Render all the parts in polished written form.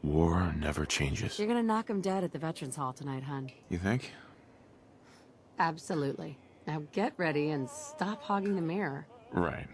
War never changes. You're gonna knock him dead at the Veterans Hall tonight, hun. You think? Absolutely. Now get ready and stop hogging the mirror. Right.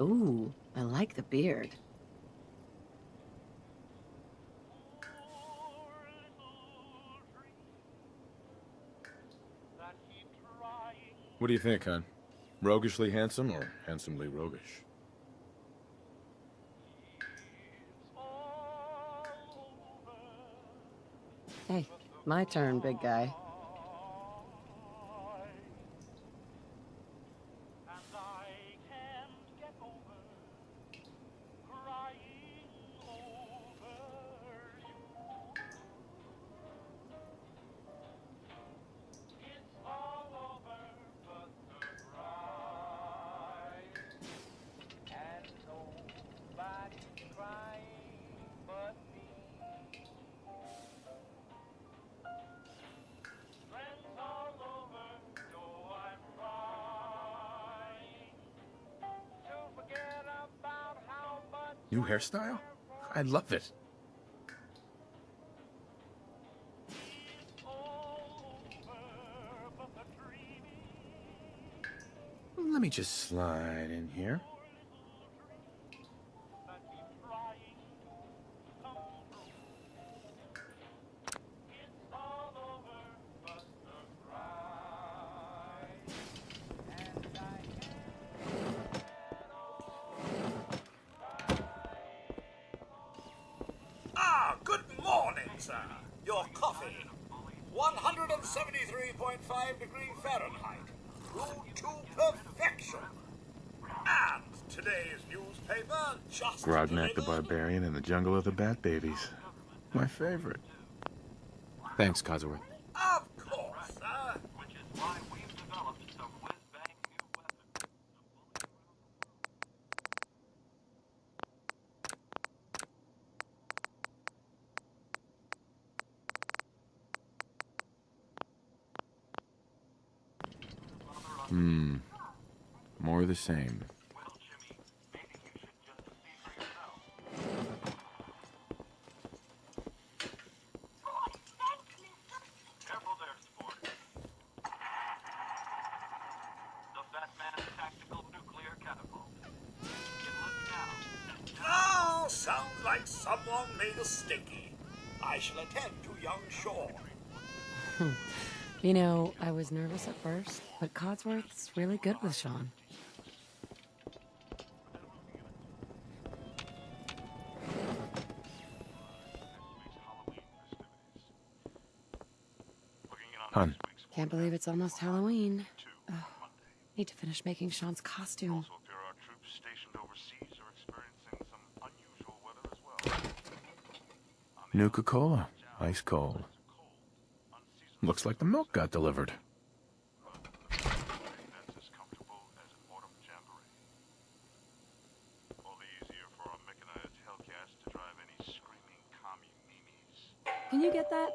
Ooh, I like the beard. What do you think, hon? Roguishly handsome or handsomely roguish? Hey, my turn, big guy. New hairstyle? I love it. Let me just slide in here. Good morning, sir. Your coffee. 173.5 degrees Fahrenheit. Brewed to perfection. And today's newspaper just Grognak the delivered. Barbarian in the Jungle of the Bat Babies. My favorite. Thanks, Codsworth. Of course, sir. Which is why we've developed some whiz-bang new weapons. More of the same. Well, Jimmy, maybe you should just see for yourself. Careful there, sport. The Fat Man's tactical nuclear catapult. Inlet now. Oh, sounds like someone made a sticky. I shall attend to young Shaw. You know, I was nervous at first, but Codsworth's really good with Sean. Hun, Can't believe it's almost Halloween. Oh, need to finish making Sean's costume. Also, if there are troops stationed overseas or experiencing some unusual weather as well. Nuka-Cola. Ice cold. Looks like the milk got delivered. That's as comfortable as an autumn jamboree. All the easier for a mechanized Hellcats to drive any screaming commie memes. Can you get that?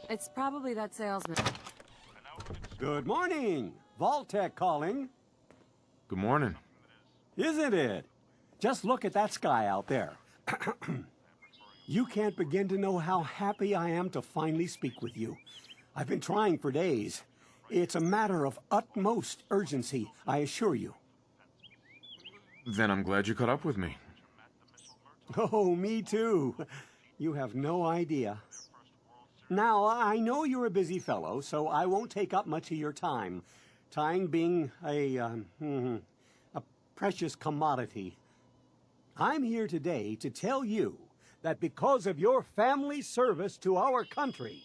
It's probably that salesman. Good morning. Vault-Tec calling. Good morning. Isn't it? Just look at that sky out there. You can't begin to know how happy I am to finally speak with you. I've been trying for days. It's a matter of utmost urgency, I assure you. Then I'm glad you caught up with me. Oh, me too. You have no idea. Now, I know you're a busy fellow, so I won't take up much of your time. Time being a precious commodity. I'm here today to tell you that because of your family service to our country,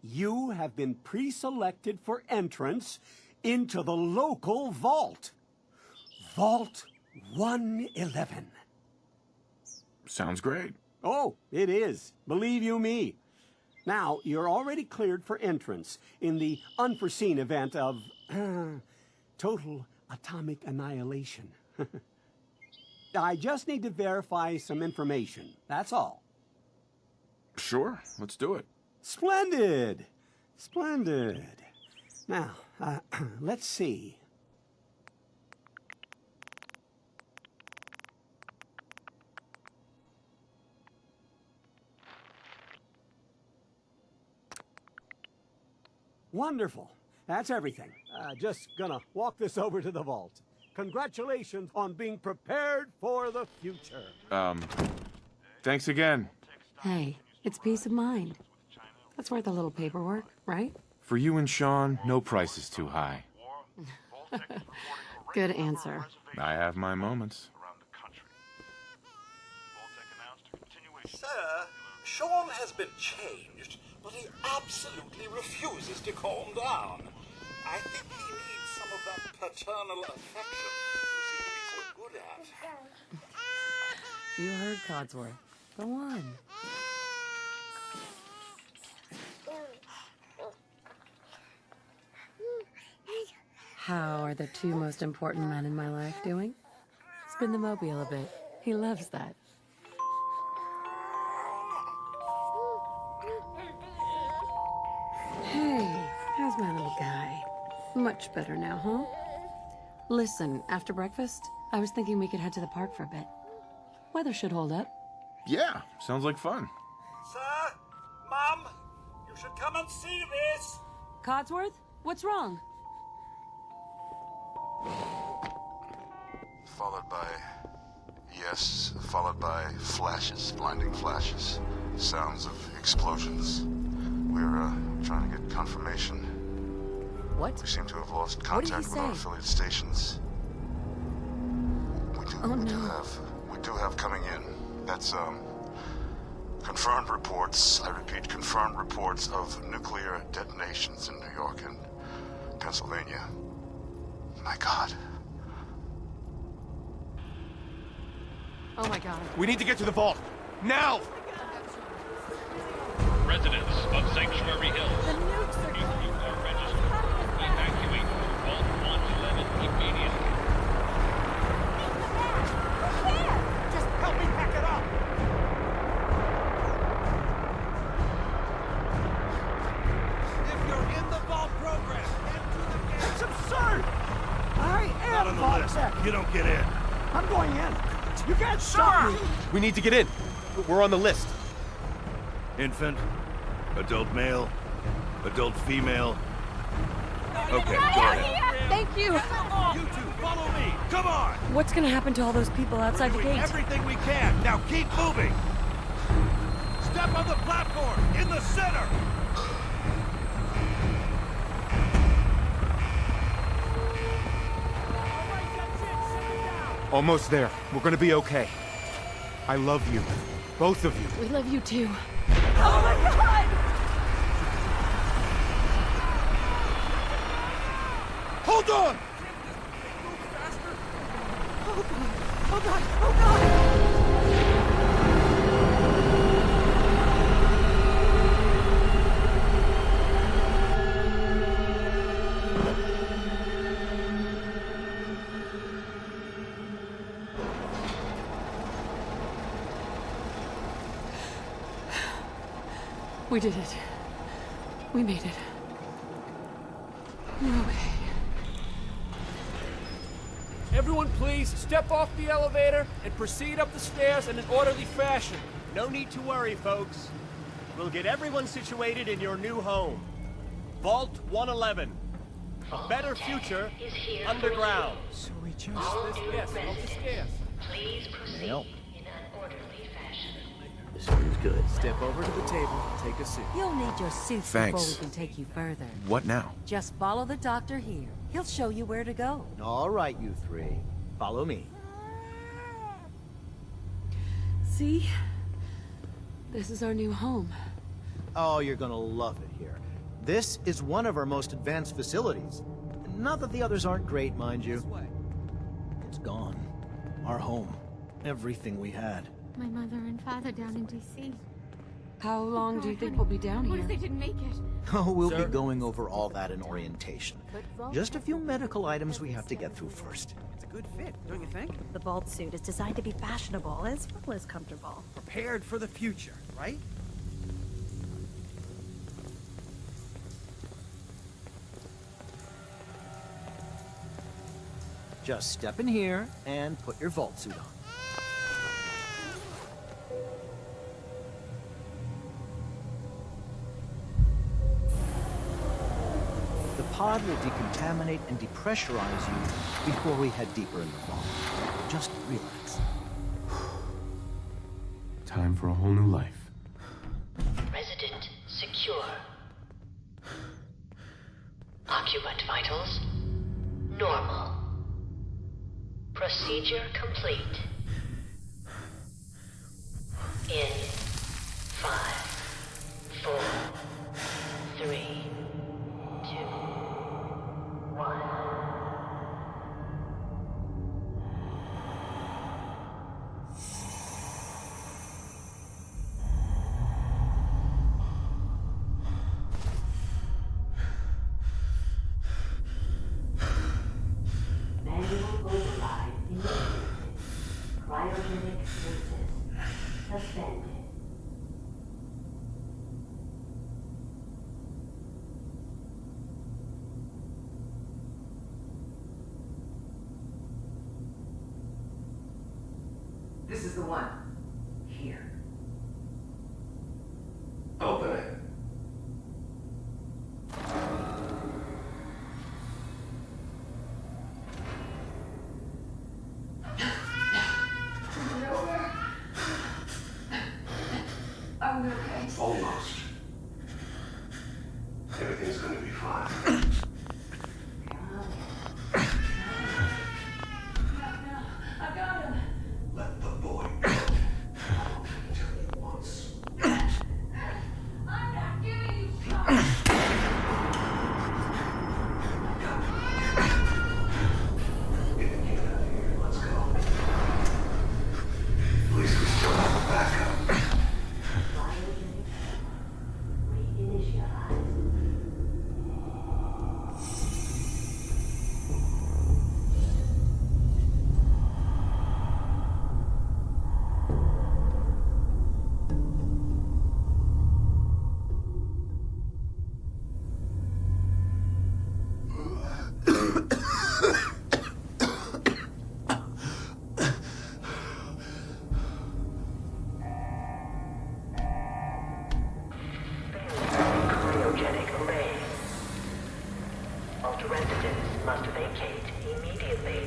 you have been pre-selected for entrance into the local vault. Vault 111. Sounds great. Oh, it is. Believe you me. Now, you're already cleared for entrance in the unforeseen event of total atomic annihilation. I just need to verify some information. That's all. Sure, let's do it. Splendid. Splendid. Now, let's see. Wonderful. That's everything. Just gonna walk this over to the vault. Congratulations on being prepared for the future. Thanks again. Hey, it's peace of mind. That's worth a little paperwork, right? For you and Sean, no price is too high. Good answer. I have my moments. Sir, Sean has been changed, but he absolutely refuses to calm down. I think he needs some of that paternal affection you seem to be so good at. You heard Codsworth. Go on. How are the two most important men in my life doing? Spin the mobile a bit. He loves that. Hey, how's my little guy? Much better now, huh? Listen, after breakfast, I was thinking we could head to the park for a bit. Weather should hold up. Yeah, sounds like fun. Sir, Mum, you should come and see this. Codsworth, what's wrong? Followed by flashes, blinding flashes, sounds of explosions. We're trying to get confirmation. What? We seem to have lost What did contact he with our say? affiliate stations. We do have coming in. That's confirmed reports. I repeat, confirmed reports of nuclear detonations in New York and Pennsylvania. My God. Oh my god. We need to get to the vault. Now! Residents of Sanctuary Hills, The nukes are if you are registered, evacuate to Vault 111 immediately. Just help me pack it up. If you're in the vault program, head to the gate. It's absurd! I Not am on the vault list. tech. You don't get in. I'm going in. You can't stop me. We need to get in. We're on the list. Infant, adult male, adult female. Okay, go ahead. Thank you. You two, follow me. Come on. What's gonna happen to all those people outside the Doing gate? everything we can. Now keep moving. Step on the platform in the center. Almost there. We're gonna be okay. I love you. Both of you. We love you too. Hold on. We did it. We made it. No way. Everyone please step off the elevator and proceed up the stairs in an orderly fashion. No need to worry, folks. We'll get everyone situated in your new home. Vault 111. A better future underground. So we just... Yes, up the stairs. Please proceed Nail. in an orderly fashion. Sounds good. Step over to the table, take a seat. You'll need your suits Thanks. before we can take you further. What now? Just follow the doctor here. He'll show you where to go. All right, you three. Follow me. See? This is our new home. Oh, you're gonna love it here. This is one of our most advanced facilities. Not that the others aren't great, mind you. It's gone. Our home. Everything we had. My mother and father down in D.C. How long do you think we'll be down What here? if they didn't make it? Oh, we'll be going over all that in orientation. Just a few medical items we have to get through first. It's a good fit, don't you think? The vault suit is designed to be fashionable as well as comfortable. Prepared for the future, right? Just step in here and put your vault suit on. The pod will decontaminate and depressurize you before we head deeper in the vault. Just relax. Time for a whole new life. Resident secure. Occupant vitals normal. Procedure complete. In 5, 4, 3, 2, 1. Manual override initiated. Cryogenic stasis suspended. This is the one. Here. Open it. I'm okay. Almost. Everything's gonna be fine. I got him. Let the boy go. I'll tell you once. I'm not giving you time. Get the kid out of here. Let's go. At least we still have a backup. Cryogenic array. Alt residents must vacate immediately.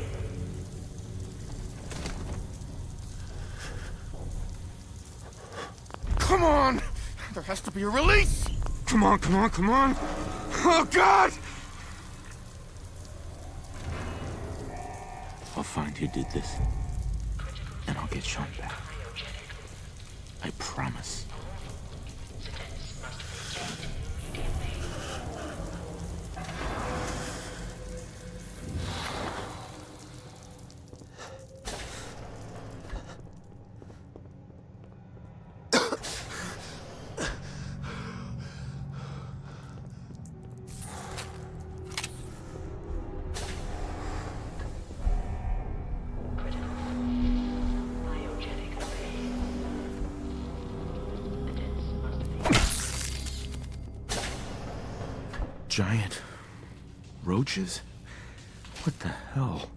Come on! There has to be a release! Come on, come on, come on! Oh, God! I'll find who did this, and I'll get Sean back. I promise. Giant roaches? What the hell?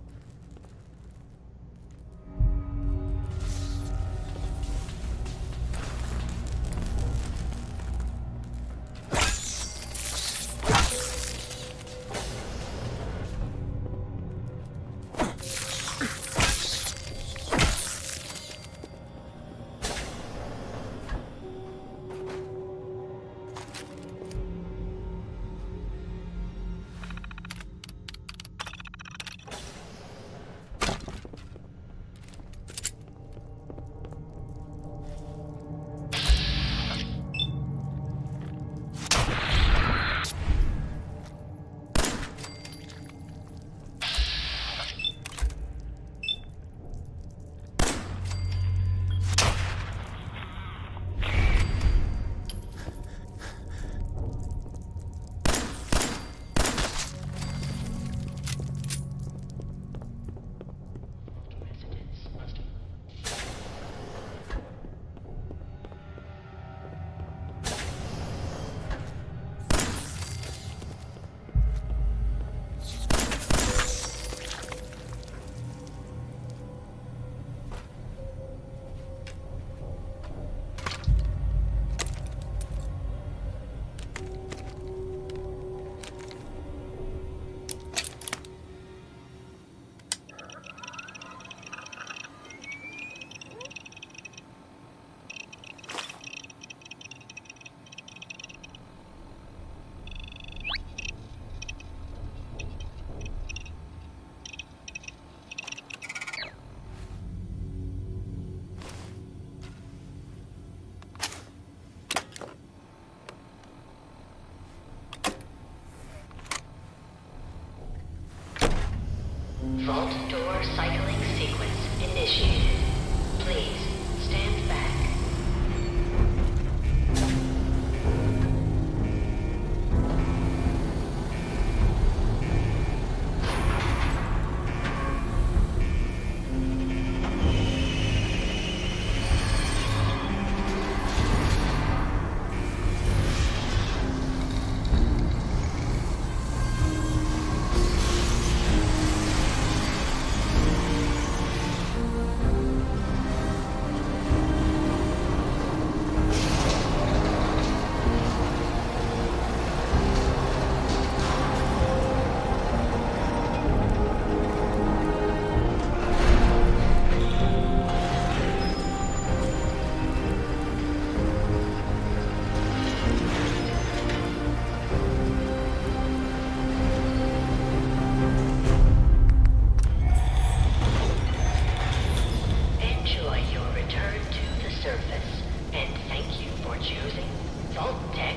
Vault door cycling sequence initiated. Please stand back. Enjoy your return to the surface, and thank you for choosing Vault Tech.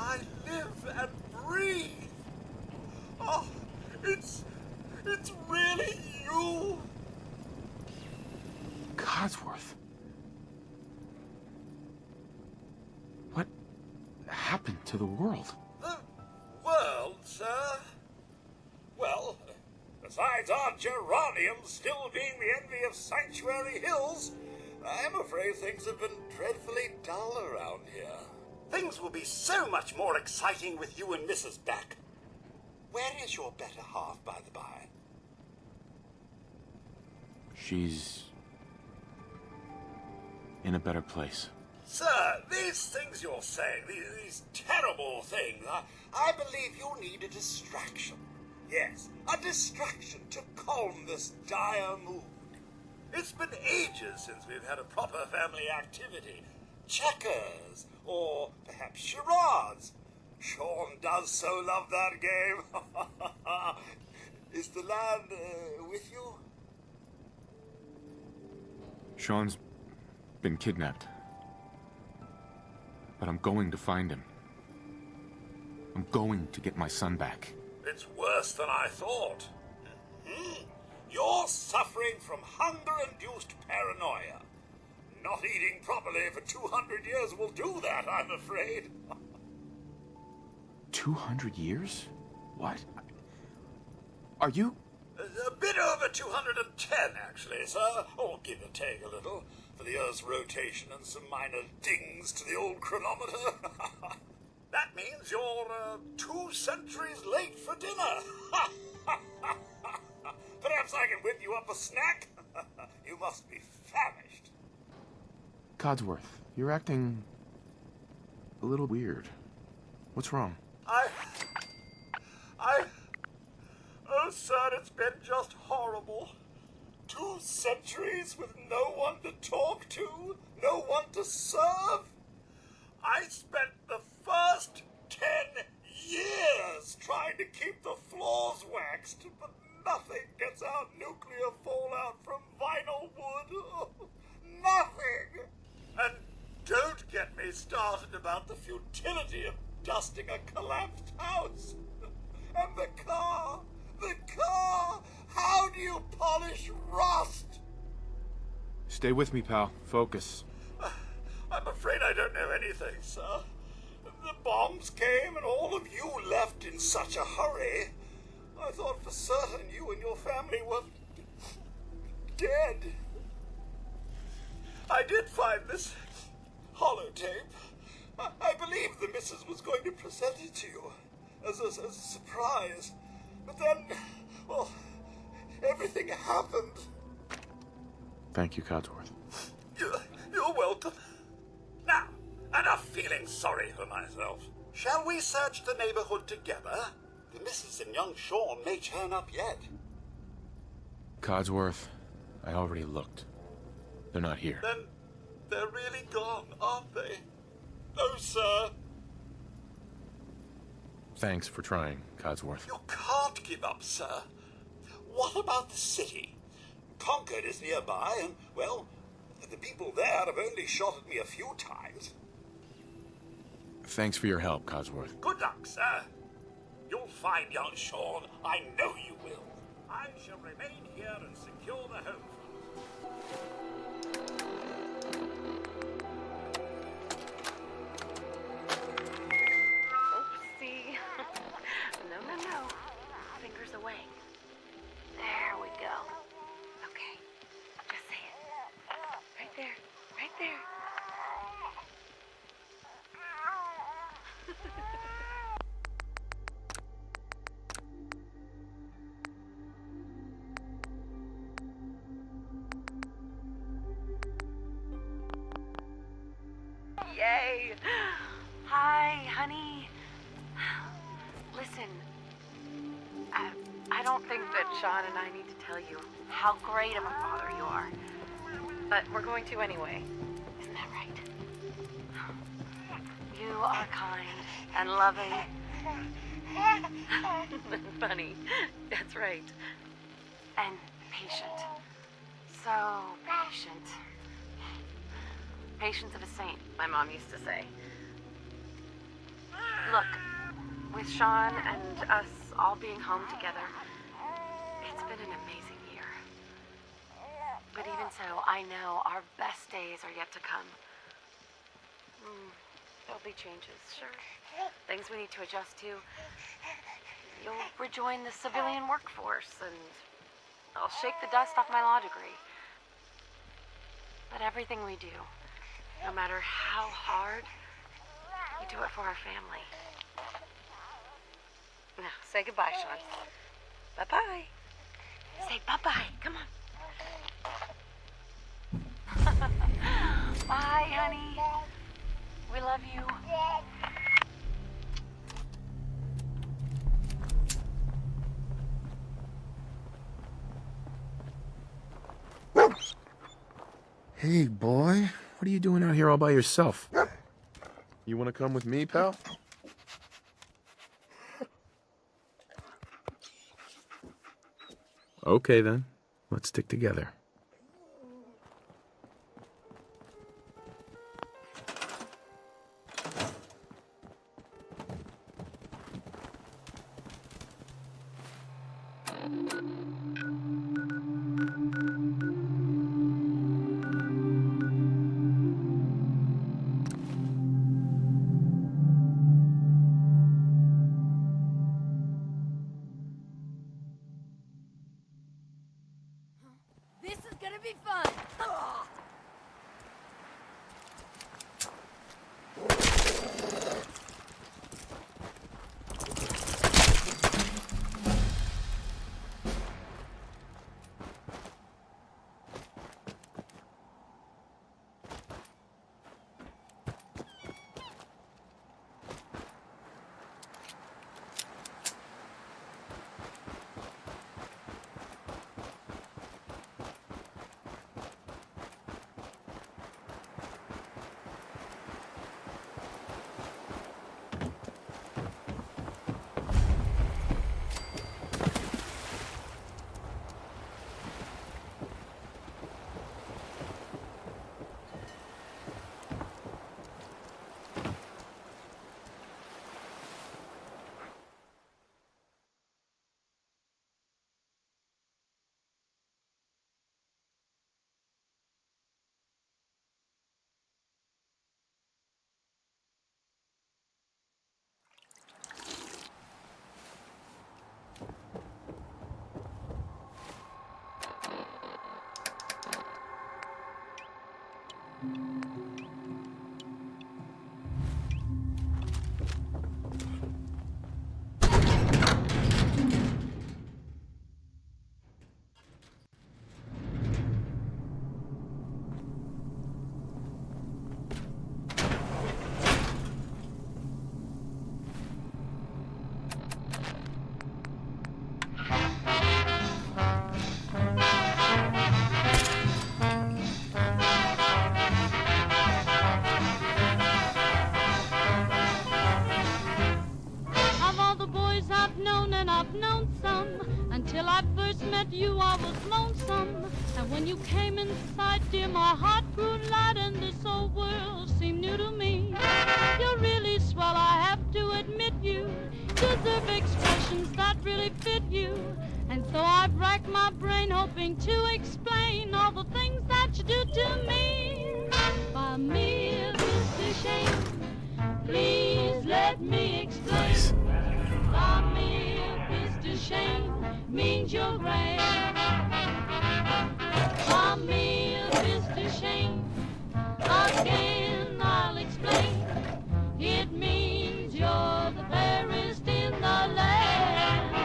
I live and breathe. Oh, it's really you. Codsworth. What happened to the world? The world, sir? Well, besides our geraniums still being the envy of Sanctuary Hills, I'm afraid things have been dreadfully dull around here. Things will be so much more exciting with you and Mrs. back. Where is your better half, by the by? She's in a better place. Sir, these things you're saying, these terrible things, I believe you need a distraction. Yes, a distraction to calm this dire mood. It's been ages since we've had a proper family activity. Checkers, or perhaps charades. Sean does so love that game. Is the lad with you? Sean's been kidnapped. But I'm going to find him. I'm going to get my son back. It's worse than I thought. You're suffering from hunger-induced paranoia. Not eating properly for 200 years will do that, I'm afraid. 200 years? What? Are you? A bit over 210, actually, sir. Or give or take a little, for the Earth's rotation and some minor dings to the old chronometer. That means you're 2 centuries late for dinner. Perhaps I can whip you up a snack? You must be famished. Codsworth, you're acting a little weird. What's wrong? Oh, sir, it's been just horrible. 2 centuries with no one to talk to, no one to serve. I spent the first 10 years trying to keep the floors waxed, but nothing gets out nuclear fallout from vinyl wood. Oh, nothing. And don't get me started about the futility of dusting a collapsed house. And the car! How do you polish rust? Stay with me, pal. Focus. I'm afraid I don't know anything, sir. The bombs came and all of you left in such a hurry. I thought for certain you and your family were dead. I did find this holotape. I believe the missus was going to present it to you as a surprise. But then, well, everything happened. Thank you, Codsworth. You're welcome. Now, enough feeling sorry for myself. Shall we search the neighborhood together? The missus and young Sean may turn up yet. Codsworth, I already looked. They're not here. Then they're really gone, aren't they? No, sir. Thanks for trying, Codsworth. You can't give up, sir. What about the city? Concord is nearby, and, well, the people there have only shot at me a few times. Thanks for your help, Codsworth. Good luck, sir. You'll find young Sean. I know you will. I shall remain here and secure the home. Oopsie. No. Fingers away. There we go. Okay. Just say it. Right there. Right there. Yay! Hi, honey. Listen, I don't think that Sean and I need to tell you how great of a father you are. But we're going to anyway. Isn't that right? You are kind and loving. Funny. That's right. And patient. So patient. Patience of a saint, my mom used to say. Look, with Sean and us all being home together, it's been an amazing year. But even so, I know our best days are yet to come. There'll be changes, sure. Things we need to adjust to. You'll rejoin the civilian workforce, and I'll shake the dust off my law degree. But everything we do, no matter how hard, we do it for our family. Now, say goodbye, Sean. Bye-bye. Say bye-bye. Come on. Bye, honey. We love you. Hey, boy. What are you doing out here all by yourself? You want to come with me, pal? Okay, then. Let's stick together. This is gonna be fun. Of all the boys I've known, and I've known some, until I first met you I was lonesome. And when you came in sight, dear, my heart grew light, and this old world seemed new to me. You're really swell, I have to admit you deserve expressions that really fit you. And so I've racked my brain hoping to explain all the things that you do to me. By me, it's a shame. Please let me explain. By me, Mr. Shane means you're great. By me, Mr. Shane, again I'll explain. It means you're the fairest in the land.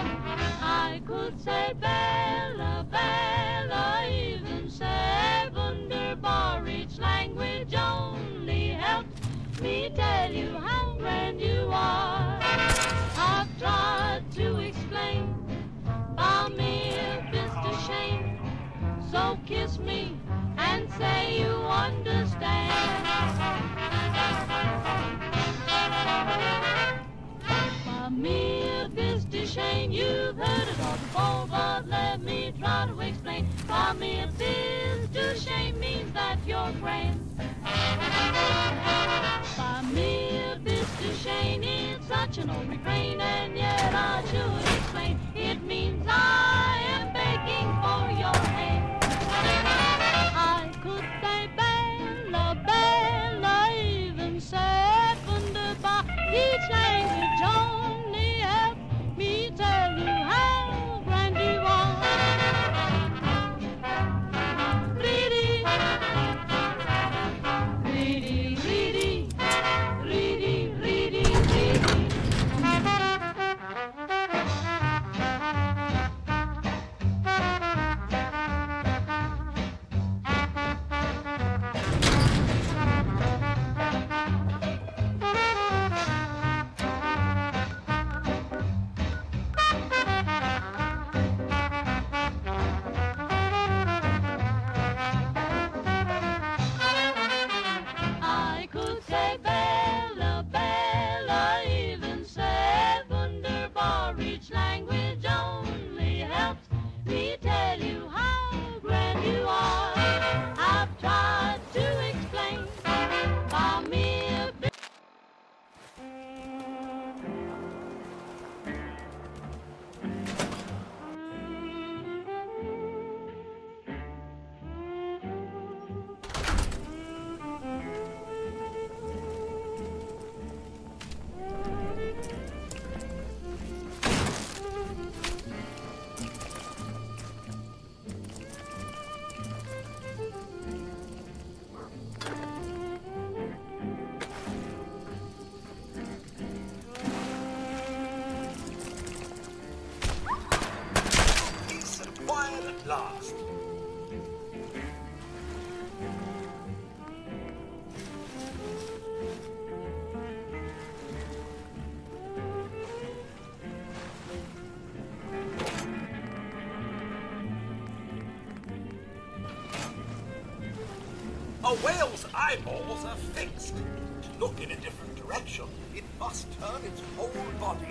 I could say Bella, Bella, even say wunderbar. Each language only helps me tell you how grand you are. I've tried to explain. By me, Mr. Shane, so kiss me and say you understand. By me, Mr. Shane, you've heard it all before, but let me try to explain. By me, Mr. Shane means that you're grand. By me, Mr. chain. It's such an old refrain, and yet I should explain. It means I am begging for your hand. I could say Bella, Bella, even said wunderbar. Each language only helps me tell you how grand you are. Reedy, reedy, reedy, reedy, reedy, reedy. I could say Bella, Bella, even said wunderbar. Each language only helps me tell you how grand you are. I've tried to explain by mere Peace and quiet at last. A whale's eyeballs are fixed. To look in a different direction, it must turn its whole body.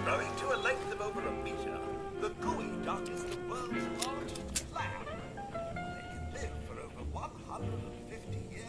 Rowing to a length of over a meter, the gooey duck is the world's largest lamb. They can live for over 150 years.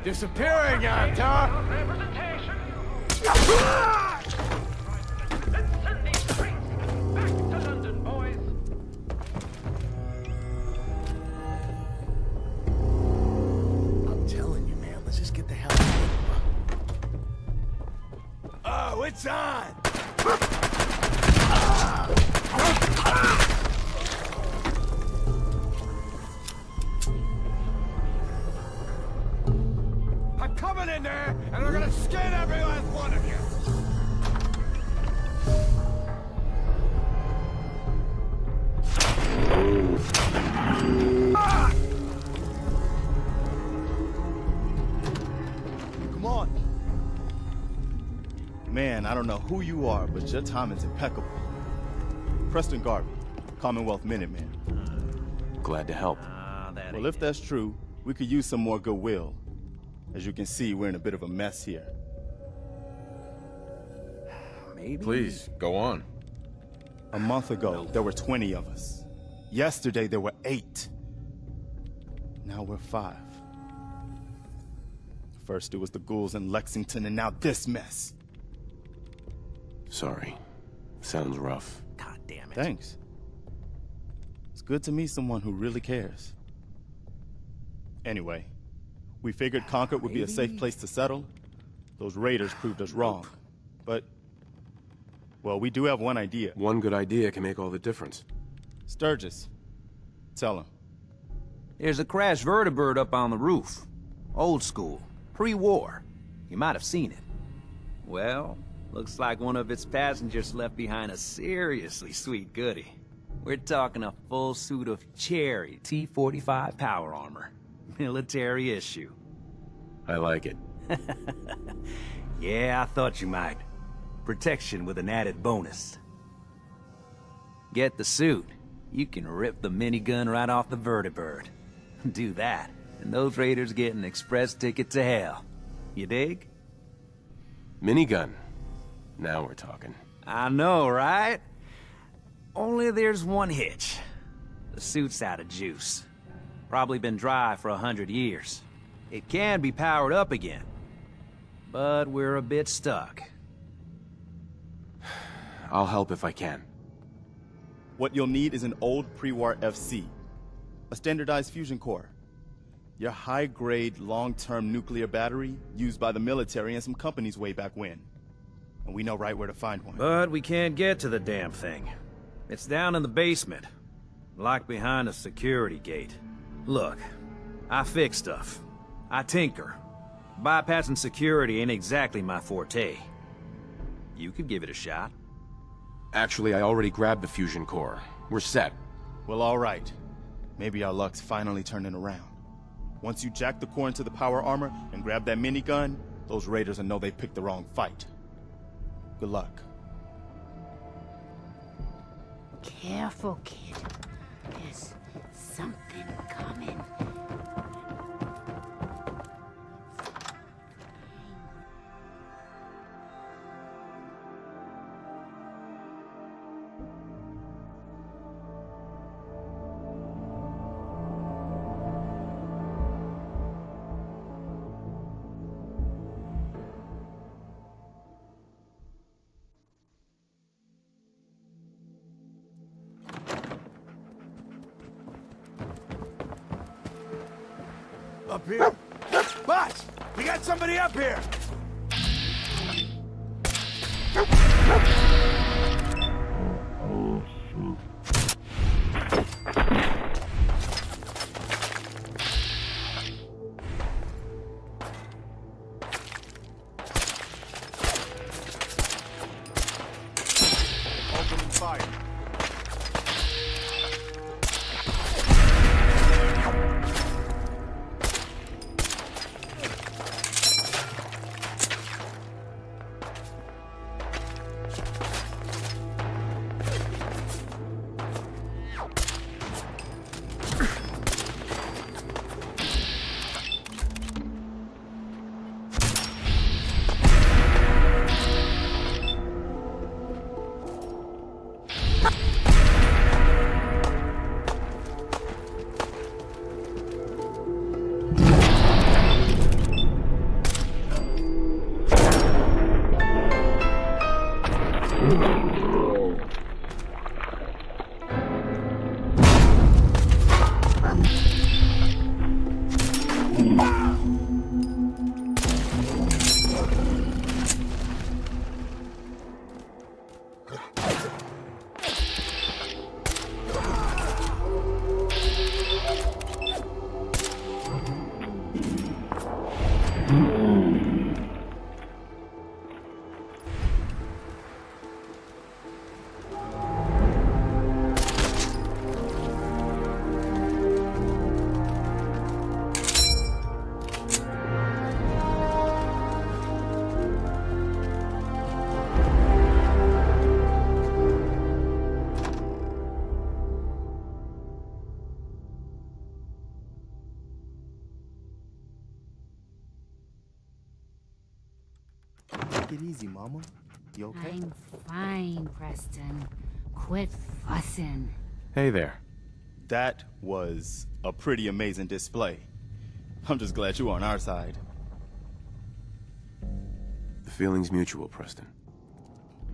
Disappearing, Anta! I'm telling you, man, let's just get the hell out of here. Oh, it's on! I'm coming in there, and we're gonna skin every last one of you! Come on. Man, I don't know who you are, but your timing's impeccable. Preston Garvey, Commonwealth Minuteman. Glad to help. Well, if that's true, we could use some more goodwill. As you can see, we're in a bit of a mess here. Maybe. Please, go on. A month ago, there were 20 of us. Yesterday, there were 8. Now we're 5. First, it was the ghouls in Lexington, and now this mess. Sorry. Sounds rough. God damn it. Thanks. It's good to meet someone who really cares. Anyway, we figured Concord would be a safe place to settle. Those raiders proved us wrong. But, well, we do have one idea. One good idea can make all the difference. Sturgis. Tell him. There's a crashed vertibird up on the roof. Old school. Pre-war. You might have seen it. Well, looks like one of its passengers left behind a seriously sweet goodie. We're talking a full suit of cherry T-45 power armor. Military issue. I like it. Yeah, I thought you might. Protection with an added bonus. Get the suit. You can rip the minigun right off the vertibird. Do that, and those raiders get an express ticket to hell. You dig? Minigun. Now we're talking. I know, right? Only there's one hitch. The suit's out of juice. Probably been dry for 100 years. It can be powered up again. But we're a bit stuck. I'll help if I can. What you'll need is an old pre-war FC. A standardized fusion core. Your high-grade, long-term nuclear battery used by the military and some companies way back when. And we know right where to find one. But we can't get to the damn thing. It's down in the basement. Locked behind a security gate. Look, I fix stuff. I tinker. Bypassing security ain't exactly my forte. You could give it a shot. Actually, I already grabbed the fusion core. We're set. Well, all right. Maybe our luck's finally turning around. Once you jack the core into the power armor and grab that minigun, those raiders will know they picked the wrong fight. Good luck. Careful, kid. There's something coming. Up here? Boss! We got somebody up here! Opening fire. Take it easy, Mama. You okay? I'm fine, Preston. Quit fussing. Hey there. That was a pretty amazing display. I'm just glad you're on our side. The feeling's mutual, Preston.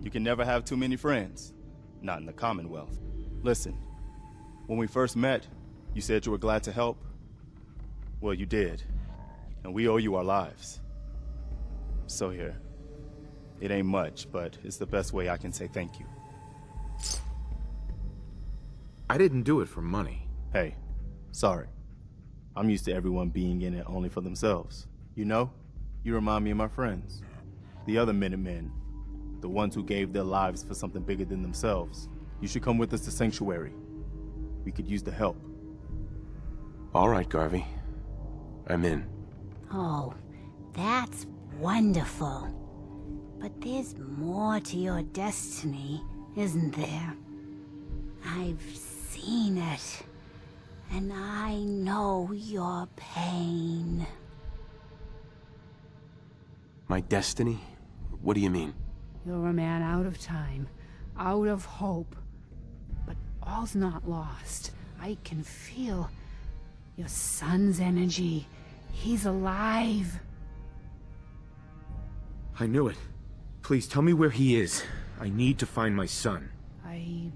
You can never have too many friends. Not in the Commonwealth. Listen, when we first met, you said you were glad to help. Well, you did. And we owe you our lives. So here. It ain't much, but it's the best way I can say thank you. I didn't do it for money. Hey, sorry. I'm used to everyone being in it only for themselves. You know, you remind me of my friends. The other Minutemen. The ones who gave their lives for something bigger than themselves. You should come with us to Sanctuary. We could use the help. All right, Garvey. I'm in. Oh, that's wonderful. But there's more to your destiny, isn't there? I've seen it, and I know your pain. My destiny? What do you mean? You're a man out of time, out of hope. But all's not lost. I can feel your son's energy. He's alive. I knew it. Please tell me where he is. I need to find my son. I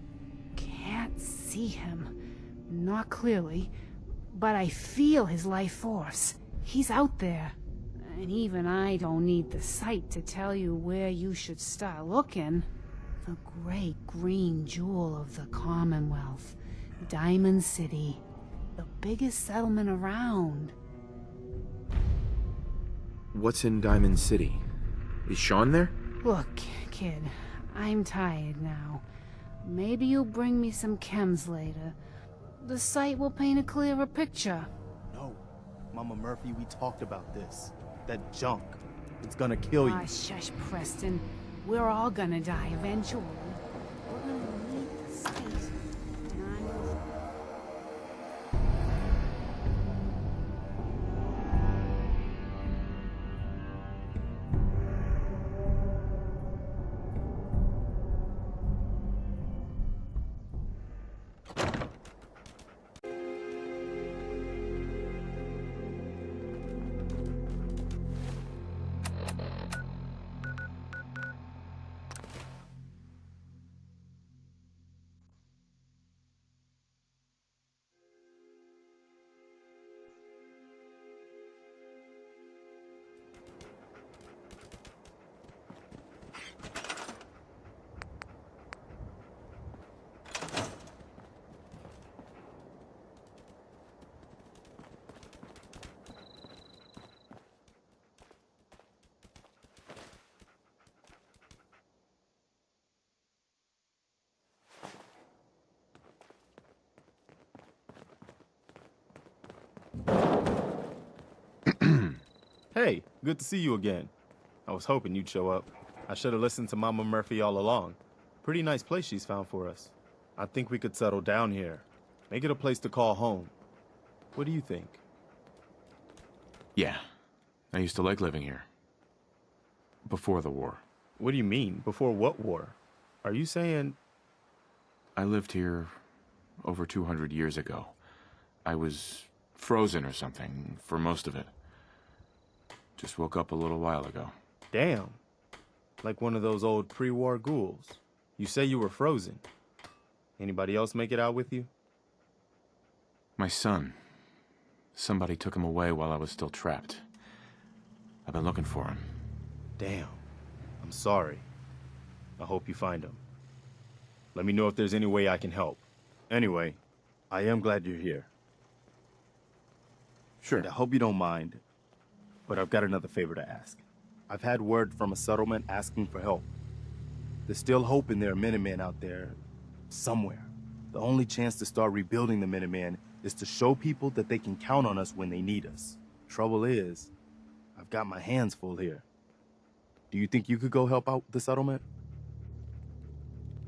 can't see him. Not clearly. But I feel his life force. He's out there. And even I don't need the sight to tell you where you should start looking. The great green jewel of the Commonwealth. Diamond City. The biggest settlement around. What's in Diamond City? Is Sean there? Look, kid, I'm tired now. Maybe you'll bring me some chems later. The sight will paint a clearer picture. No, Mama Murphy, we talked about this. That junk. It's gonna kill you. Ah, shush, Preston. We're all gonna die eventually. We're gonna need the sight. And I know... Hey, good to see you again. I was hoping you'd show up. I should have listened to Mama Murphy all along. Pretty nice place she's found for us. I think we could settle down here. Make it a place to call home. What do you think? Yeah. I used to like living here. Before the war. What do you mean? Before what war? Are you saying... I lived here over 200 years ago. I was frozen or something for most of it. Just woke up a little while ago. Damn. Like one of those old pre-war ghouls. You say you were frozen. Anybody else make it out with you? My son. Somebody took him away while I was still trapped. I've been looking for him. Damn. I'm sorry. I hope you find him. Let me know if there's any way I can help. Anyway, I am glad you're here. Sure. And I hope you don't mind, but I've got another favor to ask. I've had word from a settlement asking for help. There's still hope in there are Minutemen out there somewhere. The only chance to start rebuilding the Minutemen is to show people that they can count on us when they need us. Trouble is, I've got my hands full here. Do you think you could go help out the settlement?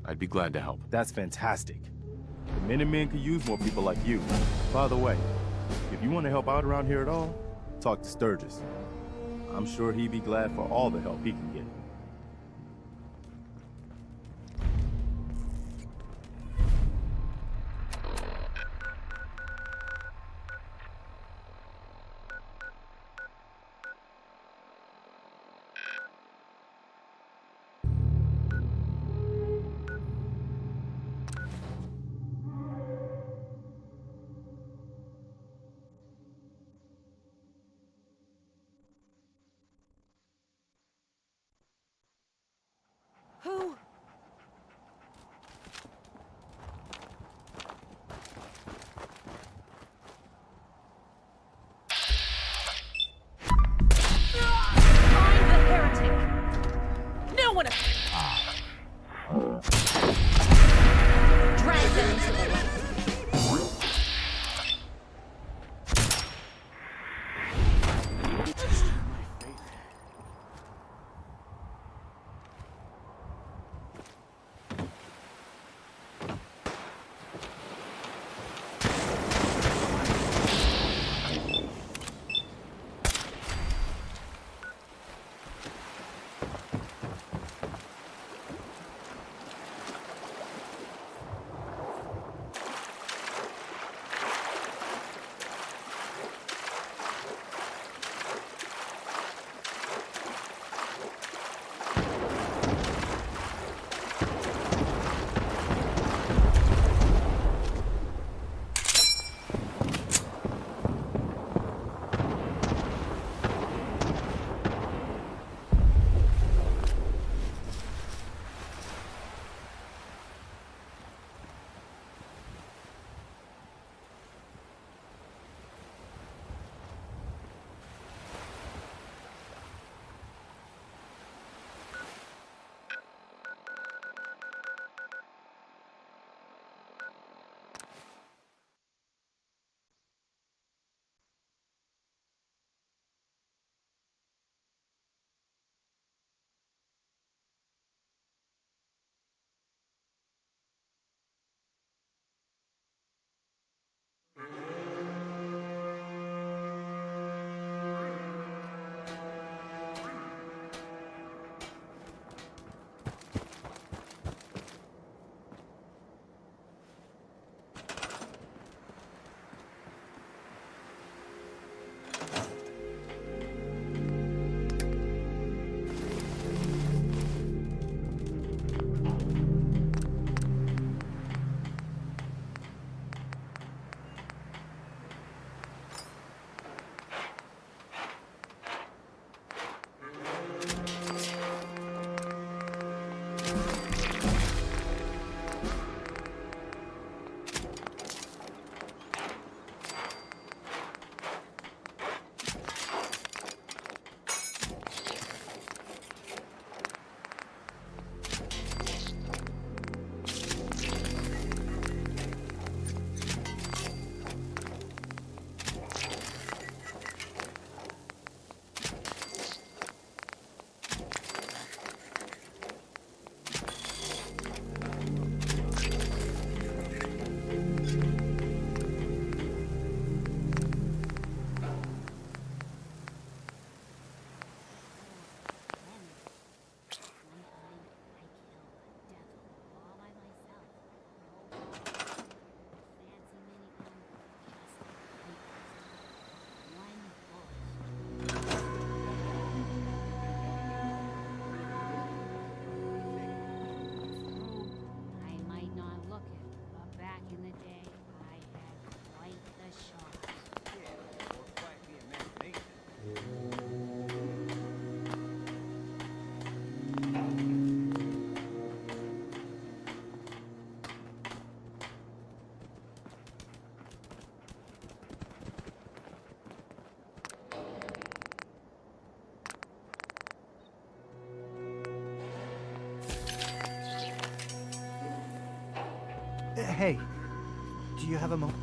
I'd be glad to help. That's fantastic. The Minutemen could use more people like you. By the way, if you want to help out around here at all, talk to Sturgis. I'm sure he'd be glad for all the help he can get. Hey, do you have a moment?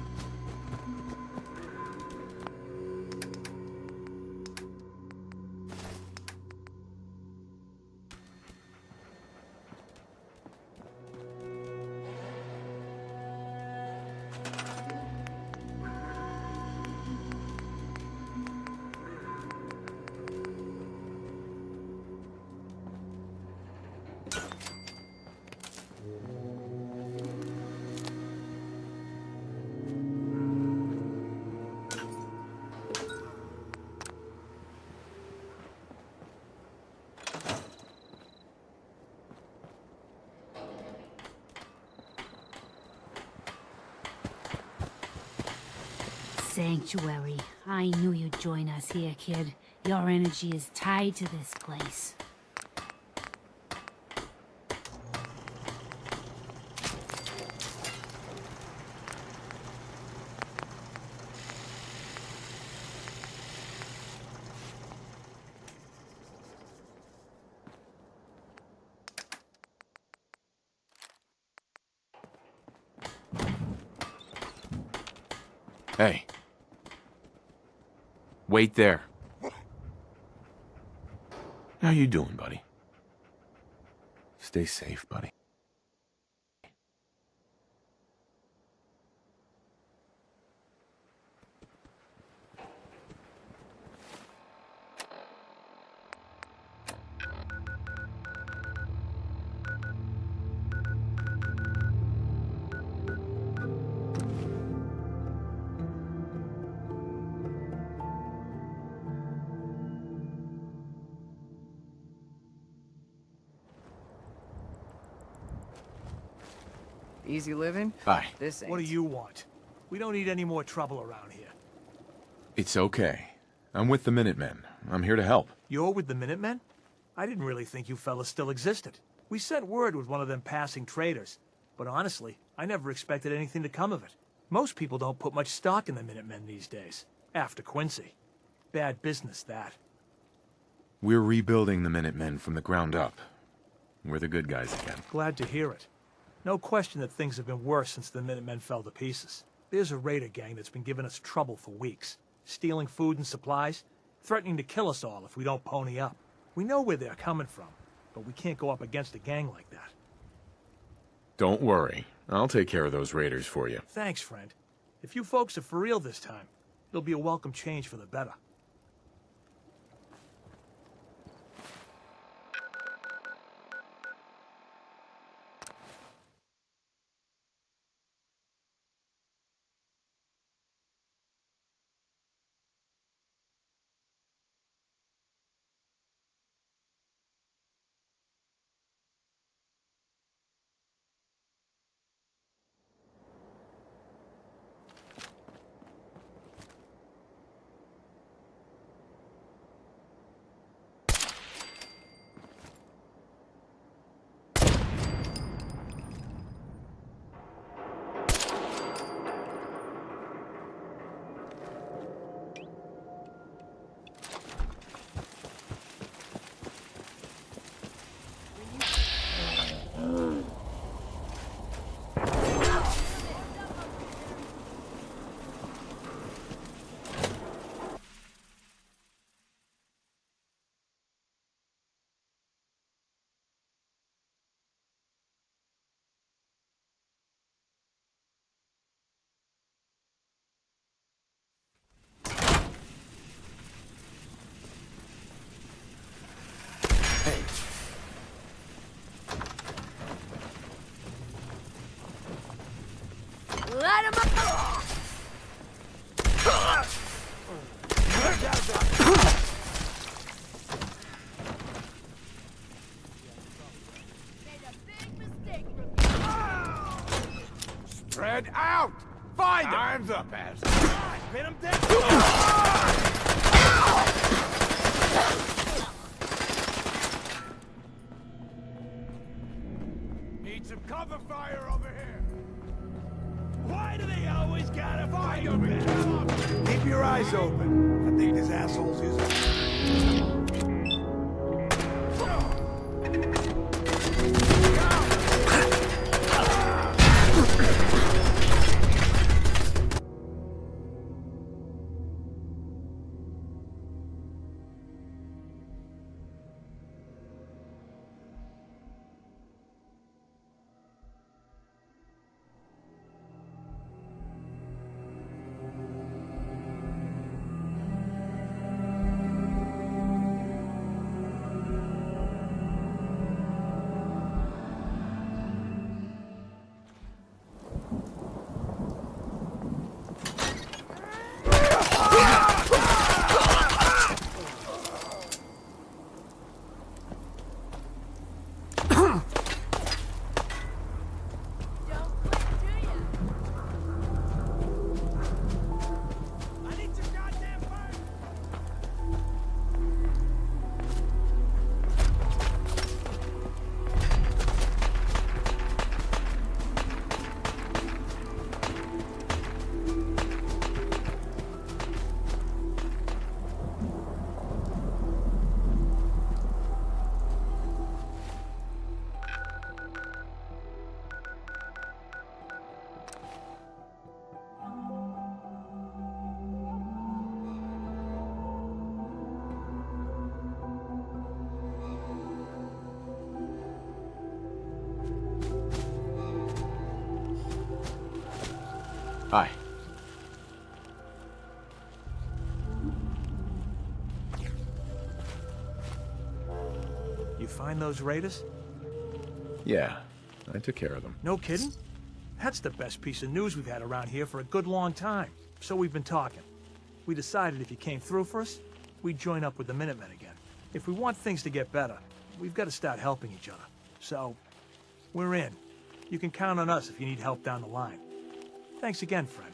Sanctuary. I knew you'd join us here, kid. Your energy is tied to this place. Hey. Wait there. How you doing, buddy? Stay safe, buddy. Easy living? Hi. This ain't. What do you want? We don't need any more trouble around here. It's okay. I'm with the Minutemen. I'm here to help. You're with the Minutemen? I didn't really think you fellas still existed. We sent word with one of them passing traders. But honestly, I never expected anything to come of it. Most people don't put much stock in the Minutemen these days. After Quincy. Bad business, that. We're rebuilding the Minutemen from the ground up. We're the good guys again. Glad to hear it. No question that things have been worse since the Minutemen fell to pieces. There's a raider gang that's been giving us trouble for weeks. Stealing food and supplies, threatening to kill us all if we don't pony up. We know where they're coming from, but we can't go up against a gang like that. Don't worry. I'll take care of those raiders for you. Thanks, friend. If you folks are for real this time, it'll be a welcome change for the better. Light him up! Spread out! Find him! Arms up, ass! Pin him down! Need some cover fire over here! Why do they always gotta find him? Keep your eyes open. I think this asshole's using... Hi. You find those raiders? Yeah, I took care of them. No kidding? That's the best piece of news we've had around here for a good long time. So we've been talking. We decided if you came through for us, we'd join up with the Minutemen again. If we want things to get better, we've got to start helping each other. So, we're in. You can count on us if you need help down the line. Thanks again, friend.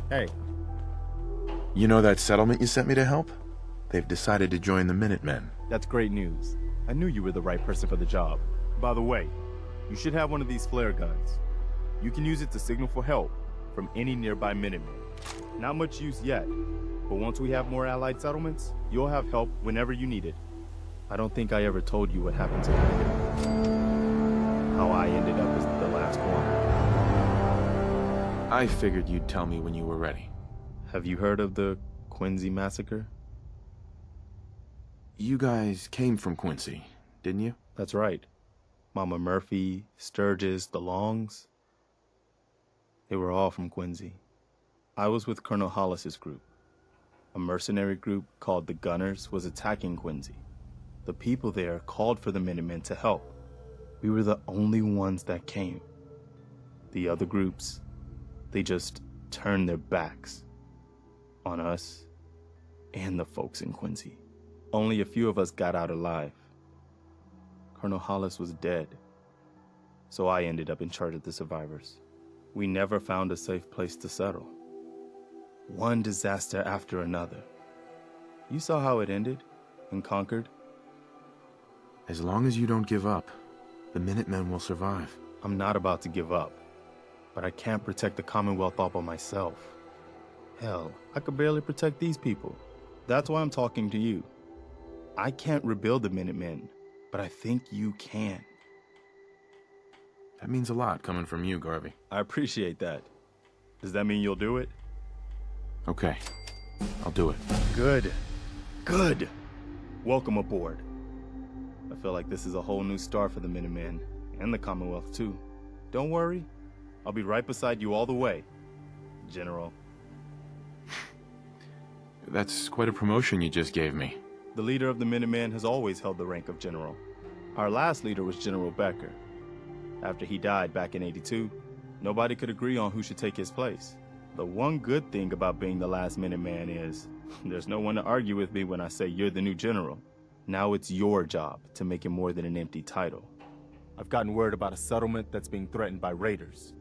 Hey. You know that settlement you sent me to help? They've decided to join the Minutemen. That's great news. I knew you were the right person for the job. By the way, you should have one of these flare guns. You can use it to signal for help from any nearby Minutemen. Not much use yet, but once we have more allied settlements, you'll have help whenever you need it. I don't think I ever told you what happened to me. How I ended up as the last one. I figured you'd tell me when you were ready. Have you heard of the Quincy massacre? You guys came from Quincy, didn't you? That's right. Mama Murphy, Sturgis, the Longs. They were all from Quincy. I was with Colonel Hollis's group. A mercenary group called the Gunners was attacking Quincy. The people there called for the Minutemen to help. We were the only ones that came. The other groups, they just turned their backs on us and the folks in Quincy. Only a few of us got out alive. Colonel Hollis was dead, so I ended up in charge of the survivors. We never found a safe place to settle. One disaster after another. You saw how it ended in Concord? As long as you don't give up, the Minutemen will survive. I'm not about to give up, but I can't protect the Commonwealth all by myself. Hell, I could barely protect these people. That's why I'm talking to you. I can't rebuild the Minutemen, but I think you can. That means a lot coming from you, Garvey. I appreciate that. Does that mean you'll do it? Okay, I'll do it. Good. Good. Welcome aboard. I feel like this is a whole new start for the Minutemen, and the Commonwealth too. Don't worry, I'll be right beside you all the way, General. That's quite a promotion you just gave me. The leader of the Minutemen has always held the rank of General. Our last leader was General Becker. After he died back in '82, nobody could agree on who should take his place. The one good thing about being the last Minuteman is, there's no one to argue with me when I say you're the new general. Now it's your job to make it more than an empty title. I've gotten word about a settlement that's being threatened by raiders.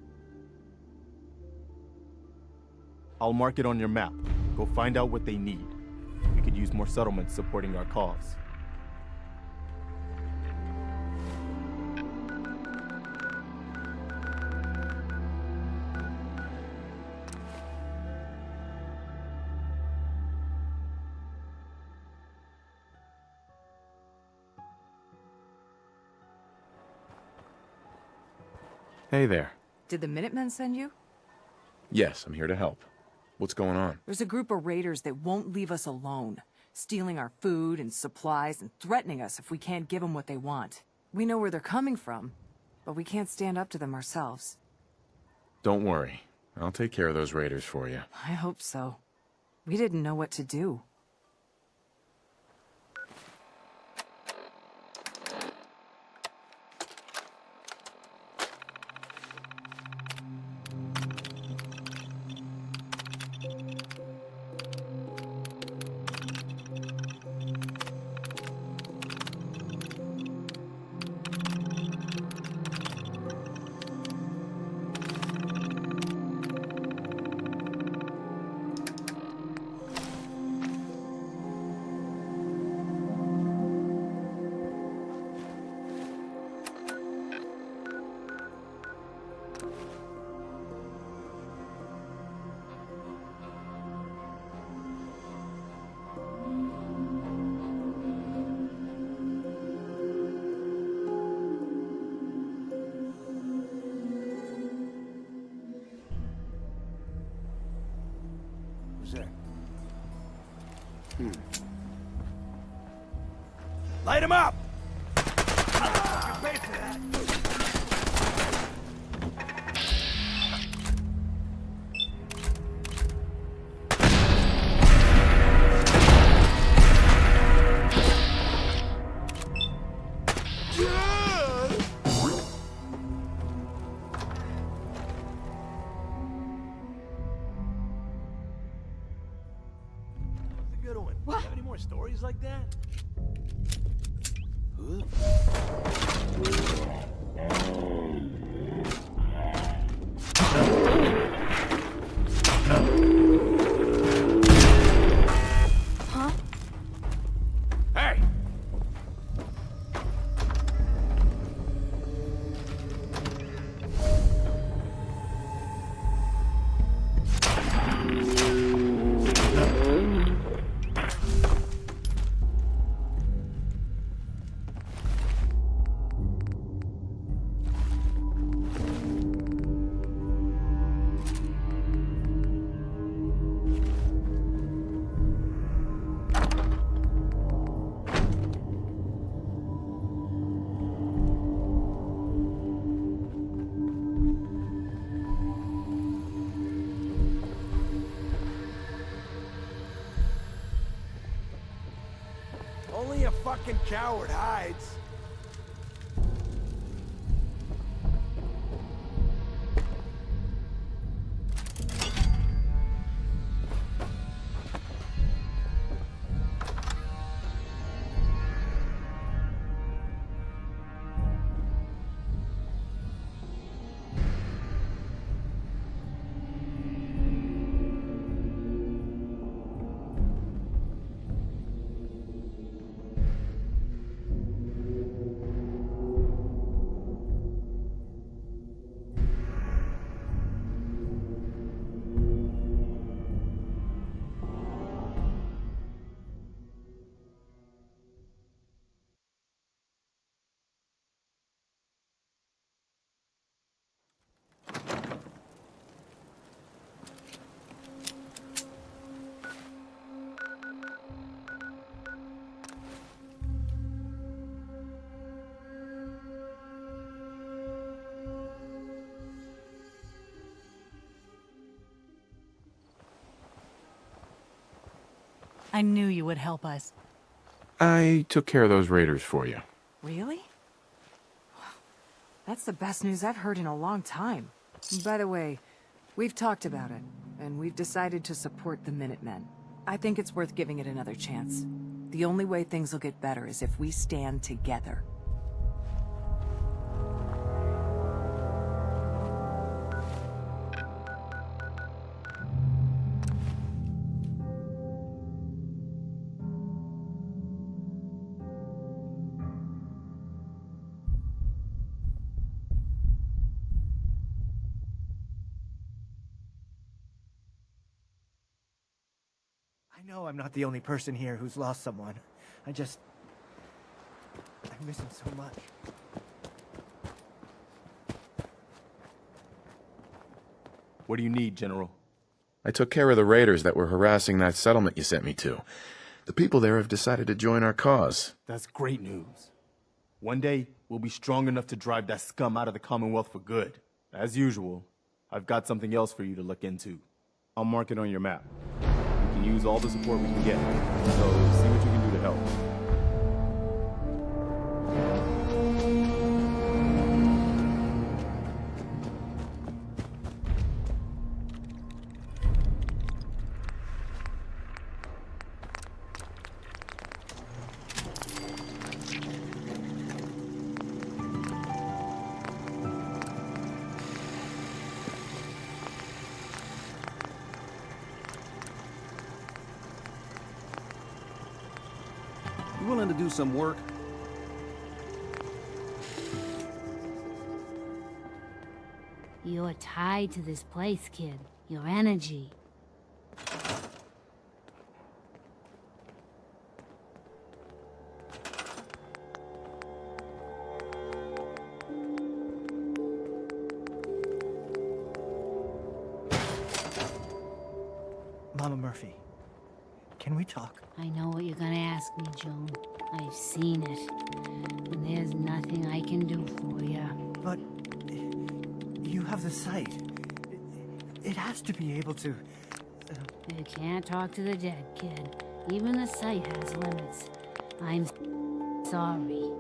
I'll mark it on your map. Go find out what they need. We could use more settlements supporting our cause. Hey there. Did the Minutemen send you? Yes, I'm here to help. What's going on? There's a group of raiders that won't leave us alone, stealing our food and supplies and threatening us if we can't give them what they want. We know where they're coming from, but we can't stand up to them ourselves. Don't worry. I'll take care of those raiders for you. I hope so. We didn't know what to do. Who's there? Light him up! You paid for that. That's a good one. What? Have any more stories like that? Huh? Hey! Only a fucking coward hides. I knew you would help us. I took care of those raiders for you. Really? That's the best news I've heard in a long time. By the way, we've talked about it, and we've decided to support the Minutemen. I think it's worth giving it another chance. The only way things will get better is if we stand together. I know I'm not the only person here who's lost someone. I miss him so much. What do you need, General? I took care of the raiders that were harassing that settlement you sent me to. The people there have decided to join our cause. That's great news. One day, we'll be strong enough to drive that scum out of the Commonwealth for good. As usual, I've got something else for you to look into. I'll mark it on your map. We can use all the support we can get, so see what you can do to help. You willing to do some work? You're tied to this place, kid. Your energy. Mama Murphy, can we talk? I know what you're gonna ask me, Joan. I've seen it. And there's nothing I can do for you. But you have the sight. It has to be able to... You can't talk to the dead, kid. Even the sight has limits. I'm sorry.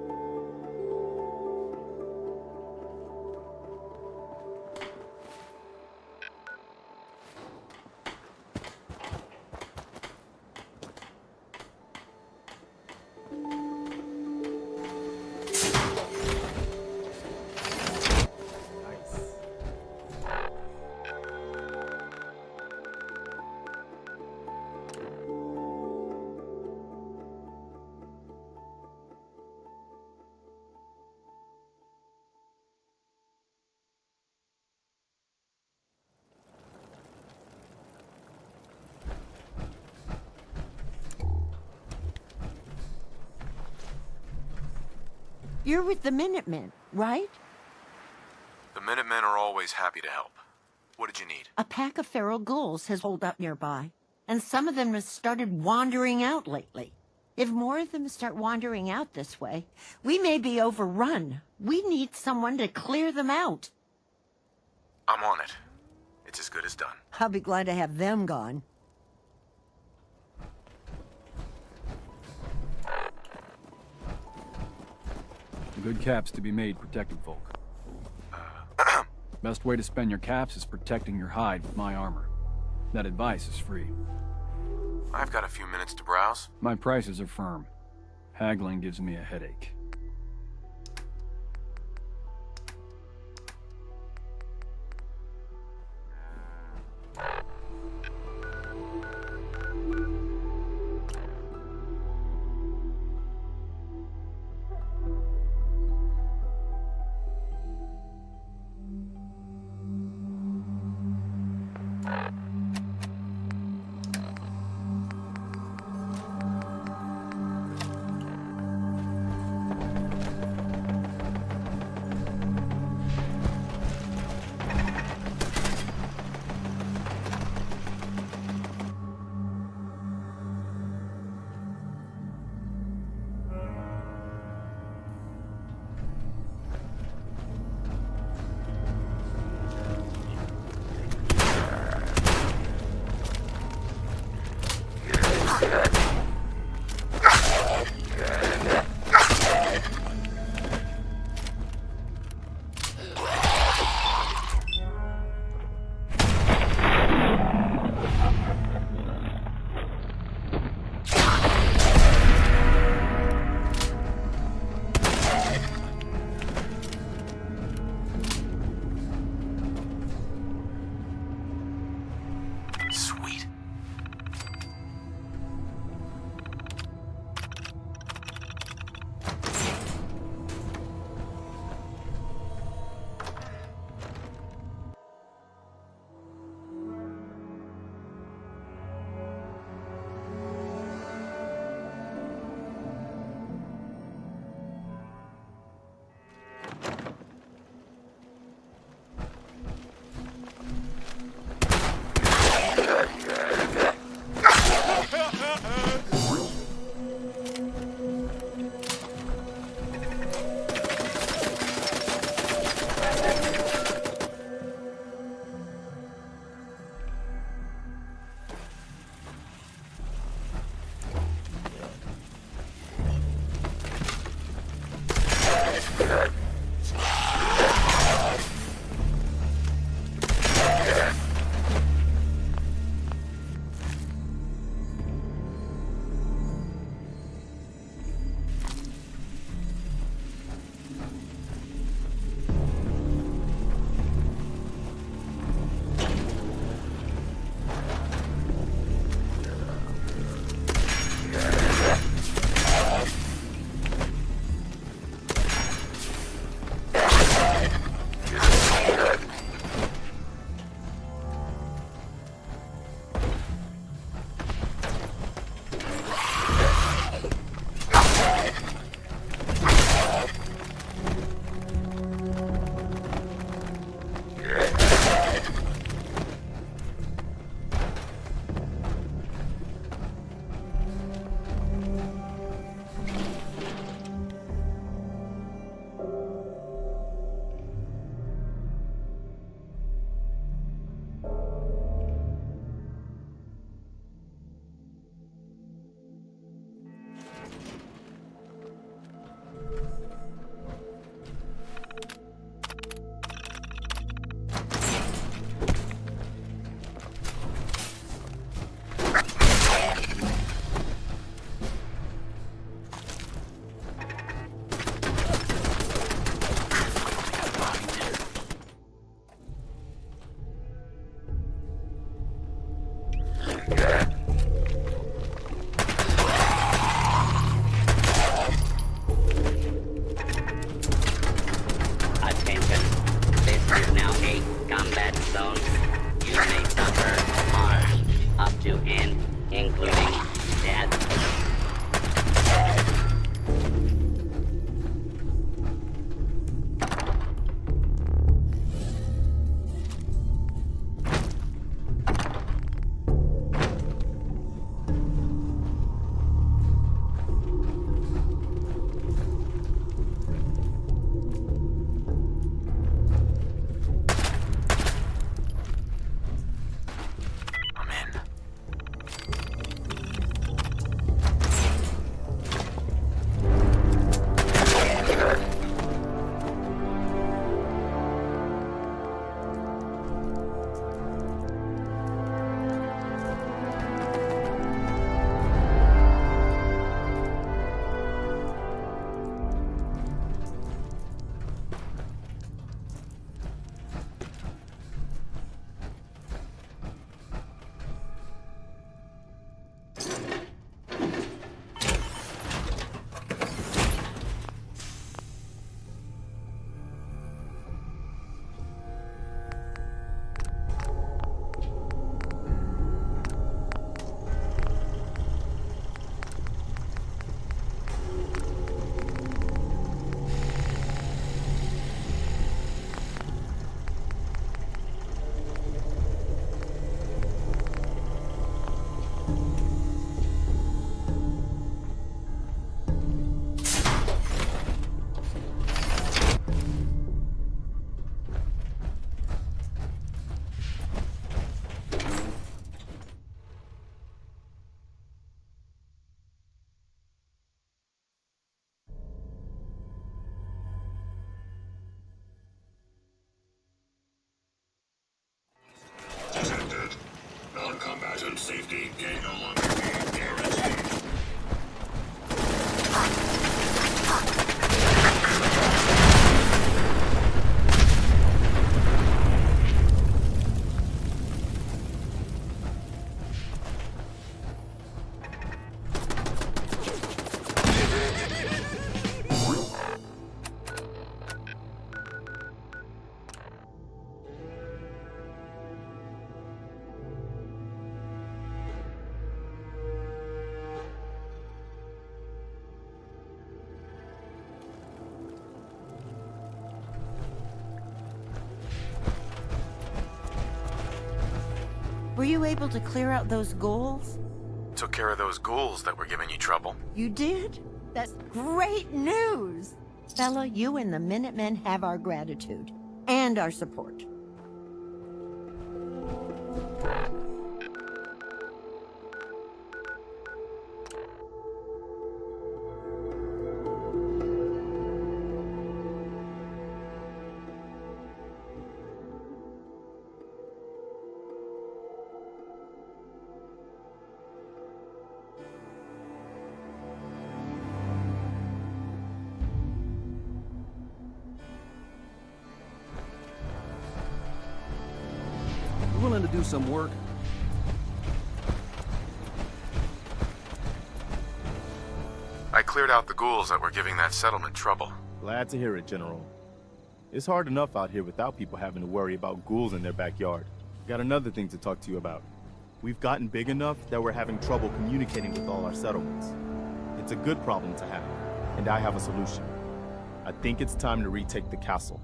You're with the Minutemen, right? The Minutemen are always happy to help. What did you need? A pack of feral ghouls has holed up nearby, and some of them have started wandering out lately. If more of them start wandering out this way, we may be overrun. We need someone to clear them out. I'm on it. It's as good as done. I'll be glad to have them gone. Good caps to be made protecting folk. Best way to spend your caps is protecting your hide with my armor. That advice is free. I've got a few minutes to browse. My prices are firm. Haggling gives me a headache. Safety may no longer be guaranteed. Were you able to clear out those ghouls? Took care of those ghouls that were giving you trouble. You did? That's great news! Bella, you and the Minutemen have our gratitude. And our support. Willing to do some work? I cleared out the ghouls that were giving that settlement trouble. Glad to hear it, General. It's hard enough out here without people having to worry about ghouls in their backyard. Got another thing to talk to you about. We've gotten big enough that we're having trouble communicating with all our settlements. It's a good problem to have, and I have a solution. I think it's time to retake the castle.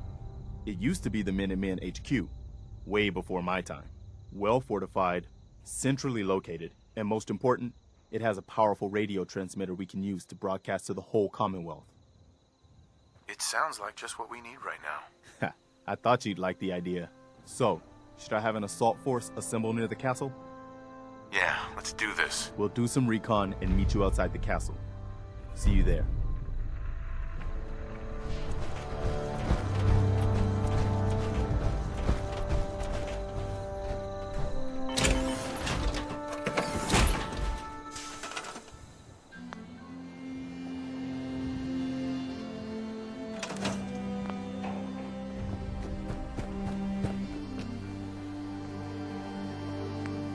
It used to be the Minutemen HQ, way before my time. Well fortified, centrally located, and most important, it has a powerful radio transmitter we can use to broadcast to the whole Commonwealth. It sounds like just what we need right now. I thought you'd like the idea. So, should I have an assault force assemble near the castle? Yeah, let's do this. We'll do some recon and meet you outside the castle. See you there.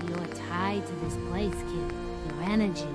You're tied to this place, kid. Your energy.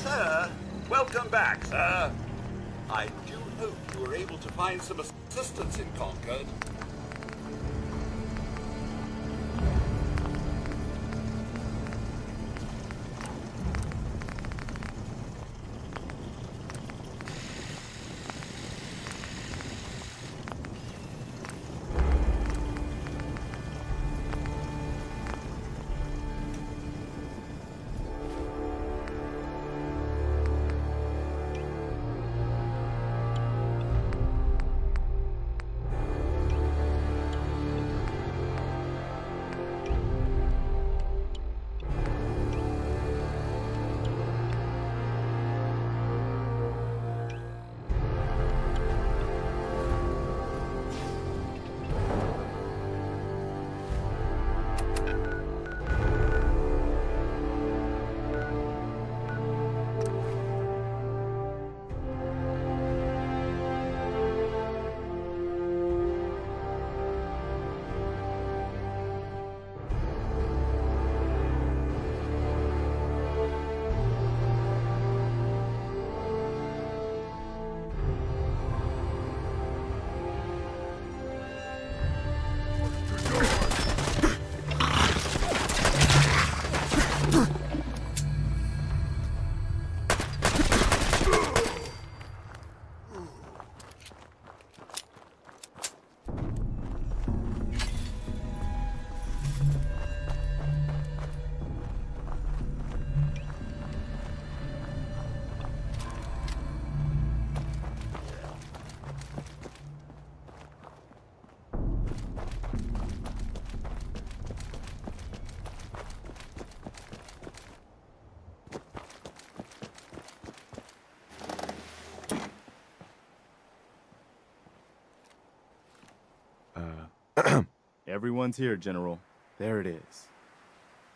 Sir, welcome back, sir. I do hope you were able to find some assistance in Concord. Everyone's here, General. There it is.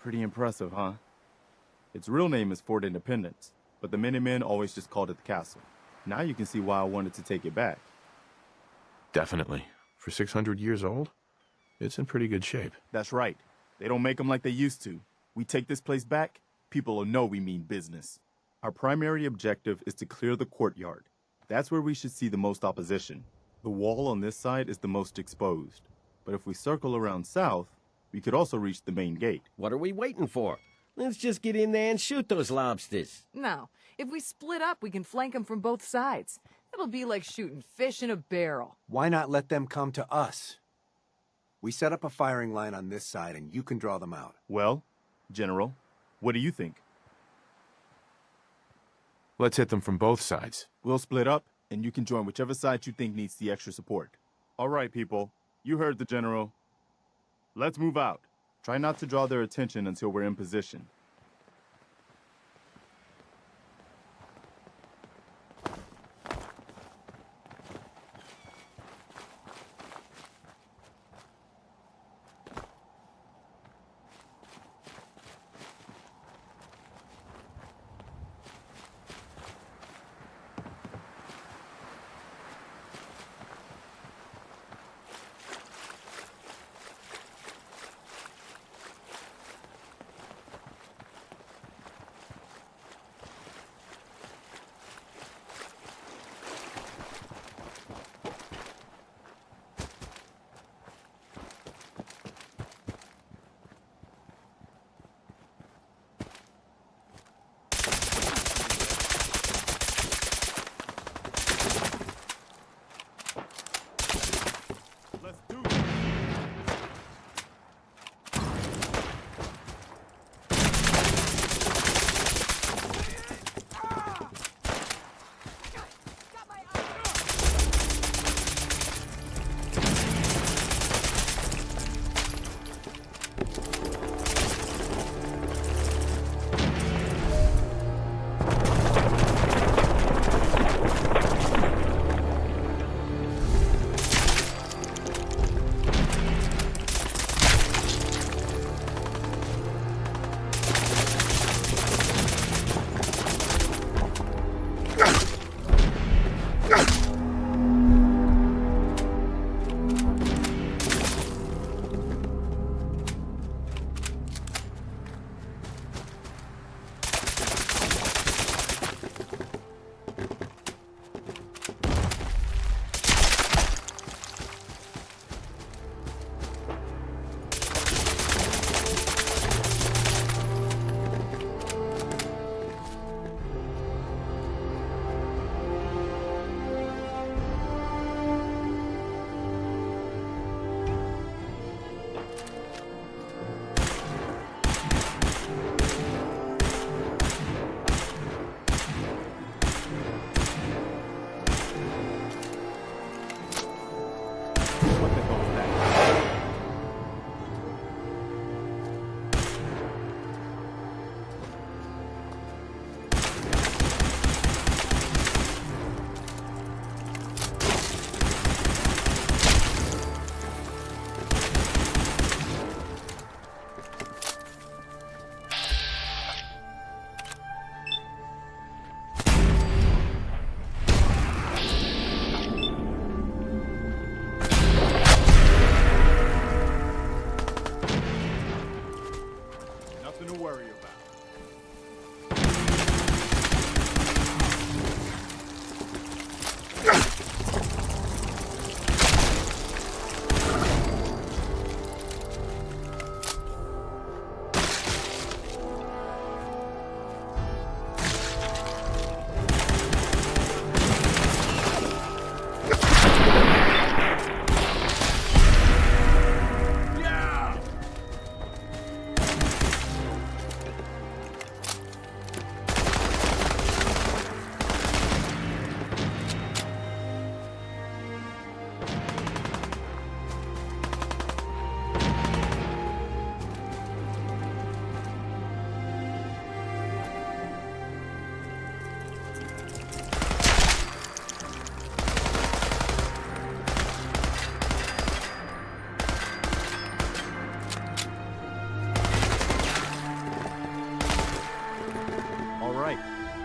Pretty impressive, huh? Its real name is Fort Independence, but the Minutemen always just called it the castle. Now you can see why I wanted to take it back. Definitely. For 600 years old, it's in pretty good shape. That's right. They don't make them like they used to. We take this place back, people will know we mean business. Our primary objective is to clear the courtyard. That's where we should see the most opposition. The wall on this side is the most exposed. But if we circle around south, we could also reach the main gate. What are we waiting for? Let's just get in there and shoot those lobsters. No. If we split up, we can flank them from both sides. It'll be like shooting fish in a barrel. Why not let them come to us? We set up a firing line on this side, and you can draw them out. Well, General, what do you think? Let's hit them from both sides. We'll split up, and you can join whichever side you think needs the extra support. All right, people. You heard the General. Let's move out. Try not to draw their attention until we're in position.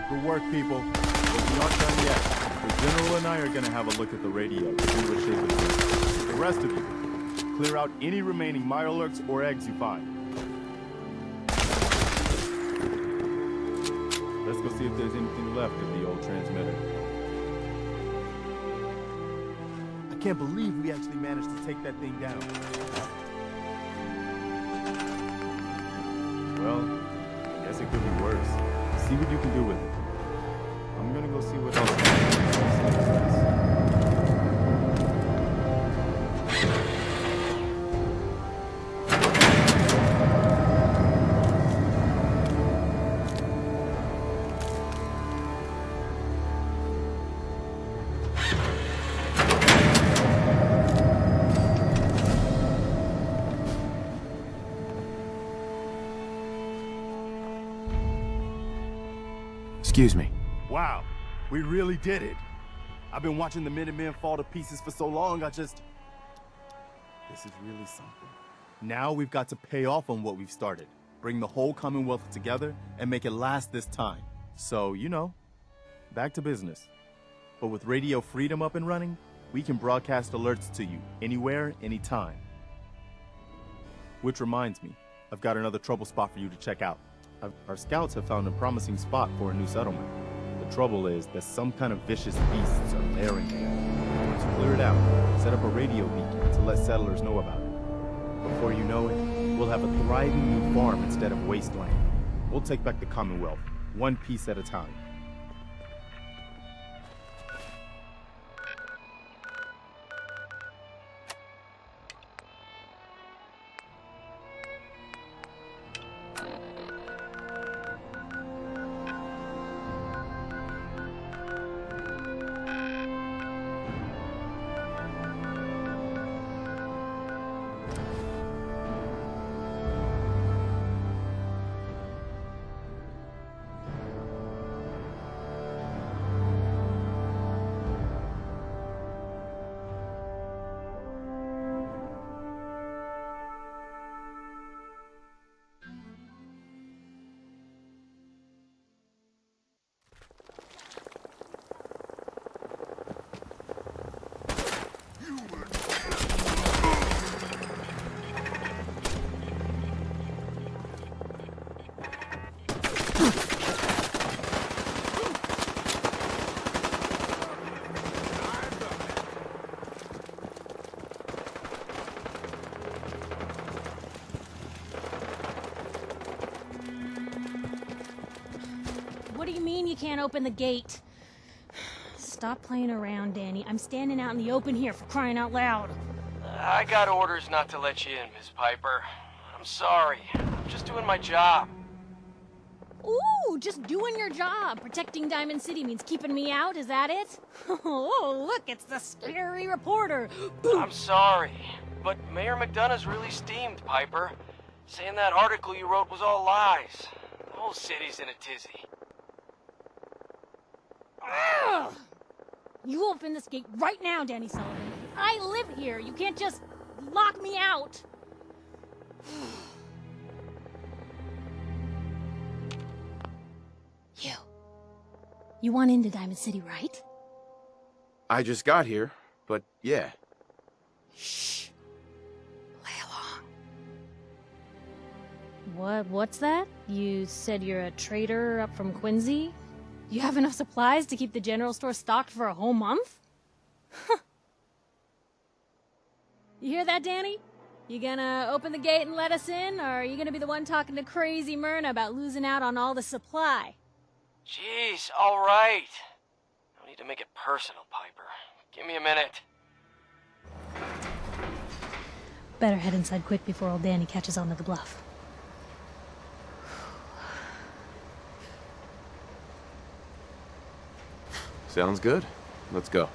Good work, people. But we aren't done yet. The General and I are gonna have a look at the radio, see what shape it's in. The rest of you, clear out any remaining Mirelurks or eggs you find. Let's go see if there's anything left of the old transmitter. I can't believe we actually managed to take that thing down. Well, I guess it could be worse. See what you can do with it. I'm gonna go see what else. Excuse me. Wow, we really did it. I've been watching the Minutemen fall to pieces for so long, this is really something. Now we've got to pay off on what we've started. Bring the whole Commonwealth together and make it last this time. So, you know, back to business. But with Radio Freedom up and running, we can broadcast alerts to you anywhere, anytime. Which reminds me, I've got another trouble spot for you to check out. Our scouts have found a promising spot for a new settlement. The trouble is that some kind of vicious beasts are lairing there. Once you clear it out, set up a radio beacon to let settlers know about it. Before you know it, we'll have a thriving new farm instead of wasteland. We'll take back the Commonwealth, one piece at a time. What do you mean you can't open the gate? Stop playing around, Danny. I'm standing out in the open here, for crying out loud. I got orders not to let you in, Miss Piper. I'm sorry. I'm just doing my job. Ooh, just doing your job. Protecting Diamond City means keeping me out, is that it? Oh, look, it's the scary reporter. I'm sorry, but Mayor McDonough's really steamed, Piper. Saying that article you wrote was all lies. The whole city's in a tizzy. Ugh. You open this gate right now, Danny Sullivan. I live here. You can't just lock me out. You want into Diamond City, right? I just got here, but yeah. Shh. Play along. What's that? You said you're a trader up from Quincy? You have enough supplies to keep the general store stocked for a whole month? You hear that, Danny? You gonna open the gate and let us in, or are you gonna be the one talking to crazy Myrna about losing out on all the supply? Jeez, all right. No need to make it personal, Piper. Give me a minute. Better head inside quick before old Danny catches on to the bluff. Sounds good. Let's go.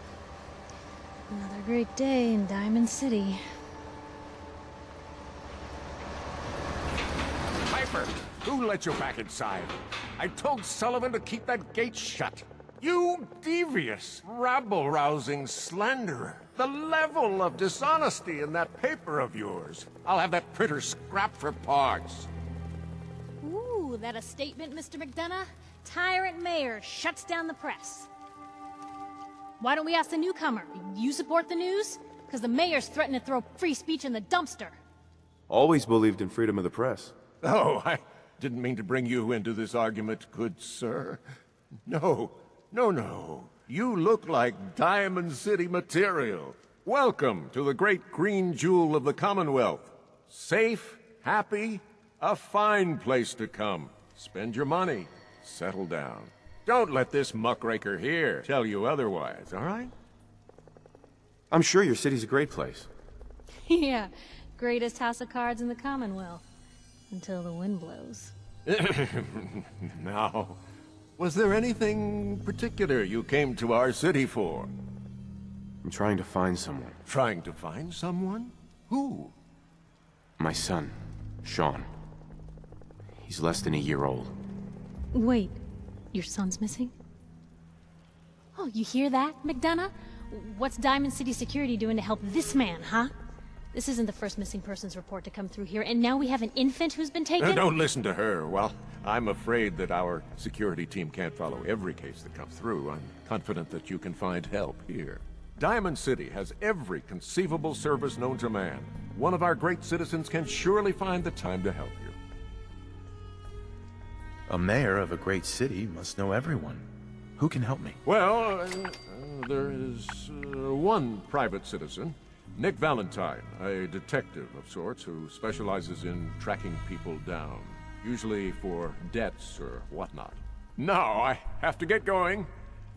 Another great day in Diamond City. Piper, who let you back inside? I told Sullivan to keep that gate shut. You devious, rabble-rousing slanderer. The level of dishonesty in that paper of yours. I'll have that printer scrapped for parts. Ooh, that a statement, Mr. McDonough? Tyrant mayor shuts down the press. Why don't we ask the newcomer? You support the news? Because the mayor's threatening to throw free speech in the dumpster. Always believed in freedom of the press. Oh, I didn't mean to bring you into this argument, good sir. No, no. You look like Diamond City material. Welcome to the great green jewel of the Commonwealth. Safe, happy, a fine place to come. Spend your money, settle down. Don't let this muckraker here tell you otherwise, all right? I'm sure your city's a great place. Yeah, greatest house of cards in the Commonwealth. Until the wind blows. Now, was there anything particular you came to our city for? I'm trying to find someone. Trying to find someone? Who? My son, Sean. He's less than a year old. Wait, your son's missing? Oh, you hear that, McDonough? What's Diamond City Security doing to help this man, huh? This isn't the first missing persons report to come through here, and now we have an infant who's been taken? Don't listen to her. Well, I'm afraid that our security team can't follow every case that comes through. I'm confident that you can find help here. Diamond City has every conceivable service known to man. One of our great citizens can surely find the time to help you. A mayor of a great city must know everyone. Who can help me? Well, there is one private citizen. Nick Valentine, a detective of sorts who specializes in tracking people down, usually for debts or whatnot. Now, I have to get going.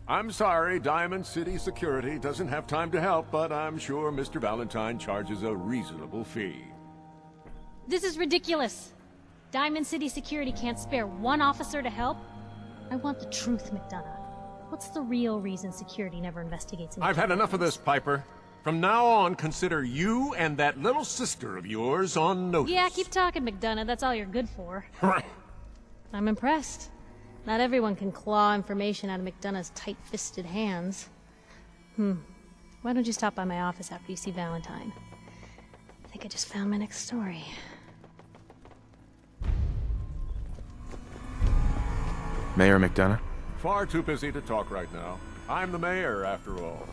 I'm sorry, Diamond City Security doesn't have time to help, but I'm sure Mr. Valentine charges a reasonable fee. This is ridiculous. Diamond City Security can't spare one officer to help. I want the truth, McDonough. What's the real reason security never investigates an I've had enough of this, Piper. From now on, consider you and that little sister of yours on notice. Yeah, keep talking, McDonough. That's all you're good for. I'm impressed. Not everyone can claw information out of McDonough's tight-fisted hands. Why don't you stop by my office after you see Valentine? I think I just found my next story. Mayor McDonough? Far too busy to talk right now. I'm the mayor, after all.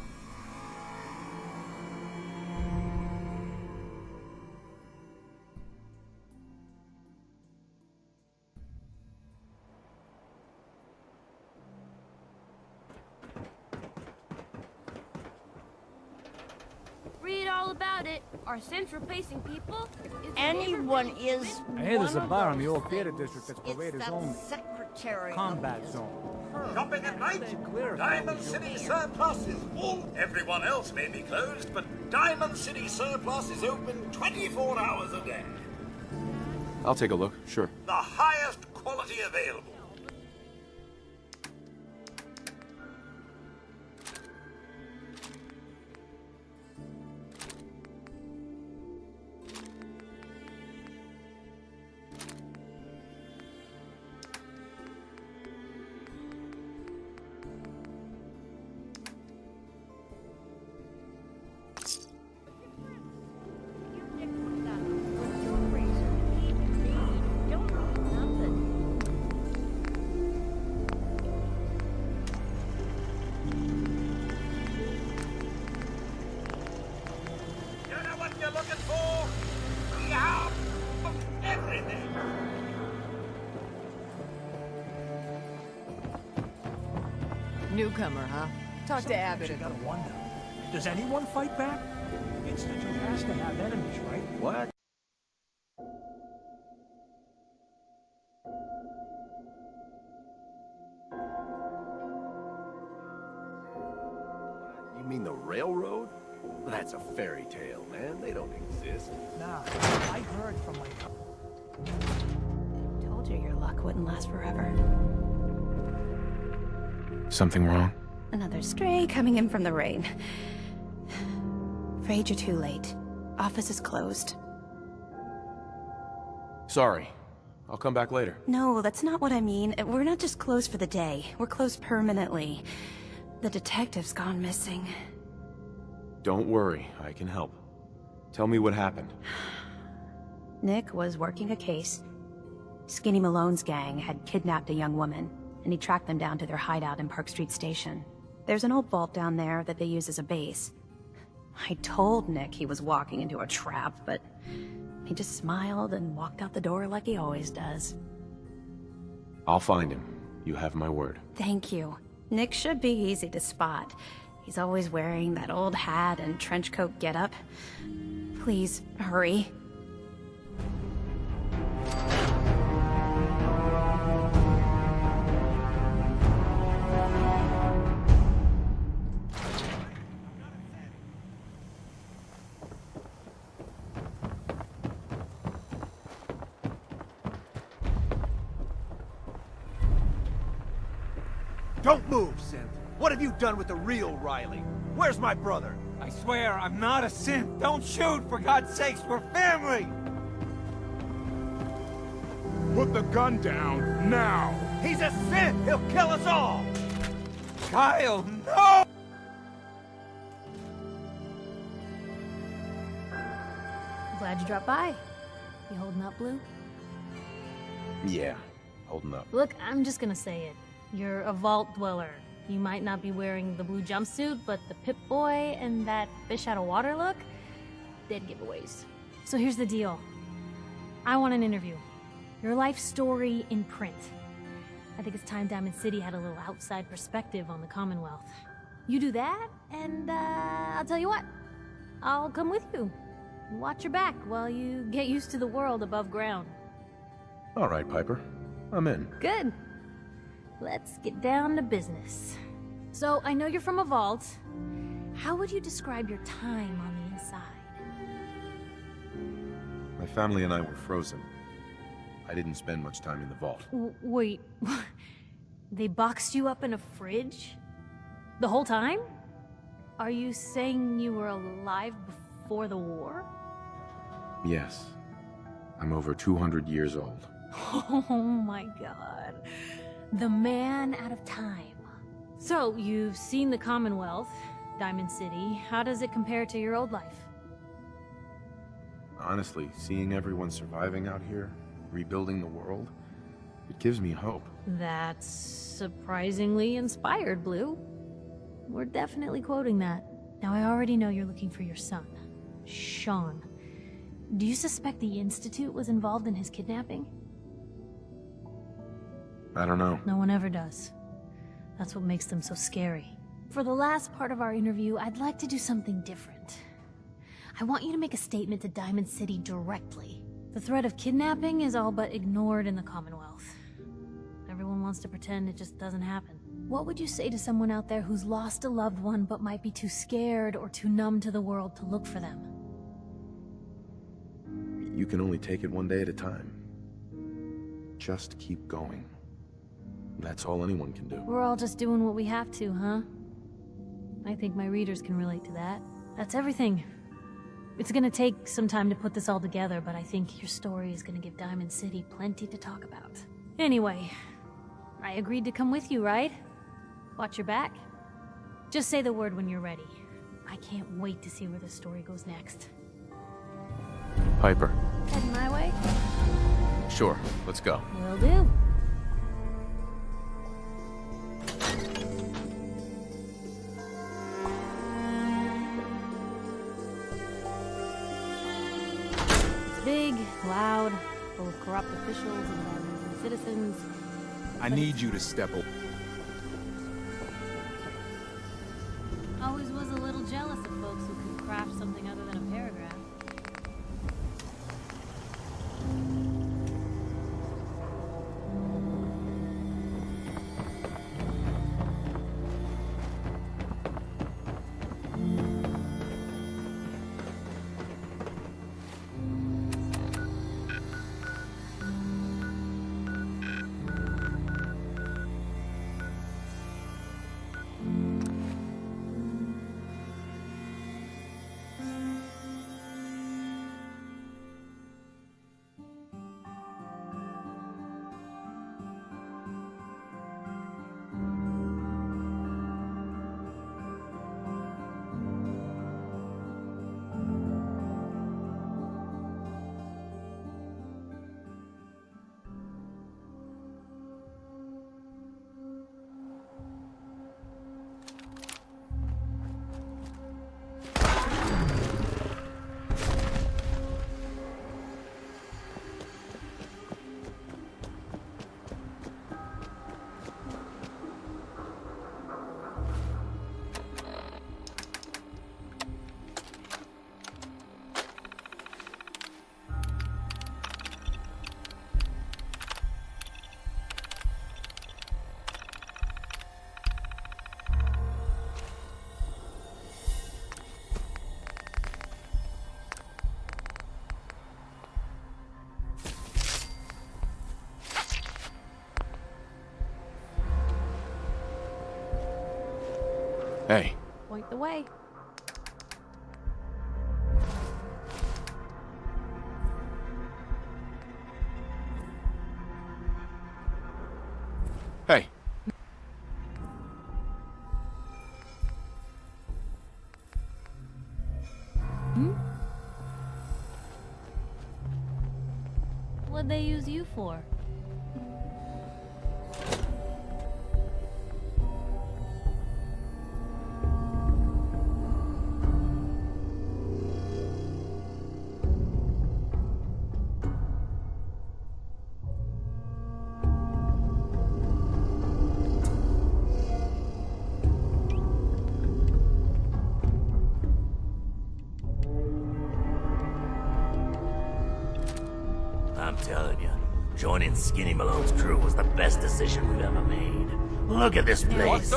Read all about it. Our central-pacing people. Anyone is. I hear there's a one of bar in the those old theater things. district that's It's Paredes' that own secretary combat of zone. Shopping at night? Diamond City Surplus is full. Everyone else may be closed, but Diamond City Surplus is open 24 hours a day. I'll take a look, sure. The highest quality available. Newcomer, huh? Talk to Abbott. You gotta wonder, does anyone fight back? Institute has to have enemies, right? What? You mean the railroad? That's a fairy tale, man. They don't exist. Nah, I heard from my... Told you your luck wouldn't last forever. Something wrong? Another stray coming in from the rain. Afraid you're too late. Office is closed. Sorry. I'll come back later. No, that's not what I mean. We're not just closed for the day. We're closed permanently. The detective's gone missing. Don't worry, I can help. Tell me what happened. Nick was working a case. Skinny Malone's gang had kidnapped a young woman. and he tracked them down to their hideout in Park Street Station. There's an old vault down there that they use as a base. I told Nick he was walking into a trap, but he just smiled and walked out the door like he always does. I'll find him. You have my word. Thank you. Nick should be easy to spot. He's always wearing that old hat and trench coat getup. Please, hurry. Don't move, Synth. What have you done with the real Riley? Where's my brother? I swear, I'm not a synth. Don't shoot, for God's sakes, we're family! Put the gun down, now! He's a synth! He'll kill us all! Kyle, no! Glad you dropped by. You holding up, Blue? Yeah, holding up. Look, I'm just gonna say it. You're a vault dweller. You might not be wearing the blue jumpsuit, but the Pip-Boy and that fish out of water look, dead giveaways. So here's the deal. I want an interview. Your life story in print. I think it's time Diamond City had a little outside perspective on the Commonwealth. You do that, and I'll tell you what. I'll come with you. Watch your back while you get used to the world above ground. All right, Piper. I'm in. Good. Let's get down to business. So, I know you're from a vault. How would you describe your time on the inside? My family and I were frozen. I didn't spend much time in the vault. Wait, they boxed you up in a fridge? The whole time? Are you saying you were alive before the war? Yes. I'm over 200 years old. Oh my god. The man out of time. So, you've seen the Commonwealth, Diamond City. How does it compare to your old life? Honestly, seeing everyone surviving out here, rebuilding the world, it gives me hope. That's surprisingly inspired, Blue. We're definitely quoting that. Now, I already know you're looking for your son, Sean. Do you suspect the Institute was involved in his kidnapping? I don't know. No one ever does. That's what makes them so scary. For the last part of our interview, I'd like to do something different. I want you to make a statement to Diamond City directly. The threat of kidnapping is all but ignored in the Commonwealth. Everyone wants to pretend it just doesn't happen. What would you say to someone out there who's lost a loved one but might be too scared or too numb to the world to look for them? You can only take it one day at a time. Just keep going. That's all anyone can do. We're all just doing what we have to, huh? I think my readers can relate to that. That's everything. It's gonna take some time to put this all together, but I think your story is gonna give Diamond City plenty to talk about. Anyway, I agreed to come with you, right? Watch your back. Just say the word when you're ready. I can't wait to see where this story goes next. Piper. Heading my way? Sure, let's go. Will do. It's big, loud, full of corrupt officials and government citizens. I need you to step away. Always was a little jealous of folks who could craft something other than a paragraph. Hey. Point the way. Hey. What'd they use you for? I'm telling you, joining Skinny Malone's crew was the best decision we've ever made. Look at this place.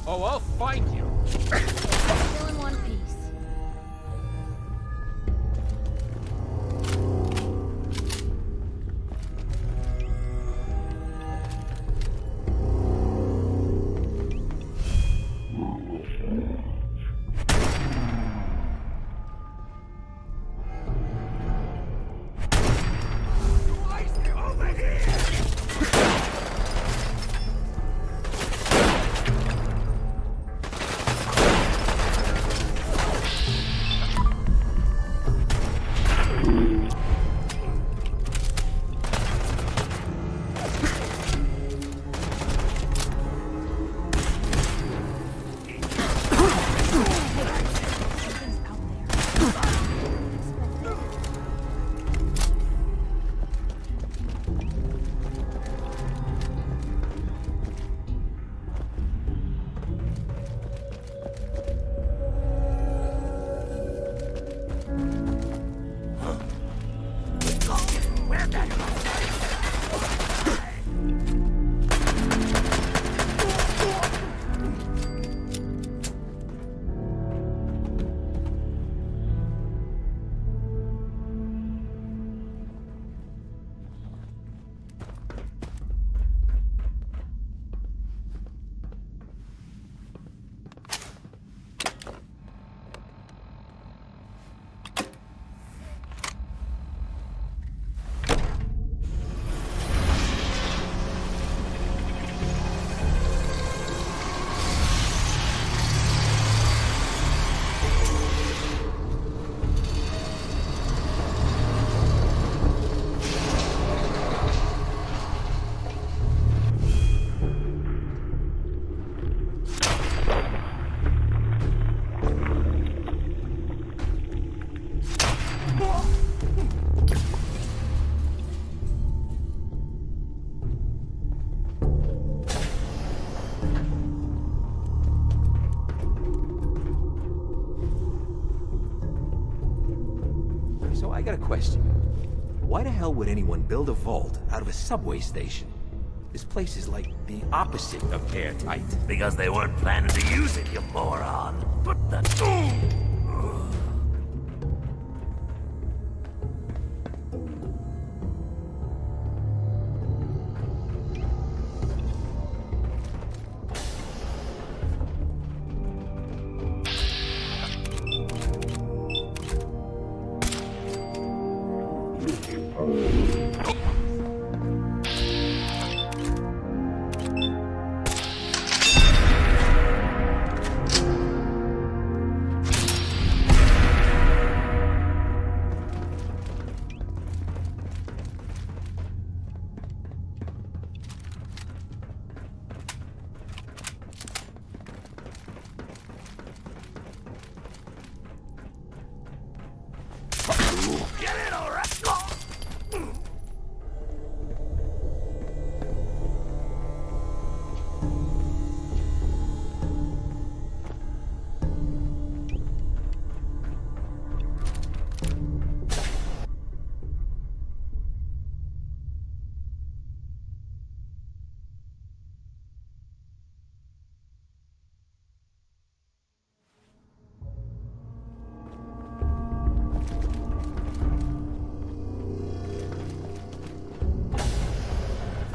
Oh, I'll find you. Still in one piece. So I got a question. Why the hell would anyone build a vault out of a subway station? This place is like the opposite of airtight. Because they weren't planning to use it, you moron. What the...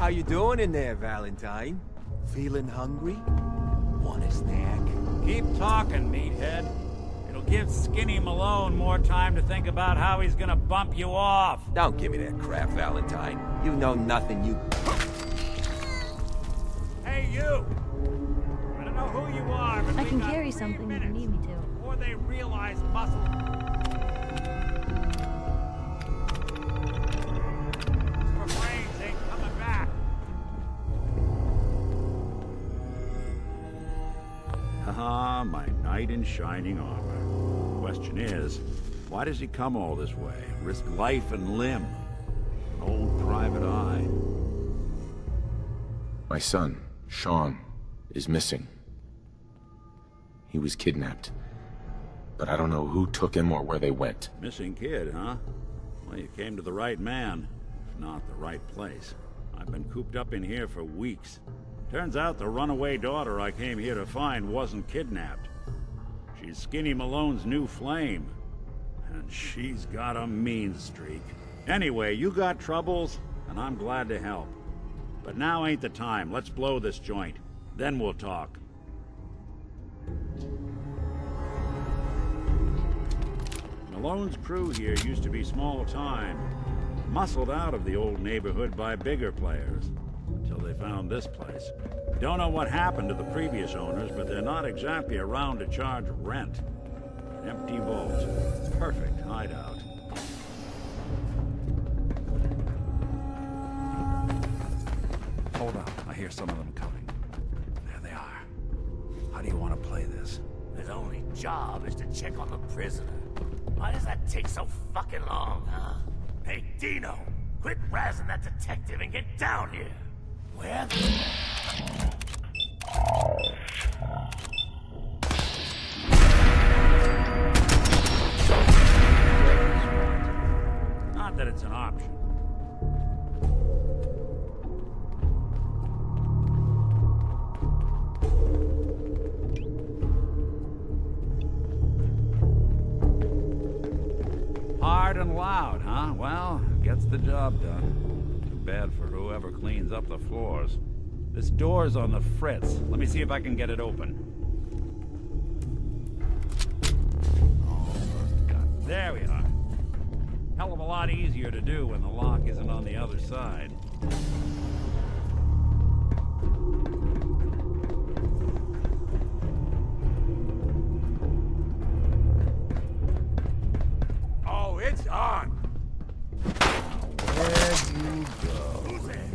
you doing in there, Valentine? Feeling hungry? Want a snack? Keep talking, meathead. It'll give Skinny Malone more time to think about how he's gonna bump you off. Don't give me that crap, Valentine. You know nothing, you... Hey, you! I don't know who you are, but I we can got carry 3 something if minutes you need me to. before they realize muscle... For brains ain't coming back. Haha, my knight in shining armor. Question is, why does he come all this way? Risk life and limb? An old private eye. My son, Sean, is missing. He was kidnapped. But I don't know who took him or where they went. Missing kid, huh? Well, you came to the right man, if not the right place. I've been cooped up in here for weeks. Turns out the runaway daughter I came here to find wasn't kidnapped. She's Skinny Malone's new flame. And she's got a mean streak. Anyway, you got troubles, and I'm glad to help. But now ain't the time. Let's blow this joint. Then we'll talk. Malone's crew here used to be small time. Muscled out of the old neighborhood by bigger players. Until they found this place. Don't know what happened to the previous owners, but they're not exactly around to charge rent. Empty vault. Perfect hideout. Hold on, I hear some of them coming. There they are. How do you want to play this? His only job is to check on the prisoner. Why does that take so fucking long, huh? Hey, Dino, quit razzing that detective and get down here. Where the... Not that it's an option. Hard and loud, huh? Well, gets the job done. Too bad for whoever cleans up the floors. This door's on the fritz. Let me see if I can get it open. Oh, first cut. There we are. Hell of a lot easier to do when the lock isn't on the other side. Oh, it's on! Where'd you go? Who's there?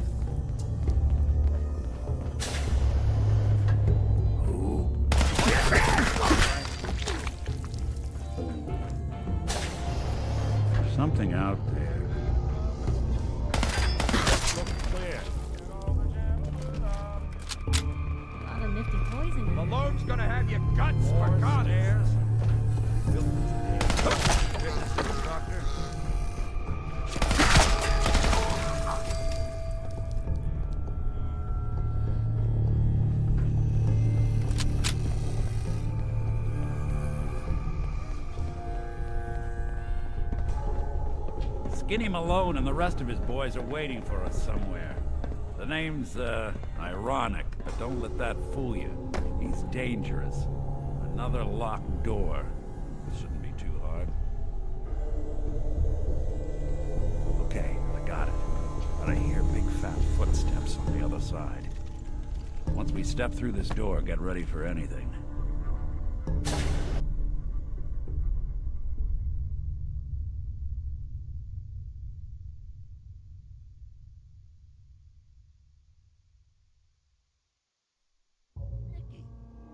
Something out there. Looks clear. A lot of nifty toys in here. Malone's gonna have your guts for guns! Fitness instructor. Skinny Malone and the rest of his boys are waiting for us somewhere. The name's, ironic, but don't let that fool you. He's dangerous. Another locked door. Shouldn't be too hard. Okay, I got it. But I hear big fat footsteps on the other side. Once we step through this door, get ready for anything.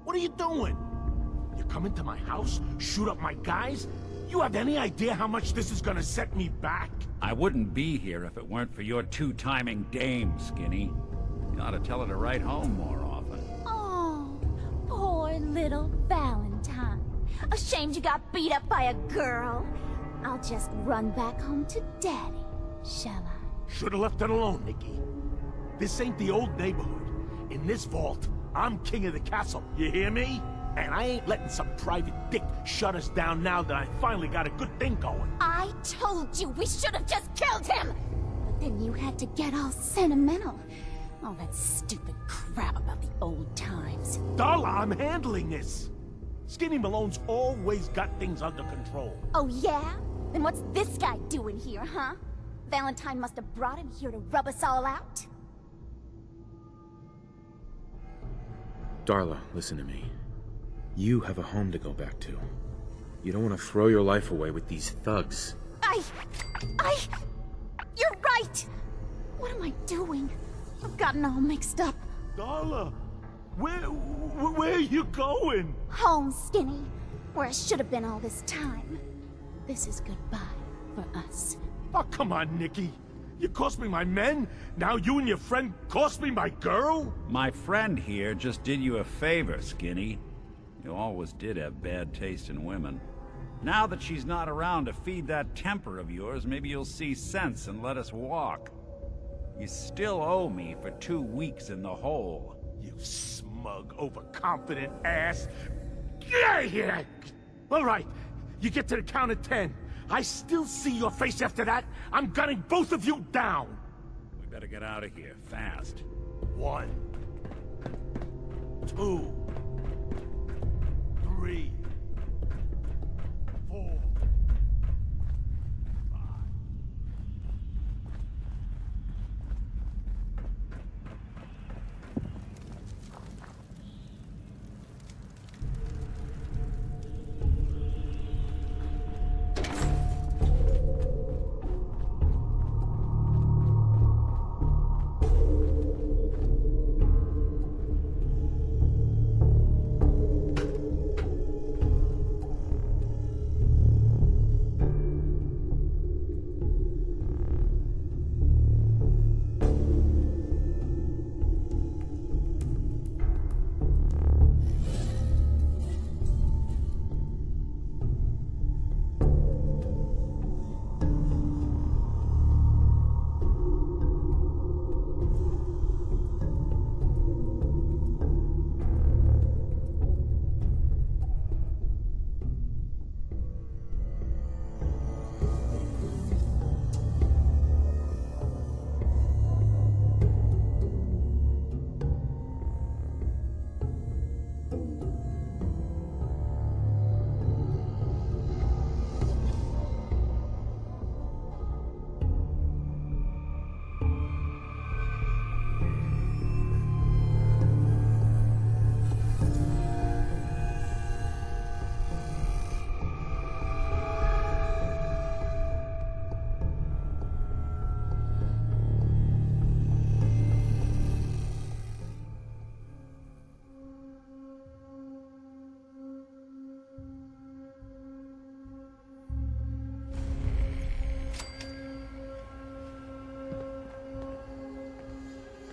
What are you doing? You come into my house, shoot up my guys? You have any idea how much this is gonna set me back? I wouldn't be here if it weren't for your two-timing dame, Skinny. You ought to tell her to write home more often. Oh, poor little Valentine. Ashamed you got beat up by a girl. I'll just run back home to Daddy, shall I? Should've left it alone, Nikki. This ain't the old neighborhood. In this vault, I'm king of the castle, you hear me? And I ain't letting some private dick shut us down now that I finally got a good thing going. I told you we should have just killed him! But then you had to get all sentimental. All that stupid crap about the old times. Darla, I'm handling this. Skinny Malone's always got things under control. Oh yeah? Then what's this guy doing here, huh? Valentine must have brought him here to rub us all out. Darla, listen to me. You have a home to go back to. You don't want to throw your life away with these thugs. You're right! What am I doing? I've gotten all mixed up. Darla, where are you going? Home, Skinny. Where I should have been all this time. This is goodbye for us. Oh, come on, Nikki. You cost me my men, now you and your friend cost me my girl? My friend here just did you a favor, Skinny. You always did have bad taste in women. Now that she's not around to feed that temper of yours, maybe you'll see sense and let us walk. You still owe me for 2 weeks in the hole. You smug, overconfident ass. Get out of here! All right, you get to the count of 10. I still see your face after that. I'm gunning both of you down. We better get out of here, fast. 1, 2, 3, 4.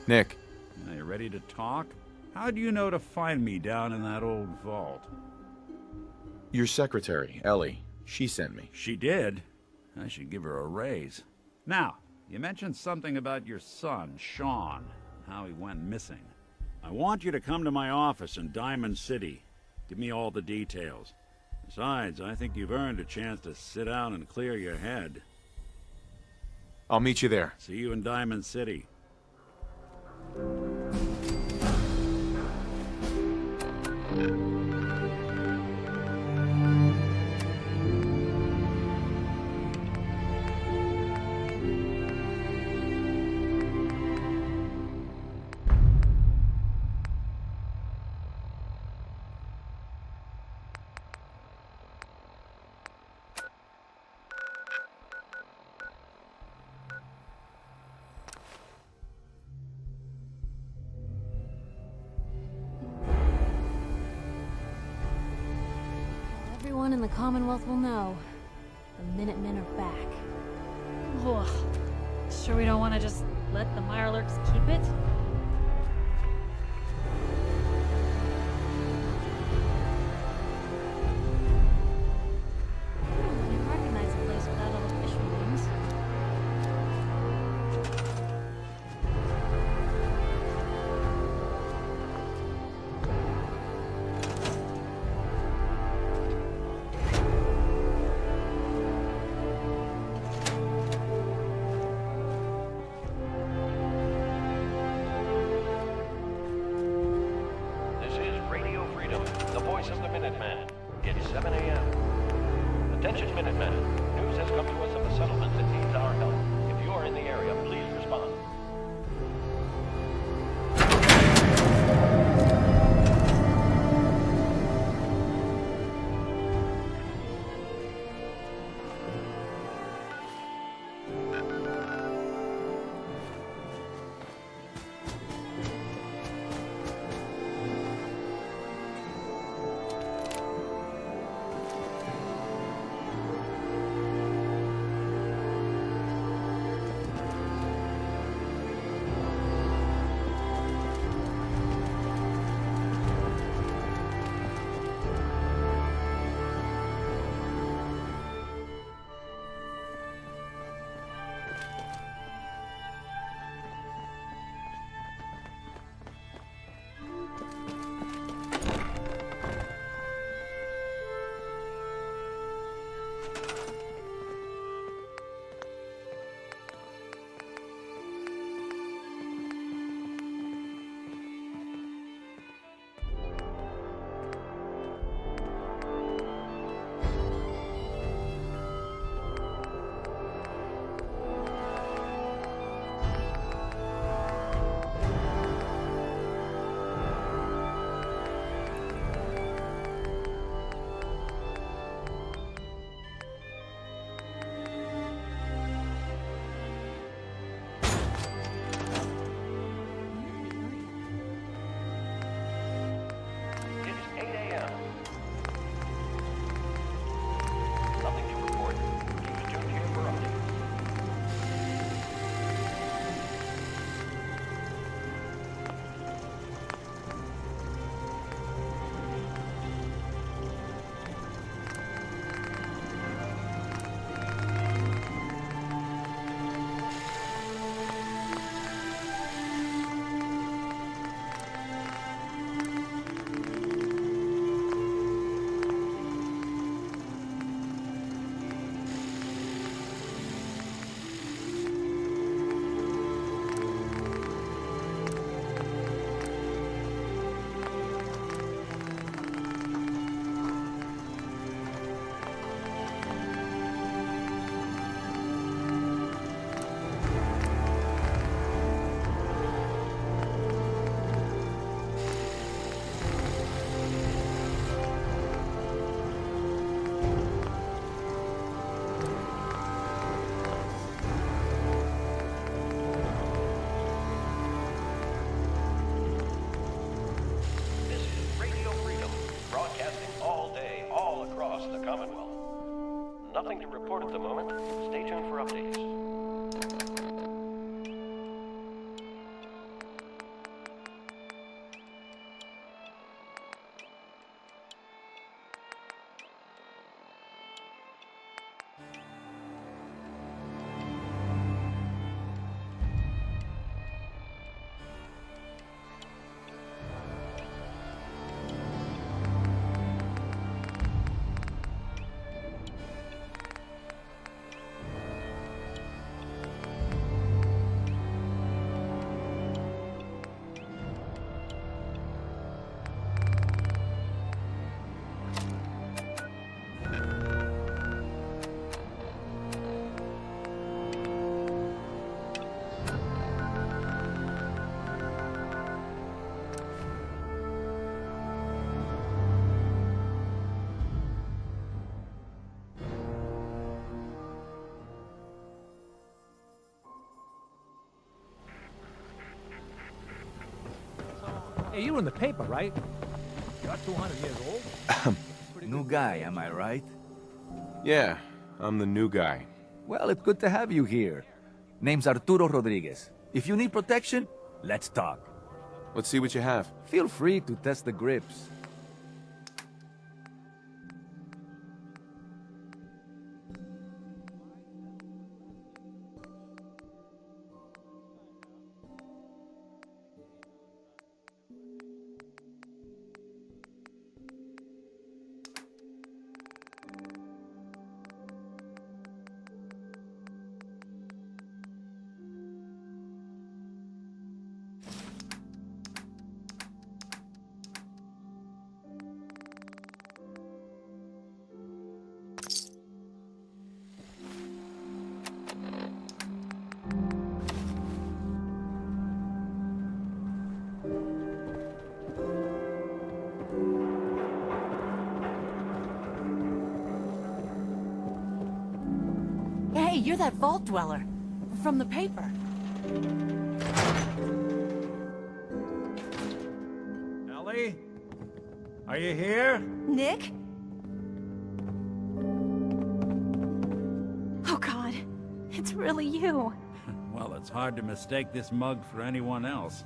Nick. Are you ready to talk? How do you know to find me down in that old vault? Your secretary, Ellie. She sent me. She did? I should give her a raise. Now, you mentioned something about your son, Sean, and how he went missing. I want you to come to my office in Diamond City. Give me all the details. Besides, I think you've earned a chance to sit down and clear your head. I'll meet you there. See you in Diamond City. Everyone in the Commonwealth will know. The Minutemen are back. Ugh. Sure we don't want to just let the Mirelurks keep it? I didn't recognize a place without all the official names. Nothing to report at the moment. Stay tuned for updates. Hey, you were in the paper, right? You're 200 years old? New guy, am I right? Yeah, I'm the new guy. Well, it's good to have you here. Name's Arturo Rodriguez. If you need protection, let's talk. Let's see what you have. Feel free to test the grips. Hey, you're that vault dweller from the paper. Ellie? Are you here? Nick? Oh God, it's really you. Well, it's hard to mistake this mug for anyone else.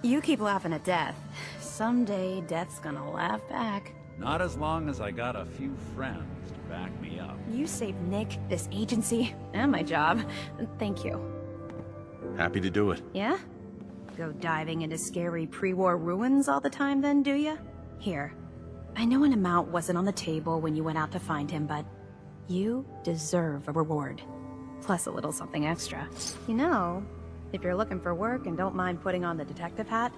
You keep laughing at death. Someday, death's gonna laugh back. Not as long as I got a few friends to back me up. You saved Nick, this agency, and my job. Thank you. Happy to do it. Yeah? Go diving into scary pre-war ruins all the time then, do ya? Here. I know an amount wasn't on the table when you went out to find him, but you deserve a reward. Plus a little something extra. You know, if you're looking for work and don't mind putting on the detective hat,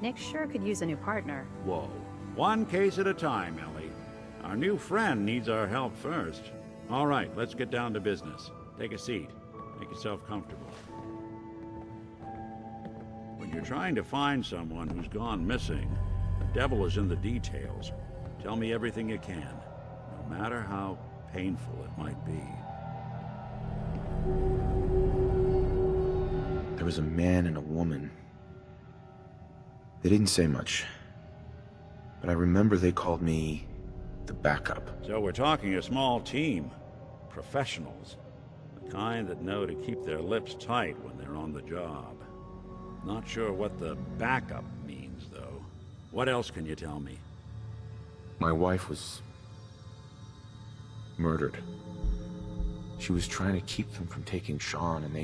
Nick sure could use a new partner. Whoa. One case at a time, Ellie. Our new friend needs our help first. All right, let's get down to business. Take a seat. Make yourself comfortable. When you're trying to find someone who's gone missing, the devil is in the details. Tell me everything you can, no matter how painful it might be. There was a man and a woman. They didn't say much. But I remember they called me the backup. So we're talking a small team. Professionals. The kind that know to keep their lips tight when they're on the job. Not sure what the backup means, though. What else can you tell me? My wife was murdered. She was trying to keep them from taking Sean, and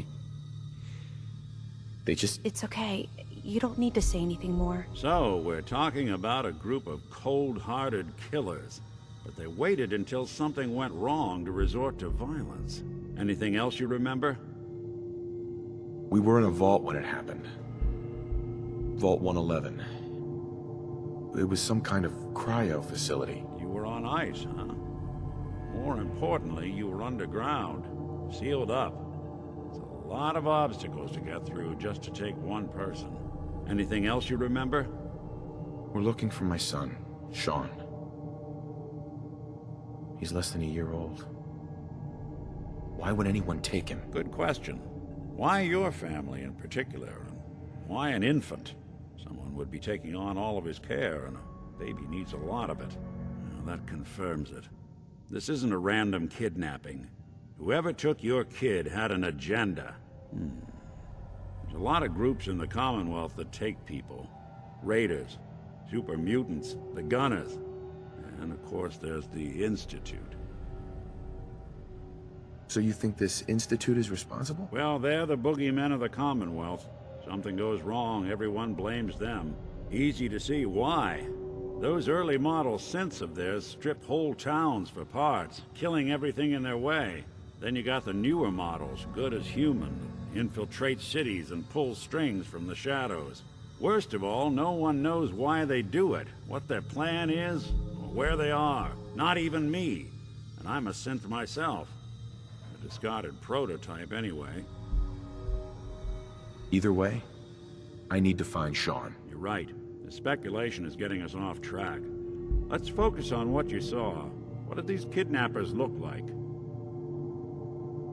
they just... It's okay. You don't need to say anything more. So, we're talking about a group of cold-hearted killers. But they waited until something went wrong to resort to violence. Anything else you remember? We were in a vault when it happened. Vault 111. It was some kind of cryo facility. You were on ice, huh? More importantly, you were underground, sealed up. It's a lot of obstacles to get through just to take one person. Anything else you remember? We're looking for my son, Sean. He's less than a year old. Why would anyone take him? Good question. Why your family in particular? And why an infant? Someone would be taking on all of his care, and a baby needs a lot of it. Well, that confirms it. This isn't a random kidnapping. Whoever took your kid had an agenda. There's a lot of groups in the Commonwealth that take people. Raiders, super mutants, the Gunners, and of course there's the Institute. So you think this Institute is responsible? Well, they're the boogeymen of the Commonwealth. Something goes wrong, everyone blames them. Easy to see why. Those early model synths of theirs strip whole towns for parts, killing everything in their way. Then you got the newer models, good as human, that infiltrate cities and pull strings from the shadows. Worst of all, no one knows why they do it, what their plan is, or where they are. Not even me. And I'm a synth myself. A discarded prototype, anyway. Either way, I need to find Sean. You're right. The speculation is getting us off track. Let's focus on what you saw. What did these kidnappers look like?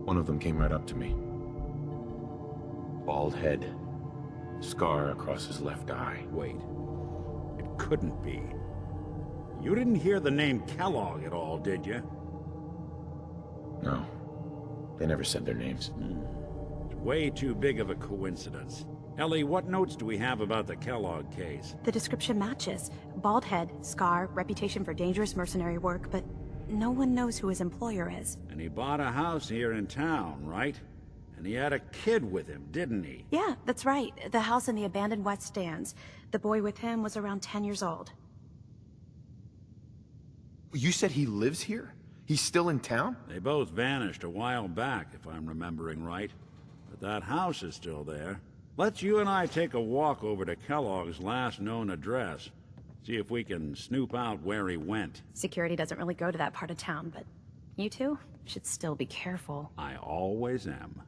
One of them came right up to me. Bald head. Scar across his left eye. Wait. It couldn't be. You didn't hear the name Kellogg at all, did you? No. They never said their names. It's way too big of a coincidence. Ellie, what notes do we have about the Kellogg case? The description matches. Bald head, scar, reputation for dangerous mercenary work, but no one knows who his employer is. And he bought a house here in town, right? And he had a kid with him, didn't he? Yeah, that's right. The house in the abandoned West Stands. The boy with him was around 10 years old. You said he lives here? He's still in town? They both vanished a while back, if I'm remembering right. But that house is still there. Let's you and I take a walk over to Kellogg's last known address. See if we can snoop out where he went. Security doesn't really go to that part of town, but you two should still be careful. I always am.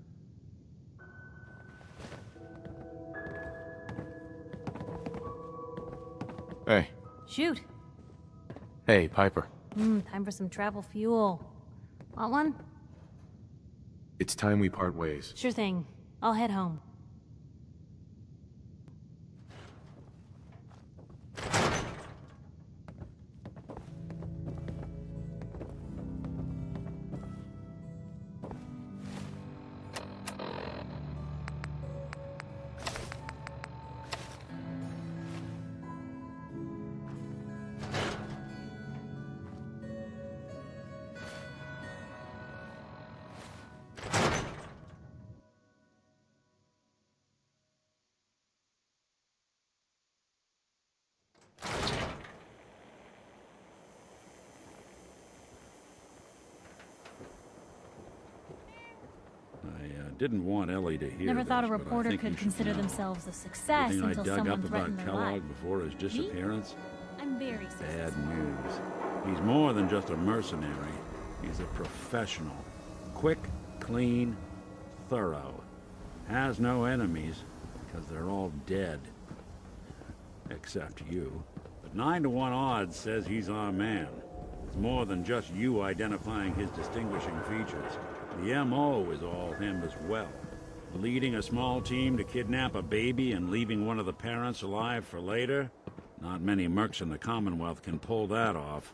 Hey. Shoot. Hey, Piper. Time for some travel fuel. Want one? It's time we part ways. Sure thing. I'll head home. Didn't want Ellie to hear Never this, thought a but I reporter think could you should consider know. themselves a success Anything until I dug someone up threatened about their life. Kellogg before his disappearance? I'm very successful. Bad news. He's more than just a mercenary. He's a professional. Quick, clean, thorough. Has no enemies, because they're all dead. Except you. But 9 to 1 odds says he's our man. It's more than just you identifying his distinguishing features. The M.O. is all him as well. Leading a small team to kidnap a baby and leaving one of the parents alive for later? Not many mercs in the Commonwealth can pull that off.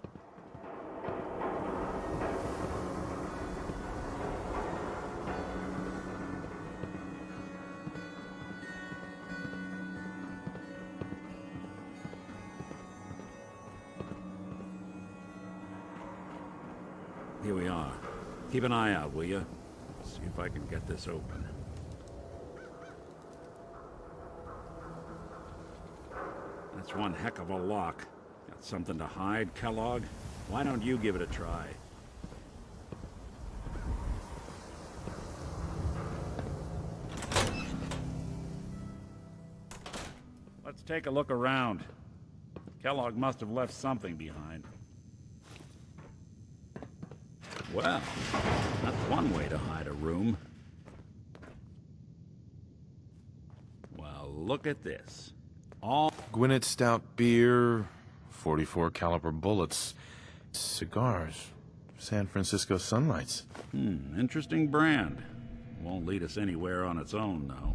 Here we are. Keep an eye out, will you? See if I can get this open. That's one heck of a lock. Got something to hide, Kellogg? Why don't you give it a try? Let's take a look around. Kellogg must have left something behind. Well, that's one way to hide a room. Well, look at this. All Gwinnett Stout beer, 44 caliber bullets, cigars, San Francisco Sunlights. Interesting brand. Won't lead us anywhere on its own, though.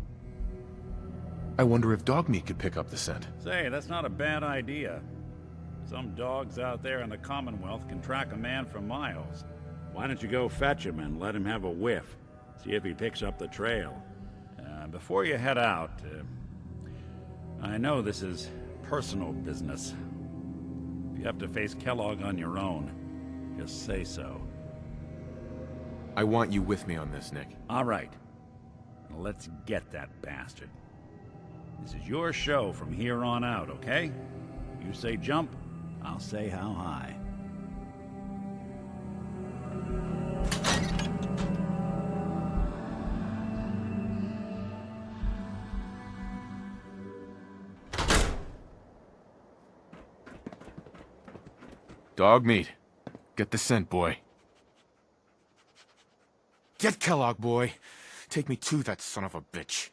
I wonder if dog meat could pick up the scent. Say, that's not a bad idea. Some dogs out there in the Commonwealth can track a man for miles. Why don't you go fetch him and let him have a whiff? See if he picks up the trail. Before you head out, I know this is personal business. If you have to face Kellogg on your own, just say so. I want you with me on this, Nick. All right. Now let's get that bastard. This is your show from here on out, okay? You say jump, I'll say how high. Dog meat. Get the scent, boy. Get Kellogg, boy. Take me to that son of a bitch.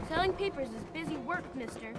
Selling papers is busy work, mister.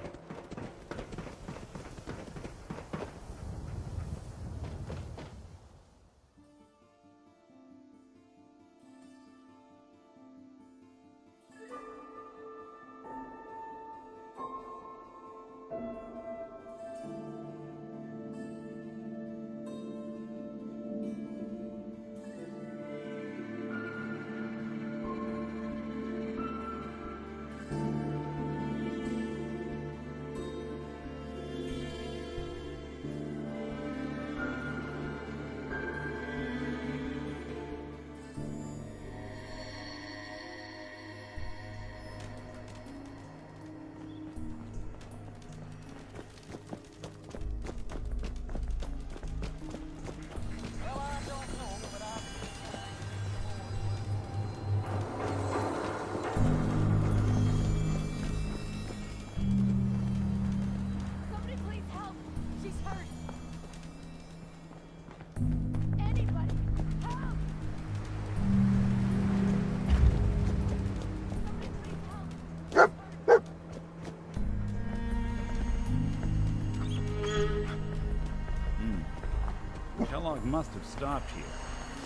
Kellogg must have stopped here.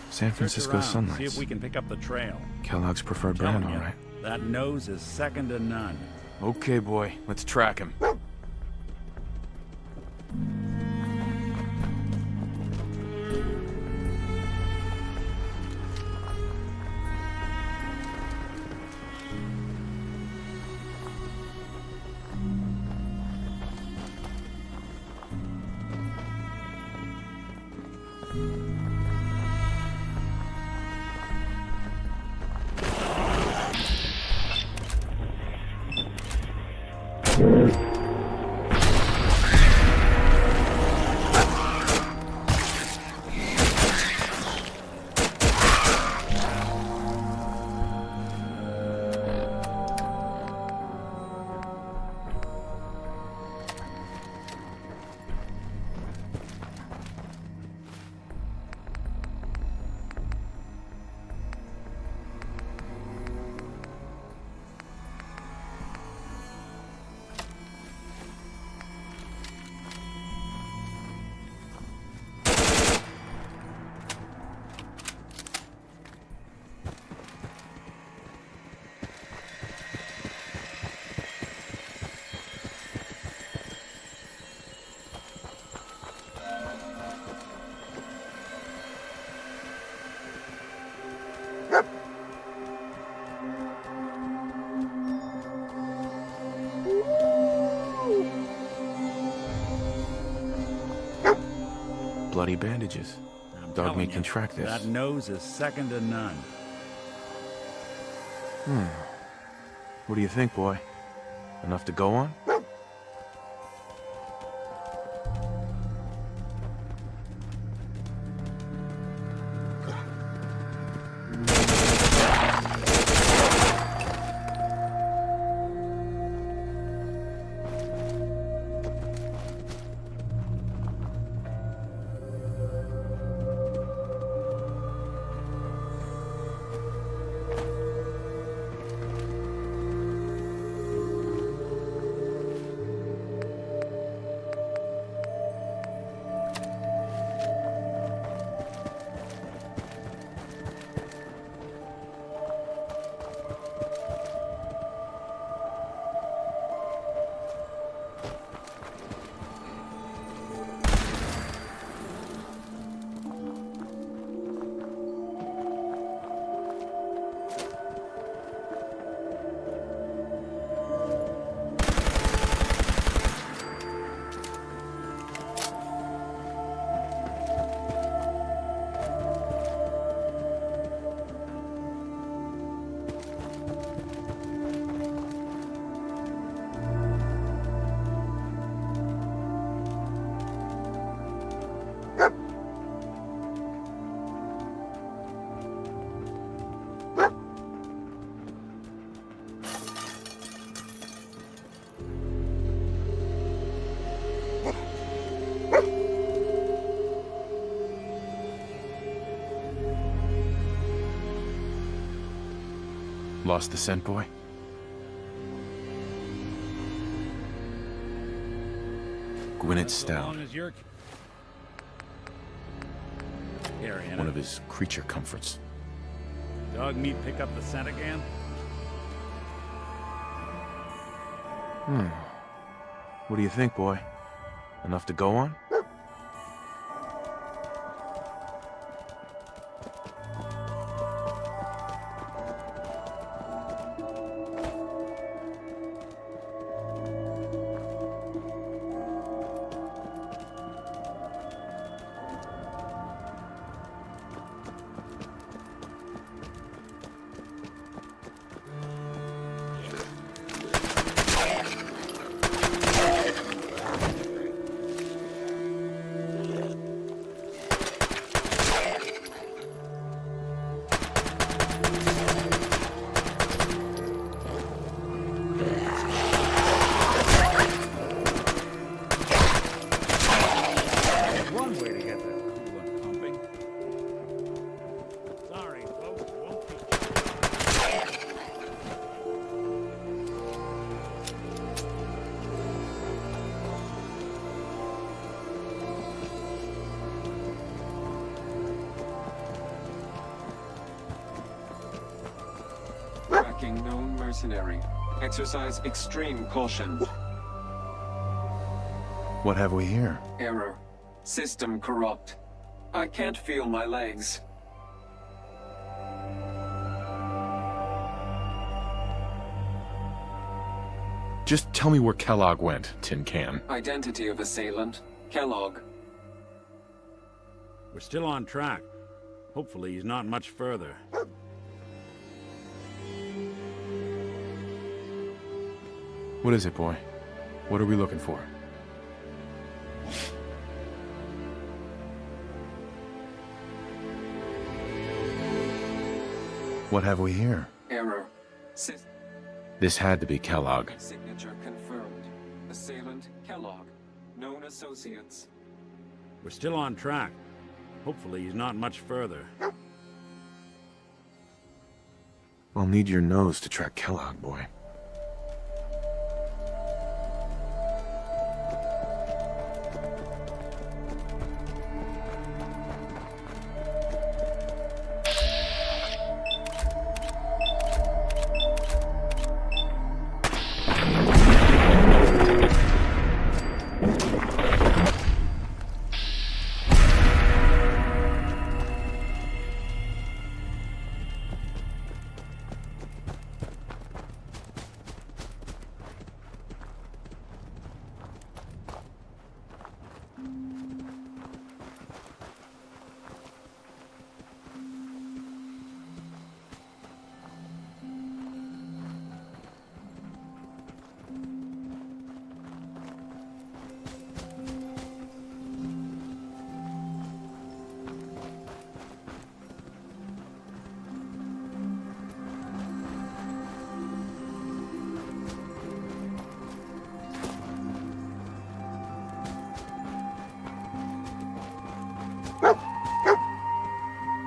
San Francisco Search around, Sunlights. see if we can pick up the trail. Kellogg's preferred Telling brand, all you, right. That nose is second to none. Okay, boy. Let's track him. Bloody bandages. Dog meat can track this. That nose is second to none. What do you think, boy? Enough to go on? Lost the scent, boy? Gwyneth Stout. One of his creature comforts. Dog meat pick up the scent again? What do you think, boy? Enough to go on? Known mercenary. Exercise extreme caution. What have we here? Error. System corrupt. I can't feel my legs. Just tell me where Kellogg went, Tin Can. Identity of assailant. Kellogg. We're still on track. Hopefully he's not much further. What is it, boy? What are we looking for? What have we here? Error. This had to be Kellogg. Signature confirmed. Assailant Kellogg. Known associates. We're still on track. Hopefully he's not much further. I'll need your nose to track Kellogg, boy.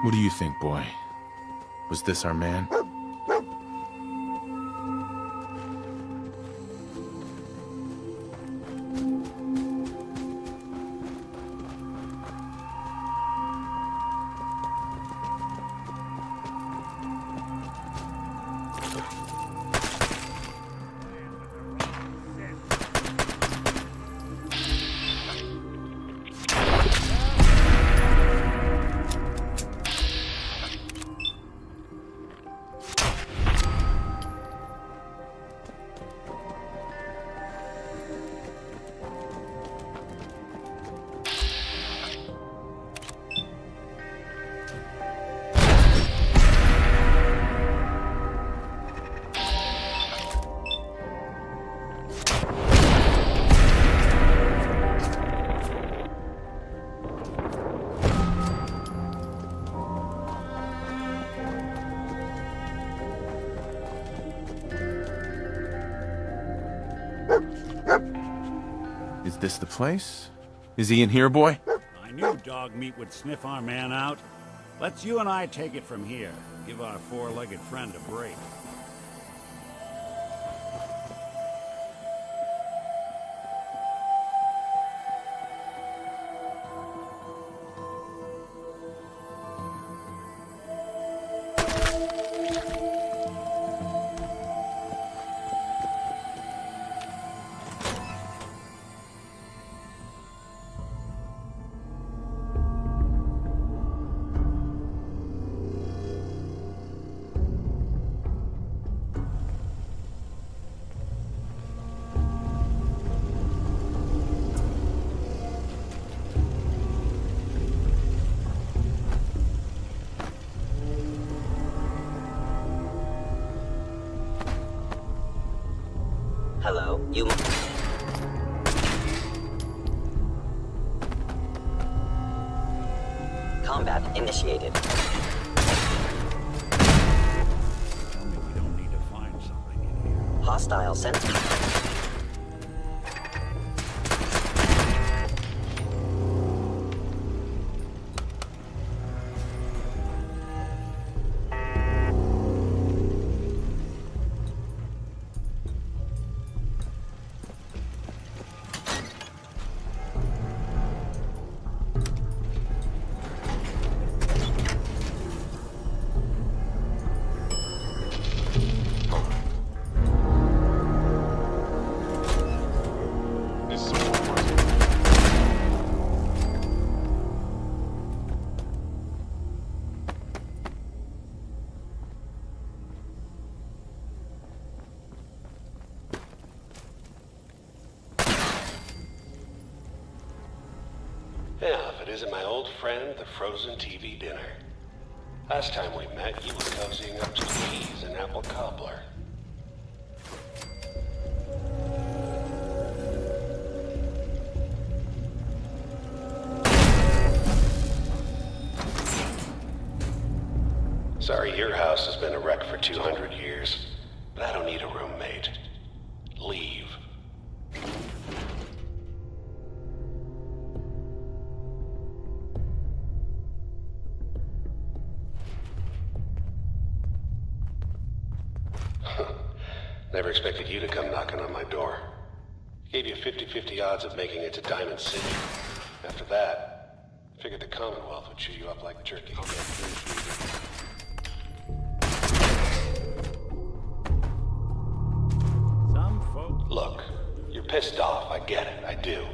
What do you think, boy? Was this our man? Is this the place? Is he in here, boy? I knew dog meat would sniff our man out. Let's you and I take it from here. Give our four-legged friend a break. You... Combat initiated. Tell me we don't need to find something in here. Hostile sent. Yeah, if it isn't my old friend, the frozen TV dinner. Last time we met, you were cozying up to cheese and apple cobbler. Sorry, your house has been a wreck for 200 years, but I don't need a roommate. Leave. Never expected you to come knocking on my door. Gave you 50-50 odds of making it to Diamond City. After that, figured the Commonwealth would chew you up like jerky. Some folks... Look, you're pissed off, I get it, I do.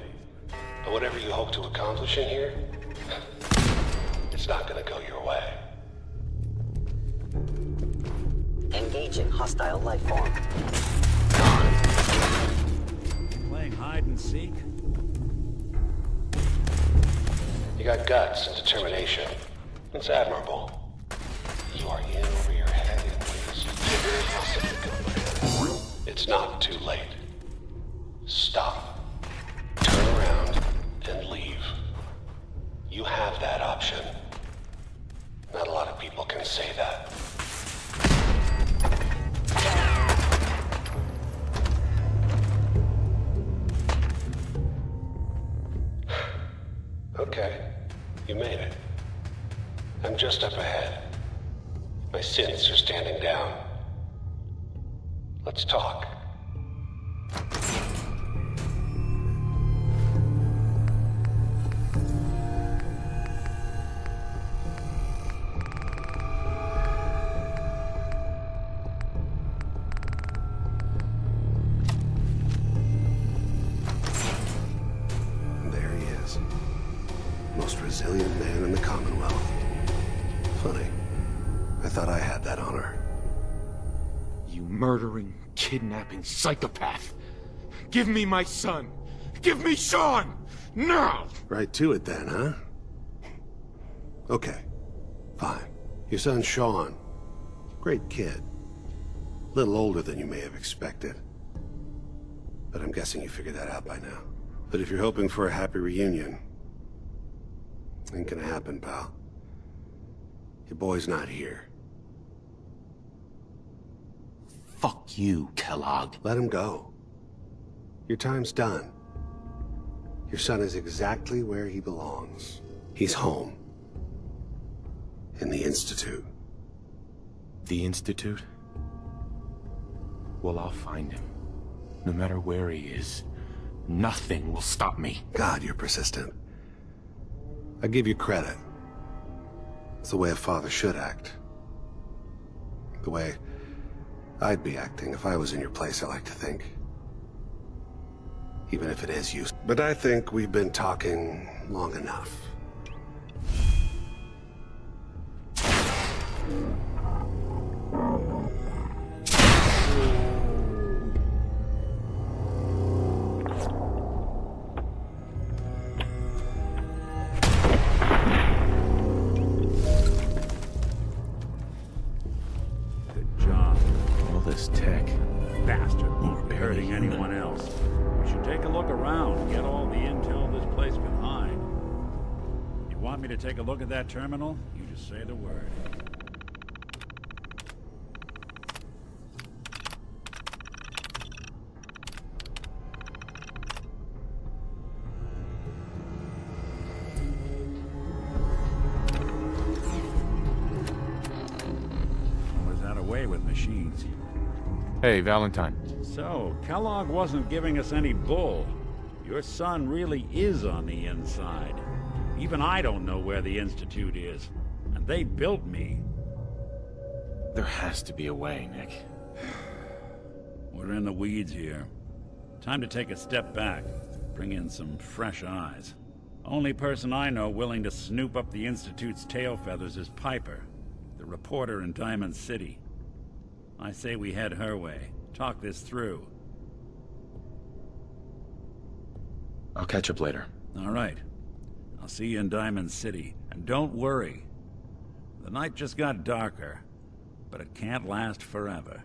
But whatever you hope to accomplish in here, it's not gonna go your way. Engaging hostile life form. Playing hide and seek? You got guts and determination. It's admirable. You are in over your head in ways you didn't possibly comprehend. It's not too late. Stop. Turn around and leave. You have that option. Not a lot of people can say that. Okay, you made it. I'm just up ahead. My synths are standing down. Let's talk. There he is. Most resilient man in the Commonwealth. Funny. I thought I had that honor. You murdering, kidnapping psychopath! Give me my son! Give me Sean! Now! Right to it then, huh? Okay. Fine. Your son Sean. Great kid. Little older than you may have expected. But I'm guessing you figured that out by now. But if you're hoping for a happy reunion, ain't gonna happen, pal. Your boy's not here. Fuck you, Kellogg. Let him go. Your time's done. Your son is exactly where he belongs. He's home. In the Institute. The Institute? Well, I'll find him. No matter where he is. Nothing will stop me. God, you're persistent. I give you credit. It's the way a father should act. The way I'd be acting if I was in your place, I like to think. Even if it is you. But I think we've been talking long enough. Good job. All this tech. Bastard You won't be barely hurting human. anyone else. want me to take a look at that terminal? You just say the word. Was that away with machines? Hey, Valentine. So, Kellogg wasn't giving us any bull. Your son really is on the inside. Even I don't know where the Institute is. And they built me. There has to be a way, Nick. We're in the weeds here. Time to take a step back. Bring in some fresh eyes. Only person I know willing to snoop up the Institute's tail feathers is Piper, the reporter in Diamond City. I say we head her way. Talk this through. I'll catch up later. All right. I'll see you in Diamond City. And don't worry. The night just got darker, but it can't last forever.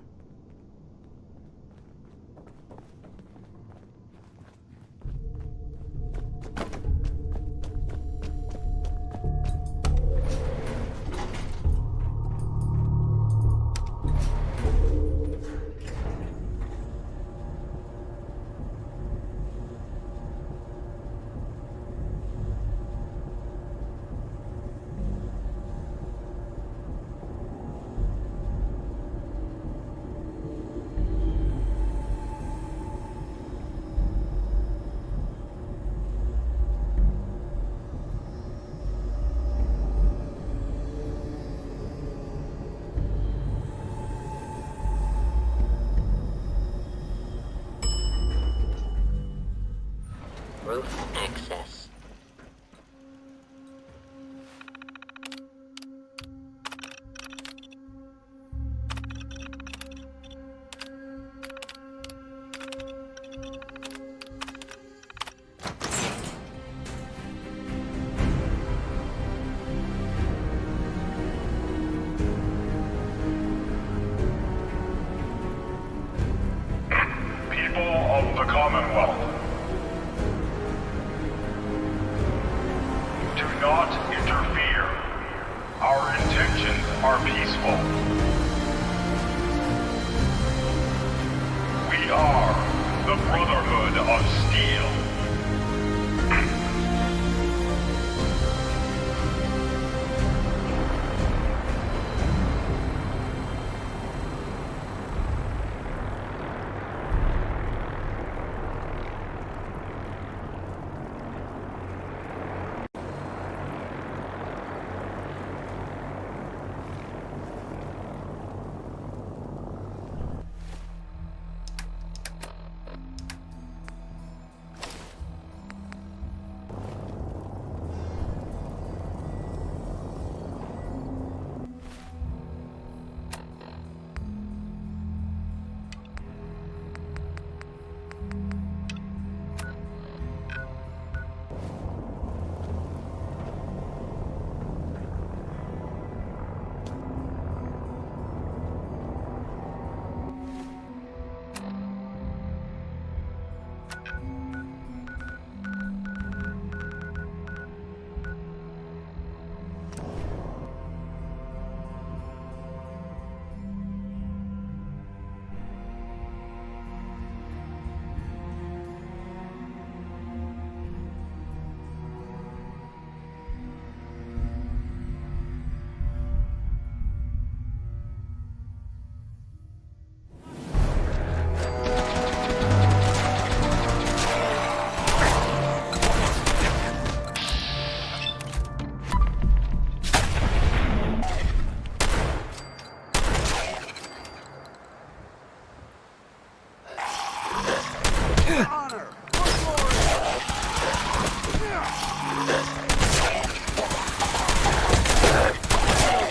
Route access. People of the Commonwealth. Do not interfere. Our intentions are peaceful. We are the Brotherhood of Steel.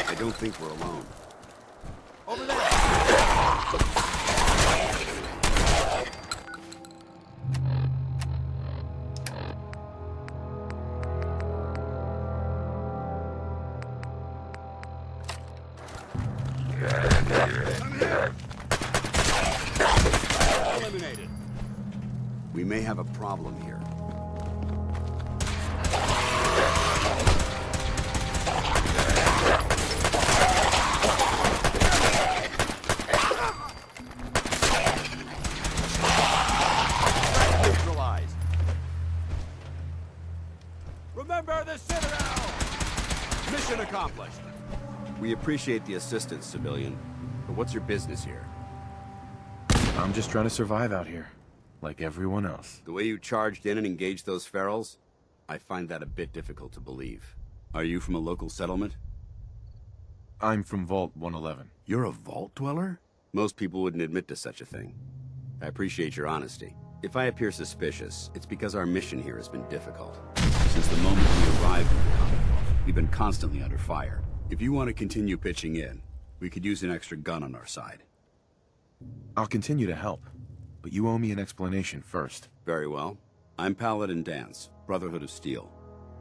I don't think we're alone. Over there! Eliminated. We may have a problem here. Citadel! Mission accomplished. We appreciate the assistance, civilian. But what's your business here? I'm just trying to survive out here, like everyone else. The way you charged in and engaged those ferals, I find that a bit difficult to believe. Are you from a local settlement? I'm from Vault 111. You're a vault dweller? Most people wouldn't admit to such a thing. I appreciate your honesty. If I appear suspicious, it's because our mission here has been difficult. Since the moment we arrived in the Commonwealth, we've been constantly under fire. If you want to continue pitching in, we could use an extra gun on our side. I'll continue to help, but you owe me an explanation first. Very well. I'm Paladin Dance, Brotherhood of Steel.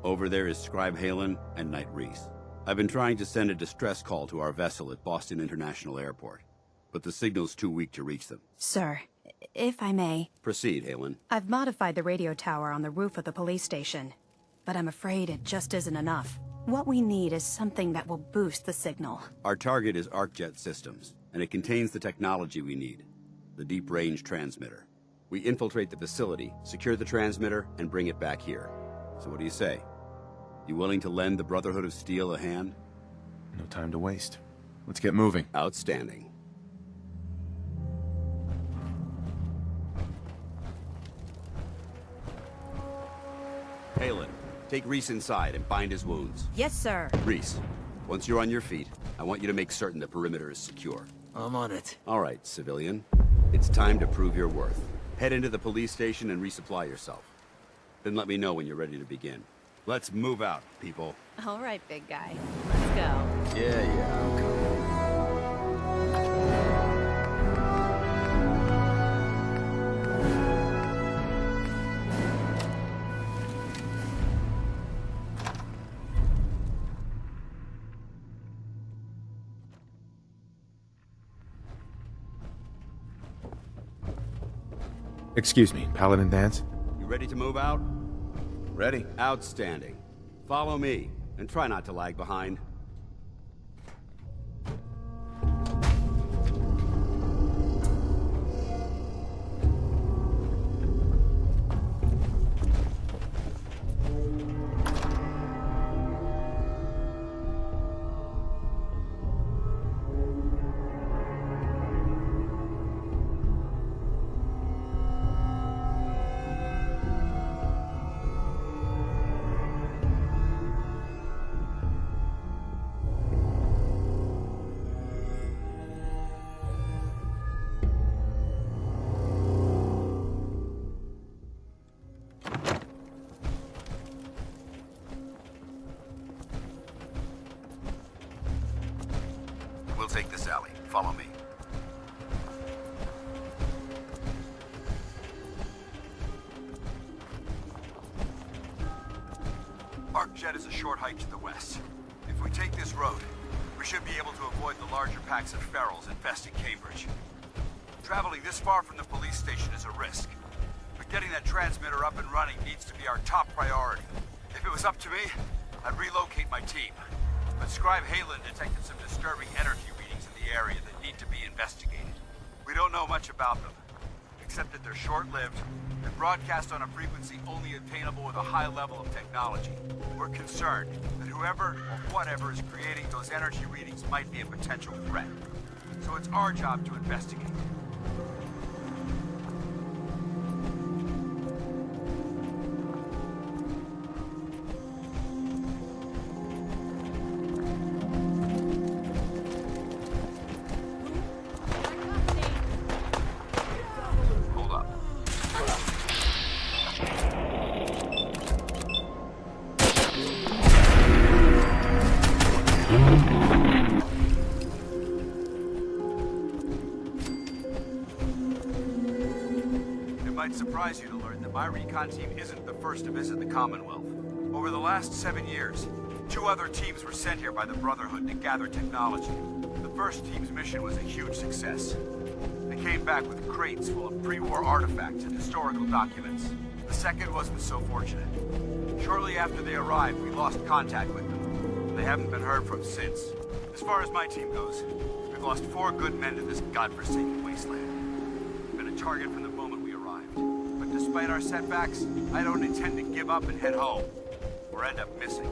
Over there is Scribe Halen and Knight Reese. I've been trying to send a distress call to our vessel at Boston International Airport, but the signal's too weak to reach them. Sir, if I may... Proceed, Halen. I've modified the radio tower on the roof of the police station, but I'm afraid it just isn't enough. What we need is something that will boost the signal. Our target is ArcJet Systems, and it contains the technology we need, the deep-range transmitter. We infiltrate the facility, secure the transmitter, and bring it back here. So what do you say? You willing to lend the Brotherhood of Steel a hand? No time to waste. Let's get moving. Outstanding. Halen, take Reese inside and bind his wounds. Yes, sir. Reese, once you're on your feet, I want you to make certain the perimeter is secure. I'm on it. All right, civilian. It's time to prove your worth. Head into the police station and resupply yourself. Then let me know when you're ready to begin. Let's move out, people. All right, big guy. Let's go. Yeah, I'll come. Excuse me, Paladin Dance? You ready to move out? Ready. Outstanding. Follow me, and try not to lag behind. We'll take this alley. Follow me. ArcJet is a short hike to the west. If we take this road, we should be able to avoid the larger packs of ferals infesting Cambridge. Traveling this far from the police station is a risk, but getting that transmitter up and running needs to be our top priority. If it was up to me, I'd relocate my team. But Scribe Halen detected some disturbing energy readings in the area that need to be investigated. We don't know much about them, except that they're short-lived and broadcast on a frequency only attainable with a high level of technology. We're concerned that whoever or whatever is creating those energy readings might be a potential threat. So it's our job to investigate. Might surprise you to learn that my recon team isn't the first to visit the Commonwealth. Over the last 7 years, 2 other teams were sent here by the Brotherhood to gather technology. The first team's mission was a huge success. They came back with crates full of pre-war artifacts and historical documents. The second wasn't so fortunate. Shortly after they arrived, we lost contact with them. They haven't been heard from since. As far as my team goes, we've lost 4 good men to this godforsaken wasteland. Been a target from the moment we arrived. But despite our setbacks, I don't intend to give up and head home. or end up missing.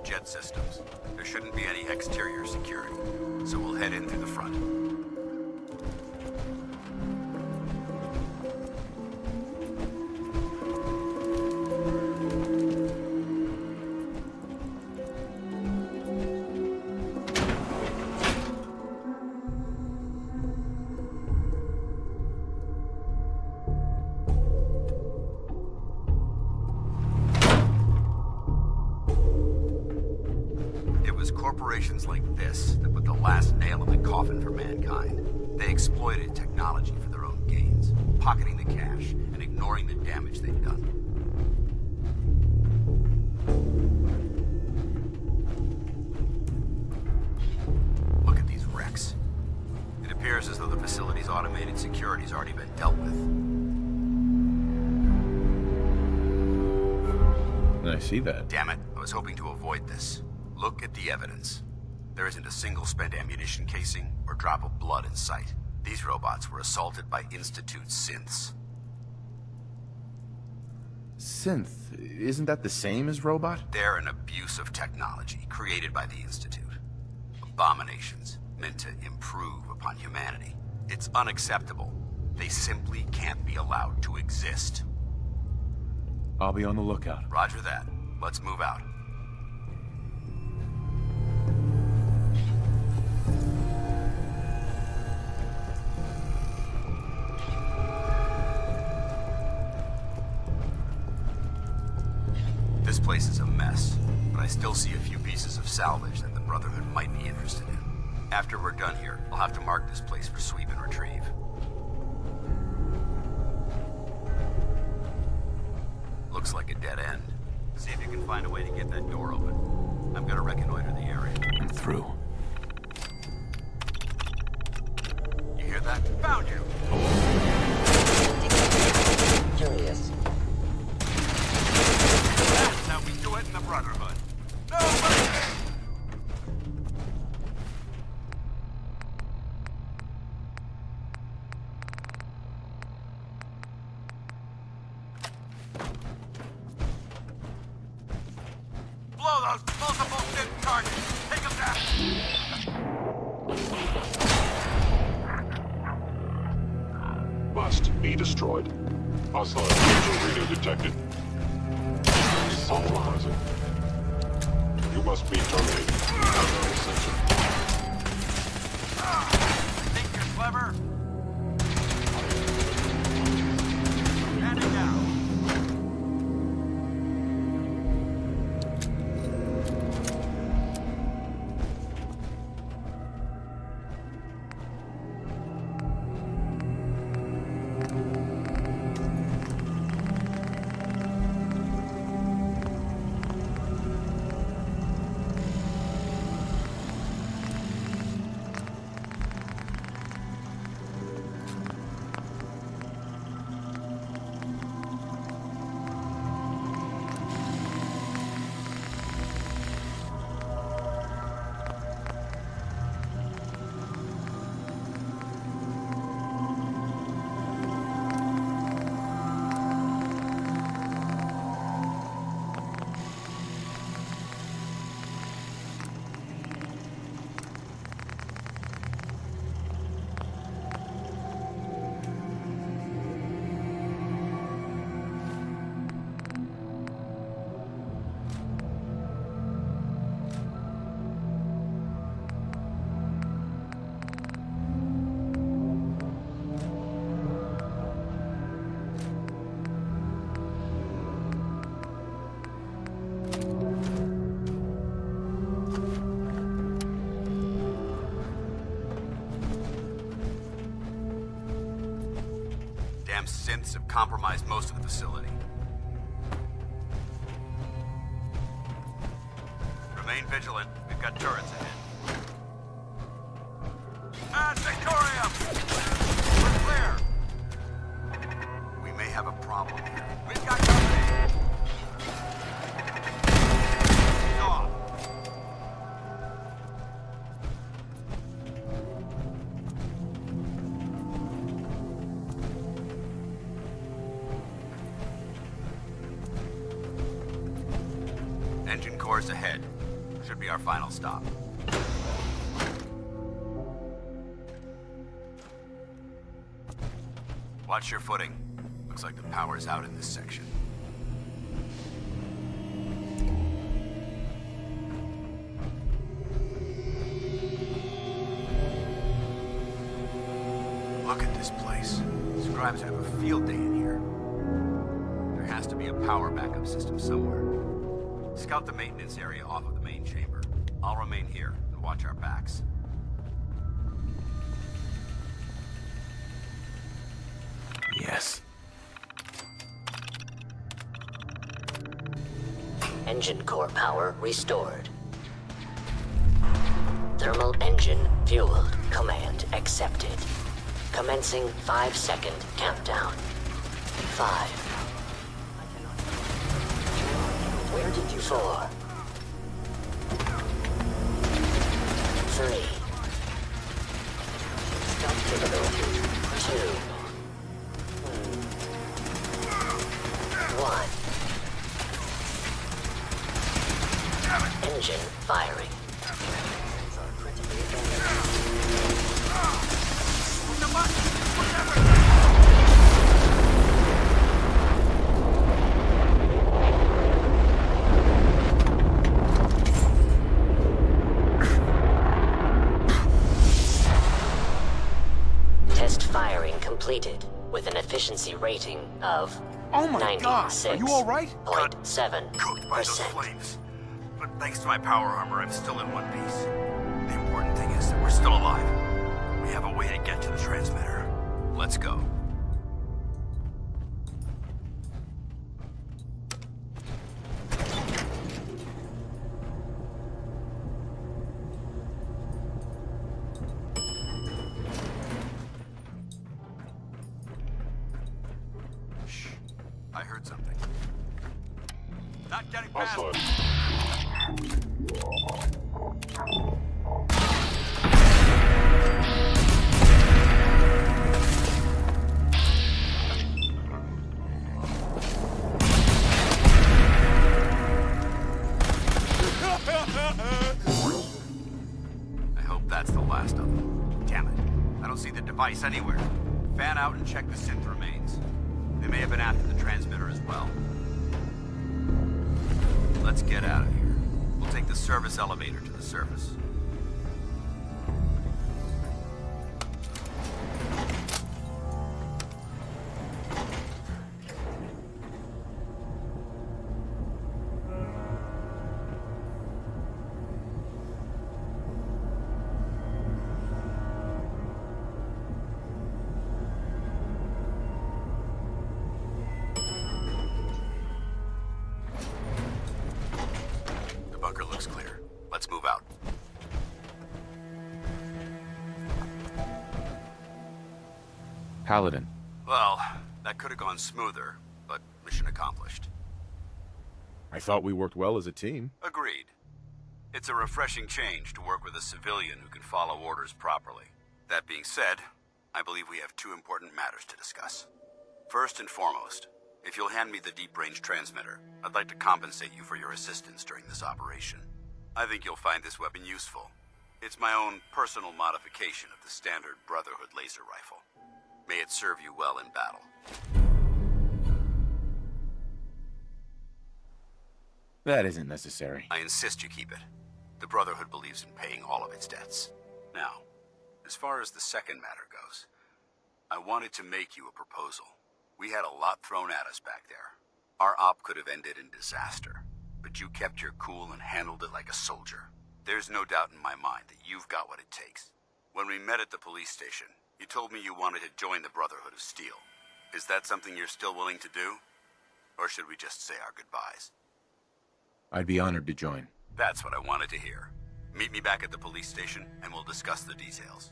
Jet systems. There shouldn't be any exterior security, so we'll head in through the front. Corporations like this that put the last nail in the coffin for mankind. They exploited technology for their own gains, pocketing the cash and ignoring the damage they've done. Look at these wrecks. It appears as though the facility's automated security's already been dealt with. I see that. Damn it, I was hoping to avoid this. Look at the evidence. There isn't a single spent ammunition casing or drop of blood in sight. These robots were assaulted by Institute synths. Synth? Isn't that the same as robot? They're an abuse of technology created by the Institute. Abominations meant to improve upon humanity. It's unacceptable. They simply can't be allowed to exist. I'll be on the lookout. Roger that. Let's move out. This place is a mess, but I still see a few pieces of salvage that the Brotherhood might be interested in. After we're done here, I'll have to mark this place for sweep and retrieve. Looks like a dead end. See if you can find a way to get that door open. I'm gonna reconnoiter the area. I'm through. You hear that? Found you! Curious. That's how we do it in the Brotherhood. No, blow those multiple synth targets. Take them down. Must be destroyed. Hostile visual reader detected. Compromising. You must be terminated. Think you're clever? Standing down. synths have compromised most of the facility. Remain vigilant. We've got turrets ahead. Victorium! We're clear! We may have a problem here. We've got company! Stop! Engine cores ahead. Should be our final stop. Watch your footing. Looks like the power's out in this section. Look at this place. Scribes have a field day in here. There has to be a power backup system somewhere. Scout the maintenance area off of the main chamber. I'll remain here and watch our backs. Yes. Engine core power restored. Thermal engine fueled. Command accepted. Commencing 5-second countdown. 5. Where did you 4. 3. Stealth capability. 2. 1. Engine firing. Test firing completed with an efficiency rating of Oh my God! Are you all right? 0.7%. Cooked by those flames. But thanks to my power armor, I'm still in one piece. The important thing is that we're still alive. We have a way to get to the transmitter. Let's go. Shh. I heard something. Not getting past. I hope that's the last of them. Damn it. I don't see the device anywhere. Fan out and check the synth remains. They may have been after the transmitter as well. Let's get out of here. We'll take the service elevator to the surface. Bunker looks clear. Let's move out. Paladin. Well, that could have gone smoother, but mission accomplished. I thought we worked well as a team. Agreed. It's a refreshing change to work with a civilian who can follow orders properly. That being said, I believe we have 2 important matters to discuss. First and foremost, if you'll hand me the deep-range transmitter, I'd like to compensate you for your assistance during this operation. I think you'll find this weapon useful. It's my own personal modification of the standard Brotherhood laser rifle. May it serve you well in battle. That isn't necessary. I insist you keep it. The Brotherhood believes in paying all of its debts. Now, as far as the second matter goes, I wanted to make you a proposal. We had a lot thrown at us back there. Our op could have ended in disaster, but you kept your cool and handled it like a soldier. There's no doubt in my mind that you've got what it takes. When we met at the police station, you told me you wanted to join the Brotherhood of Steel. Is that something you're still willing to do? Or should we just say our goodbyes? I'd be honored to join. That's what I wanted to hear. Meet me back at the police station, and we'll discuss the details.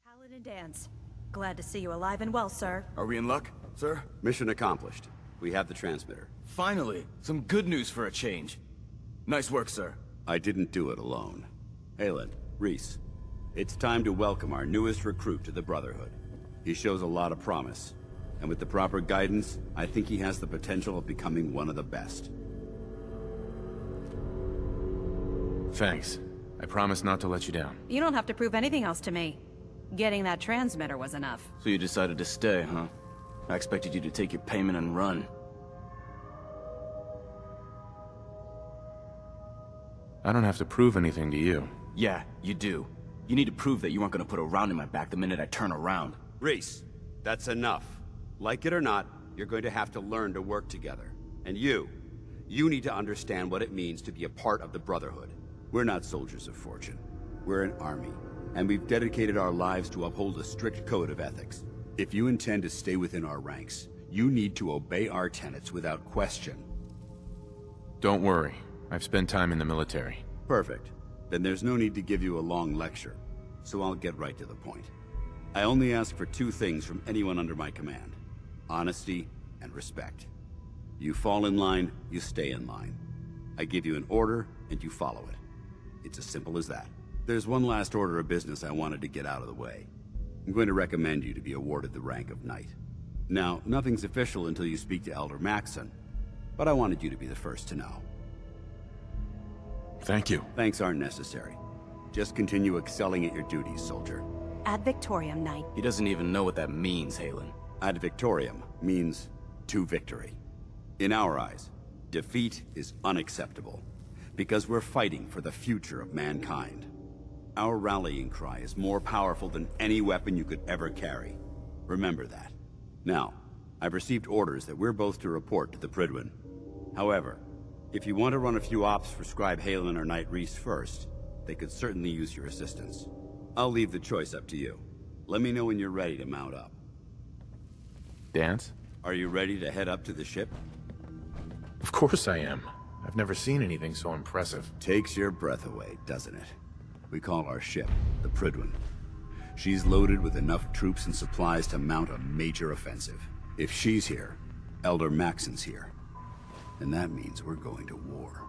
Paladin Dance. Glad to see you alive and well, sir. Are we in luck, sir? Mission accomplished. We have the transmitter. Finally, some good news for a change. Nice work, sir. I didn't do it alone. Halen, Reese, it's time to welcome our newest recruit to the Brotherhood. He shows a lot of promise, and with the proper guidance, I think he has the potential of becoming one of the best. Thanks. I promise not to let you down. You don't have to prove anything else to me. Getting that transmitter was enough. So you decided to stay, huh? I expected you to take your payment and run. I don't have to prove anything to you. Yeah, you do. You need to prove that you aren't gonna put a round in my back the minute I turn around. Reese, that's enough. Like it or not, you're going to have to learn to work together. And you need to understand what it means to be a part of the Brotherhood. We're not soldiers of fortune. We're an army, and we've dedicated our lives to uphold a strict code of ethics. If you intend to stay within our ranks, you need to obey our tenets without question. Don't worry. I've spent time in the military. Perfect. Then there's no need to give you a long lecture, so I'll get right to the point. I only ask for two things from anyone under my command: honesty and respect. You fall in line, you stay in line. I give you an order, and you follow it. It's as simple as that. There's one last order of business I wanted to get out of the way. I'm going to recommend you to be awarded the rank of Knight. Now, nothing's official until you speak to Elder Maxson, but I wanted you to be the first to know. Thank you. Thanks aren't necessary. Just continue excelling at your duties, soldier. Ad Victoriam, Knight. He doesn't even know what that means, Halen. Ad Victoriam means to victory. In our eyes, defeat is unacceptable, because we're fighting for the future of mankind. Our rallying cry is more powerful than any weapon you could ever carry. Remember that. Now, I've received orders that we're both to report to the Prydwen. However, if you want to run a few ops for Scribe Halen or Knight Reese first, they could certainly use your assistance. I'll leave the choice up to you. Let me know when you're ready to mount up. Dance? Are you ready to head up to the ship? Of course I am. I've never seen anything so impressive. Takes your breath away, doesn't it? We call our ship the Prydwen. She's loaded with enough troops and supplies to mount a major offensive. If she's here, Elder Maxson's here. And that means we're going to war.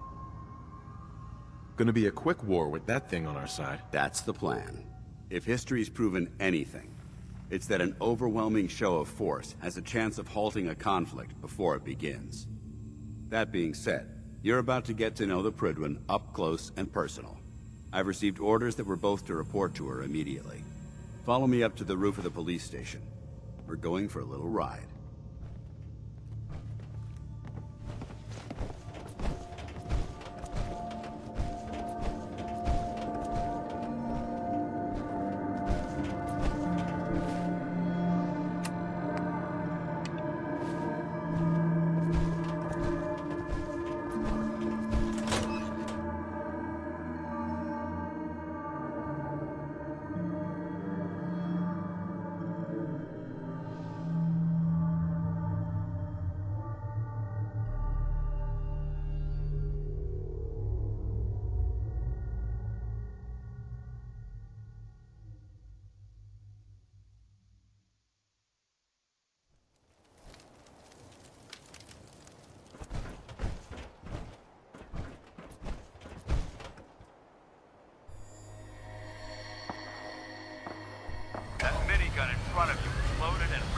Gonna be a quick war with that thing on our side. That's the plan. If history's proven anything, it's that an overwhelming show of force has a chance of halting a conflict before it begins. That being said, you're about to get to know the Prydwen up close and personal. I've received orders that we're both to report to her immediately. Follow me up to the roof of the police station. We're going for a little ride.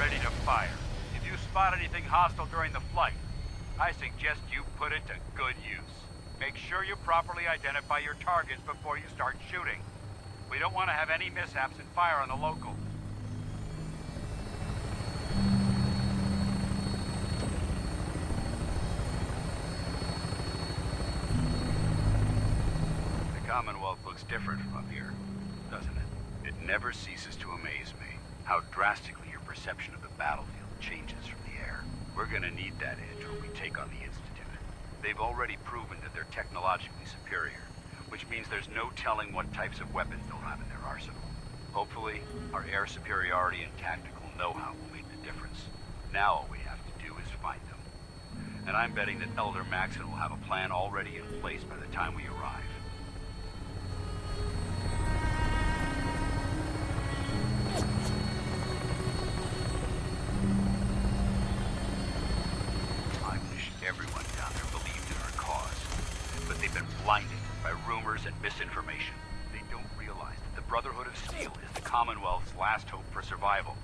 ready to fire. If you spot anything hostile during the flight, I suggest you put it to good use. Make sure you properly identify your targets before you start shooting. We don't want to have any mishaps and fire on the locals. The Commonwealth looks different from up here, doesn't it? It never ceases to amaze me how drastically your perception of the battlefield changes from the air. We're gonna need that edge when we take on the Institute. They've already proven that they're technologically superior, which means there's no telling what types of weapons they'll have in their arsenal. Hopefully, our air superiority and tactical know-how will make the difference. Now all we have to do is find them. And I'm betting that Elder Maxon will have a plan already in place by the time we arrive. I wish everyone down there believed in our cause, but they've been blinded by rumors and misinformation. They don't realize that the Brotherhood of Steel is the Commonwealth's last hope for survival.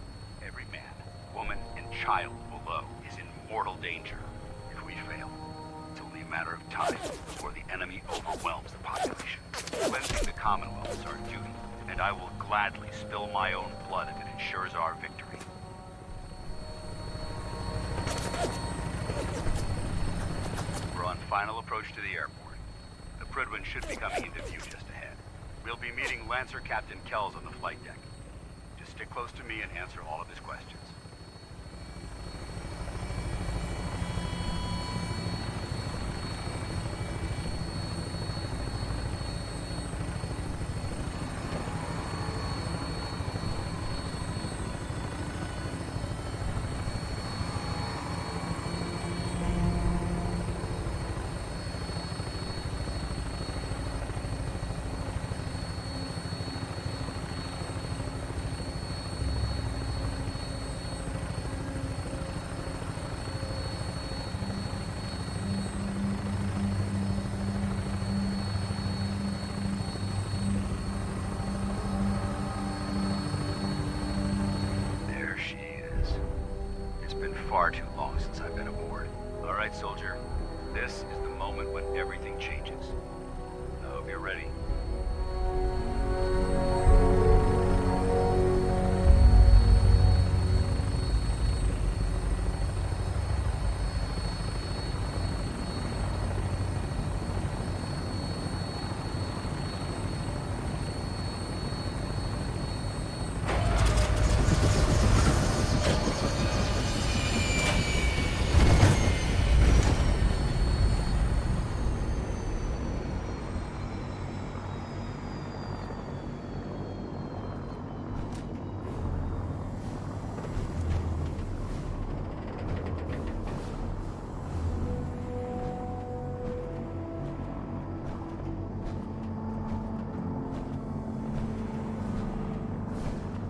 Every man, woman, and child below is in mortal danger. If we fail, it's only a matter of time before the enemy overwhelms the population. Cleansing the Commonwealth is our duty, and I will gladly spill my own blood if it ensures our victory. We're on final approach to the airport. The Prydwen should be coming into view just ahead. We'll be meeting Lancer Captain Kells on the flight deck. Just stick close to me and answer all of his questions. Far too long since I've been aboard. All right, soldier. This is the moment when everything changes. I hope you're ready.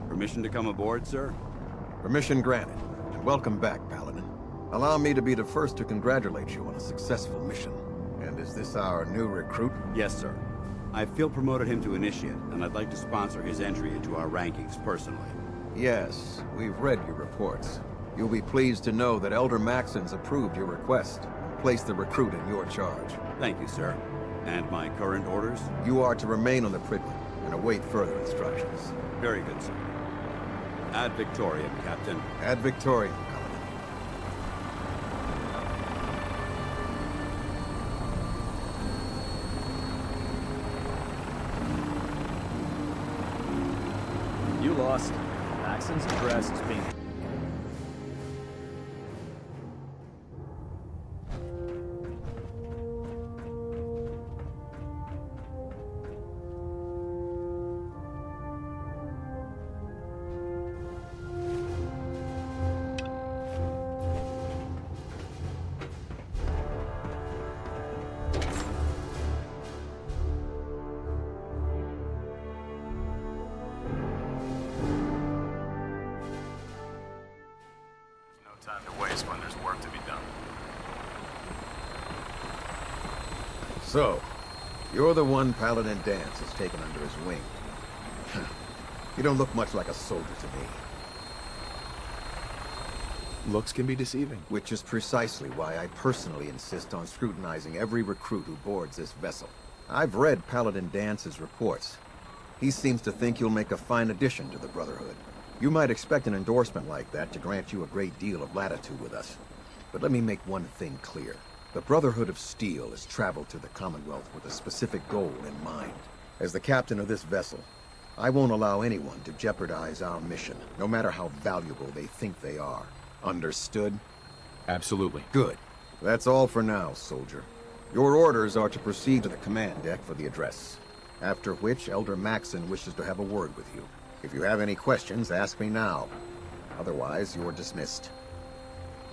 Permission to come aboard, sir? Permission granted, and welcome back, Paladin. Allow me to be the first to congratulate you on a successful mission. And is this our new recruit? Yes, sir. I feel promoted him to initiate, and I'd like to sponsor his entry into our rankings personally. Yes, we've read your reports. You'll be pleased to know that Elder Maxon's approved your request and placed the recruit in your charge. Thank you, sir. And my current orders? You are to remain on the Prydwen and await further instructions. Very good, sir. Ad Victoriam, Captain. Ad Victoriam, Paladin. You lost. Maxon's address is being... Time to waste when there's work to be done. So, you're the one Paladin Danse has taken under his wing. You don't look much like a soldier to me. Looks can be deceiving. Which is precisely why I personally insist on scrutinizing every recruit who boards this vessel. I've read Paladin Dance's reports. He seems to think you'll make a fine addition to the Brotherhood. You might expect an endorsement like that to grant you a great deal of latitude with us. But let me make one thing clear. The Brotherhood of Steel has traveled to the Commonwealth with a specific goal in mind. As the captain of this vessel, I won't allow anyone to jeopardize our mission, no matter how valuable they think they are. Understood? Absolutely. Good. That's all for now, soldier. Your orders are to proceed to the command deck for the address. After which, Elder Maxson wishes to have a word with you. If you have any questions, ask me now. Otherwise, you're dismissed.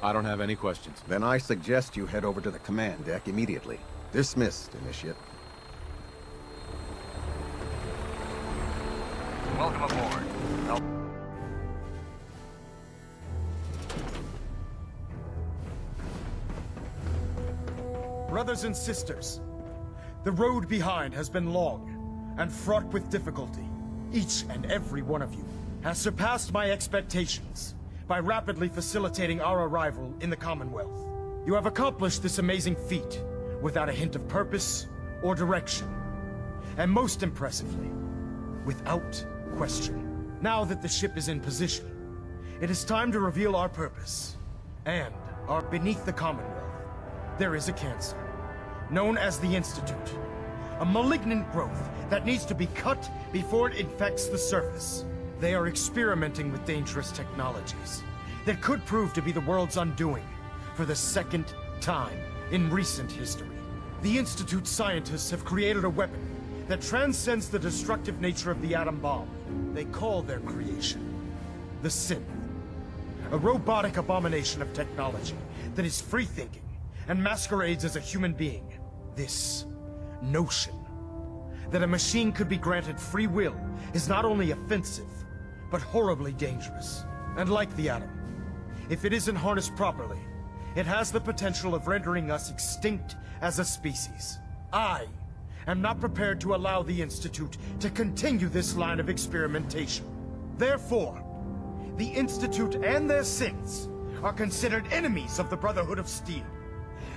I don't have any questions. Then I suggest you head over to the command deck immediately. Dismissed, Initiate. Welcome aboard. Brothers and sisters, the road behind has been long and fraught with difficulty. Each and every one of you has surpassed my expectations by rapidly facilitating our arrival in the Commonwealth. You have accomplished this amazing feat without a hint of purpose or direction, and most impressively, without question. Now that the ship is in position, it is time to reveal our purpose, and beneath the Commonwealth, there is a cancer, known as the Institute. A malignant growth that needs to be cut before it infects the surface. They are experimenting with dangerous technologies that could prove to be the world's undoing for the second time in recent history. The Institute scientists have created a weapon that transcends the destructive nature of the atom bomb. They call their creation the Synth. A robotic abomination of technology that is free-thinking and masquerades as a human being. This notion that a machine could be granted free will is not only offensive, but horribly dangerous. And like the atom, if it isn't harnessed properly, it has the potential of rendering us extinct as a species. I am not prepared to allow the Institute to continue this line of experimentation. Therefore, the Institute and their synths are considered enemies of the Brotherhood of Steel,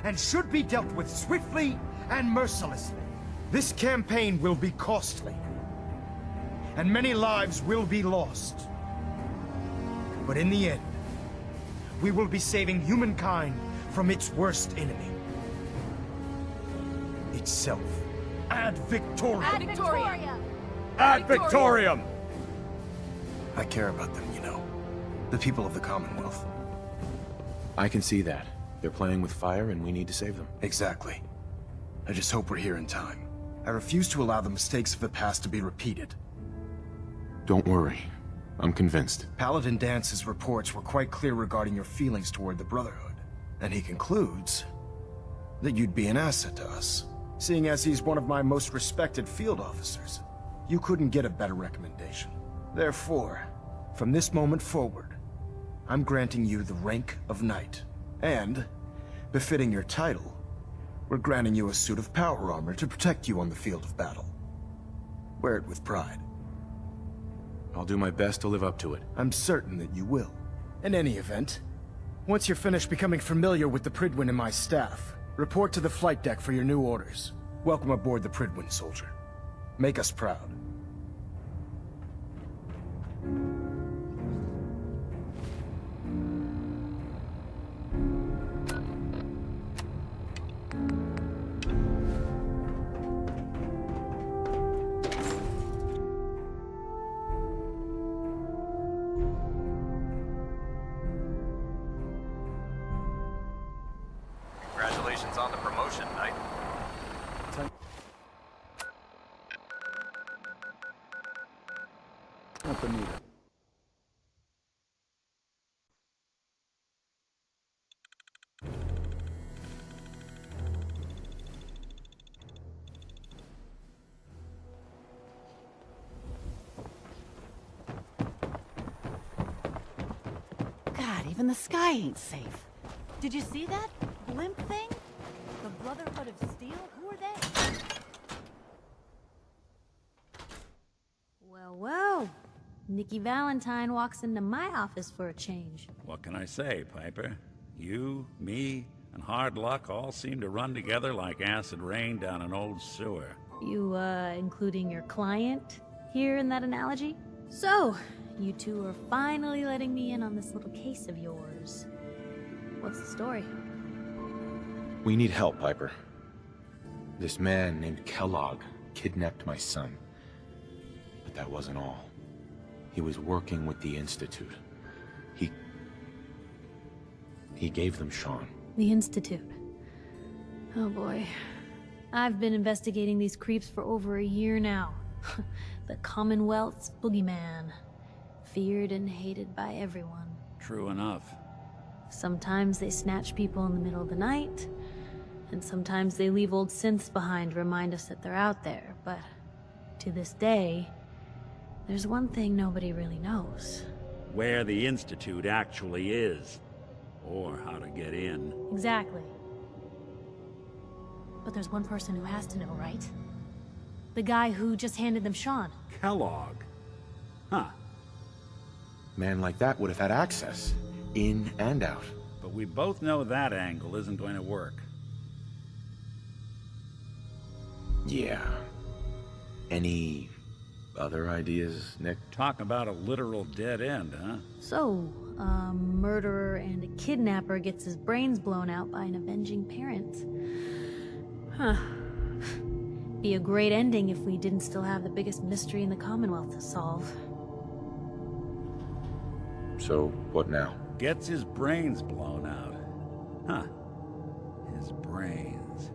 and should be dealt with swiftly and mercilessly. This campaign will be costly, and many lives will be lost. But in the end, we will be saving humankind from its worst enemy. Itself. Ad Victoriam! Ad Victoriam! Ad Victoriam! I care about them, you know. The people of the Commonwealth. I can see that. They're playing with fire and we need to save them. Exactly. I just hope we're here in time. I refuse to allow the mistakes of the past to be repeated. Don't worry. I'm convinced. Paladin Dance's reports were quite clear regarding your feelings toward the Brotherhood. And he concludes that you'd be an asset to us. Seeing as he's one of my most respected field officers, you couldn't get a better recommendation. Therefore, from this moment forward, I'm granting you the rank of Knight. And, befitting your title, we're granting you a suit of power armor to protect you on the field of battle. Wear it with pride. I'll do my best to live up to it. I'm certain that you will. In any event, once you're finished becoming familiar with the Pridwin and my staff, report to the flight deck for your new orders. Welcome aboard the Pridwin, soldier. Make us proud. Congratulations on the promotion, Knight. God, even the sky ain't safe. Did you see that blimp thing? The Brotherhood of Steel? Who are they? Well, well. Nikki Valentine walks into my office for a change. What can I say, Piper? You, me, and hard luck all seem to run together like acid rain down an old sewer. You, including your client here in that analogy? So, you two are finally letting me in on this little case of yours. What's the story? We need help, Piper. This man named Kellogg kidnapped my son. But that wasn't all. He was working with the Institute. He gave them Sean. The Institute. Oh boy. I've been investigating these creeps for over a year now. The Commonwealth's boogeyman. Feared and hated by everyone. True enough. Sometimes they snatch people in the middle of the night, and sometimes they leave old synths behind to remind us that they're out there, but to this day, there's one thing nobody really knows. Where the Institute actually is. Or how to get in. Exactly. But there's one person who has to know, right? The guy who just handed them Sean. Kellogg. Huh. Man like that would have had access. In and out. But we both know that angle isn't going to work. Yeah. Any other ideas, Nick? Talk about a literal dead end, huh? So, a murderer and a kidnapper gets his brains blown out by an avenging parent. Huh. Be a great ending if we didn't still have the biggest mystery in the Commonwealth to solve. So, what now? Gets his brains blown out. Huh. His brains.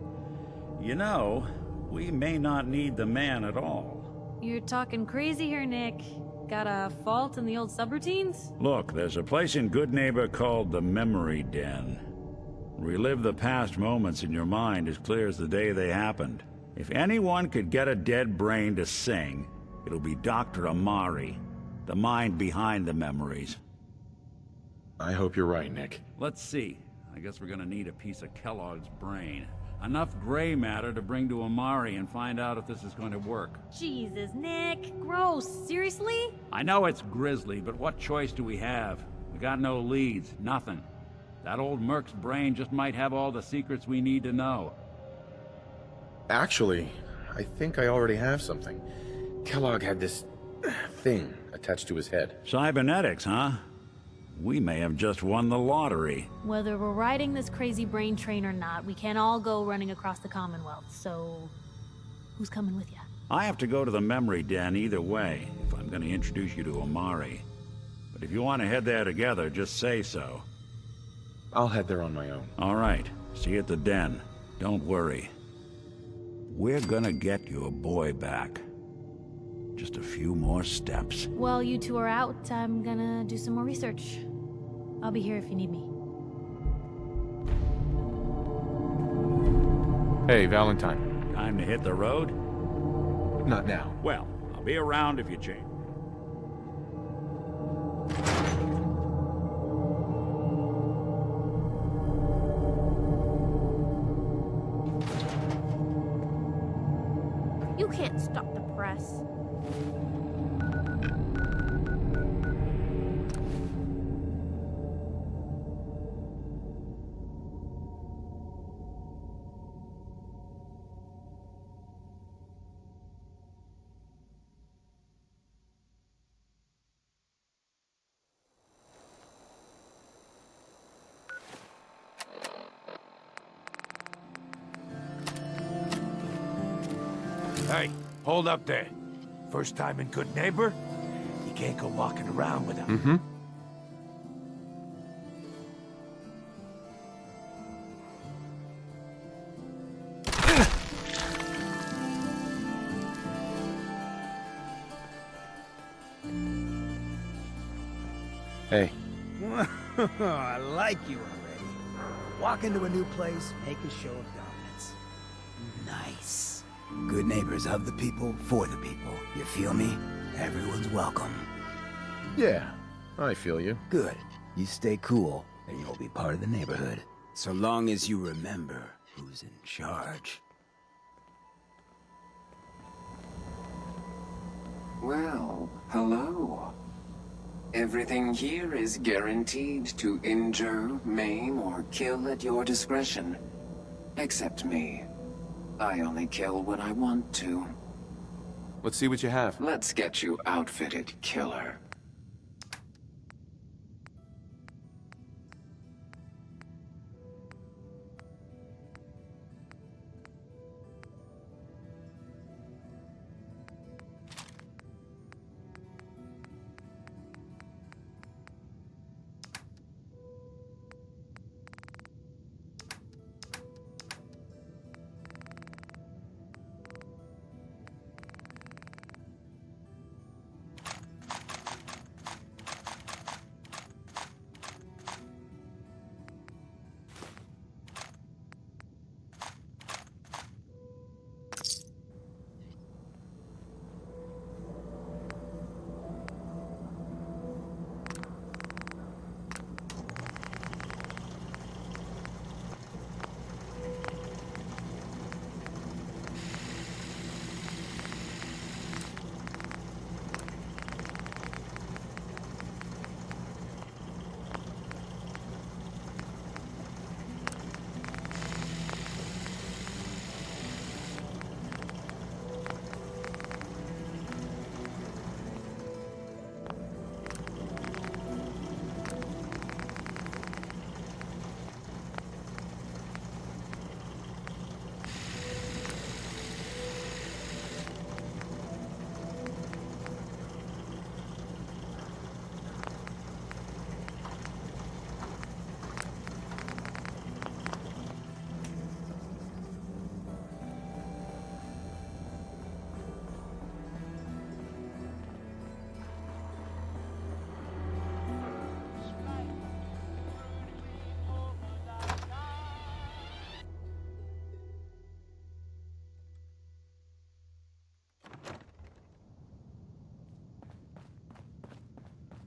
You know, we may not need the man at all. You're talking crazy here, Nick. Got a fault in the old subroutines? Look, there's a place in Good Neighbor called the Memory Den. Relive the past moments in your mind as clear as the day they happened. If anyone could get a dead brain to sing, it'll be Dr. Amari, the mind behind the memories. I hope you're right, Nick. Let's see. I guess we're gonna need a piece of Kellogg's brain. Enough gray matter to bring to Amari and find out if this is going to work. Jesus, Nick. Gross. Seriously? I know it's grisly, but what choice do we have? We got no leads, nothing. That old Merc's brain just might have all the secrets we need to know. Actually, I think I already have something. Kellogg had this thing attached to his head. Cybernetics, huh? We may have just won the lottery. Whether we're riding this crazy brain train or not, we can't all go running across the Commonwealth, so... who's coming with you? I have to go to the Memory Den either way, if I'm going to introduce you to Amari. But if you want to head there together, just say so. I'll head there on my own. All right. See you at the den. Don't worry. We're gonna get your boy back. Just a few more steps. While you two are out, I'm gonna do some more research. I'll be here if you need me. Hey, Valentine. Time to hit the road? Not now. Well, I'll be around if you change. You can't stop the press. Hey, hold up there. First time in Good Neighbor? You can't go walking around with him. Mm-hmm. Hey. I like you already. Walk into a new place, make a show of dominance. Nice. Good neighbors of the people, for the people. You feel me? Everyone's welcome. Yeah, I feel you. Good. You stay cool, and you'll be part of the neighborhood. So long as you remember who's in charge. Well, hello. Everything here is guaranteed to injure, maim, or kill at your discretion. Except me. I only kill when I want to. Let's see what you have. Let's get you outfitted, killer.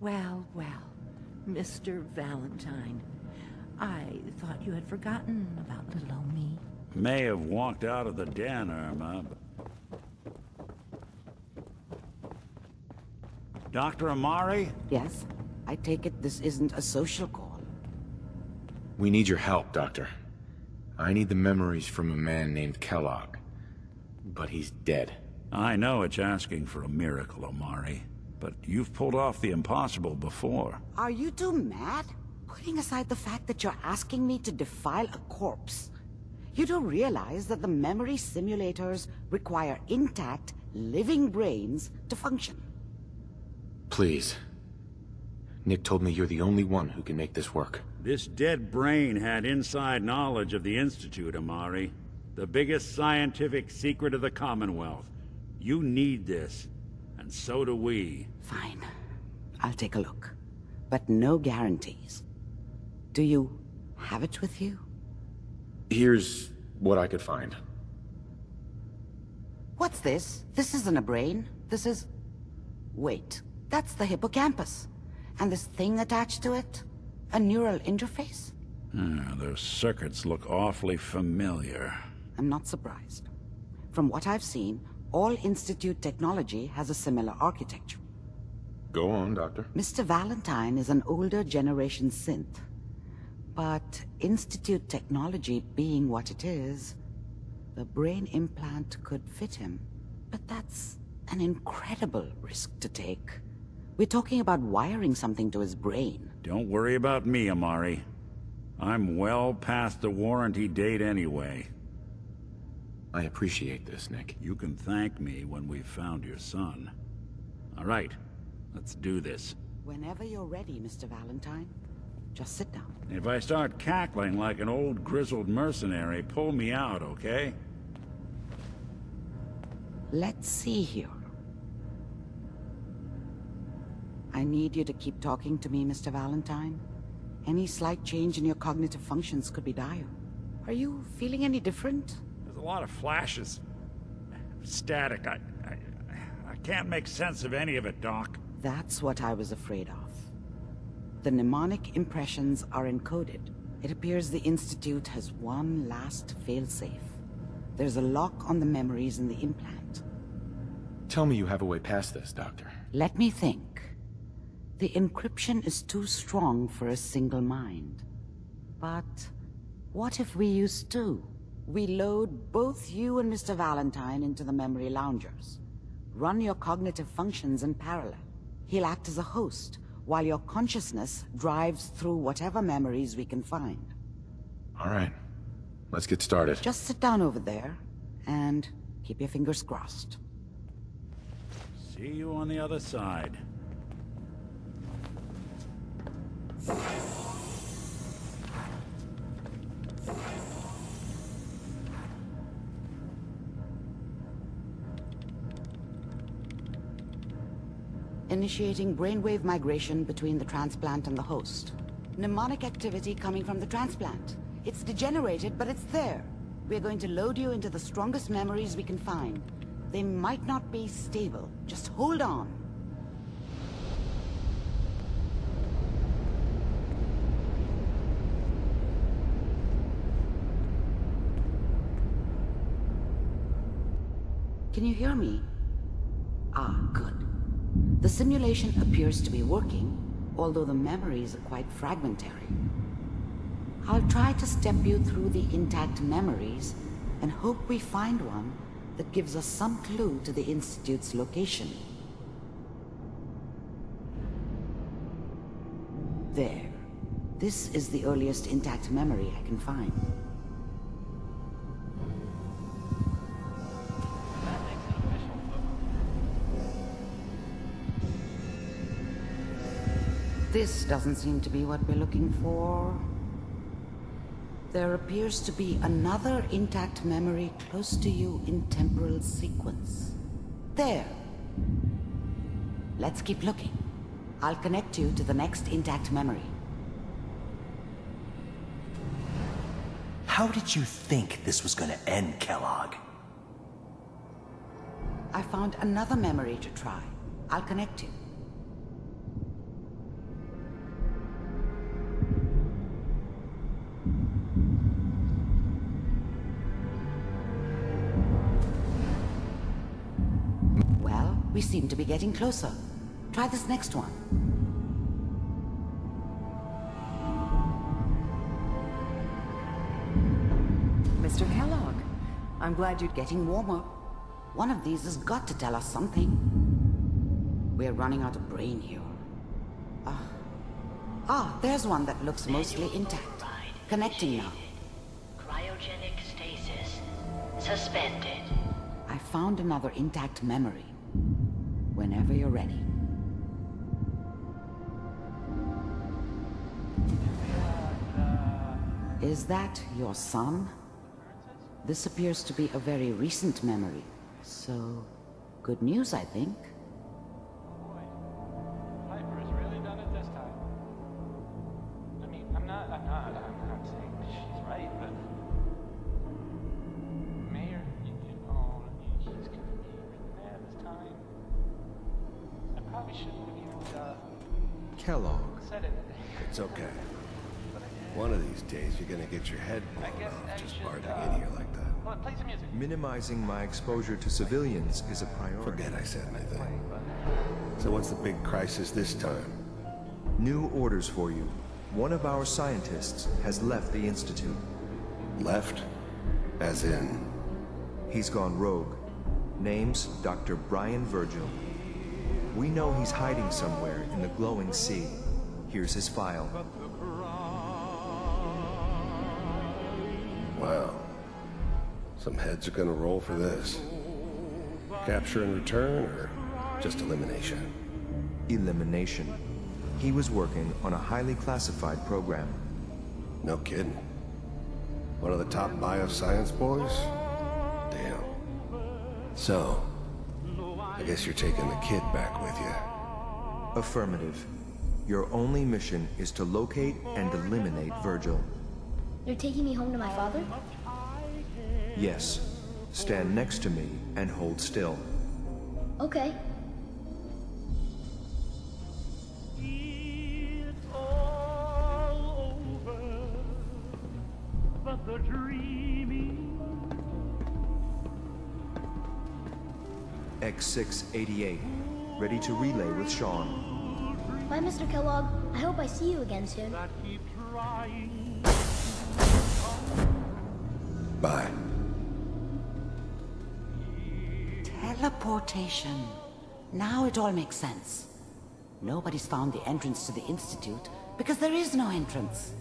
Well, well, Mr. Valentine. I thought you had forgotten about little old me. May have walked out of the den, Irma. Dr. Amari? Yes? I take it this isn't a social call. We need your help, Doctor. I need the memories from a man named Kellogg. But he's dead. I know it's asking for a miracle, Amari. But you've pulled off the impossible before. Are you two mad? Putting aside the fact that you're asking me to defile a corpse, you don't realize that the memory simulators require intact, living brains to function. Please. Nick told me you're the only one who can make this work. This dead brain had inside knowledge of the Institute, Amari. The biggest scientific secret of the Commonwealth. You need this. And so do we. Fine. I'll take a look. But no guarantees. Do you have it with you? Here's what I could find. What's this? This isn't a brain. This is... Wait. That's the hippocampus. And this thing attached to it? A neural interface? Those circuits look awfully familiar. I'm not surprised. From what I've seen, all Institute technology has a similar architecture. Go on, Doctor. Mr. Valentine is an older generation synth. But Institute technology being what it is, the brain implant could fit him. But that's an incredible risk to take. We're talking about wiring something to his brain. Don't worry about me, Amari. I'm well past the warranty date anyway. I appreciate this, Nick. You can thank me when we've found your son. All right, let's do this. Whenever you're ready, Mr. Valentine. Just sit down. If I start cackling like an old grizzled mercenary, pull me out, okay? Let's see here. I need you to keep talking to me, Mr. Valentine. Any slight change in your cognitive functions could be dire. Are you feeling any different? There's a lot of flashes. Static. I can't make sense of any of it, Doc. That's what I was afraid of. The mnemonic impressions are encoded. It appears the Institute has one last failsafe. There's a lock on the memories in the implant. Tell me you have a way past this, Doctor. Let me think. The encryption is too strong for a single mind. But what if we use two? We load both you and Mr. Valentine into the memory loungers. Run your cognitive functions in parallel. He'll act as a host, while your consciousness drives through whatever memories we can find. All right. Let's get started. Just sit down over there, and keep your fingers crossed. See you on the other side. Initiating brainwave migration between the transplant and the host. Mnemonic activity coming from the transplant. It's degenerated, but it's there. We're going to load you into the strongest memories we can find. They might not be stable. Just hold on. Can you hear me? Ah, good. The simulation appears to be working, although the memories are quite fragmentary. I'll try to step you through the intact memories and hope we find one that gives us some clue to the Institute's location. There. This is the earliest intact memory I can find. This doesn't seem to be what we're looking for. There appears to be another intact memory close to you in temporal sequence. There. Let's keep looking. I'll connect you to the next intact memory. How did you think this was gonna end, Kellogg? I found another memory to try. I'll connect you. We seem to be getting closer. Try this next one. Mr. Kellogg, I'm glad you're getting warmer. One of these has got to tell us something. We're running out of brain here. There's one that looks mostly intact. Connecting now. Cryogenic stasis. Suspended. I found another intact memory. Whenever you're ready. Is that your son? This appears to be a very recent memory, so good news, I think. Piper has really done it this time. I mean, I'm not saying she's right, but Mayor, he's gonna be mad this time. I probably shouldn't have even Kellogg. said it. It's okay. One of these days, you're gonna get your head blown off just barging in here like that. Well, play some music. Minimizing my exposure to civilians is a priority. Forget I said anything. So what's the big crisis this time? New orders for you. One of our scientists has left the Institute. Left? As in? He's gone rogue. Name's Dr. Brian Virgil. We know he's hiding somewhere in the glowing sea. Here's his file. Wow. Some heads are gonna roll for this. Capture and return, or just elimination? Elimination. He was working on a highly classified program. No kidding. One of the top bioscience boys? Damn. So, I guess you're taking the kid back with you. Affirmative. Your only mission is to locate and eliminate Virgil. You're taking me home to my father? Yes. Stand next to me and hold still. Okay. X688. Ready to relay with Sean. Bye, Mr. Kellogg. I hope I see you again soon. Bye. Teleportation. Now it all makes sense. Nobody's found the entrance to the Institute because there is no entrance.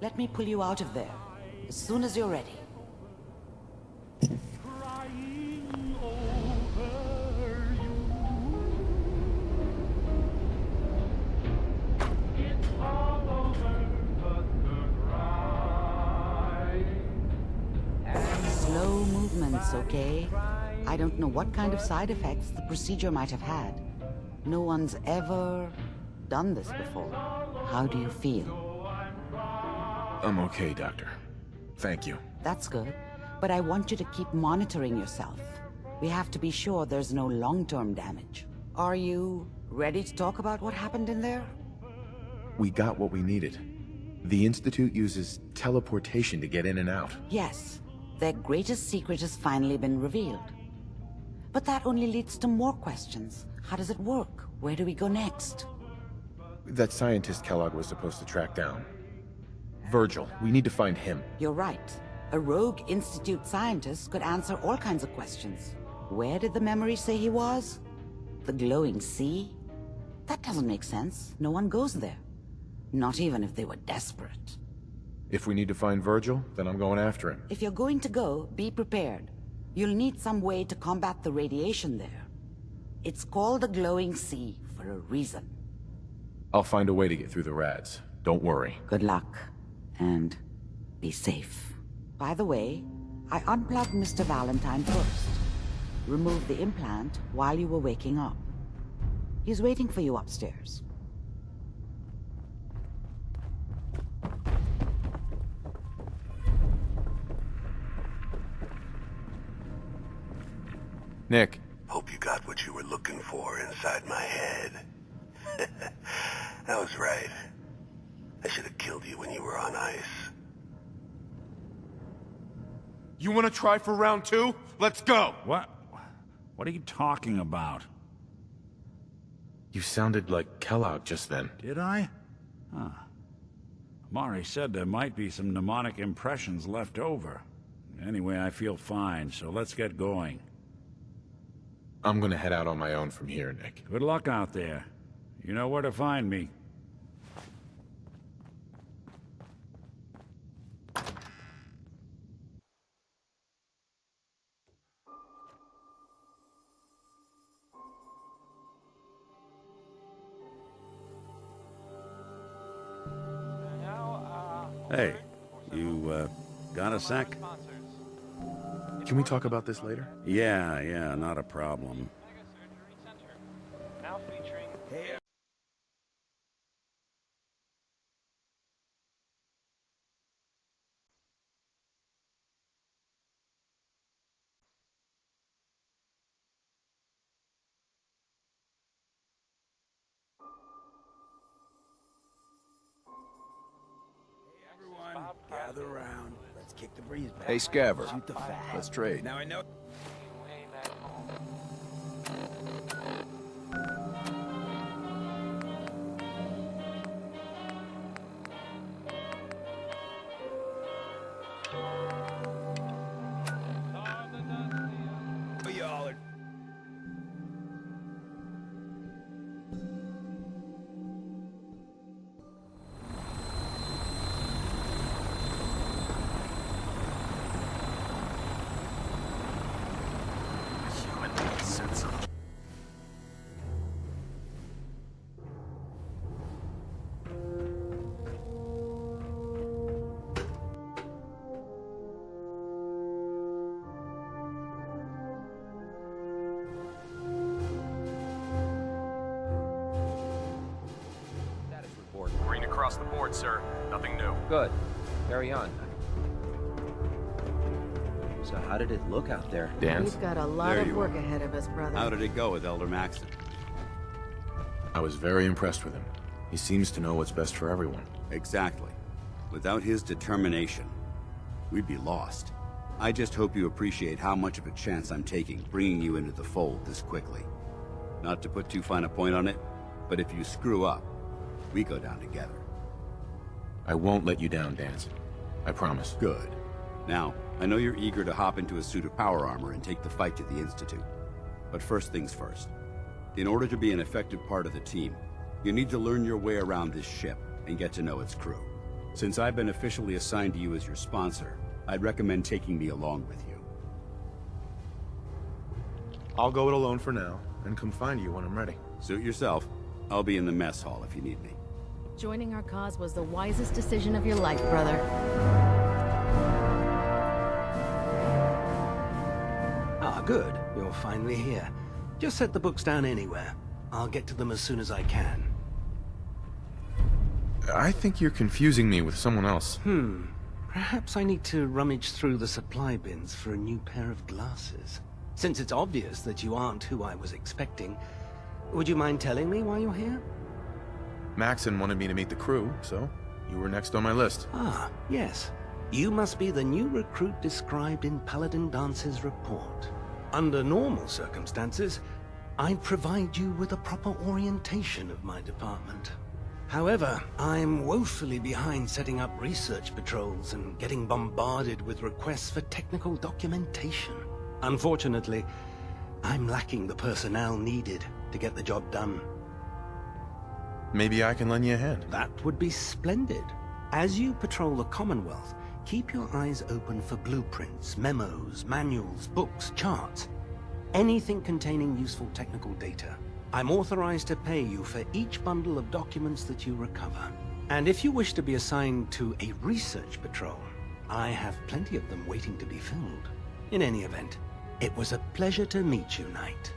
Let me pull you out of there as soon as you're ready. Slow movements, okay? I don't know what kind of side effects the procedure might have had. No one's ever done this before. How do you feel? I'm okay, Doctor. Thank you. That's good, but I want you to keep monitoring yourself. We have to be sure there's no long-term damage. Are you ready to talk about what happened in there? We got what we needed. The Institute uses teleportation to get in and out. Yes, their greatest secret has finally been revealed. But that only leads to more questions. How does it work? Where do we go next? That scientist Kellogg was supposed to track down. Virgil, we need to find him. You're right. A rogue Institute scientist could answer all kinds of questions. Where did the memory say he was? The glowing sea? That doesn't make sense. No one goes there. Not even if they were desperate. If we need to find Virgil, then I'm going after him. If you're going to go, be prepared. You'll need some way to combat the radiation there. It's called the glowing sea for a reason. I'll find a way to get through the rads. Don't worry. Good luck. And be safe. By the way, I unplugged Mr. Valentine first. Removed the implant while you were waking up. He's waiting for you upstairs. Nick. Hope you got what you were looking for inside my head. I was right. I should have killed you when you were on ice. You want to try for round 2? Let's go! What? What are you talking about? You sounded like Kellogg just then. Did I? Huh. Mari said there might be some mnemonic impressions left over. Anyway, I feel fine, so let's get going. I'm gonna head out on my own from here, Nick. Good luck out there. You know where to find me. Hey, you, got a sec? Can we talk about this later? Yeah, not a problem. Now featuring... Gather around. Let's kick the breeze back. Hey, Scaver. Shoot the fat. Let's trade. Now I know. Way back home. Oh, y'all are... Green across the board, sir. Nothing new. Good. Carry on. So how did it look out there? We've got a lot There of you work are. ahead of us, brother. How did it go with Elder Maxton? I was very impressed with him. He seems to know what's best for everyone. Exactly. Without his determination, we'd be lost. I just hope you appreciate how much of a chance I'm taking bringing you into the fold this quickly. Not to put too fine a point on it, But if you screw up, we go down together. I won't let you down, Dance. I promise. Good. Now, I know you're eager to hop into a suit of power armor and take the fight to the Institute. But first things first. In order to be an effective part of the team, you need to learn your way around this ship and get to know its crew. Since I've been officially assigned to you as your sponsor, I'd recommend taking me along with you. I'll go it alone for now, and come find you when I'm ready. Suit yourself. I'll be in the mess hall if you need me. Joining our cause was the wisest decision of your life, brother. Ah, good. You're finally here. Just set the books down anywhere. I'll get to them as soon as I can. I think you're confusing me with someone else. Perhaps I need to rummage through the supply bins for a new pair of glasses. Since it's obvious that you aren't who I was expecting, would you mind telling me why you're here? Maxon wanted me to meet the crew, so you were next on my list. Ah, yes. You must be the new recruit described in Paladin Dance's report. Under normal circumstances, I'd provide you with a proper orientation of my department. However, I'm woefully behind setting up research patrols and getting bombarded with requests for technical documentation. Unfortunately, I'm lacking the personnel needed to get the job done. Maybe I can lend you a hand. That would be splendid. As you patrol the Commonwealth, keep your eyes open for blueprints, memos, manuals, books, charts. Anything containing useful technical data. I'm authorized to pay you for each bundle of documents that you recover. And if you wish to be assigned to a research patrol, I have plenty of them waiting to be filled. In any event, it was a pleasure to meet you, Knight.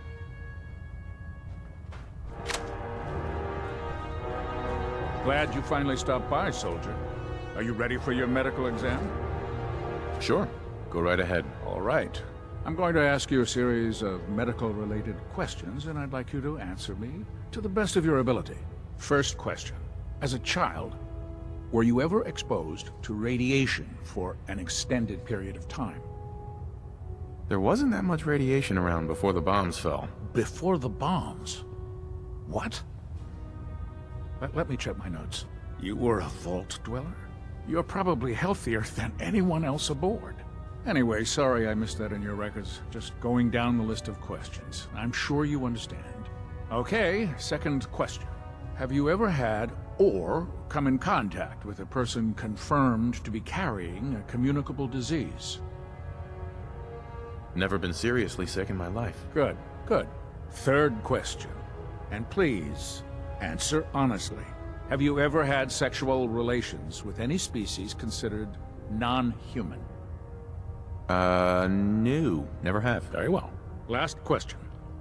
Glad you finally stopped by, soldier. Are you ready for your medical exam? Sure. Go right ahead. All right. I'm going to ask you a series of medical-related questions, and I'd like you to answer me to the best of your ability. First question. As a child, were you ever exposed to radiation for an extended period of time? There wasn't that much radiation around before the bombs fell. Before the bombs? What? Let me check my notes. You were a vault dweller? You're probably healthier than anyone else aboard. Anyway, sorry I missed that in your records. Just going down the list of questions. I'm sure you understand. Okay, second question. Have you ever had or come in contact with a person confirmed to be carrying a communicable disease? Never been seriously sick in my life. Good, good. Third question. And please, answer honestly. Have you ever had sexual relations with any species considered non-human? No. Never have. Very well. Last question.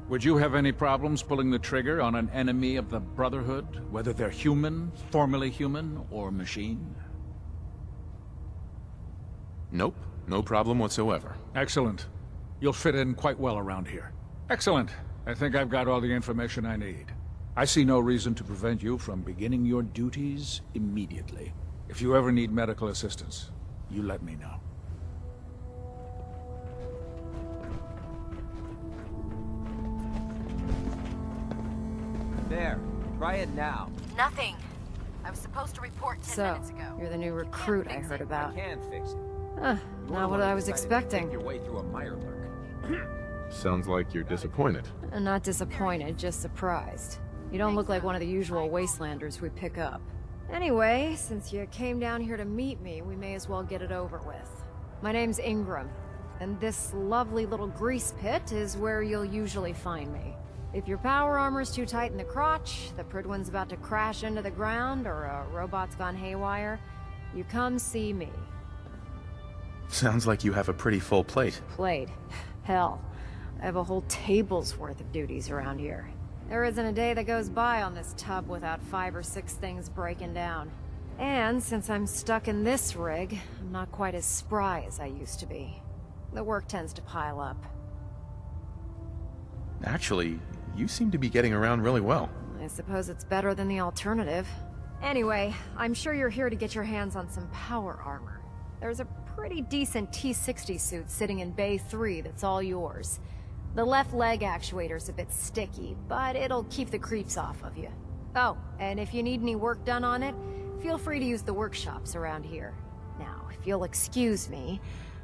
Would you have any problems pulling the trigger on an enemy of the Brotherhood, whether they're human, formerly human, or machine? Nope. No problem whatsoever. Excellent. You'll fit in quite well around here. Excellent. I think I've got all the information I need. I see no reason to prevent you from beginning your duties immediately. If you ever need medical assistance, you let me know. There. Try it now. Nothing. I was supposed to report 10 minutes ago. You're the new recruit I heard about. I can fix it. Not what I was expecting. Your way through a Mirelurk. Sounds like you're disappointed. I'm not disappointed, just surprised. You don't look like one of the usual wastelanders we pick up. Anyway, since you came down here to meet me, we may as well get it over with. My name's Ingram, and this lovely little grease pit is where you'll usually find me. If your power armor's too tight in the crotch, the Pridwin's about to crash into the ground, or a robot's gone haywire, you come see me. Sounds like you have a pretty full plate. Plate? Hell, I have a whole table's worth of duties around here. There isn't a day that goes by on this tub without 5 or 6 things breaking down. And since I'm stuck in this rig, I'm not quite as spry as I used to be. The work tends to pile up. Actually, you seem to be getting around really well. I suppose it's better than the alternative. Anyway, I'm sure you're here to get your hands on some power armor. There's a pretty decent T-60 suit sitting in Bay 3 that's all yours. The left leg actuator's a bit sticky, but it'll keep the creeps off of you. Oh, and if you need any work done on it, feel free to use the workshops around here. Now, if you'll excuse me,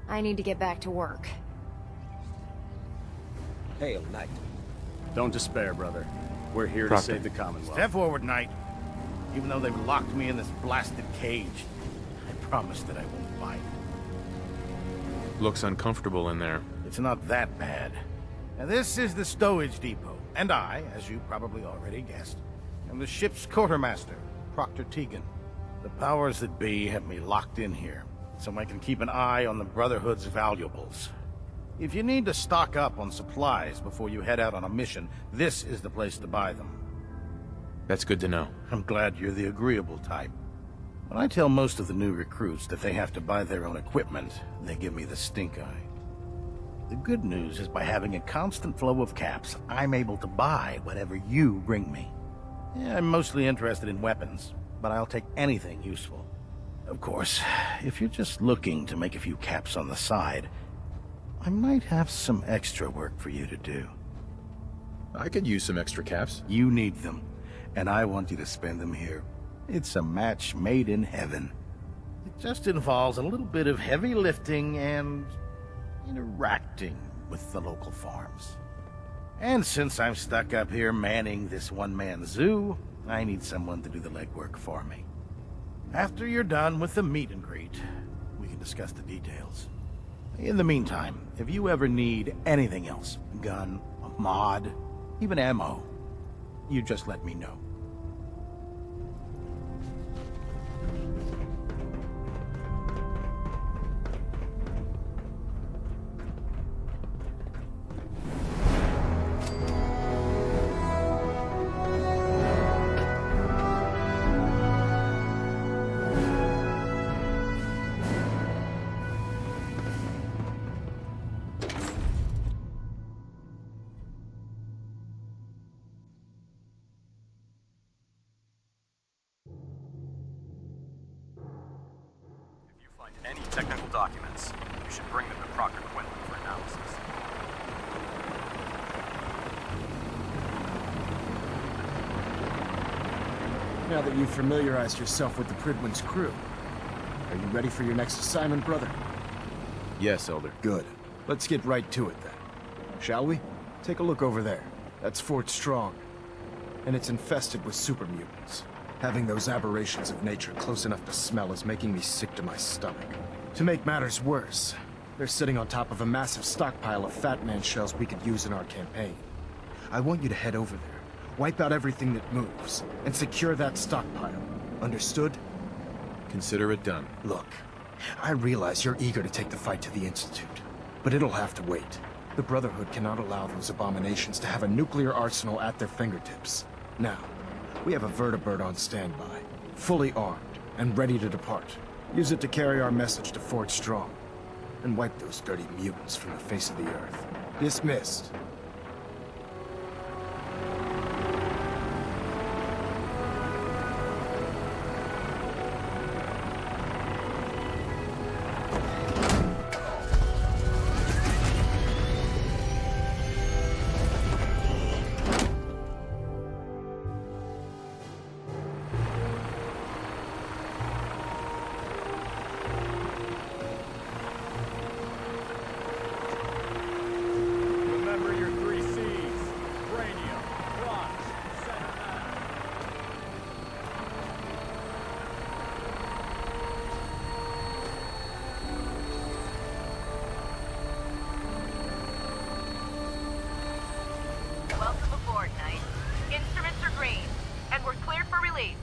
I need to get back to work. Hail, Knight. Don't despair, brother. We're here to Proctor. save the Commonwealth. Step forward, Knight. Even though they've locked me in this blasted cage, I promise that I won't bite. Looks uncomfortable in there. It's not that bad. Now, this is the stowage depot, and I, as you probably already guessed, am the ship's quartermaster, Proctor Tegan. The powers that be have me locked in here, so I can keep an eye on the Brotherhood's valuables. If you need to stock up on supplies before you head out on a mission, this is the place to buy them. That's good to know. I'm glad you're the agreeable type. When I tell most of the new recruits that they have to buy their own equipment, they give me the stink eye. The good news is by having a constant flow of caps, I'm able to buy whatever you bring me. Yeah, I'm mostly interested in weapons, but I'll take anything useful. Of course, if you're just looking to make a few caps on the side, I might have some extra work for you to do. I could use some extra caps. You need them, and I want you to spend them here. It's a match made in heaven. It just involves a little bit of heavy lifting and interacting with the local farms. And since I'm stuck up here manning this one-man zoo, I need someone to do the legwork for me. After you're done with the meet and greet, we can discuss the details. In the meantime, if you ever need anything else, a gun, a mod, even ammo, you just let me know. Any technical documents, you should bring them to Proctor Quinlan for analysis. Now that you've familiarized yourself with the Pridwin's crew, are you ready for your next assignment, brother? Yes, Elder. Good. Let's get right to it then. Shall we? Take a look over there. That's Fort Strong. And it's infested with super mutants. Having those aberrations of nature close enough to smell is making me sick to my stomach. To make matters worse, they're sitting on top of a massive stockpile of Fat Man shells we could use in our campaign. I want you to head over there, wipe out everything that moves, and secure that stockpile. Understood? Consider it done. Look, I realize you're eager to take the fight to the Institute, but it'll have to wait. The Brotherhood cannot allow those abominations to have a nuclear arsenal at their fingertips. Now, we have a vertibird on standby, fully armed and ready to depart. Use it to carry our message to Fort Strong, and wipe those dirty mutants from the face of the earth. Dismissed. Remember your 3 C's. Cranium, crotch, center mass. Welcome aboard, Knight. Instruments are green, and we're cleared for release.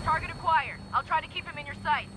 Target acquired. I'll try to keep him in your sight.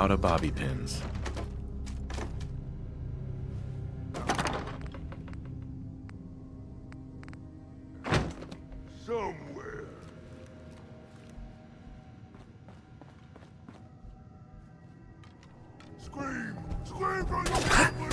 out of bobby pins. Somewhere. Scream! Scream for your family!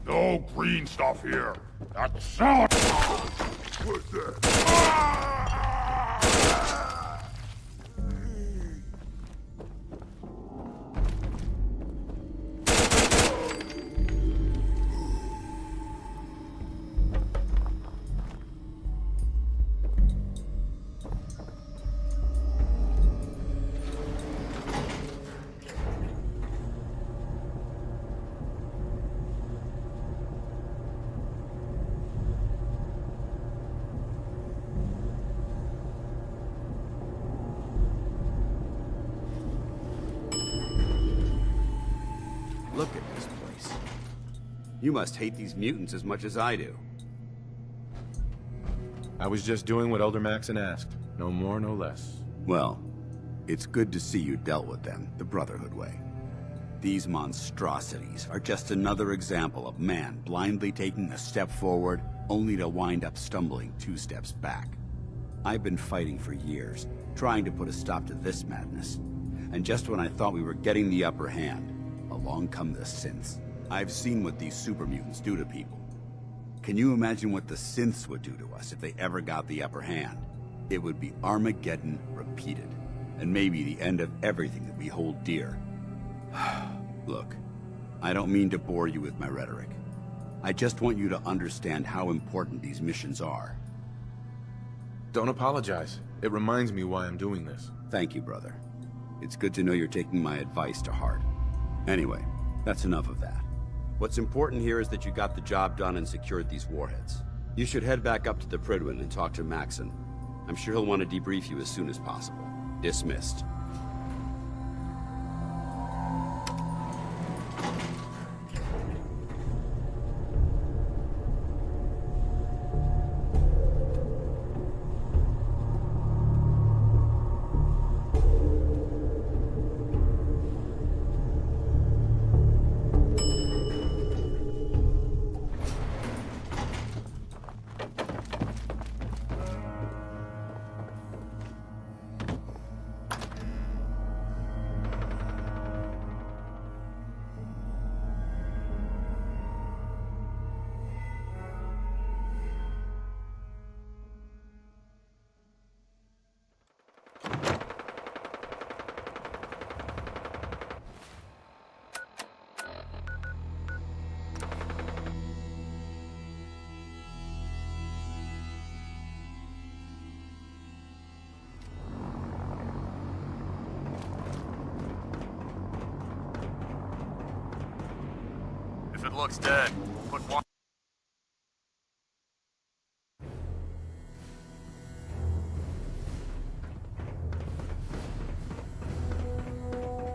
No green stuff here. That's sour. What's that? Look at this place. You must hate these mutants as much as I do. I was just doing what Elder Maxon asked. No more, no less. Well, it's good to see you dealt with them the Brotherhood way. These monstrosities are just another example of man blindly taking a step forward, only to wind up stumbling 2 steps back. I've been fighting for years, trying to put a stop to this madness. And just when I thought we were getting the upper hand, along come the synths. I've seen what these super mutants do to people. Can you imagine what the synths would do to us if they ever got the upper hand? It would be Armageddon repeated, and maybe the end of everything that we hold dear. Look, I don't mean to bore you with my rhetoric. I just want you to understand how important these missions are. Don't apologize. It reminds me why I'm doing this. Thank you, brother. It's good to know you're taking my advice to heart. Anyway, that's enough of that. What's important here is that you got the job done and secured these warheads. You should head back up to the Prydwen and talk to Maxon. I'm sure he'll want to debrief you as soon as possible. Dismissed. looks dead. Put one.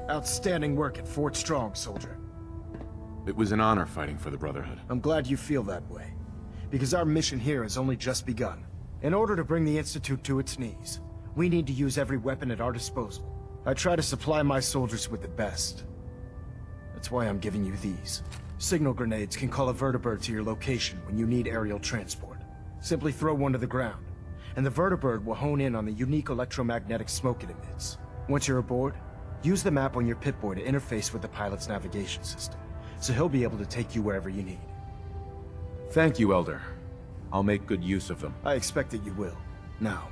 Outstanding work at Fort Strong, soldier. It was an honor fighting for the Brotherhood. I'm glad you feel that way, because our mission here has only just begun. In order to bring the Institute to its knees, we need to use every weapon at our disposal. I try to supply my soldiers with the best. That's why I'm giving you these. Signal grenades can call a vertibird to your location when you need aerial transport. Simply throw one to the ground, and the vertibird will hone in on the unique electromagnetic smoke it emits. Once you're aboard, use the map on your Pip-Boy to interface with the pilot's navigation system, so he'll be able to take you wherever you need. Thank you, Elder. I'll make good use of them. I expect that you will. Now,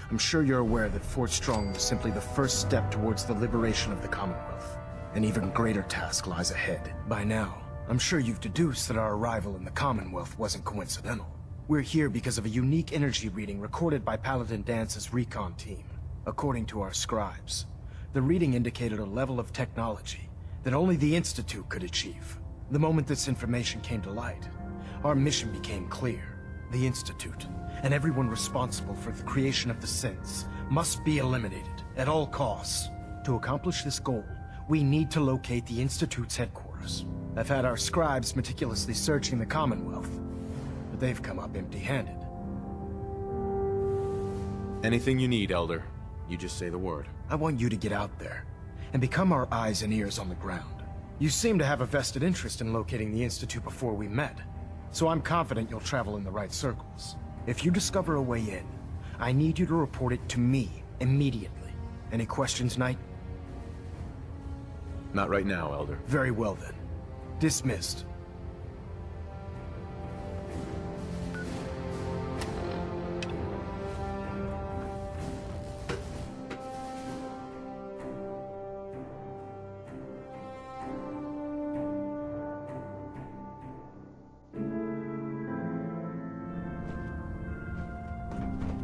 I'm sure you're aware that Fort Strong was simply the first step towards the liberation of the Commonwealth. An even greater task lies ahead. By now, I'm sure you've deduced that our arrival in the Commonwealth wasn't coincidental. We're here because of a unique energy reading recorded by Paladin Dance's recon team. According to our scribes, the reading indicated a level of technology that only the Institute could achieve. The moment this information came to light, our mission became clear. The Institute, and everyone responsible for the creation of the synths, must be eliminated at all costs. To accomplish this goal, we need to locate the Institute's headquarters. I've had our scribes meticulously searching the Commonwealth, but they've come up empty-handed. Anything you need, Elder. You just say the word. I want you to get out there and become our eyes and ears on the ground. You seem to have a vested interest in locating the Institute before we met, so I'm confident you'll travel in the right circles. If you discover a way in, I need you to report it to me immediately. Any questions, Knight? Not right now, Elder. Very well then. Dismissed.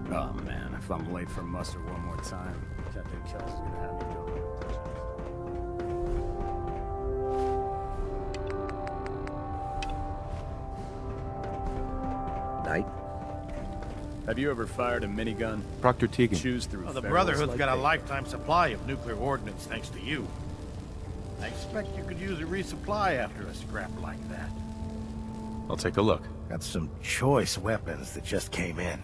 Oh man, if I'm late for muster one more time, Captain Kelsey's gonna have me go. Knight? Have you ever fired a minigun? Proctor Teagan. Choose through Well, the barrels Brotherhood's like got a they- lifetime supply of nuclear ordnance thanks to you. I expect you could use a resupply after a scrap like that. I'll take a look. Got some choice weapons that just came in.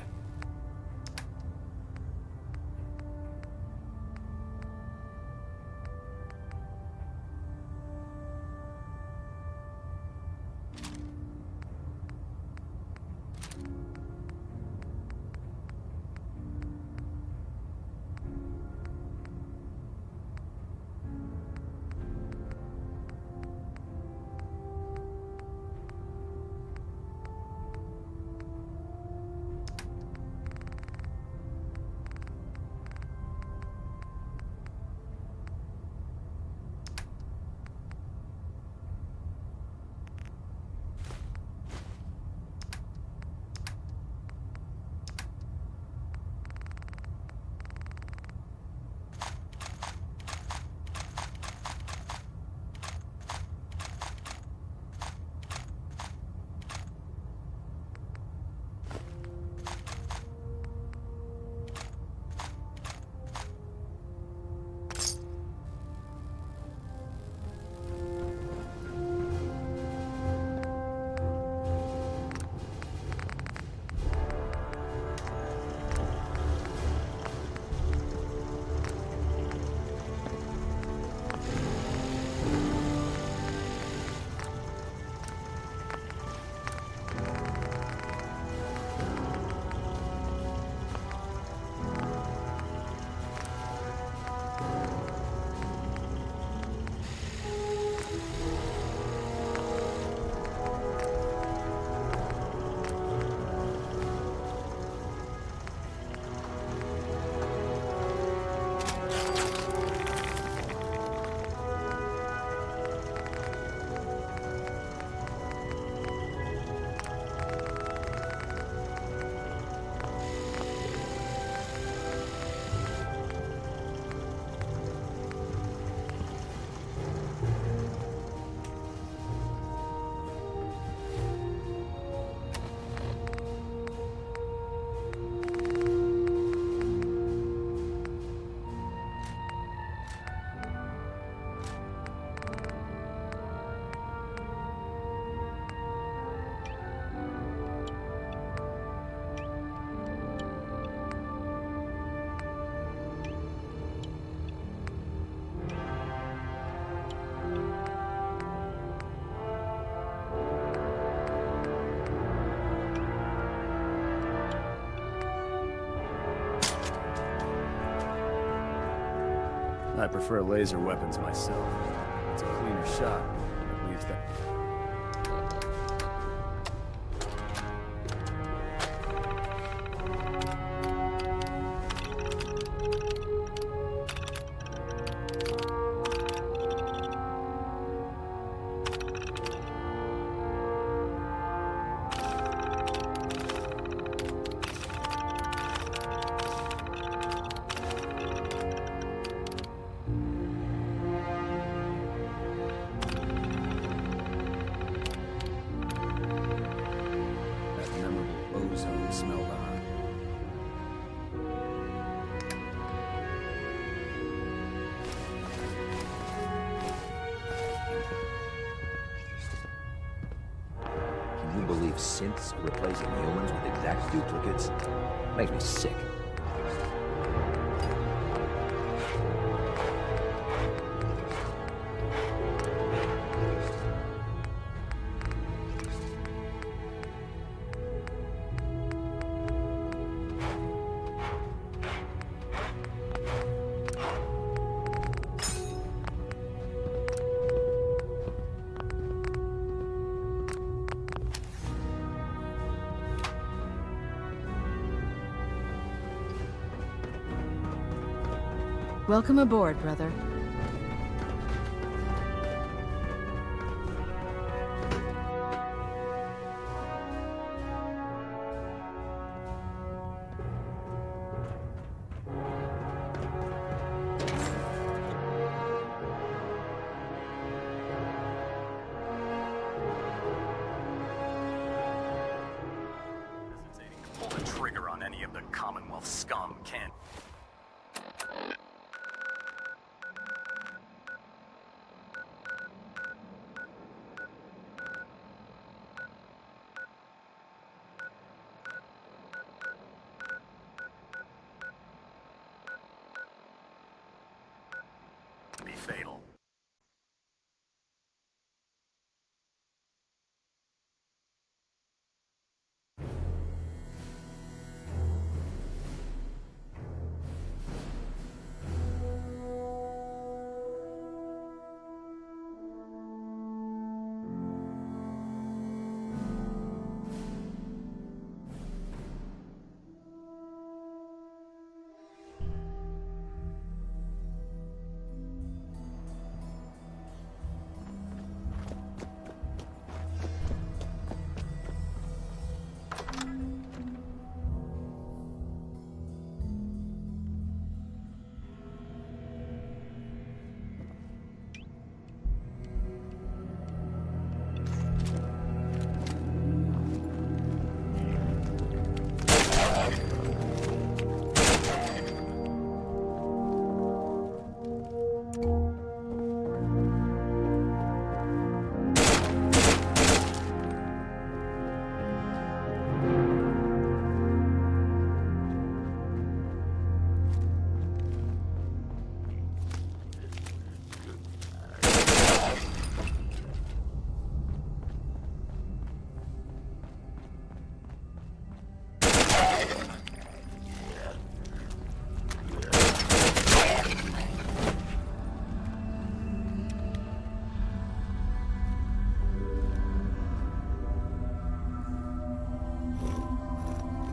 I prefer laser weapons myself. It's a cleaner shot. It leaves that... ozone smelled on. Can you believe synths are replacing humans with exact duplicates? Makes me sick. Welcome aboard, brother. Hesitating to pull the trigger on any of the Commonwealth scum can. Be fatal.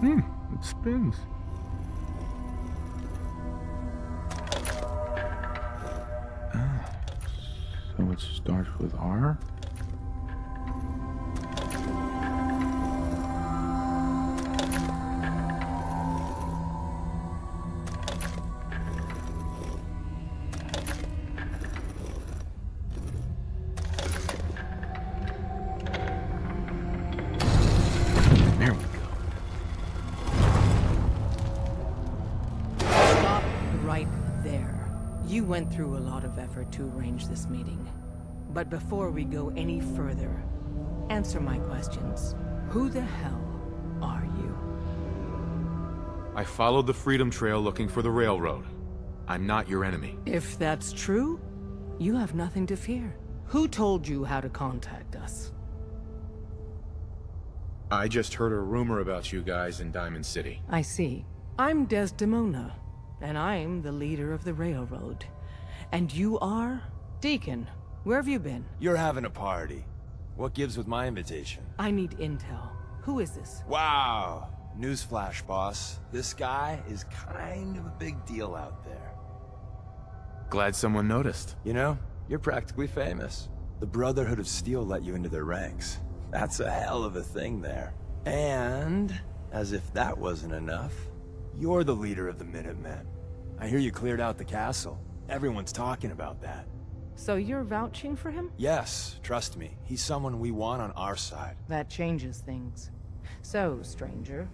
It spins. So it starts with R? There we go. Stop right there. You went through a lot of effort to arrange this meeting. But before we go any further, answer my questions. Who the hell are you? I followed the Freedom Trail looking for the railroad. I'm not your enemy. If that's true, you have nothing to fear. Who told you how to contact us? I just heard a rumor about you guys in Diamond City. I see. I'm Desdemona, and I'm the leader of the railroad. And you are? Deacon, where have you been? You're having a party. What gives with my invitation? I need intel. Who is this? Wow. Newsflash, boss. This guy is kind of a big deal out there. Glad someone noticed. You know, you're practically famous. The Brotherhood of Steel let you into their ranks. That's a hell of a thing there. And, as if that wasn't enough, you're the leader of the Minutemen. I hear you cleared out the castle. Everyone's talking about that. So you're vouching for him? Yes, trust me. He's someone we want on our side. That changes things. So, stranger,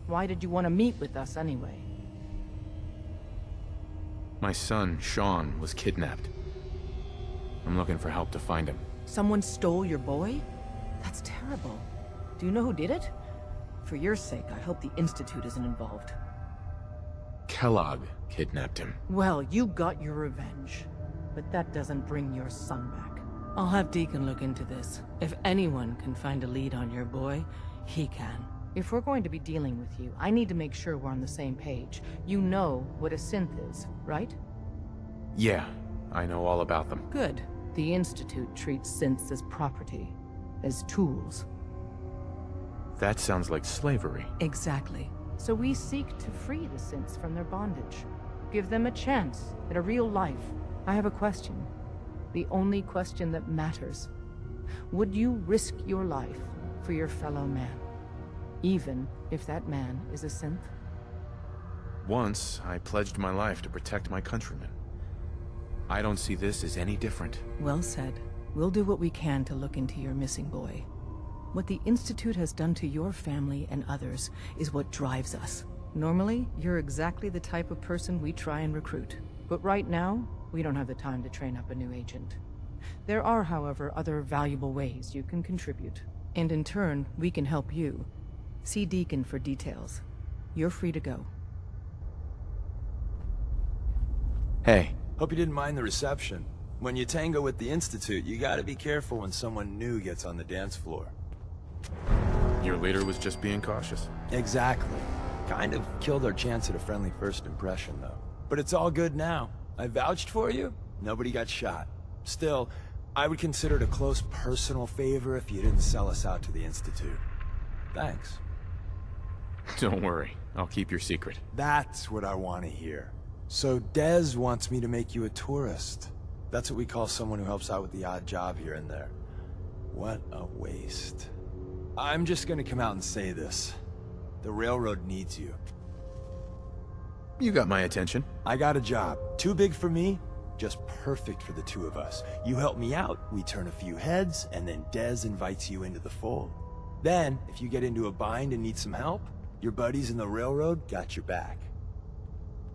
why did you want to meet with us anyway? My son, Sean, was kidnapped. I'm looking for help to find him. Someone stole your boy? That's terrible. Do you know who did it? For your sake, I hope the Institute isn't involved. Kellogg kidnapped him. Well, you got your revenge. But that doesn't bring your son back. I'll have Deacon look into this. If anyone can find a lead on your boy, he can. If we're going to be dealing with you, I need to make sure we're on the same page. You know what a synth is, right? Yeah, I know all about them. Good. The Institute treats synths as property, as tools. That sounds like slavery. Exactly. So we seek to free the synths from their bondage. Give them a chance at a real life. I have a question. The only question that matters. Would you risk your life for your fellow man? Even if that man is a synth? Once, I pledged my life to protect my countrymen. I don't see this as any different. Well said. We'll do what we can to look into your missing boy. What the Institute has done to your family and others is what drives us. Normally, you're exactly the type of person we try and recruit. But right now, we don't have the time to train up a new agent. There are, however, other valuable ways you can contribute. And in turn, we can help you. See Deacon for details. You're free to go. Hey. Hope you didn't mind the reception. When you tango with the Institute, you gotta be careful when someone new gets on the dance floor. Your leader was just being cautious. Exactly. Kind of killed our chance at a friendly first impression, though. But it's all good now. I vouched for you. Nobody got shot. Still, I would consider it a close personal favor if you didn't sell us out to the Institute. Thanks. Don't worry. I'll keep your secret. That's what I want to hear. So Dez wants me to make you a tourist. That's what we call someone who helps out with the odd job here and there. What a waste. I'm just gonna come out and say this. The railroad needs you. You got my attention. I got a job. Too big for me, just perfect for the two of us. You help me out, we turn a few heads, and then Dez invites you into the fold. Then, if you get into a bind and need some help, your buddies in the railroad got your back.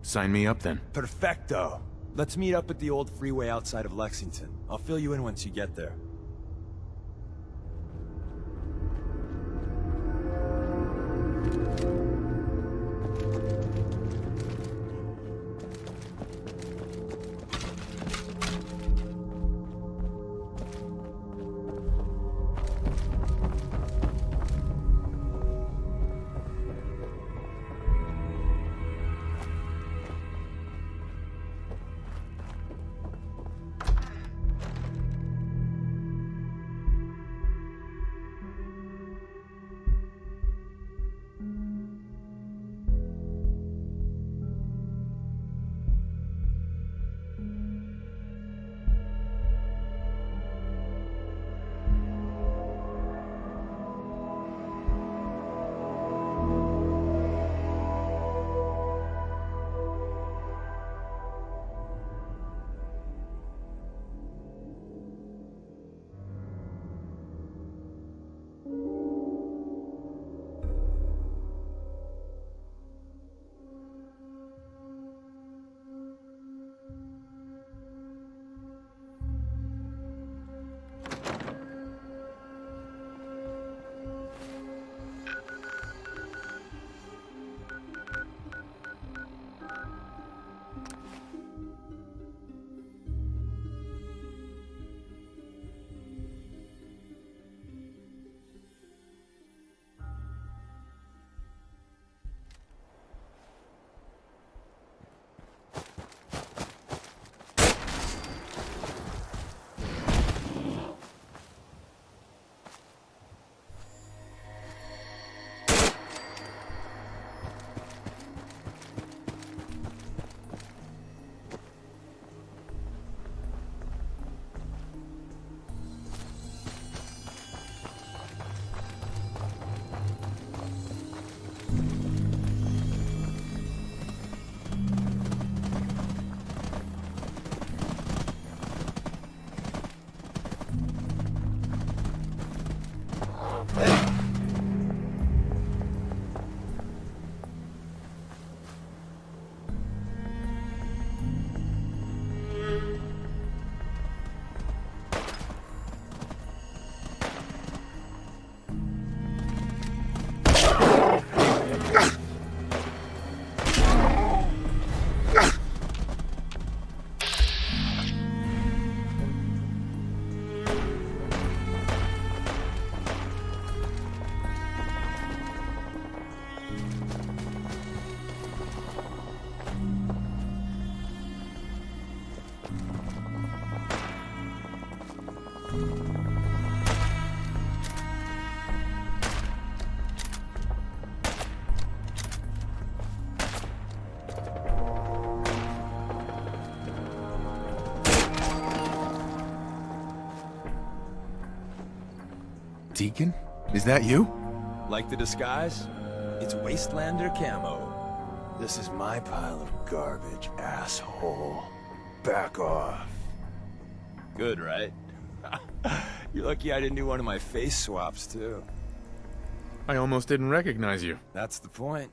Sign me up then. Perfecto. Let's meet up at the old freeway outside of Lexington. I'll fill you in once you get there. Deacon? Is that you? Like the disguise? It's Wastelander camo. This is my pile of garbage, asshole. Back off. Good, right? You're lucky I didn't do one of my face swaps, too. I almost didn't recognize you. That's the point.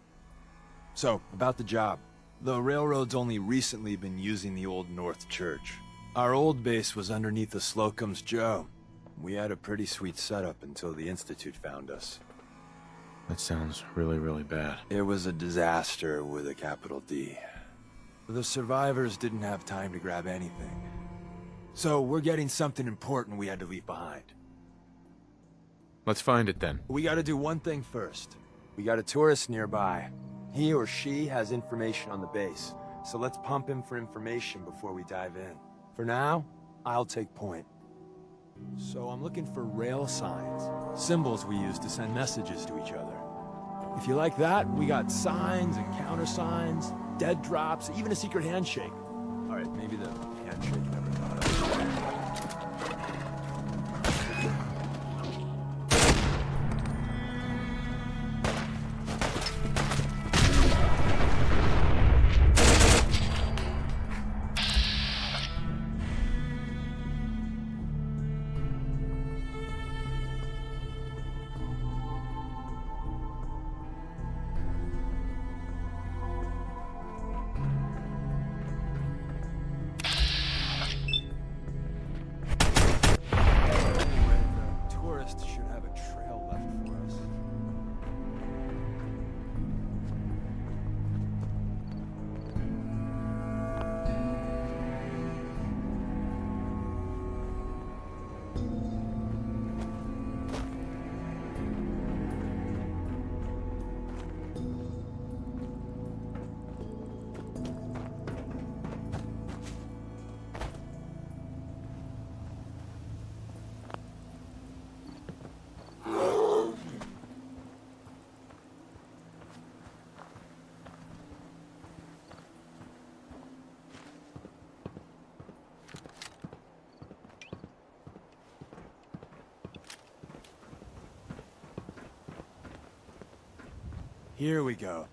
So, about the job. The railroad's only recently been using the Old North Church. Our old base was underneath the Slocum's Joe. We had a pretty sweet setup until the Institute found us. That sounds really, really bad. It was a disaster with a capital D. The survivors didn't have time to grab anything. So we're getting something important we had to leave behind. Let's find it then. We gotta do one thing first. We got a tourist nearby. He or she has information on the base, so let's pump him for information before we dive in. For now, I'll take point. So I'm looking for rail signs, symbols we use to send messages to each other. If you like that, we got signs and countersigns, dead drops, even a secret handshake. All right, maybe the handshake never thought of. Should have a trail left for us. Here we go.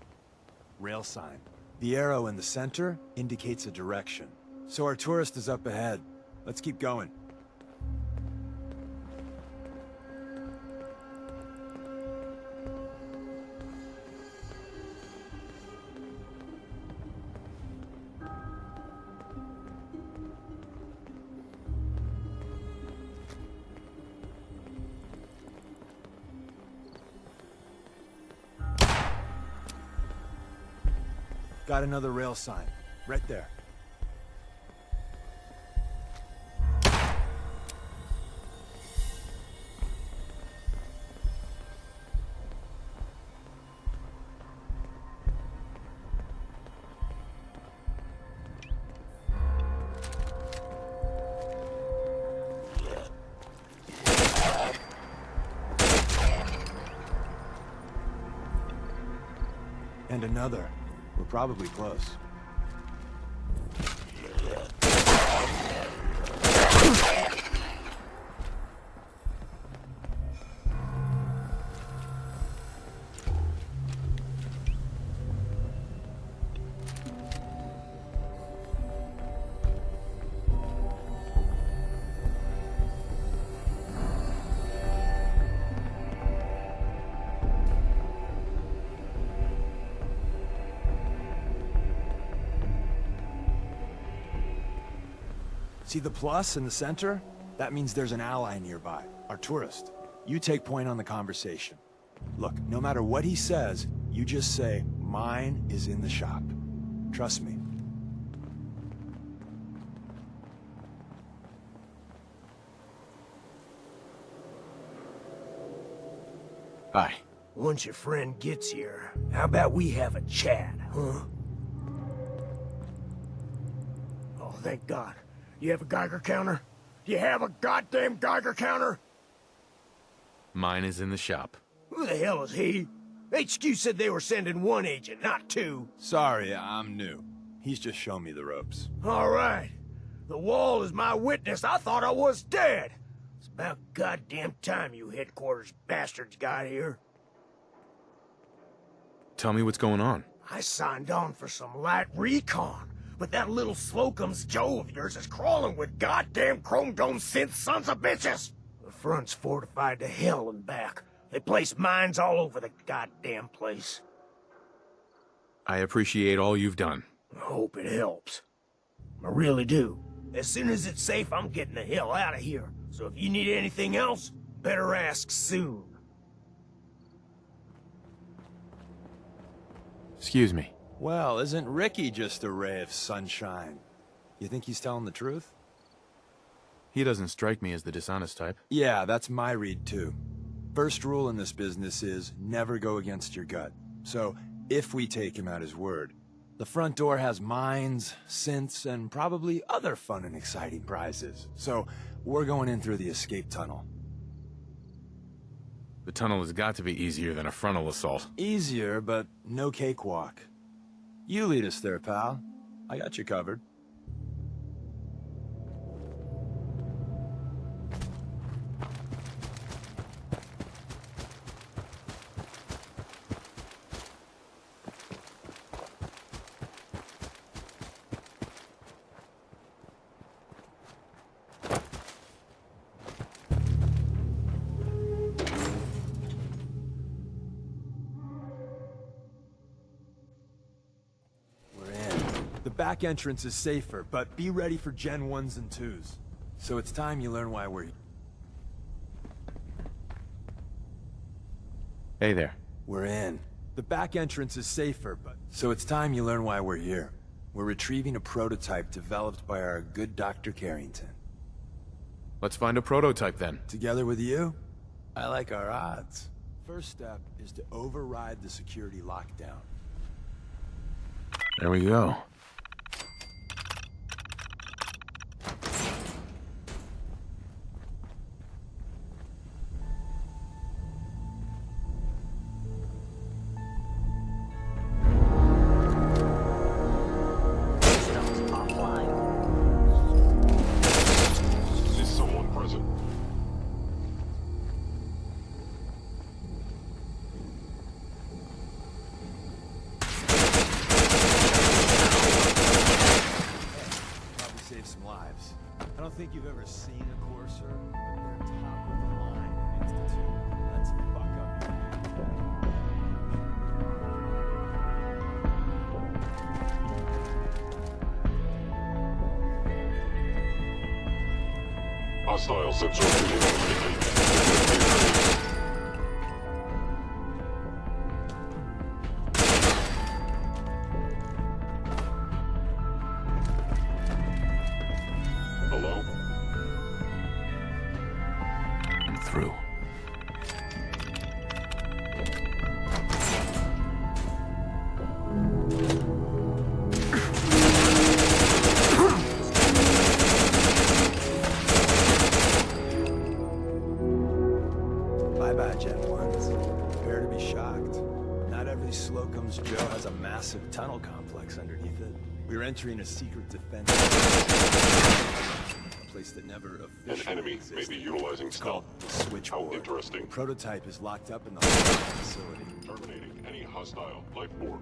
Rail sign. The arrow in the center indicates a direction. So our tourist is up ahead. Let's keep going. Got another rail sign, right there. And another. We're probably close. See the plus in the center? That means there's an ally nearby, our tourist. You take point on the conversation. Look, no matter what he says, you just say, mine is in the shop. Trust me. Hi. Once your friend gets here, how about we have a chat, huh? Oh, thank God. You have a Geiger counter? You have a goddamn Geiger counter? Mine is in the shop. Who the hell is he? HQ said they were sending one agent, not two. Sorry, I'm new. He's just shown me the ropes. All right. The wall is my witness. I thought I was dead. It's about goddamn time you headquarters bastards got here. Tell me what's going on. I signed on for some light recon, but that little Slocum's Joe of yours is crawling with goddamn chrome dome synth sons of bitches. The front's fortified to hell and back. They place mines all over the goddamn place. I appreciate all you've done. I hope it helps. I really do. As soon as it's safe, I'm getting the hell out of here. So if you need anything else, better ask soon. Excuse me. Well, isn't Ricky just a ray of sunshine? You think he's telling the truth? He doesn't strike me as the dishonest type. Yeah, that's my read too. First rule in this business is never go against your gut. So, if we take him at his word, the front door has mines, synths, and probably other fun and exciting prizes. So, we're going in through the escape tunnel. The tunnel has got to be easier than a frontal assault. Easier, but no cakewalk. You lead us there, pal. I got you covered. Back entrance is safer, but be ready for Gen 1s and 2s. So it's time you learn why we're here. Hey there. We're in. The back entrance is safer, but... So it's time you learn why we're here. We're retrieving a prototype developed by our good Dr. Carrington. Let's find a prototype then. Together with you? I like our odds. First step is to override the security lockdown. There we go. I don't think you've ever seen a Courser, but they're top of the line Institute. Let's fuck up your Hostile sensor reading. Through. Bye-bye, Gen 1s. Prepare to be shocked. Not every Slocum's Joe has a massive tunnel complex underneath it. We're entering a secret defense. Place that never officially An enemy existed. may be utilizing It's called the switchboard. How interesting. The prototype is locked up in the facility. Terminating any hostile life form.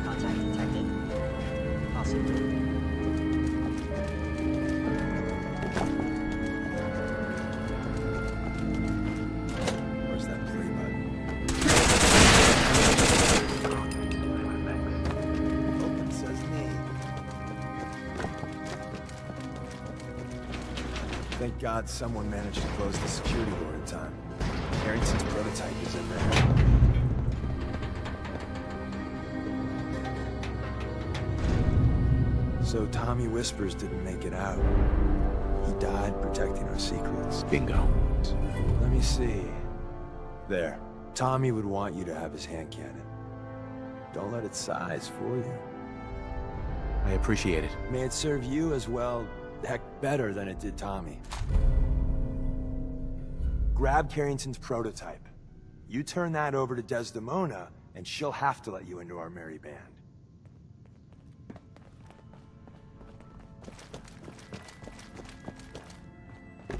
Contact detected. Possible. Thank God someone managed to close the security door in time. Carrington's prototype is in there. So Tommy Whispers didn't make it out. He died protecting our secrets. Bingo. Let me see. There. Tommy would want you to have his hand cannon. Don't let it size for you. I appreciate it. May it serve you as well, heck, better than it did Tommy. Grab Carrington's prototype. You turn that over to Desdemona, and she'll have to let you into our merry band.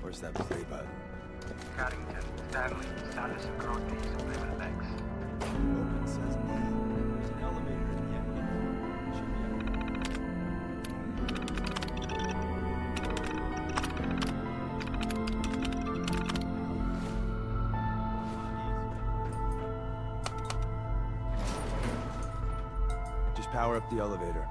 Where's that play button? Carrington, Stanley, status of growth days of level X. Open sesame. There's an elevator at the end of the floor. Just power up the elevator.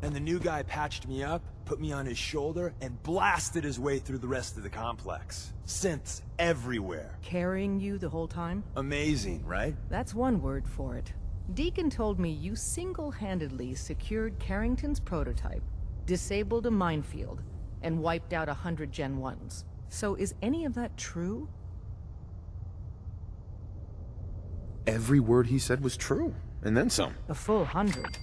And the new guy patched me up, put me on his shoulder, and blasted his way through the rest of the complex. Synths everywhere. Carrying you the whole time? Amazing, right? That's one word for it. Deacon told me you single-handedly secured Carrington's prototype, disabled a minefield, and wiped out 100 Gen 1s. So is any of that true? Every word he said was true, and then some. A full 100.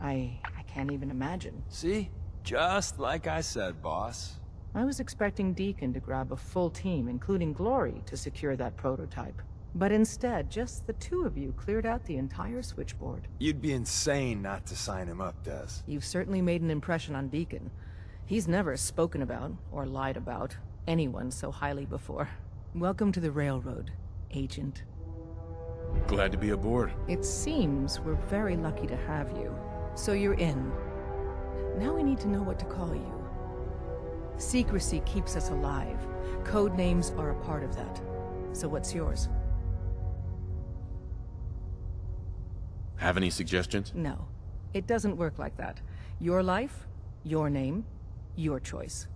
I can't even imagine. See? Just like I said, boss. I was expecting Deacon to grab a full team, including Glory, to secure that prototype. But instead, just the two of you cleared out the entire switchboard. You'd be insane not to sign him up, Des. You've certainly made an impression on Deacon. He's never spoken about, or lied about, anyone so highly before. Welcome to the Railroad, Agent. Glad to be aboard. It seems we're very lucky to have you. So you're in. Now we need to know what to call you. Secrecy keeps us alive. Code names are a part of that. So what's yours? Have any suggestions? No. It doesn't work like that. Your life, your name, your choice.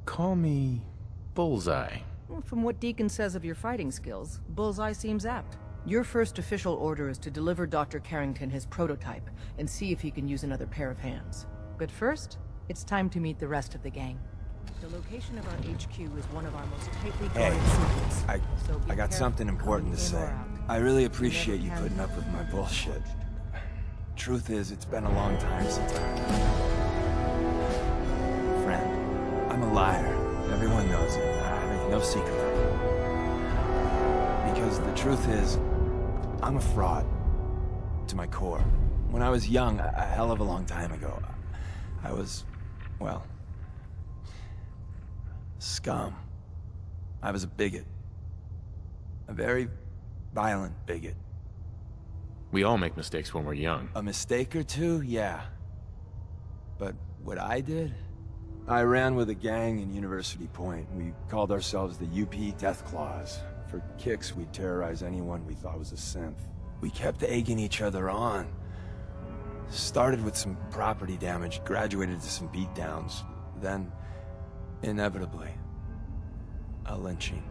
Call me Bullseye. Well, from what Deacon says of your fighting skills, Bullseye seems apt. Your first official order is to deliver Dr. Carrington his prototype and see if he can use another pair of hands. But first, it's time to meet the rest of the gang. The location of our HQ is one of our most tightly guarded secrets. I got something important to say. I really appreciate you putting up with my bullshit. Truth is, it's been a long time since Friend, I'm a liar. Everyone knows it. I make no secret of it. Because the truth is, I'm a fraud. To my core. When I was young, a hell of a long time ago, I was, well, scum. I was a bigot. A very violent bigot. We all make mistakes when we're young. A mistake or two, yeah. But what I did? I ran with a gang in University Point. We called ourselves the UP Deathclaws. For kicks, we'd terrorize anyone we thought was a synth. We kept egging each other on. Started with some property damage, graduated to some beatdowns. Then, inevitably, a lynching.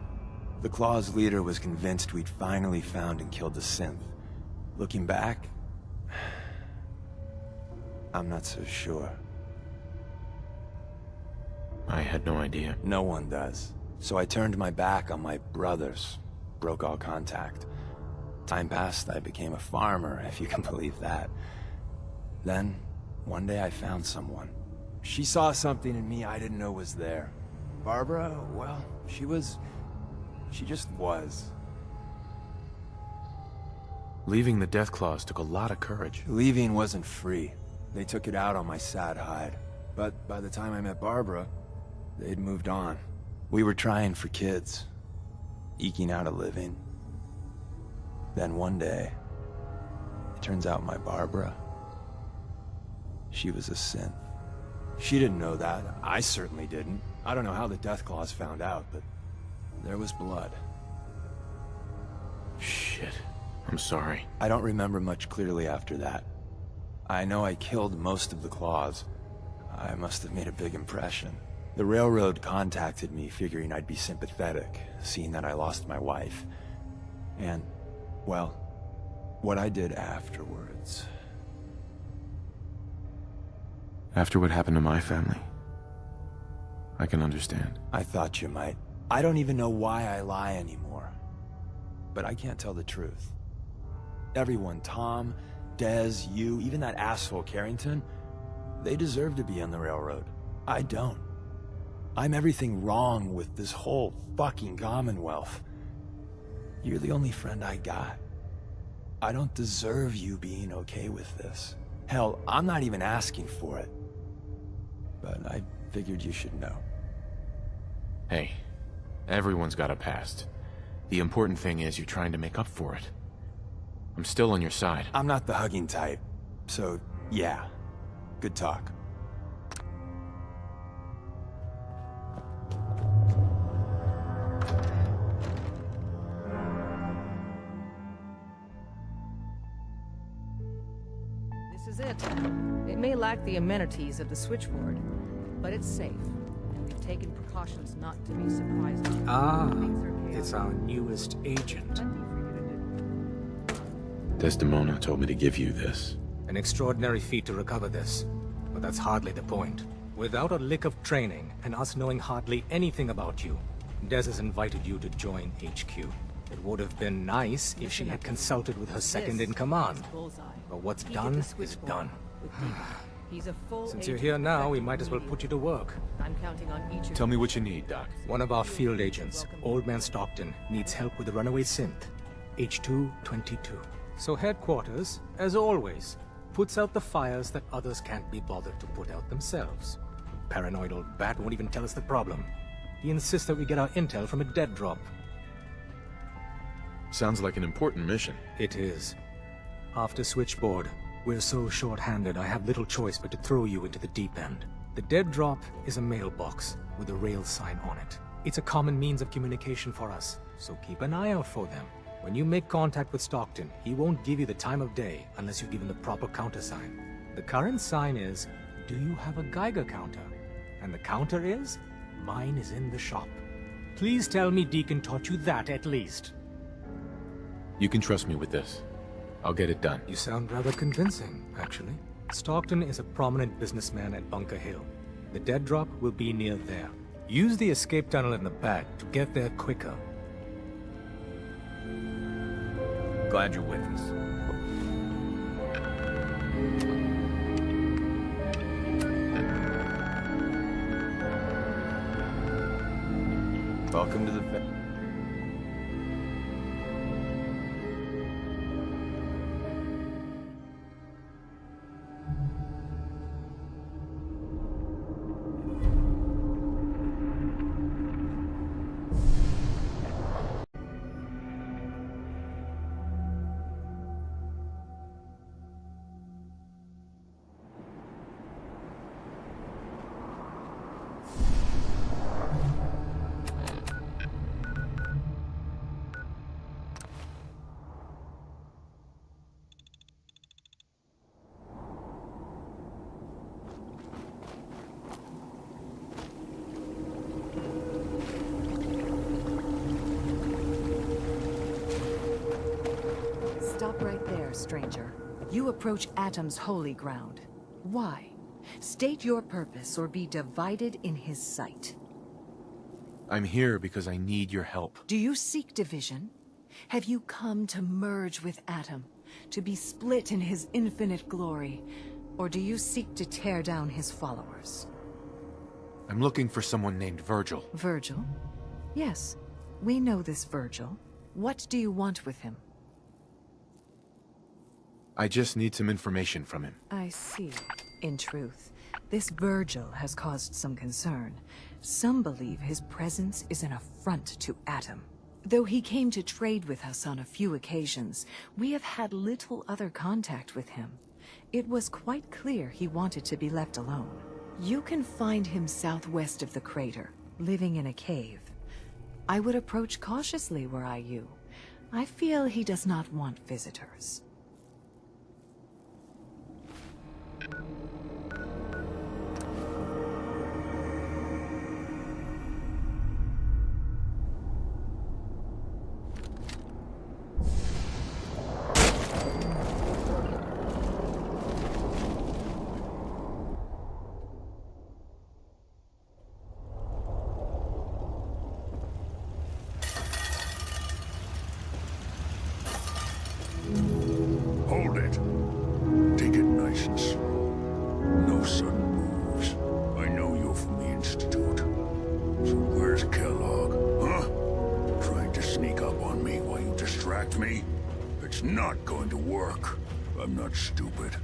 The Claw's leader was convinced we'd finally found and killed the synth. Looking back, I'm not so sure. I had no idea. No one does. So I turned my back on my brothers, broke all contact. Time passed, I became a farmer, if you can believe that. Then, one day I found someone. She saw something in me I didn't know was there. Barbara, well, she just was. Leaving the Deathclaws took a lot of courage. Leaving wasn't free. They took it out on my sad hide. But by the time I met Barbara, they'd moved on. We were trying for kids, eking out a living. Then one day, it turns out my Barbara, she was a synth. She didn't know that. I certainly didn't. I don't know how the Deathclaws found out, but there was blood. Shit. I'm sorry. I don't remember much clearly after that. I know I killed most of the Claws. I must have made a big impression. The Railroad contacted me, figuring I'd be sympathetic, seeing that I lost my wife. And, well, what I did afterwards. After what happened to my family, I can understand. I thought you might. I don't even know why I lie anymore. But I can't tell the truth. Everyone, Tom, Dez, you, even that asshole Carrington, they deserve to be on the Railroad. I don't. I'm everything wrong with this whole fucking Commonwealth. You're the only friend I got. I don't deserve you being okay with this. Hell, I'm not even asking for it. But I figured you should know. Hey, everyone's got a past. The important thing is you're trying to make up for it. I'm still on your side. I'm not the hugging type. So, yeah. Good talk. This is it. It may lack the amenities of the switchboard, but it's safe, and we've taken precautions not to be surprised. Ah, it's our newest agent. Desdemona told me to give you this. An extraordinary feat to recover this, but that's hardly the point. Without a lick of training, and us knowing hardly anything about you, Des has invited you to join HQ. It would have been nice if she had consulted with her second-in-command. But what's done is done. Since you're here now, we might as well put you to work. I'm counting on each of Tell me what you need, Doc. One of our field agents, Old Man Stockton, needs help with the runaway synth, H222. So headquarters, as always, puts out the fires that others can't be bothered to put out themselves. Paranoid old bat won't even tell us the problem. He insists that we get our intel from a dead drop. Sounds like an important mission. It is. After Switchboard, we're so short-handed I have little choice but to throw you into the deep end. The dead drop is a mailbox with a rail sign on it. It's a common means of communication for us, so keep an eye out for them. When you make contact with Stockton, he won't give you the time of day unless you give him the proper countersign. The current sign is, do you have a Geiger counter? And the counter is, mine is in the shop. Please tell me Deacon taught you that at least. You can trust me with this. I'll get it done. You sound rather convincing, actually. Stockton is a prominent businessman at Bunker Hill. The dead drop will be near there. Use the escape tunnel in the back to get there quicker. Glad you're with us. Welcome to the... Stop right there, stranger. You approach Atom's holy ground. Why? State your purpose or be divided in his sight. I'm here because I need your help. Do you seek division? Have you come to merge with Atom, to be split in his infinite glory? Or do you seek to tear down his followers? I'm looking for someone named Virgil. Virgil? Yes, we know this Virgil. What do you want with him? I just need some information from him. I see. In truth, this Virgil has caused some concern. Some believe his presence is an affront to Atom. Though he came to trade with us on a few occasions, we have had little other contact with him. It was quite clear he wanted to be left alone. You can find him southwest of the crater, living in a cave. I would approach cautiously were I you. I feel he does not want visitors. Hold it. Take it nice and slow. No sudden moves. I know you're from the Institute. So where's Kellogg, huh? Trying to sneak up on me while you distract me? It's not going to work. I'm not stupid.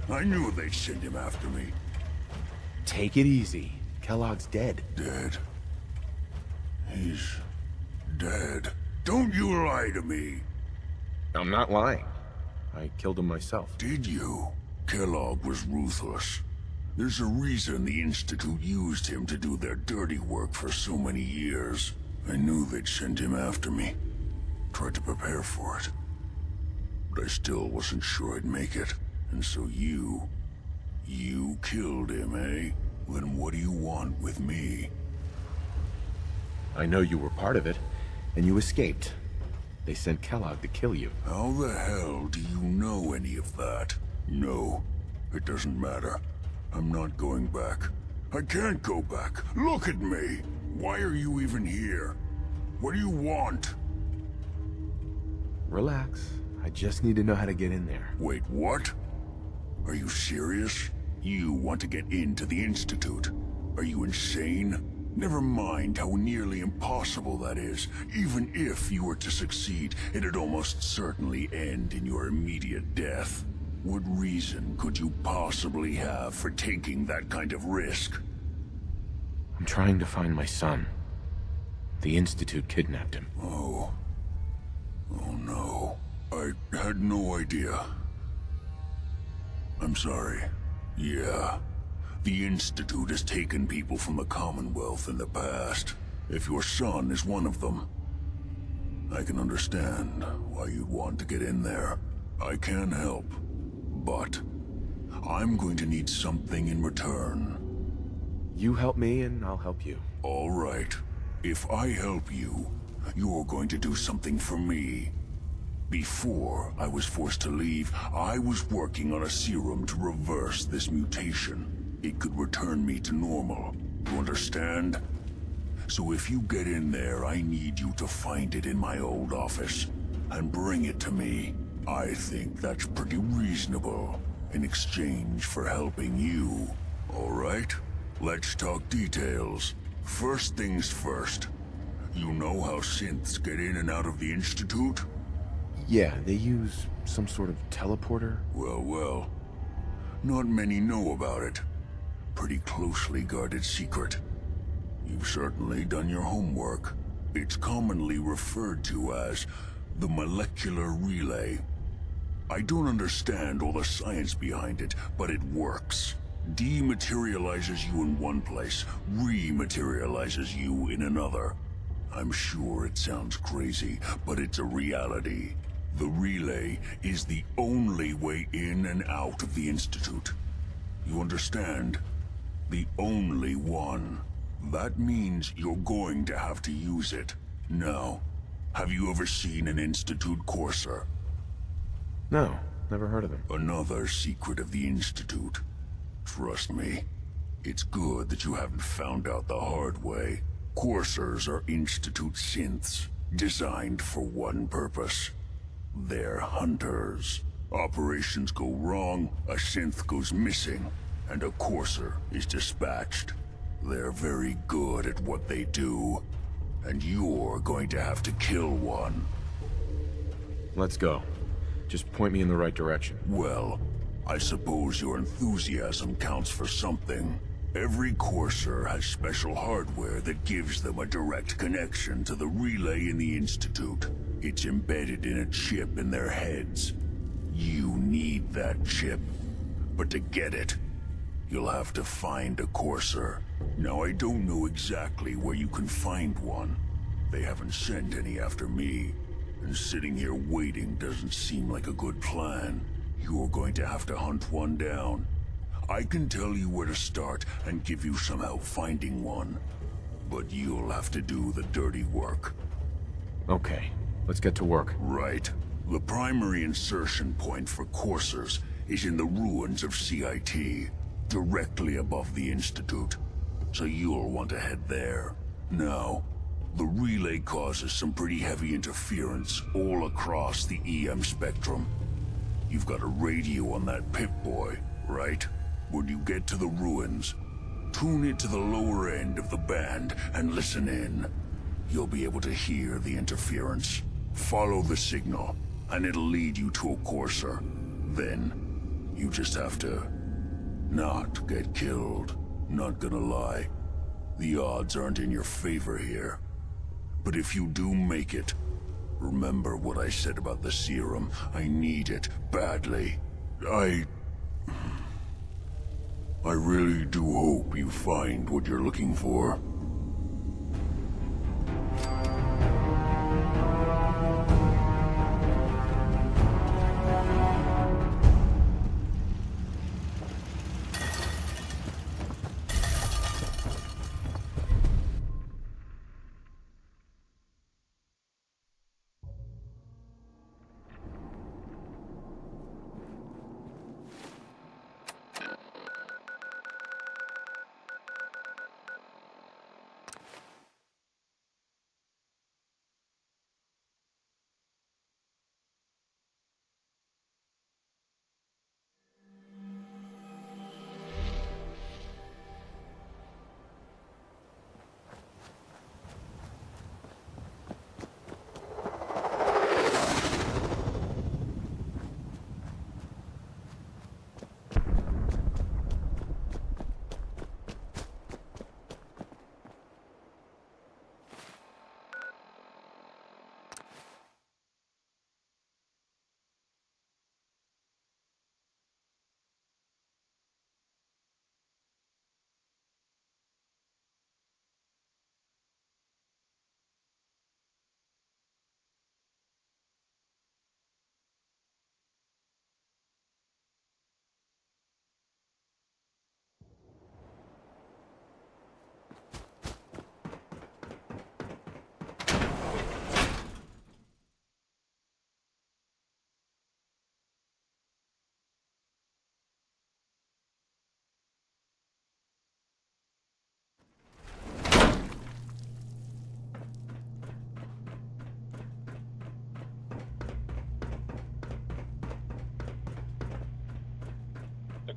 I knew they'd send him after me. Take it easy. Kellogg's dead. Dead? He's dead. Don't you lie to me. I'm not lying. I killed him myself. Did you? Kellogg was ruthless. There's a reason the Institute used him to do their dirty work for so many years. I knew they'd send him after me. Tried to prepare for it. But I still wasn't sure I'd make it. And so you killed him, eh? Then what do you want with me? I know you were part of it, and you escaped. They sent Kellogg to kill you. How the hell do you know any of that? No, it doesn't matter. I'm not going back. I can't go back. Look at me! Why are you even here? What do you want? Relax. I just need to know how to get in there. Wait, what? Are you serious? You want to get into the Institute? Are you insane? Never mind how nearly impossible that is. Even if you were to succeed, it'd almost certainly end in your immediate death. What reason could you possibly have for taking that kind of risk? I'm trying to find my son. The Institute kidnapped him. Oh. Oh no. I had no idea. I'm sorry. Yeah. The Institute has taken people from the Commonwealth in the past. If your son is one of them. I can understand why you'd want to get in there. I can help, but I'm going to need something in return. You help me and I'll help you. All right. If I help you, you're going to do something for me. Before I was forced to leave, I was working on a serum to reverse this mutation. It could return me to normal. You understand? So if you get in there, I need you to find it in my old office and bring it to me. I think that's pretty reasonable in exchange for helping you. All right? Let's talk details. First things first. You know how synths get in and out of the Institute? Yeah, they use some sort of teleporter. Well. Not many know about it. Pretty closely guarded secret. You've certainly done your homework. It's commonly referred to as the molecular relay. I don't understand all the science behind it, but it works. Dematerializes you in one place, rematerializes you in another. I'm sure it sounds crazy, but it's a reality. The relay is the only way in and out of the Institute. You understand? The only one. That means you're going to have to use it. Now, have you ever seen an Institute courser? No, never heard of them. Another secret of the Institute. Trust me, it's good that you haven't found out the hard way. Coursers are Institute synths, designed for one purpose. They're hunters. Operations go wrong, a synth goes missing, and a courser is dispatched. They're very good at what they do, and you're going to have to kill one. Let's go. Just point me in the right direction. Well, I suppose your enthusiasm counts for something. Every courser has special hardware that gives them a direct connection to the relay in the Institute. It's embedded in a chip in their heads. You need that chip. But to get it, you'll have to find a courser. Now, I don't know exactly where you can find one. They haven't sent any after me. And sitting here waiting doesn't seem like a good plan. You're going to have to hunt one down. I can tell you where to start and give you some help finding one. But you'll have to do the dirty work. Okay, let's get to work. Right. The primary insertion point for coursers is in the ruins of CIT, directly above the Institute. So you'll want to head there. Now, the relay causes some pretty heavy interference all across the EM spectrum. You've got a radio on that Pip-Boy, right? When you get to the ruins, tune it to the lower end of the band and listen in. You'll be able to hear the interference. Follow the signal, and it'll lead you to a courser. Then, you just have to not get killed. Not gonna lie, the odds aren't in your favor here. But if you do make it, remember what I said about the serum. I need it badly. I really do hope you find what you're looking for.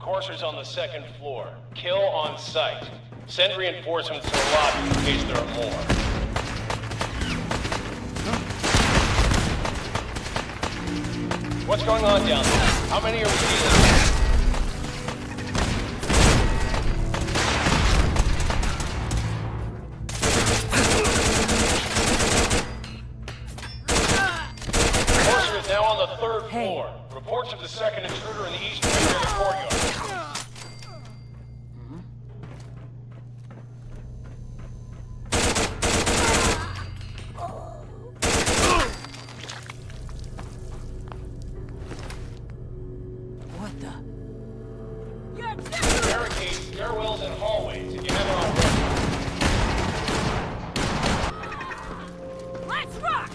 Courser's on the second floor. Kill on sight. Send reinforcements to the lobby in case there are more. What's going on down there? How many are we dealing with? Courser is now on the third floor. Reports of the second intruder in the east wing of the courtyard. What the? Barricades, stairwells, and hallways if you haven't already. Let's rock!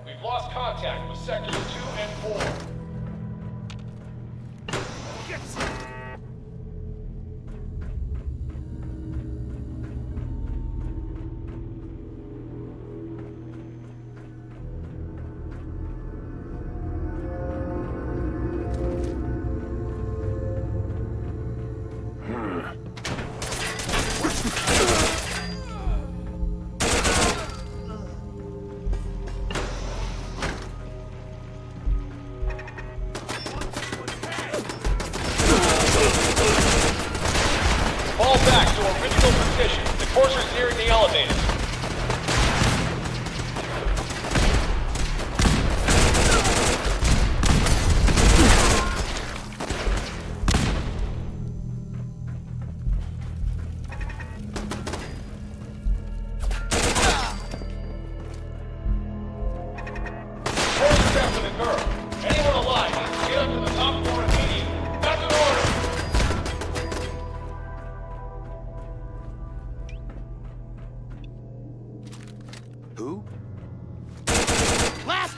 We've lost contact with sectors 2 and 4. Fall back to original position. The courser's nearing the elevators. Courser's after the girl. Anyone alive needs to get up to the top floor immediately. That's an order. Who? Last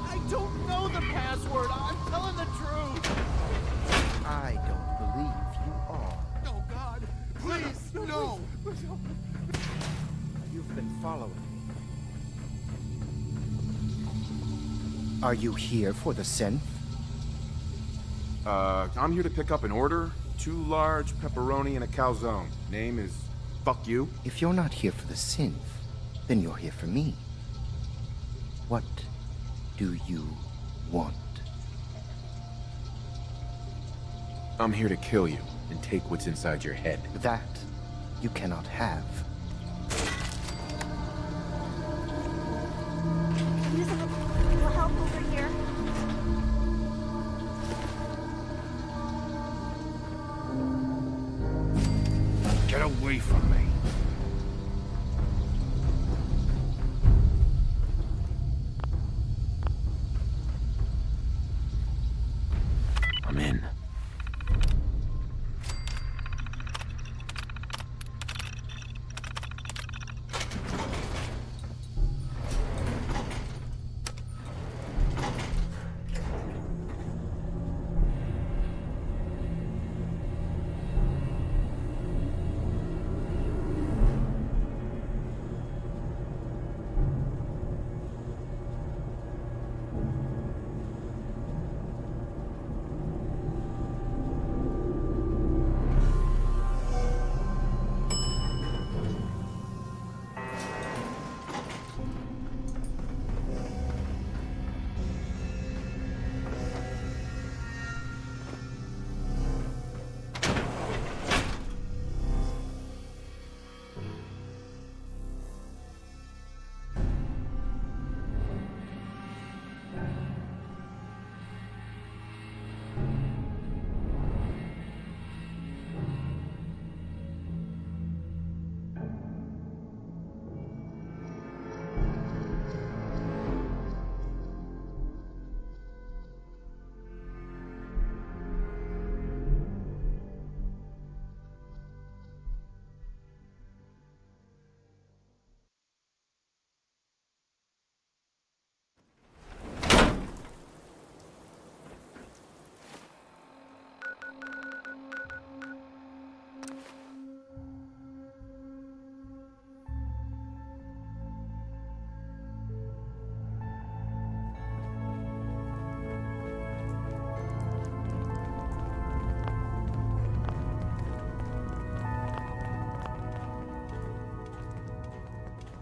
I don't know the password. I'm telling the truth. I don't believe you are. Oh, God. Please, no. You've been following me. Are you here for the synth? I'm here to pick up an order. 2 large pepperoni and a calzone. Name is Fuck You. If you're not here for the synth, then you're here for me. What do you want? I'm here to kill you and take what's inside your head. That you cannot have. Use a little help over here. Get away from me. I'm in.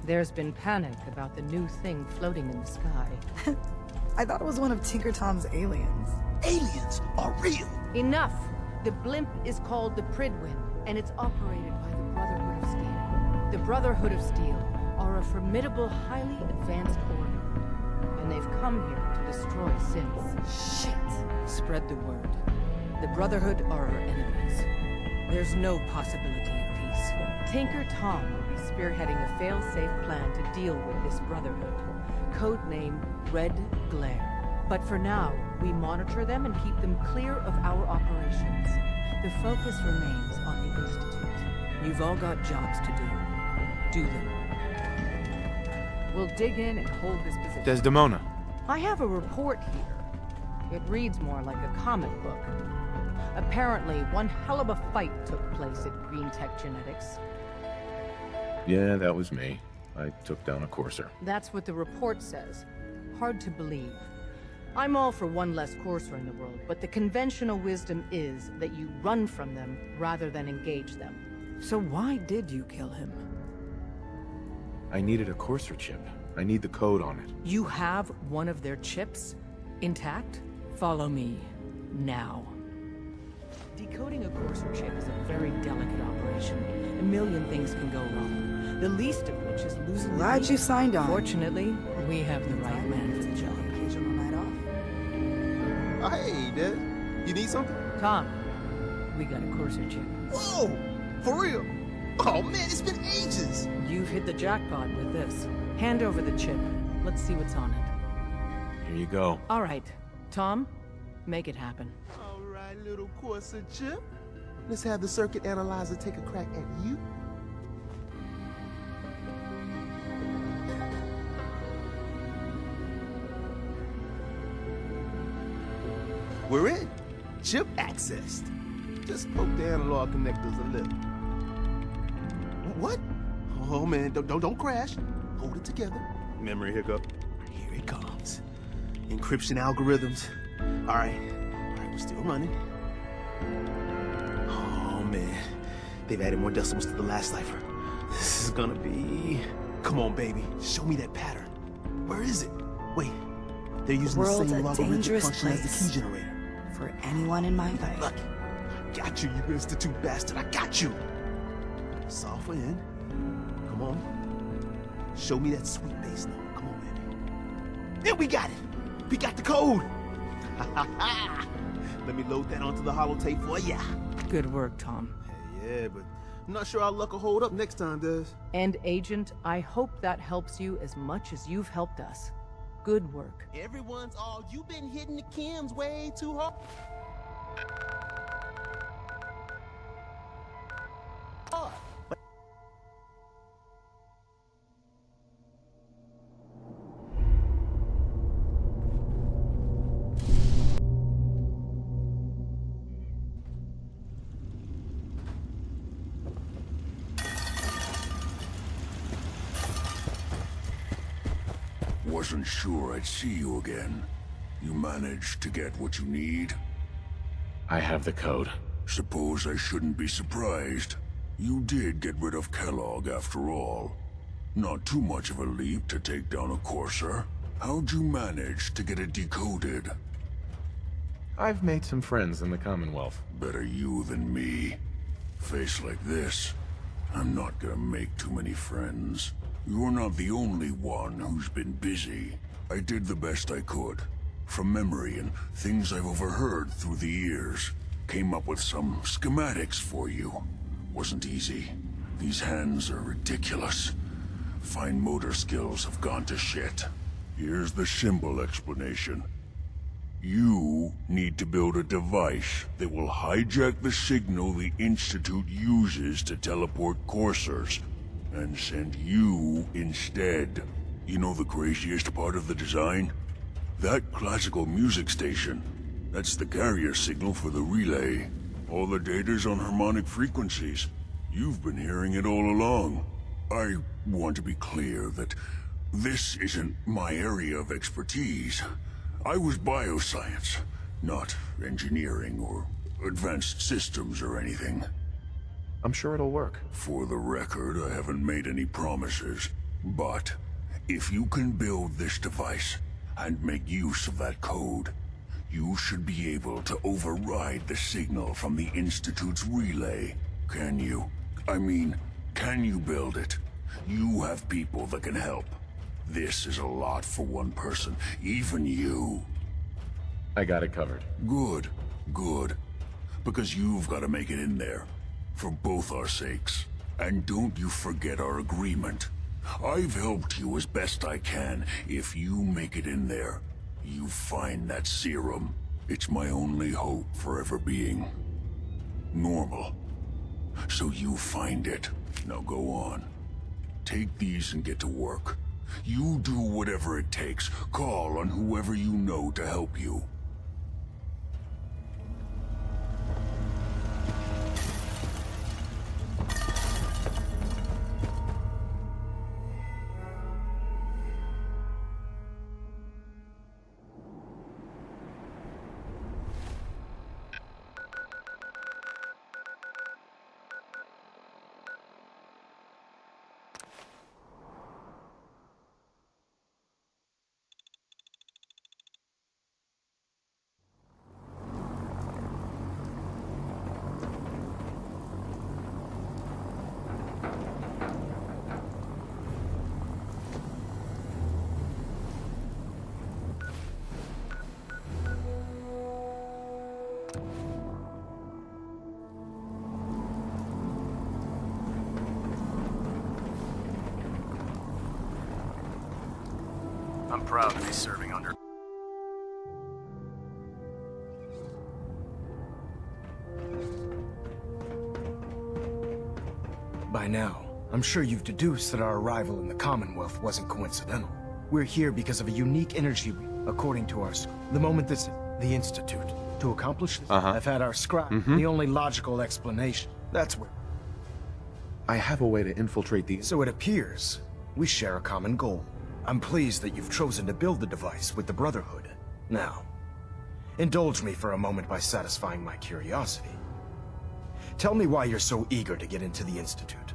There's been panic about the new thing floating in the sky. I thought it was one of Tinker Tom's aliens. Aliens are real! Enough! The blimp is called the Pridwin, and it's operated by the Brotherhood of Steel. The Brotherhood of Steel are a formidable, highly advanced order, and they've come here to destroy Synths. Shit! Spread the word. The Brotherhood are our enemies. There's no possibility of peace. Tinker Tom will be spearheading a fail-safe plan to deal with this Brotherhood, codenamed Red Glare. But for now, we monitor them and keep them clear of our operations. The focus remains on the Institute. You've all got jobs to do. Do them. We'll dig in and hold this position. Desdemona. I have a report here. It reads more like a comic book. Apparently, one hell of a fight took place at Green Tech Genetics. Yeah, that was me. I took down a courser. That's what the report says. Hard to believe. I'm all for one less courser in the world, but the conventional wisdom is that you run from them rather than engage them. So why did you kill him? I needed a courser chip. I need the code on it. You have one of their chips? Intact? Follow me. Now. Decoding a courser chip is a very delicate operation. A million things can go wrong. The least of which is losing Glad you signed on. Fortunately, we have the right man for the job. Occasional night off. Oh, hey, Des. You need something? Tom, we got a courser chip. Whoa! For real? Oh, man, it's been ages! You've hit the jackpot with this. Hand over the chip. Let's see what's on it. Here you go. All right. Tom, make it happen. All right, little courser chip. Let's have the circuit analyzer take a crack at you. We're in. Chip accessed. Just poke the analog connectors a little. What? Oh man, don't crash. Hold it together. Memory hiccup. Here it comes. Encryption algorithms. All right, we're still running. Oh man, they've added more decimals to the last cipher. This is gonna be... Come on, baby, show me that pattern. Where is it? Wait, they're using the same logarithmic function as the key generator. For anyone in my life. Look, I got you, you institute bastard. I got you. Software in. Come on. Show me that sweet bass number. Come on, baby. There, we got it. We got the code. Let me load that onto the holotape for ya. Good work, Tom. Hey, yeah, but I'm not sure our luck will hold up next time, Des. And Agent, I hope that helps you as much as you've helped us. Good work. Everyone's all, you've been hitting the chems way too hard. Wasn't sure I'd see you again. You managed to get what you need? I have the code. Suppose I shouldn't be surprised. You did get rid of Kellogg after all. Not too much of a leap to take down a courser. How'd you manage to get it decoded? I've made some friends in the Commonwealth. Better you than me. Face like this, I'm not gonna make too many friends. You're not the only one who's been busy. I did the best I could. From memory and things I've overheard through the years. Came up with some schematics for you. Wasn't easy. These hands are ridiculous. Fine motor skills have gone to shit. Here's the simple explanation. You need to build a device that will hijack the signal the Institute uses to teleport coursers, and send you instead. You know the craziest part of the design? That classical music station. That's the carrier signal for the relay. All the data's on harmonic frequencies. You've been hearing it all along. I want to be clear that this isn't my area of expertise. I was bioscience, not engineering or advanced systems or anything. I'm sure it'll work. For the record, I haven't made any promises. But if you can build this device and make use of that code, you should be able to override the signal from the Institute's relay. Can you? I mean, can you build it? You have people that can help. This is a lot for one person, even you. I got it covered. Good, good. Because you've got to make it in there. For both our sakes. And don't you forget our agreement. I've helped you as best I can. If you make it in there, you find that serum. It's my only hope for ever being normal. So you find it. Now go on. Take these and get to work. You do whatever it takes. Call on whoever you know to help you. I'm proud to be serving under... By now, I'm sure you've deduced that our arrival in the Commonwealth wasn't coincidental. We're here because of a unique energy, according to our... The moment this... the Institute. To accomplish this, I've had our scribe. The only logical explanation. That's where... I have a way to infiltrate these. So it appears we share a common goal. I'm pleased that you've chosen to build the device with the Brotherhood. Now, indulge me for a moment by satisfying my curiosity. Tell me why you're so eager to get into the Institute.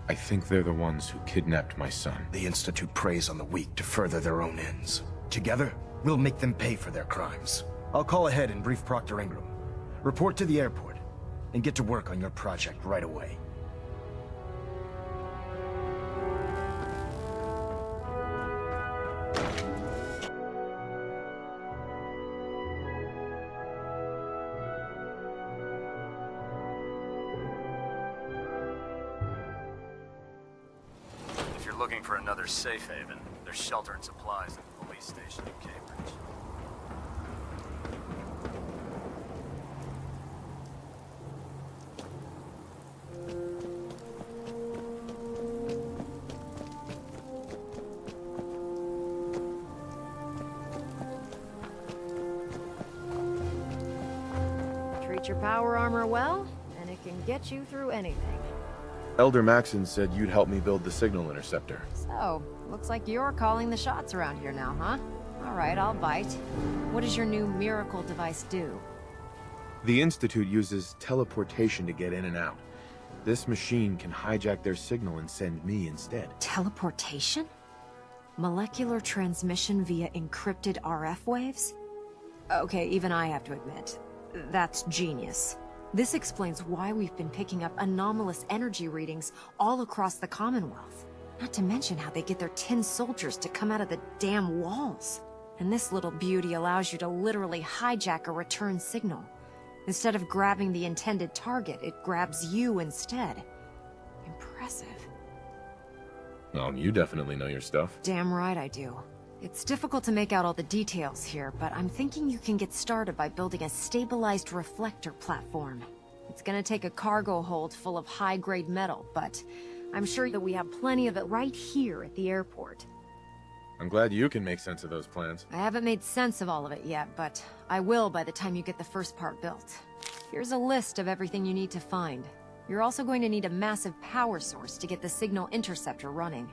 I think they're the ones who kidnapped my son. The Institute preys on the weak to further their own ends. Together, we'll make them pay for their crimes. I'll call ahead and brief Proctor Ingram. Report to the airport, and get to work on your project right away. Looking for another safe haven. There's shelter and supplies at the police station in Cambridge. Treat your power armor well, and it can get you through anything. Elder Maxon said you'd help me build the signal interceptor. So, looks like you're calling the shots around here now, huh? Alright, I'll bite. What does your new miracle device do? The Institute uses teleportation to get in and out. This machine can hijack their signal and send me instead. Teleportation? Molecular transmission via encrypted RF waves? Okay, even I have to admit, that's genius. This explains why we've been picking up anomalous energy readings all across the Commonwealth. Not to mention how they get their tin soldiers to come out of the damn walls. And this little beauty allows you to literally hijack a return signal. Instead of grabbing the intended target, it grabs you instead. Impressive. Well, you definitely know your stuff. Damn right I do. It's difficult to make out all the details here, but I'm thinking you can get started by building a stabilized reflector platform. It's gonna take a cargo hold full of high-grade metal, but I'm sure that we have plenty of it right here at the airport. I'm glad you can make sense of those plans. I haven't made sense of all of it yet, but I will by the time you get the first part built. Here's a list of everything you need to find. You're also going to need a massive power source to get the signal interceptor running.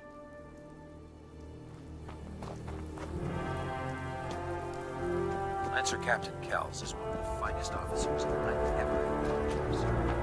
Lancer Captain Kells is one of the finest officers I've ever encountered.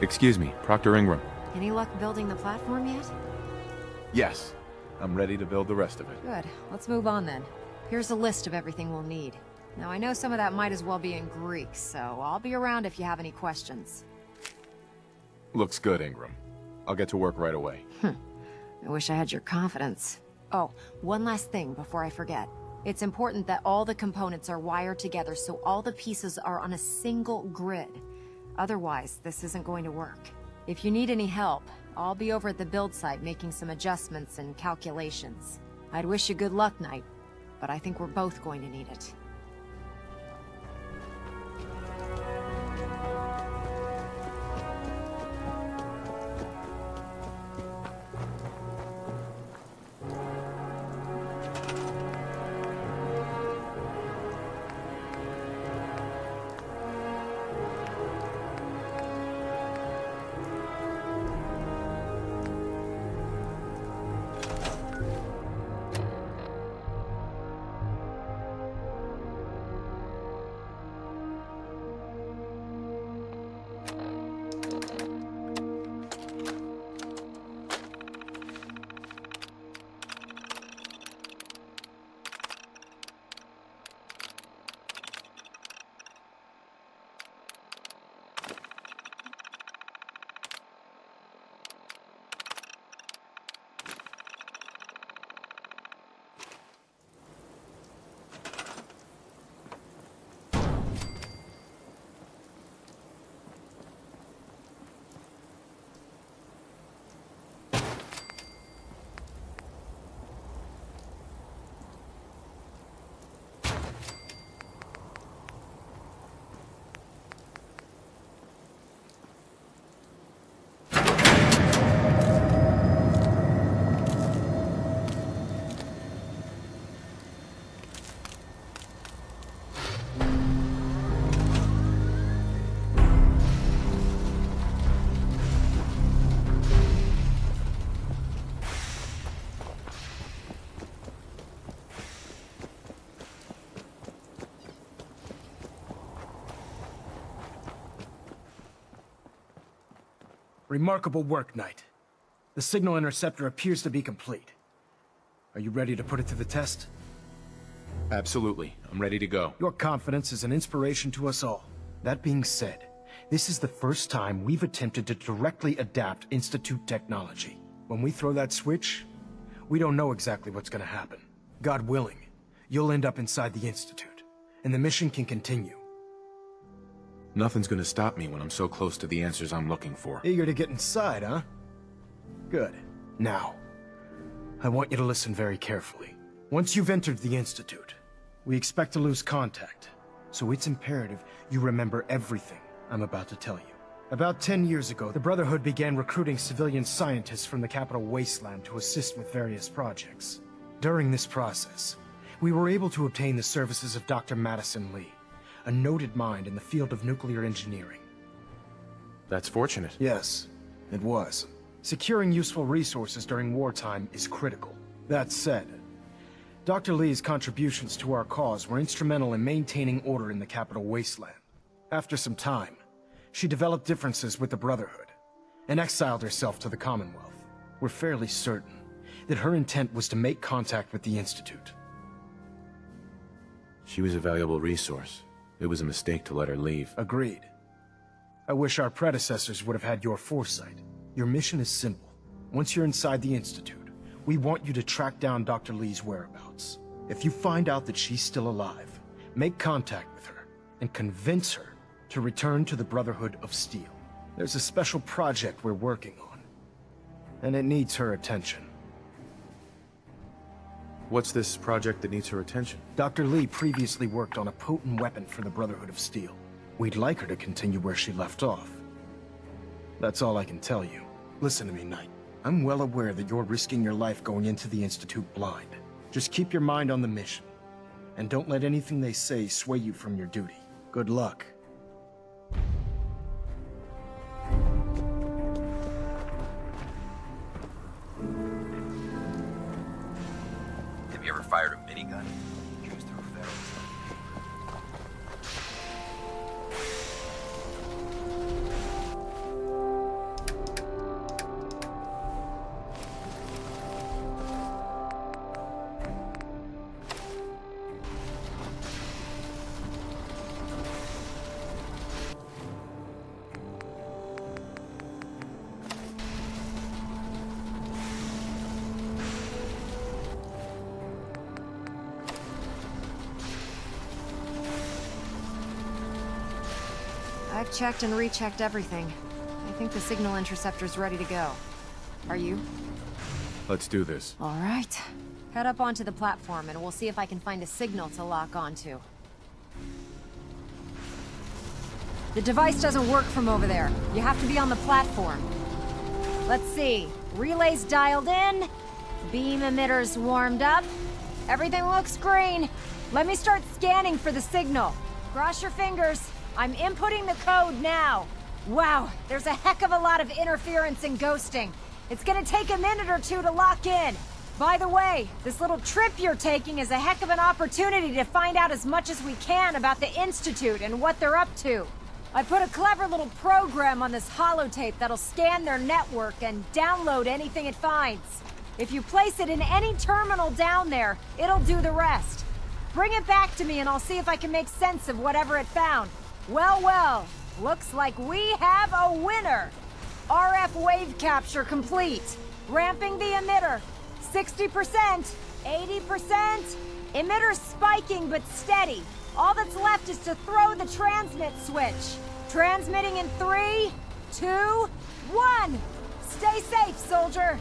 Excuse me, Proctor Ingram. Any luck building the platform yet? Yes, I'm ready to build the rest of it. Good. Let's move on then. Here's a list of everything we'll need. Now, I know some of that might as well be in Greek, so I'll be around if you have any questions. Looks good, Ingram. I'll get to work right away. I wish I had your confidence. Oh, one last thing before I forget. It's important that all the components are wired together so all the pieces are on a single grid. Otherwise, this isn't going to work. If you need any help, I'll be over at the build site making some adjustments and calculations. I'd wish you good luck, Knight, but I think we're both going to need it. Remarkable work, Knight. The signal interceptor appears to be complete. Are you ready to put it to the test? Absolutely. I'm ready to go. Your confidence is an inspiration to us all. That being said, this is the first time we've attempted to directly adapt Institute technology. When we throw that switch, we don't know exactly what's gonna happen. God willing, you'll end up inside the Institute, and the mission can continue. Nothing's gonna stop me when I'm so close to the answers I'm looking for. Eager to get inside, huh? Good. Now, I want you to listen very carefully. Once you've entered the Institute, we expect to lose contact, so it's imperative you remember everything I'm about to tell you. About 10 years ago, the Brotherhood began recruiting civilian scientists from the capital wasteland to assist with various projects. During this process, we were able to obtain the services of Dr. Madison Lee, a noted mind in the field of nuclear engineering. That's fortunate. Yes, it was. Securing useful resources during wartime is critical. That said, Dr. Lee's contributions to our cause were instrumental in maintaining order in the capital wasteland. After some time, she developed differences with the Brotherhood and exiled herself to the Commonwealth. We're fairly certain that her intent was to make contact with the Institute. She was a valuable resource. It was a mistake to let her leave. Agreed. I wish our predecessors would have had your foresight. Your mission is simple. Once you're inside the Institute, we want you to track down Dr. Lee's whereabouts. If you find out that she's still alive, make contact with her and convince her to return to the Brotherhood of Steel. There's a special project we're working on, and it needs her attention. What's this project that needs her attention? Dr. Lee previously worked on a potent weapon for the Brotherhood of Steel. We'd like her to continue where she left off. That's all I can tell you. Listen to me, Knight. I'm well aware that you're risking your life going into the Institute blind. Just keep your mind on the mission, and don't let anything they say sway you from your duty. Good luck. Have you ever fired a minigun? Goes through ferrets. I've checked and rechecked everything. I think the signal interceptor's ready to go. Are you? Let's do this. All right. Head up onto the platform and we'll see if I can find a signal to lock onto. The device doesn't work from over there. You have to be on the platform. Let's see. Relays dialed in. Beam emitters warmed up. Everything looks green. Let me start scanning for the signal. Cross your fingers. I'm inputting the code now. Wow, there's a heck of a lot of interference and ghosting. It's gonna take a minute or two to lock in. By the way, this little trip you're taking is a heck of an opportunity to find out as much as we can about the Institute and what they're up to. I put a clever little program on this holotape that'll scan their network and download anything it finds. If you place it in any terminal down there, it'll do the rest. Bring it back to me and I'll see if I can make sense of whatever it found. Well, well, looks like we have a winner. RF wave capture complete. Ramping the emitter. 60%, 80%. Emitter spiking but steady. All that's left is to throw the transmit switch. Transmitting in 3, 2, 1. Stay safe, soldier.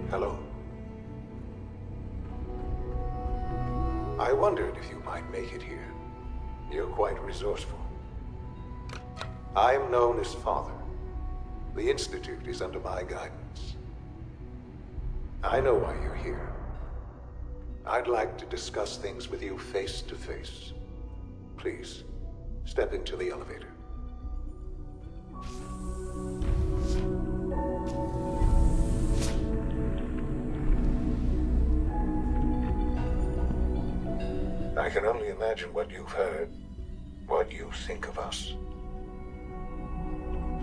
Hello. I wondered if you might make it here. You're quite resourceful. I am known as Father. The Institute is under my guidance. I know why you're here. I'd like to discuss things with you face to face. Please, step into the elevator. I can only imagine what you've heard, what you think of us.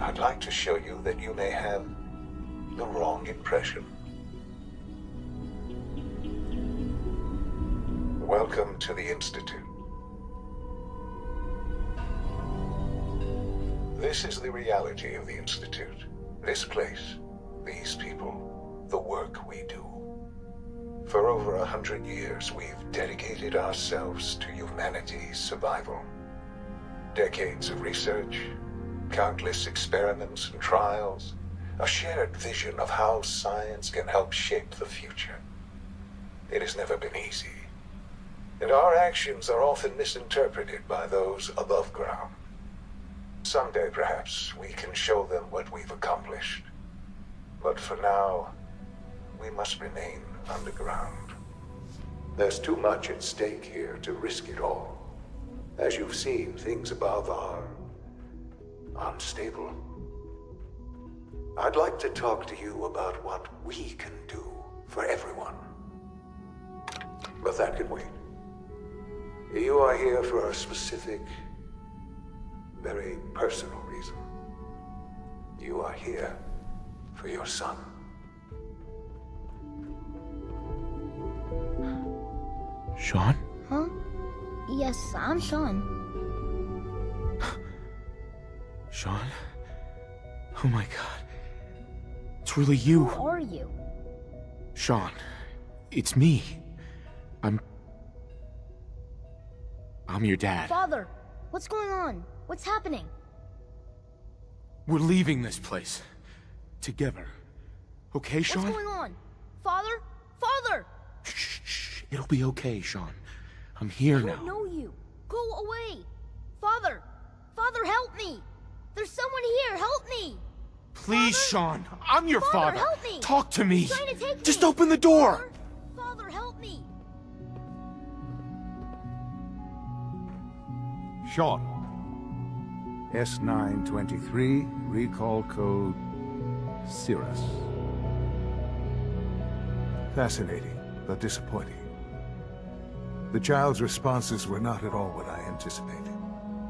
I'd like to show you that you may have the wrong impression. Welcome to the Institute. This is the reality of the Institute. This place, these people, the work we do. For over 100 years, we've dedicated ourselves to humanity's survival. Decades of research, countless experiments and trials, a shared vision of how science can help shape the future. It has never been easy, and our actions are often misinterpreted by those above ground. Someday, perhaps, we can show them what we've accomplished. But for now, we must remain underground. There's too much at stake here to risk it all. As you've seen, things above are unstable. I'd like to talk to you about what we can do for everyone. But that can wait. You are here for a specific, very personal reason. You are here for your son. Sean? Huh? Yes, I'm Sean. Sean? Oh my god. It's really you. Who are you? Sean, it's me. I'm your dad. Father, what's going on? What's happening? We're leaving this place. Together. Okay, Sean? What's going on? Father? Father! Shh. It'll be okay, Sean. I'm here now. I don't know you. Go away. Father! Father, help me! There's someone here, help me! Please, Father? Sean. I'm your father. Help me! Talk to me. He's trying to take Just me. open the door. Father, help me! Sean. S923, recall code Cirrus. Fascinating, but disappointing. The child's responses were not at all what I anticipated.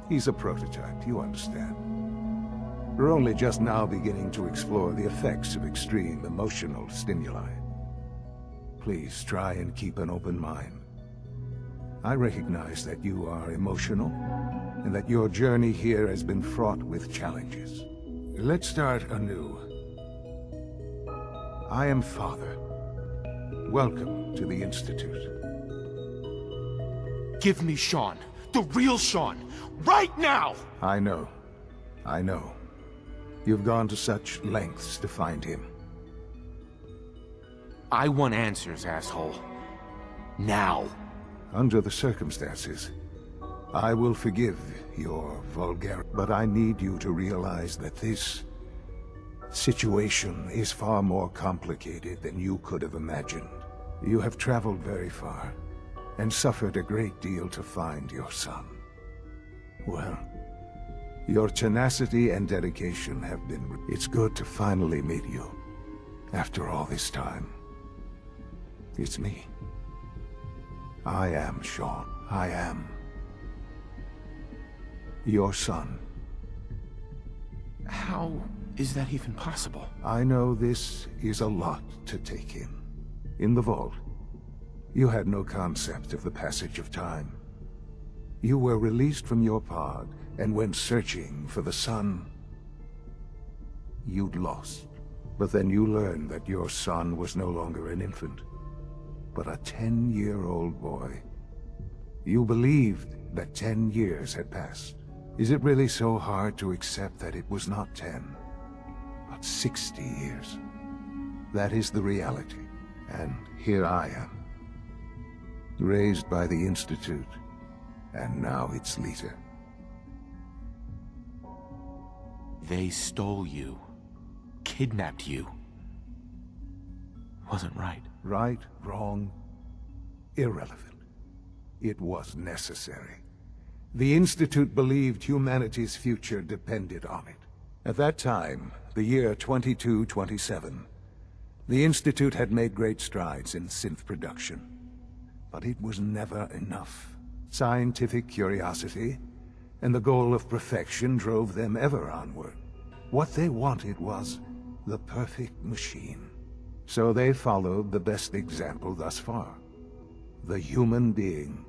He's a prototype, you understand. We're only just now beginning to explore the effects of extreme emotional stimuli. Please try and keep an open mind. I recognize that you are emotional, and that your journey here has been fraught with challenges. Let's start anew. I am Father. Welcome to the Institute. Give me Sean. The real Sean. Right now! I know. I know. You've gone to such lengths to find him. I want answers, asshole. Now. Under the circumstances, I will forgive your vulgarity, but I need you to realize that this situation is far more complicated than you could have imagined. You have traveled very far, and suffered a great deal to find your son. Well, your tenacity and dedication have been... It's good to finally meet you, after all this time. It's me. I am Sean. I am your son. How is that even possible? I know this is a lot to take in. In the vault, you had no concept of the passage of time. You were released from your pod and went searching for the son you'd lost. But then you learned that your son was no longer an infant, but a 10-year-old boy. You believed that 10 years had passed. Is it really so hard to accept that it was not 10, but 60 years? That is the reality. And here I am, raised by the Institute, and now its leader. They stole you. Kidnapped you. Wasn't right. Right, wrong, irrelevant. It was necessary. The Institute believed humanity's future depended on it. At that time, the year 2227, the Institute had made great strides in synth production. But it was never enough. Scientific curiosity and the goal of perfection drove them ever onward. What they wanted was the perfect machine. So they followed the best example thus far. The human being.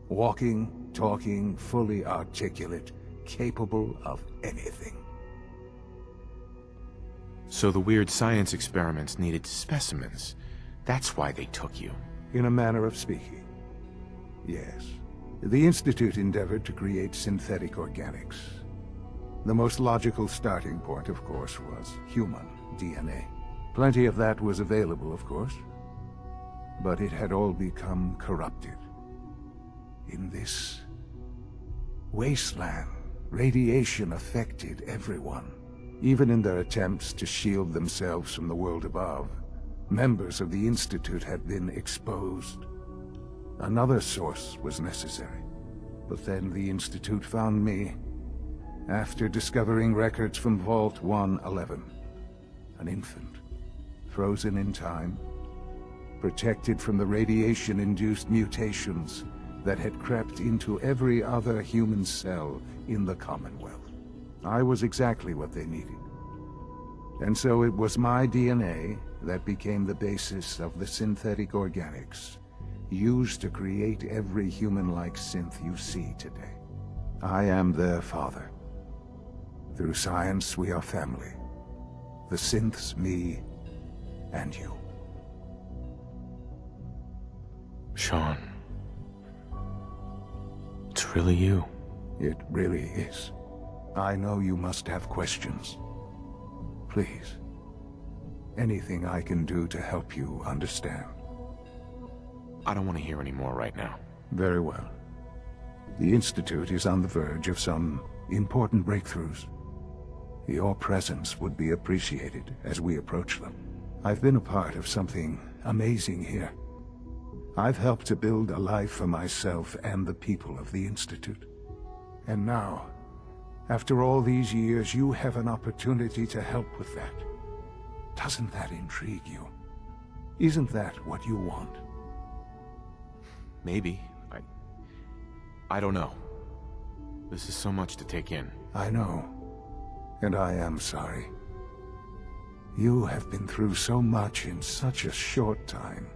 Walking, talking, fully articulate, capable of anything. So the weird science experiments needed specimens. That's why they took you. In a manner of speaking. Yes. The Institute endeavored to create synthetic organics. The most logical starting point, of course, was human DNA. Plenty of that was available, of course. But it had all become corrupted. In this wasteland, radiation affected everyone. Even in their attempts to shield themselves from the world above, members of the Institute had been exposed. Another source was necessary. But then the Institute found me, after discovering records from Vault 111. An infant, frozen in time, protected from the radiation-induced mutations that had crept into every other human cell in the Commonwealth. I was exactly what they needed. And so it was my DNA that became the basis of the synthetic organics used to create every human-like synth you see today. I am their father. Through science, we are family. The synths, me, and you. Sean. It's really you. It really is. I know you must have questions. Please. Anything I can do to help you understand. I don't want to hear any more right now. Very well. The Institute is on the verge of some important breakthroughs. Your presence would be appreciated as we approach them. I've been a part of something amazing here. I've helped to build a life for myself and the people of the Institute. And now, after all these years, you have an opportunity to help with that. Doesn't that intrigue you? Isn't that what you want? Maybe. I don't know. This is so much to take in. I know. And I am sorry. You have been through so much in such a short time.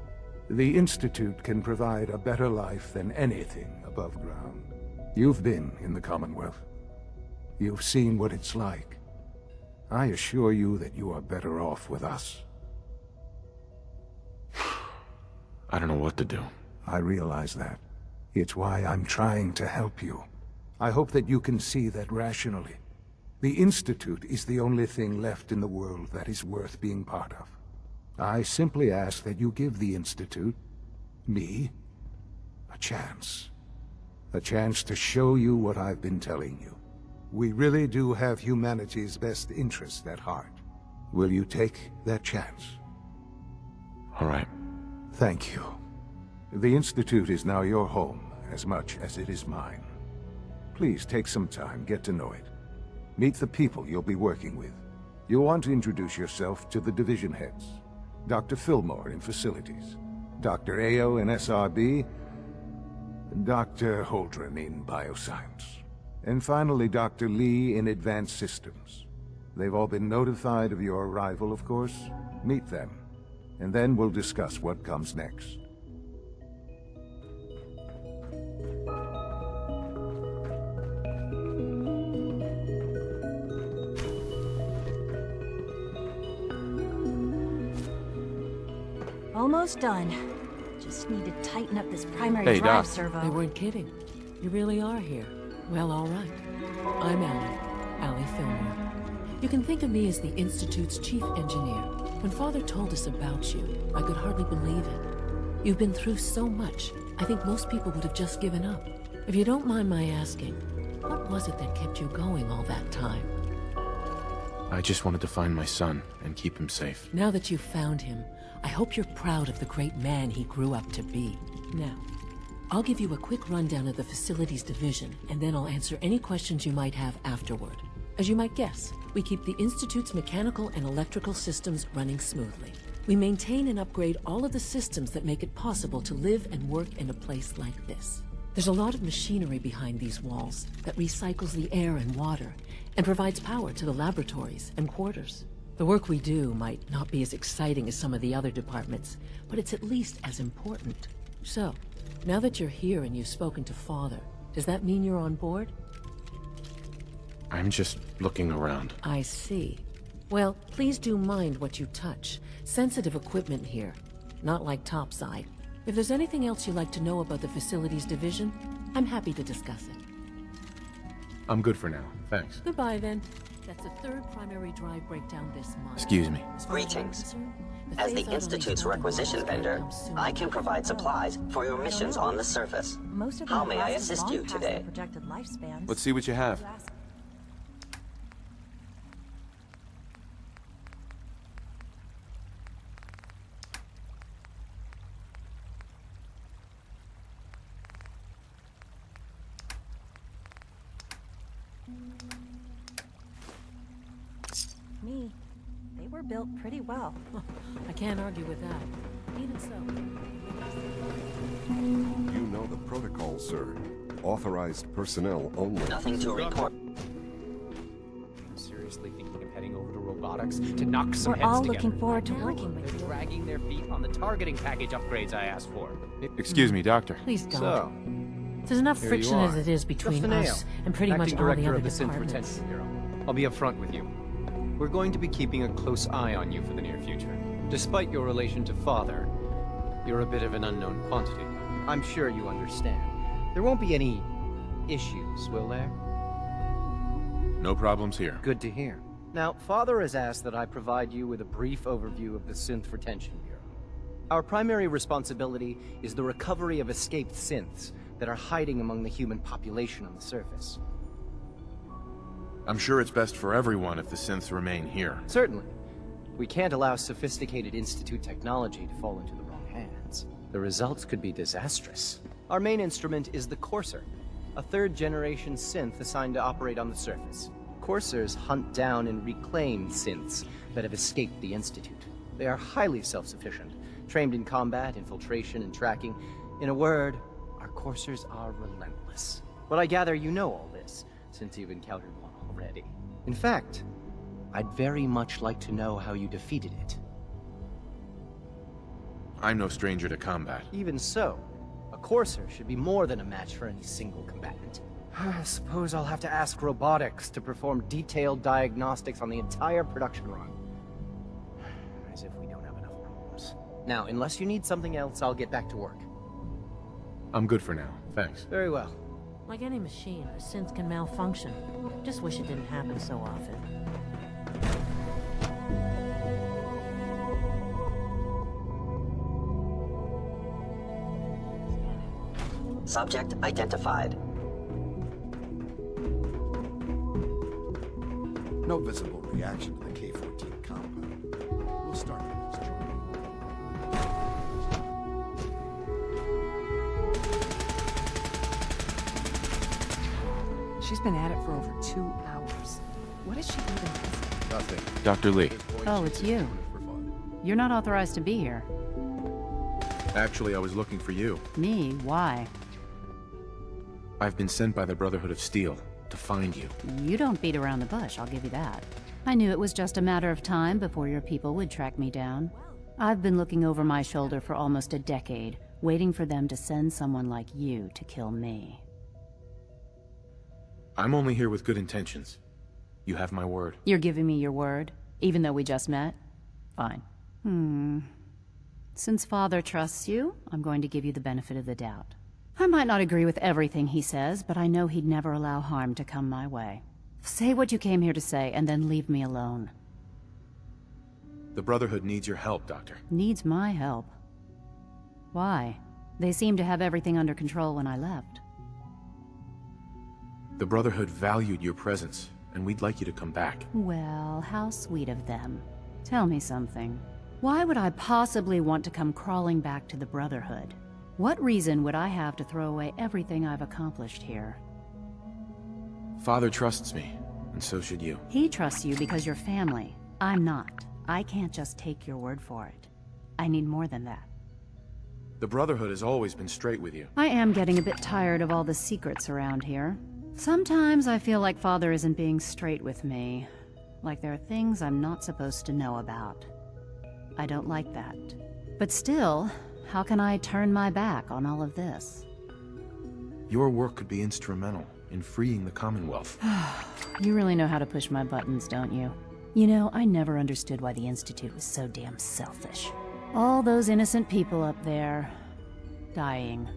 The Institute can provide a better life than anything above ground. You've been in the Commonwealth. You've seen what it's like. I assure you that you are better off with us. I don't know what to do. I realize that. It's why I'm trying to help you. I hope that you can see that rationally. The Institute is the only thing left in the world that is worth being part of. I simply ask that you give the Institute, me, a chance. A chance to show you what I've been telling you. We really do have humanity's best interest at heart. Will you take that chance? All right. Thank you. The Institute is now your home, as much as it is mine. Please take some time, get to know it. Meet the people you'll be working with. You'll want to introduce yourself to the division heads. Dr. Fillmore in Facilities, Dr. Ao in SRB, Dr. Holdren in Bioscience, and finally Dr. Lee in Advanced Systems. They've all been notified of your arrival, of course. Meet them, and then we'll discuss what comes next. Almost done. Just need to tighten up this primary Hey, drive Doc. servo. They weren't kidding. You really are here. Well, all right. I'm Allie Fillmore. You can think of me as the Institute's chief engineer. When Father told us about you, I could hardly believe it. You've been through so much, I think most people would have just given up. If you don't mind my asking, what was it that kept you going all that time? I just wanted to find my son and keep him safe. Now that you've found him, I hope you're proud of the great man he grew up to be. Now, I'll give you a quick rundown of the Facilities Division, and then I'll answer any questions you might have afterward. As you might guess, we keep the Institute's mechanical and electrical systems running smoothly. We maintain and upgrade all of the systems that make it possible to live and work in a place like this. There's a lot of machinery behind these walls that recycles the air and water, and provides power to the laboratories and quarters. The work we do might not be as exciting as some of the other departments, but it's at least as important. So, now that you're here and you've spoken to Father, does that mean you're on board? I'm just looking around. I see. Well, please do mind what you touch. Sensitive equipment here, not like topside. If there's anything else you'd like to know about the Facilities Division, I'm happy to discuss it. I'm good for now, thanks. Goodbye, then. That's the third primary drive breakdown this month. Excuse me. Greetings. As the Institute's requisition vendor, I can provide supplies for your missions on the surface. How may I assist you today? Let's see what you have. They were built pretty well. I can't argue with that. Even so. You know the protocol, sir. Authorized personnel only. Nothing to report. I'm seriously thinking of heading over to robotics to knock some We're heads all together. looking forward to working with They're you. dragging their feet on the targeting package upgrades I asked for. Excuse me, Doctor. Please don't. So, There's enough here you friction as are. it is between Just us and pretty much Acting all the Director other of the Synth departments. Retention Bureau. I'll be upfront with you. We're going to be keeping a close eye on you for the near future. Despite your relation to Father, you're a bit of an unknown quantity. I'm sure you understand. There won't be any issues, will there? No problems here. Good to hear. Now, Father has asked that I provide you with a brief overview of the Synth Retention Bureau. Our primary responsibility is the recovery of escaped synths that are hiding among the human population on the surface. I'm sure it's best for everyone if the synths remain here. Certainly. We can't allow sophisticated Institute technology to fall into the wrong hands. The results could be disastrous. Our main instrument is the Courser, a third-generation synth assigned to operate on the surface. Coursers hunt down and reclaim synths that have escaped the Institute. They are highly self-sufficient, trained in combat, infiltration, and tracking. In a word, our coursers are relentless. But I gather you know all this, since you've encountered one already. In fact, I'd very much like to know how you defeated it. I'm no stranger to combat. Even so, a courser should be more than a match for any single combatant. I suppose I'll have to ask robotics to perform detailed diagnostics on the entire production run. As if we don't have enough problems. Now, unless you need something else, I'll get back to work. I'm good for now, thanks. Very well. Like any machine, a synth can malfunction. Just wish it didn't happen so often. Subject identified. No visible reaction to the K-14 compound. We'll start the next journey. She's been at it for over 2 hours. What is she even missing? Nothing. Dr. Lee. Oh, it's you. You're not authorized to be here. Actually, I was looking for you. Me? Why? I've been sent by the Brotherhood of Steel to find you. You don't beat around the bush, I'll give you that. I knew it was just a matter of time before your people would track me down. I've been looking over my shoulder for almost a decade, waiting for them to send someone like you to kill me. I'm only here with good intentions. You have my word. You're giving me your word, even though we just met? Fine. Since Father trusts you, I'm going to give you the benefit of the doubt. I might not agree with everything he says, but I know he'd never allow harm to come my way. Say what you came here to say, and then leave me alone. The Brotherhood needs your help, Doctor. Needs my help? Why? They seemed to have everything under control when I left. The Brotherhood valued your presence, and we'd like you to come back. Well, how sweet of them. Tell me something. Why would I possibly want to come crawling back to the Brotherhood? What reason would I have to throw away everything I've accomplished here? Father trusts me, and so should you. He trusts you because you're family. I'm not. I can't just take your word for it. I need more than that. The Brotherhood has always been straight with you. I am getting a bit tired of all the secrets around here. Sometimes I feel like Father isn't being straight with me. Like there are things I'm not supposed to know about. I don't like that. But still, how can I turn my back on all of this? Your work could be instrumental in freeing the Commonwealth. You really know how to push my buttons, don't you? You know, I never understood why the Institute was so damn selfish. All those innocent people up there, dying.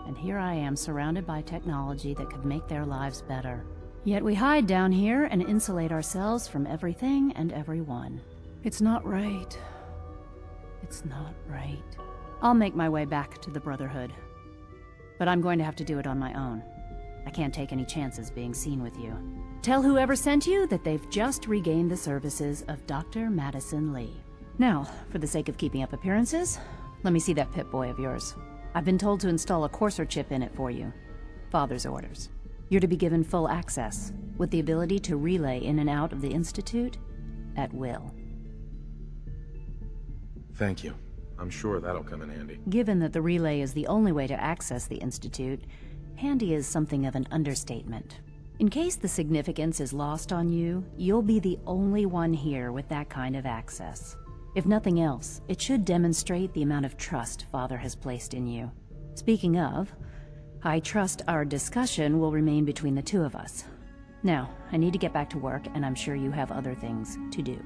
And here I am surrounded by technology that could make their lives better. Yet we hide down here and insulate ourselves from everything and everyone. It's not right. It's not right. I'll make my way back to the Brotherhood. But I'm going to have to do it on my own. I can't take any chances being seen with you. Tell whoever sent you that they've just regained the services of Dr. Madison Lee. Now, for the sake of keeping up appearances, let me see that Pip-Boy of yours. I've been told to install a Courser chip in it for you. Father's orders. You're to be given full access, with the ability to relay in and out of the Institute at will. Thank you. I'm sure that'll come in handy. Given that the relay is the only way to access the Institute, handy is something of an understatement. In case the significance is lost on you, you'll be the only one here with that kind of access. If nothing else, it should demonstrate the amount of trust Father has placed in you. Speaking of, I trust our discussion will remain between the two of us. Now, I need to get back to work, and I'm sure you have other things to do.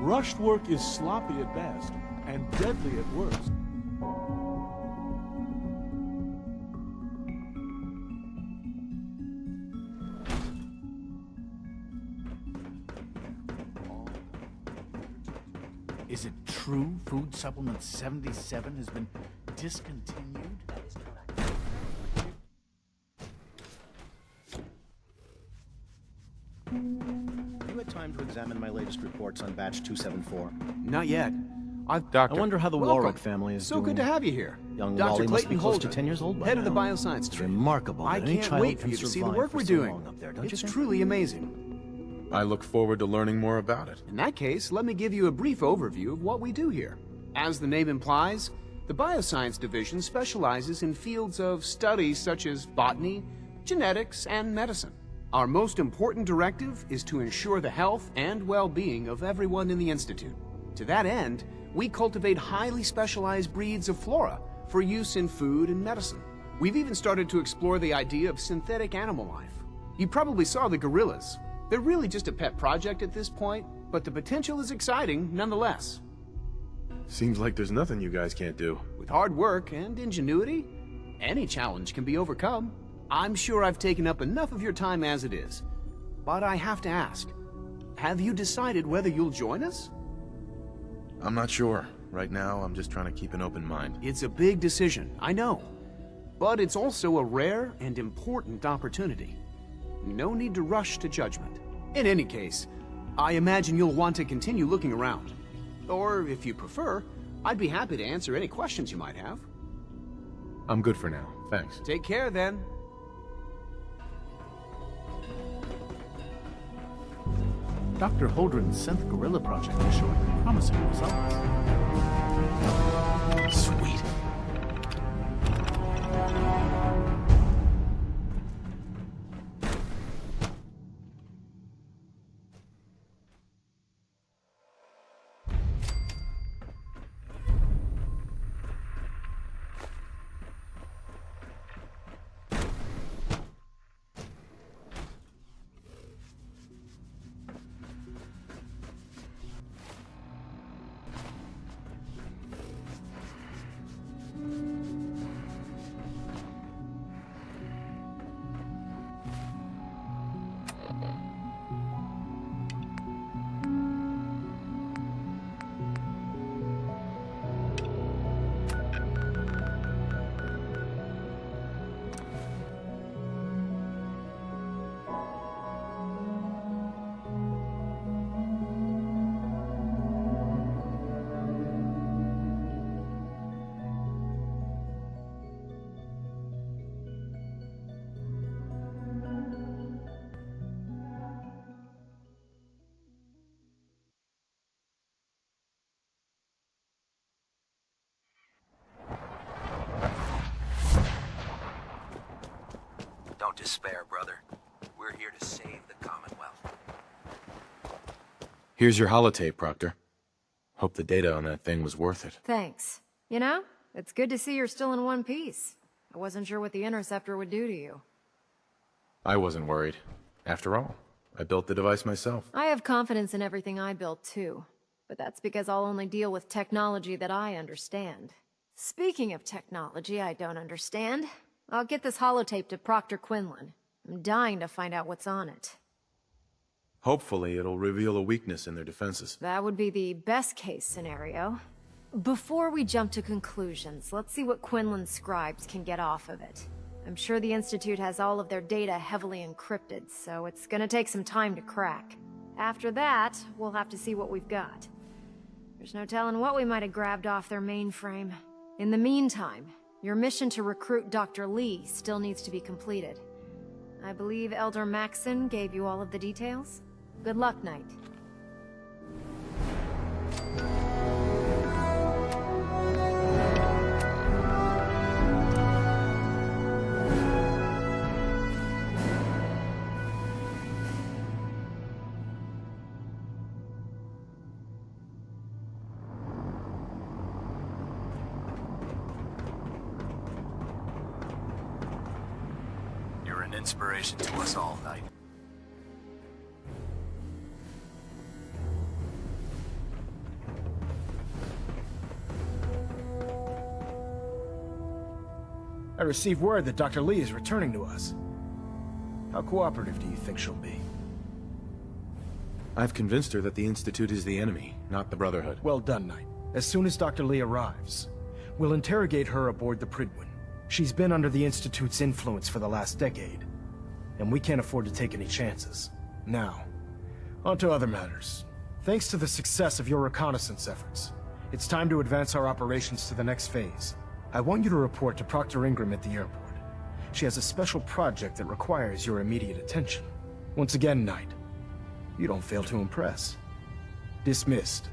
Rushed work is sloppy at best, and deadly at worst. Is it true Food Supplement 77 has been discontinued? That is correct. You had time to examine my latest reports on Batch 274? Not yet. Doctor. I wonder how the Welcome. Warwick family is doing. So good to have you here. Young Dr. Wally must be Clayton close Holden, to 10 years old by head of the now. bioscience It's division. remarkable I that any can't child wait for can you to see the survive work for we're so doing. long Up there, don't it's you think? truly amazing. I look forward to learning more about it. In that case, let me give you a brief overview of what we do here. As the name implies, the Bioscience Division specializes in fields of study such as botany, genetics, and medicine. Our most important directive is to ensure the health and well-being of everyone in the Institute. To that end, we cultivate highly specialized breeds of flora for use in food and medicine. We've even started to explore the idea of synthetic animal life. You probably saw the gorillas. They're really just a pet project at this point, but the potential is exciting nonetheless. Seems like there's nothing you guys can't do. With hard work and ingenuity, any challenge can be overcome. I'm sure I've taken up enough of your time as it is, but I have to ask, have you decided whether you'll join us? I'm not sure. Right now, I'm just trying to keep an open mind. It's a big decision, I know, but it's also a rare and important opportunity. No need to rush to judgment. In any case, I imagine you'll want to continue looking around. Or, if you prefer, I'd be happy to answer any questions you might have. I'm good for now, thanks. Take care, then. Dr. Holdren's synth gorilla project is showing promising results. Sweet. Don't despair, brother. We're here to save the Commonwealth. Here's your holotape, Proctor. Hope the data on that thing was worth it. Thanks. You know, it's good to see you're still in one piece. I wasn't sure what the Interceptor would do to you. I wasn't worried. After all, I built the device myself. I have confidence in everything I built too. But that's because I'll only deal with technology that I understand. Speaking of technology I don't understand, I'll get this holotape to Proctor Quinlan. I'm dying to find out what's on it. Hopefully it'll reveal a weakness in their defenses. That would be the best case scenario. Before we jump to conclusions, let's see what Quinlan's scribes can get off of it. I'm sure the Institute has all of their data heavily encrypted, so it's gonna take some time to crack. After that, we'll have to see what we've got. There's no telling what we might have grabbed off their mainframe. In the meantime, your mission to recruit Dr. Lee still needs to be completed. I believe Elder Maxson gave you all of the details? Good luck, Knight. You're an inspiration to us all, Knight. I received word that Dr. Lee is returning to us. How cooperative do you think she'll be? I've convinced her that the Institute is the enemy, not the Brotherhood. Well done, Knight. As soon as Dr. Lee arrives, we'll interrogate her aboard the Prydwen. She's been under the Institute's influence for the last decade, and we can't afford to take any chances. Now, on to other matters. Thanks to the success of your reconnaissance efforts, it's time to advance our operations to the next phase. I want you to report to Proctor Ingram at the airport. She has a special project that requires your immediate attention. Once again, Knight, You don't fail to impress. Dismissed.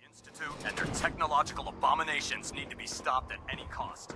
Institute and their technological abominations need to be stopped at any cost.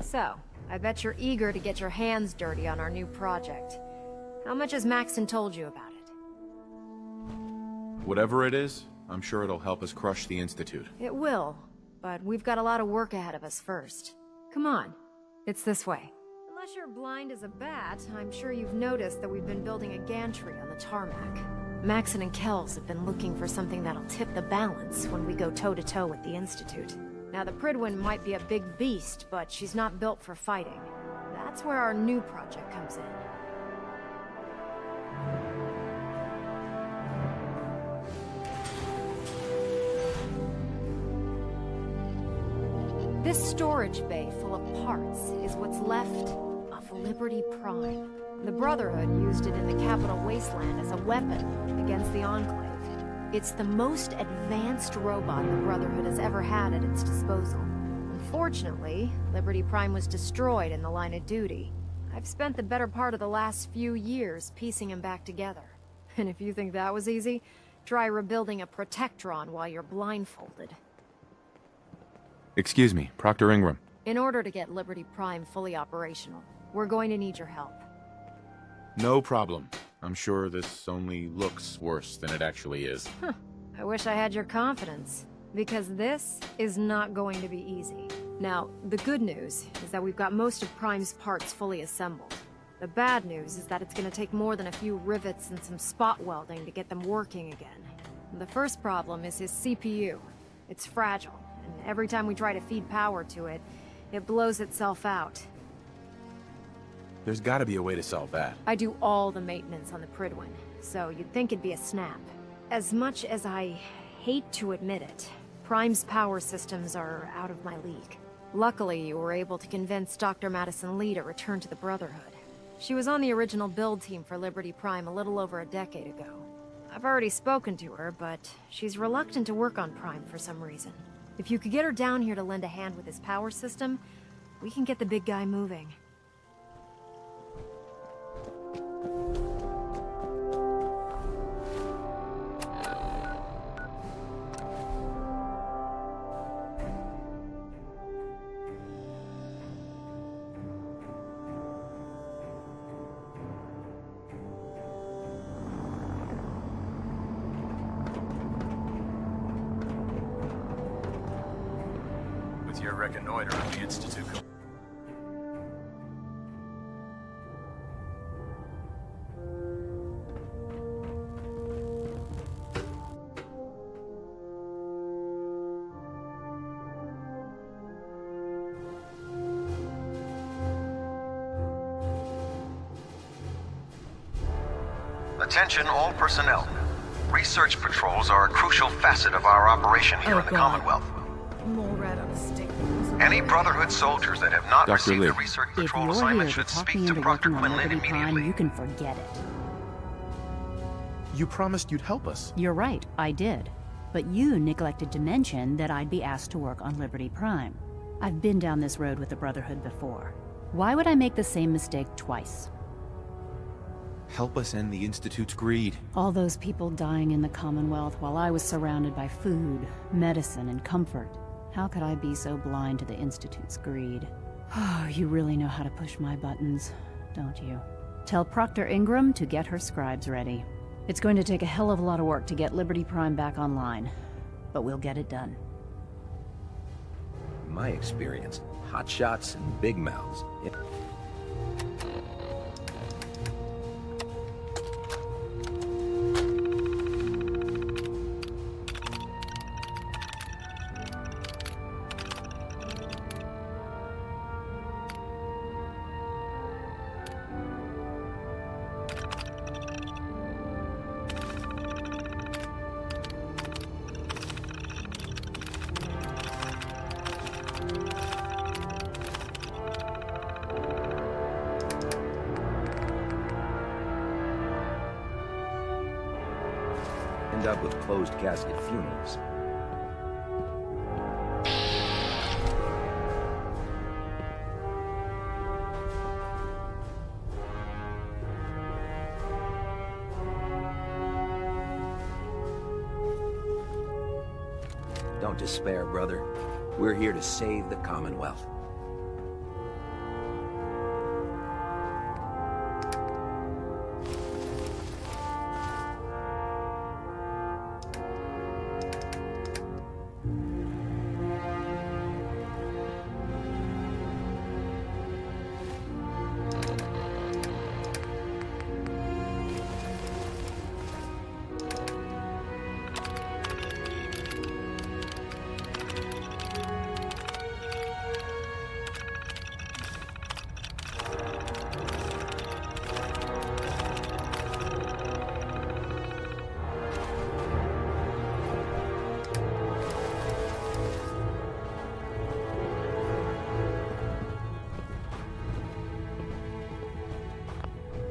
So, I bet you're eager to get your hands dirty on our new project. How much has Maxon told you about it? Whatever it is, I'm sure it'll help us crush the Institute. It will, but we've got a lot of work ahead of us first. Come on, it's this way. Unless you're blind as a bat, I'm sure you've noticed that we've been building a gantry on the tarmac. Maxon and Kells have been looking for something that'll tip the balance when we go toe-to-toe with the Institute. Now, the Prydwen might be a big beast, but she's not built for fighting. That's where our new project comes in. This storage bay full of parts is what's left of Liberty Prime. The Brotherhood used it in the Capital Wasteland as a weapon against the Enclave. It's the most advanced robot the Brotherhood has ever had at its disposal. Unfortunately, Liberty Prime was destroyed in the line of duty. I've spent the better part of the last few years piecing him back together. And if you think that was easy, try rebuilding a Protectron while you're blindfolded. Excuse me, Proctor Ingram. In order to get Liberty Prime fully operational, we're going to need your help. No problem. I'm sure this only looks worse than it actually is. Huh. I wish I had your confidence, because this is not going to be easy. Now, the good news is that we've got most of Prime's parts fully assembled. The bad news is that it's going to take more than a few rivets and some spot welding to get them working again. The first problem is his CPU. It's fragile, and every time we try to feed power to it, it blows itself out. There's gotta be a way to solve that. I do all the maintenance on the Prydwen, so you'd think it'd be a snap. As much as I hate to admit it, Prime's power systems are out of my league. Luckily, you were able to convince Dr. Madison Lee to return to the Brotherhood. She was on the original build team for Liberty Prime a little over a decade ago. I've already spoken to her, but she's reluctant to work on Prime for some reason. If you could get her down here to lend a hand with his power system, we can get the big guy moving. With your reconnoiter of the Institute. Attention all personnel. Research patrols are a crucial facet of our operation here in the Commonwealth. More rat on a stick. Any Brotherhood soldiers that have not Dr. received Lee. a research If patrol you're assignment here to should talk speak me to into Proctor working on Quinlan Liberty Prime, immediately. you can forget it. You promised you'd help us. You're right, I did. But you neglected to mention that I'd be asked to work on Liberty Prime. I've been down this road with the Brotherhood before. Why would I make the same mistake twice? Help us end the Institute's greed. All those people dying in the Commonwealth while I was surrounded by food, medicine, and comfort. How could I be so blind to the Institute's greed? Oh, you really know how to push my buttons, don't you? Tell Proctor Ingram to get her scribes ready. It's going to take a hell of a lot of work to get Liberty Prime back online, but we'll get it done. In my experience, hotshots and big mouths. End up with closed casket funerals. Don't despair, brother. We're here to save the Commonwealth.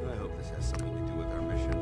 I hope this has something to do with our mission.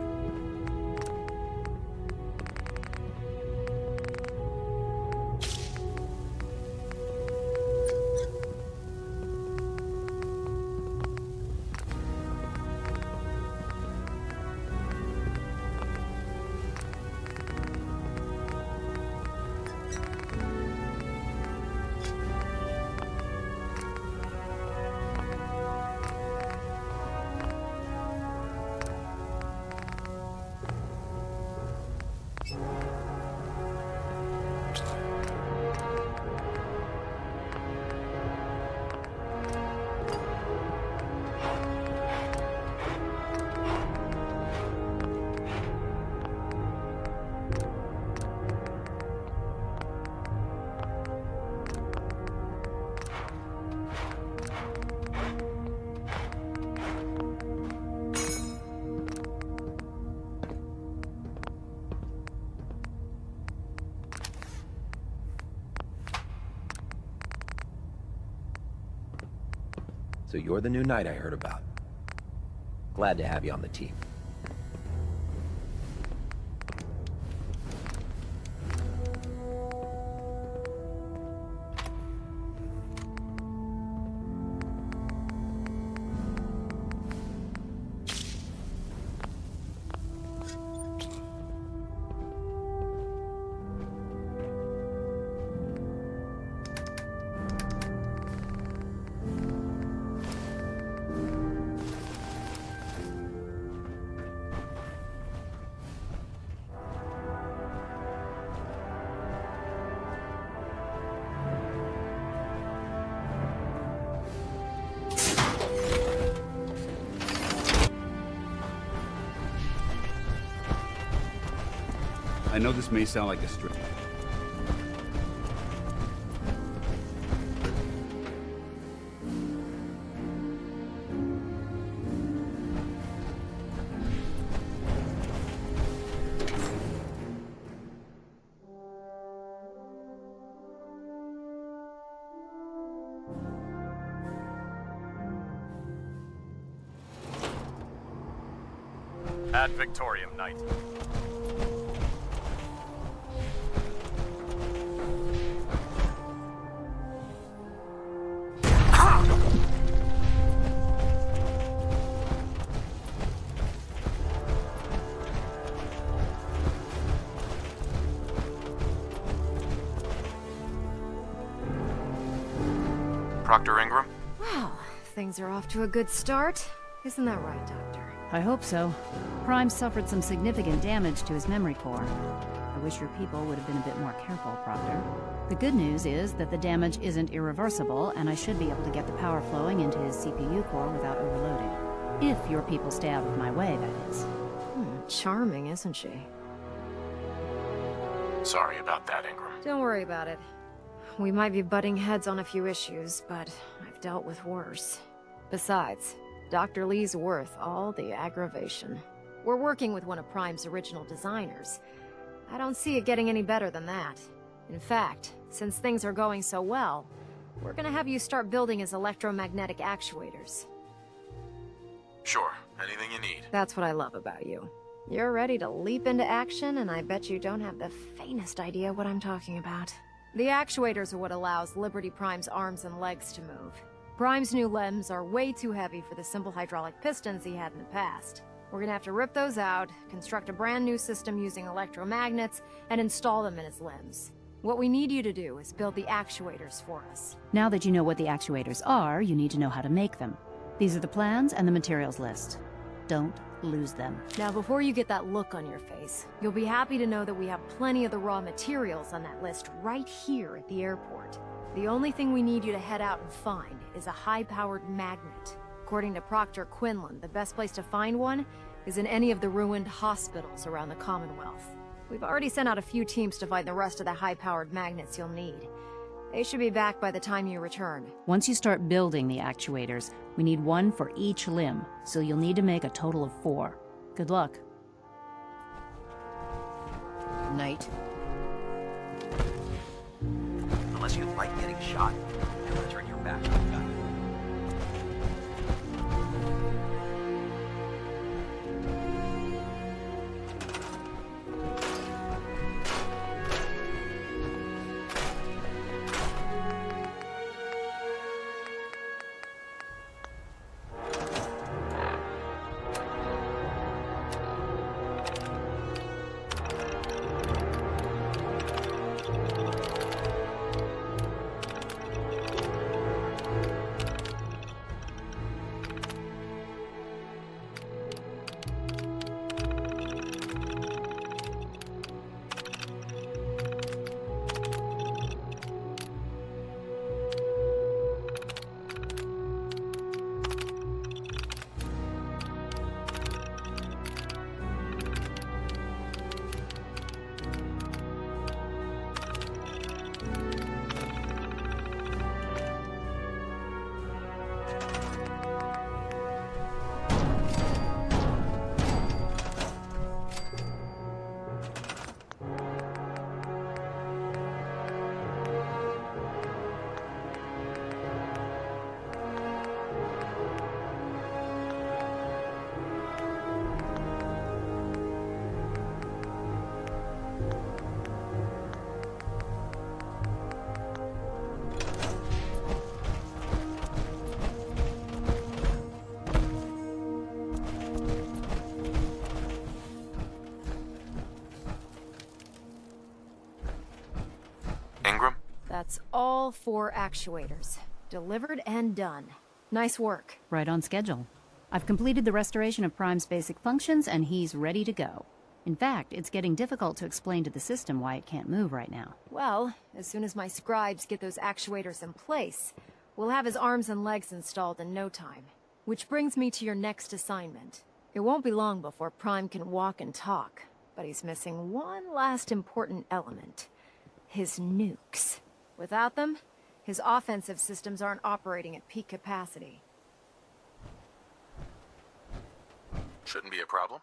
So you're the new knight I heard about. Glad to have you on the team. I know this may sound like a strip. Ad Victoriam, Knight. Proctor Ingram? Well, things are off to a good start. Isn't that right, Doctor? I hope so. Prime suffered some significant damage to his memory core. I wish your people would have been a bit more careful, Proctor. The good news is that the damage isn't irreversible, and I should be able to get the power flowing into his CPU core without overloading. If your people stay out of my way, that is. Charming, isn't she? Sorry about that, Ingram. Don't worry about it. We might be butting heads on a few issues, but I've dealt with worse. Besides, Dr. Lee's worth all the aggravation. We're working with one of Prime's original designers. I don't see it getting any better than that. In fact, since things are going so well, we're gonna have you start building his electromagnetic actuators. Sure, anything you need. That's what I love about you. You're ready to leap into action, and I bet you don't have the faintest idea what I'm talking about. The actuators are what allows Liberty Prime's arms and legs to move. Prime's new limbs are way too heavy for the simple hydraulic pistons he had in the past. We're gonna have to rip those out, construct a brand new system using electromagnets, and install them in his limbs. What we need you to do is build the actuators for us. Now that you know what the actuators are, you need to know how to make them. These are the plans and the materials list. Don't lose them. Now, before you get that look on your face, you'll be happy to know that we have plenty of the raw materials on that list right here at the airport. The only thing we need you to head out and find is a high-powered magnet. According to Proctor Quinlan, the best place to find one is in any of the ruined hospitals around the Commonwealth. We've already sent out a few teams to find the rest of the high-powered magnets you'll need. They should be back by the time you return. Once you start building the actuators, we need one for each limb, so you'll need to make a total of 4. Good luck. Night. Unless you like getting shot, never turn your back on a gun. That's all 4 actuators. Delivered and done. Nice work. Right on schedule. I've completed the restoration of Prime's basic functions, and he's ready to go. In fact, it's getting difficult to explain to the system why it can't move right now. Well, as soon as my scribes get those actuators in place, we'll have his arms and legs installed in no time. Which brings me to your next assignment. It won't be long before Prime can walk and talk, but he's missing one last important element. His nukes. Without them, his offensive systems aren't operating at peak capacity. Shouldn't be a problem.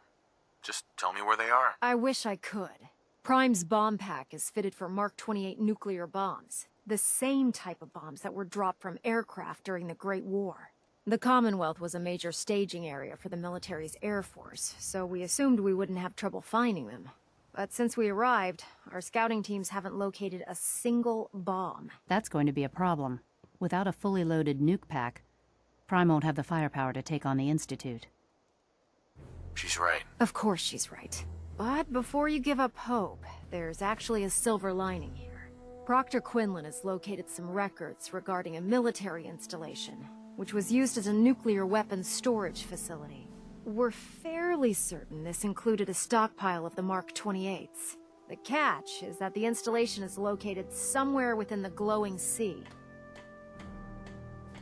Just tell me where they are. I wish I could. Prime's bomb pack is fitted for Mark 28 nuclear bombs. The same type of bombs that were dropped from aircraft during the Great War. The Commonwealth was a major staging area for the military's Air Force, so we assumed we wouldn't have trouble finding them. But since we arrived, our scouting teams haven't located a single bomb. That's going to be a problem. Without a fully loaded nuke pack, Prime won't have the firepower to take on the Institute. She's right. Of course she's right. But before you give up hope, there's actually a silver lining here. Proctor Quinlan has located some records regarding a military installation, which was used as a nuclear weapons storage facility. We're fairly certain this included a stockpile of the Mark 28s. The catch is that the installation is located somewhere within the glowing sea.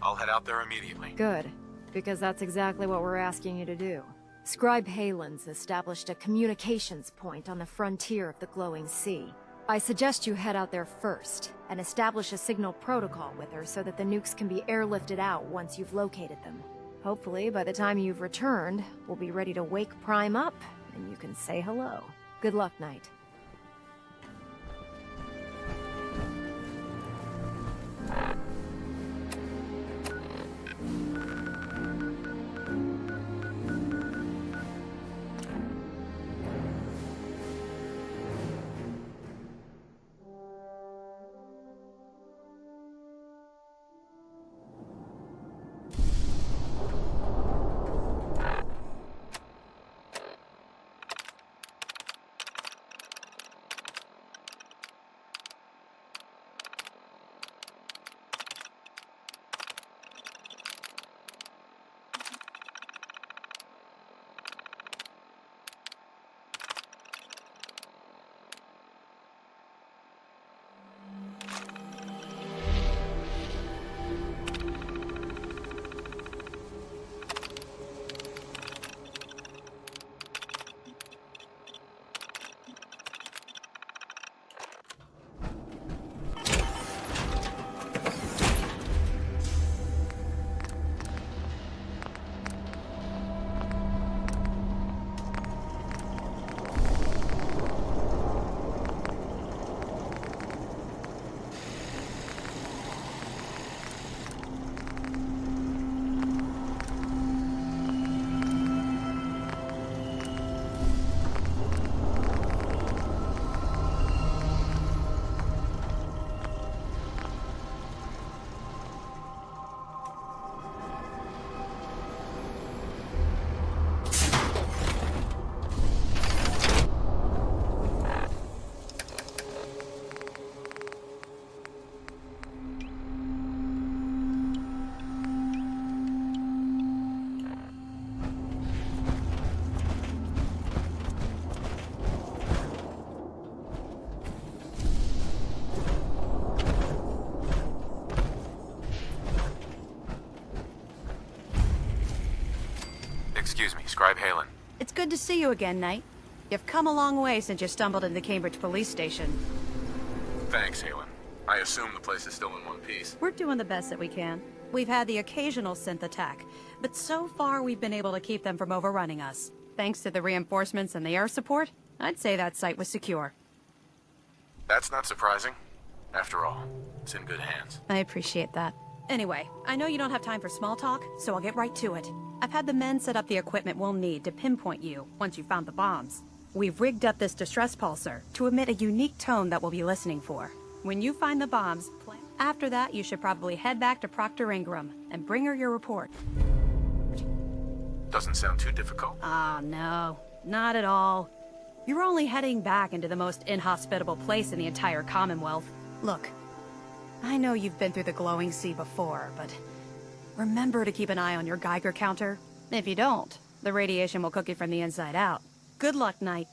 I'll head out there immediately. Good, because that's exactly what we're asking you to do. Scribe Halen's established a communications point on the frontier of the glowing sea. I suggest you head out there first, and establish a signal protocol with her so that the nukes can be airlifted out once you've located them. Hopefully, by the time you've returned, we'll be ready to wake Prime up, and you can say hello. Good luck, Knight. Excuse me, Scribe Halen. It's good to see you again, Knight. You've come a long way since you stumbled into the Cambridge police station. Thanks, Halen. I assume the place is still in one piece. We're doing the best that we can. We've had the occasional synth attack, but so far we've been able to keep them from overrunning us. Thanks to the reinforcements and the air support, I'd say that site was secure. That's not surprising. After all, it's in good hands. I appreciate that. Anyway, I know you don't have time for small talk, so I'll get right to it. I've had the men set up the equipment we'll need to pinpoint you once you've found the bombs. We've rigged up this distress pulsar to emit a unique tone that we'll be listening for. When you find the bombs, after that you should probably head back to Proctor Ingram and bring her your report. Doesn't sound too difficult. Ah, no. Not at all. You're only heading back into the most inhospitable place in the entire Commonwealth. Look, I know you've been through the glowing sea before, but remember to keep an eye on your Geiger counter. If you don't, the radiation will cook you from the inside out. Good luck, Knight.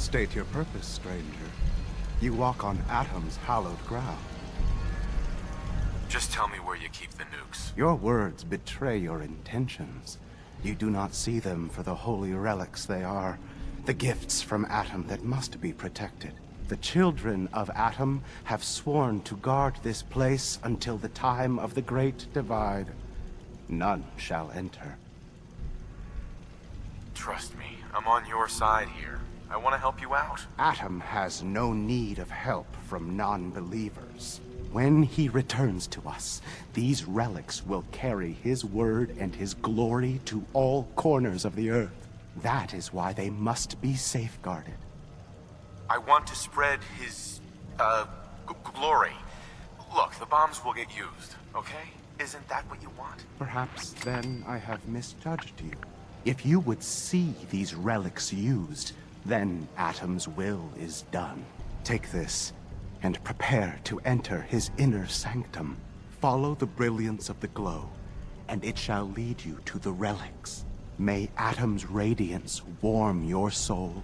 State your purpose, stranger. You walk on Atom's hallowed ground. Just tell me where you keep the nukes. Your words betray your intentions. You do not see them for the holy relics they are, the gifts from Atom that must be protected. The children of Atom have sworn to guard this place until the time of the Great Divide. None shall enter. Trust me, I'm on your side here. I want to help you out. Atom has no need of help from non-believers. When he returns to us, these relics will carry his word and his glory to all corners of the earth. That is why they must be safeguarded. I want to spread his, glory. Look, the bombs will get used, okay? Isn't that what you want? Perhaps then I have misjudged you. If you would see these relics used, then Atom's will is done. Take this, and prepare to enter his inner sanctum. Follow the brilliance of the glow, and it shall lead you to the relics. May Atom's radiance warm your soul.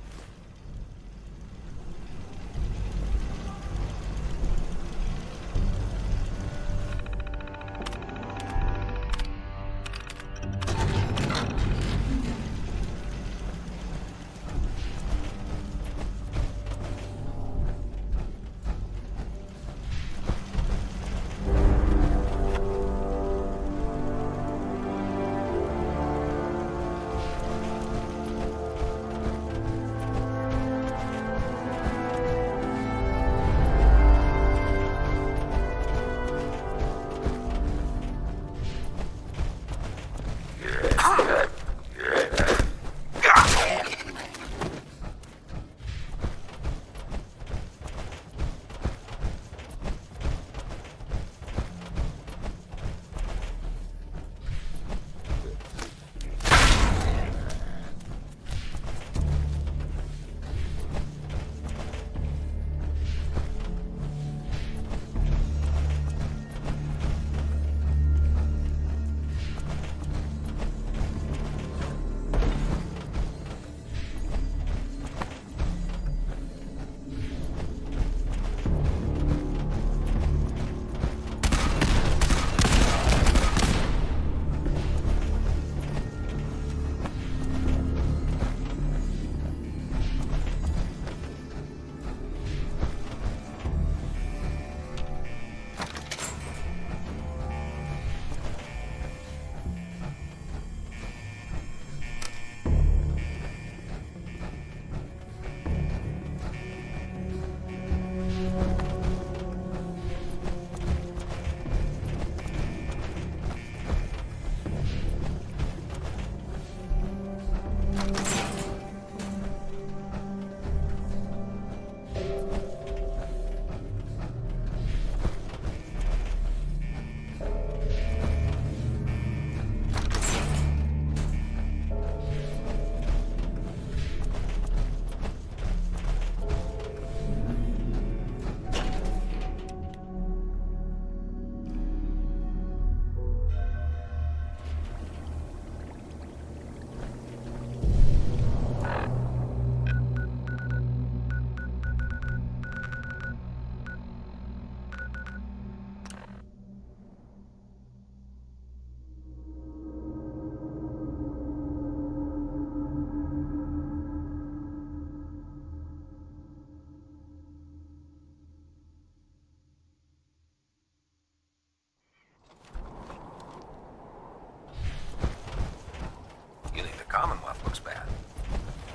Commonwealth looks bad.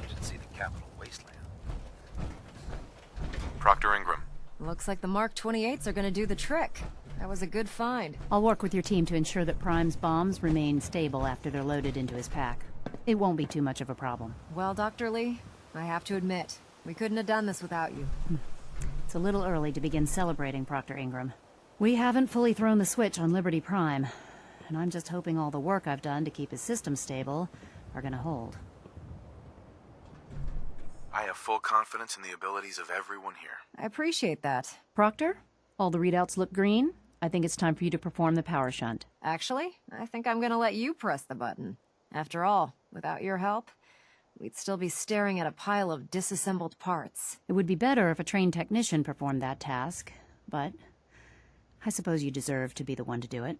You should see the capital wasteland. Proctor Ingram. Looks like the Mark 28s are gonna do the trick. That was a good find. I'll work with your team to ensure that Prime's bombs remain stable after they're loaded into his pack. It won't be too much of a problem. Well, Dr. Lee, I have to admit, we couldn't have done this without you. It's a little early to begin celebrating, Proctor Ingram. We haven't fully thrown the switch on Liberty Prime, and I'm just hoping all the work I've done to keep his system stable are gonna hold. I have full confidence in the abilities of everyone here. I appreciate that. Proctor, all the readouts look green. I think it's time for you to perform the power shunt. Actually, I think I'm gonna let you press the button. After all, without your help, we'd still be staring at a pile of disassembled parts. It would be better if a trained technician performed that task, but I suppose you deserve to be the one to do it.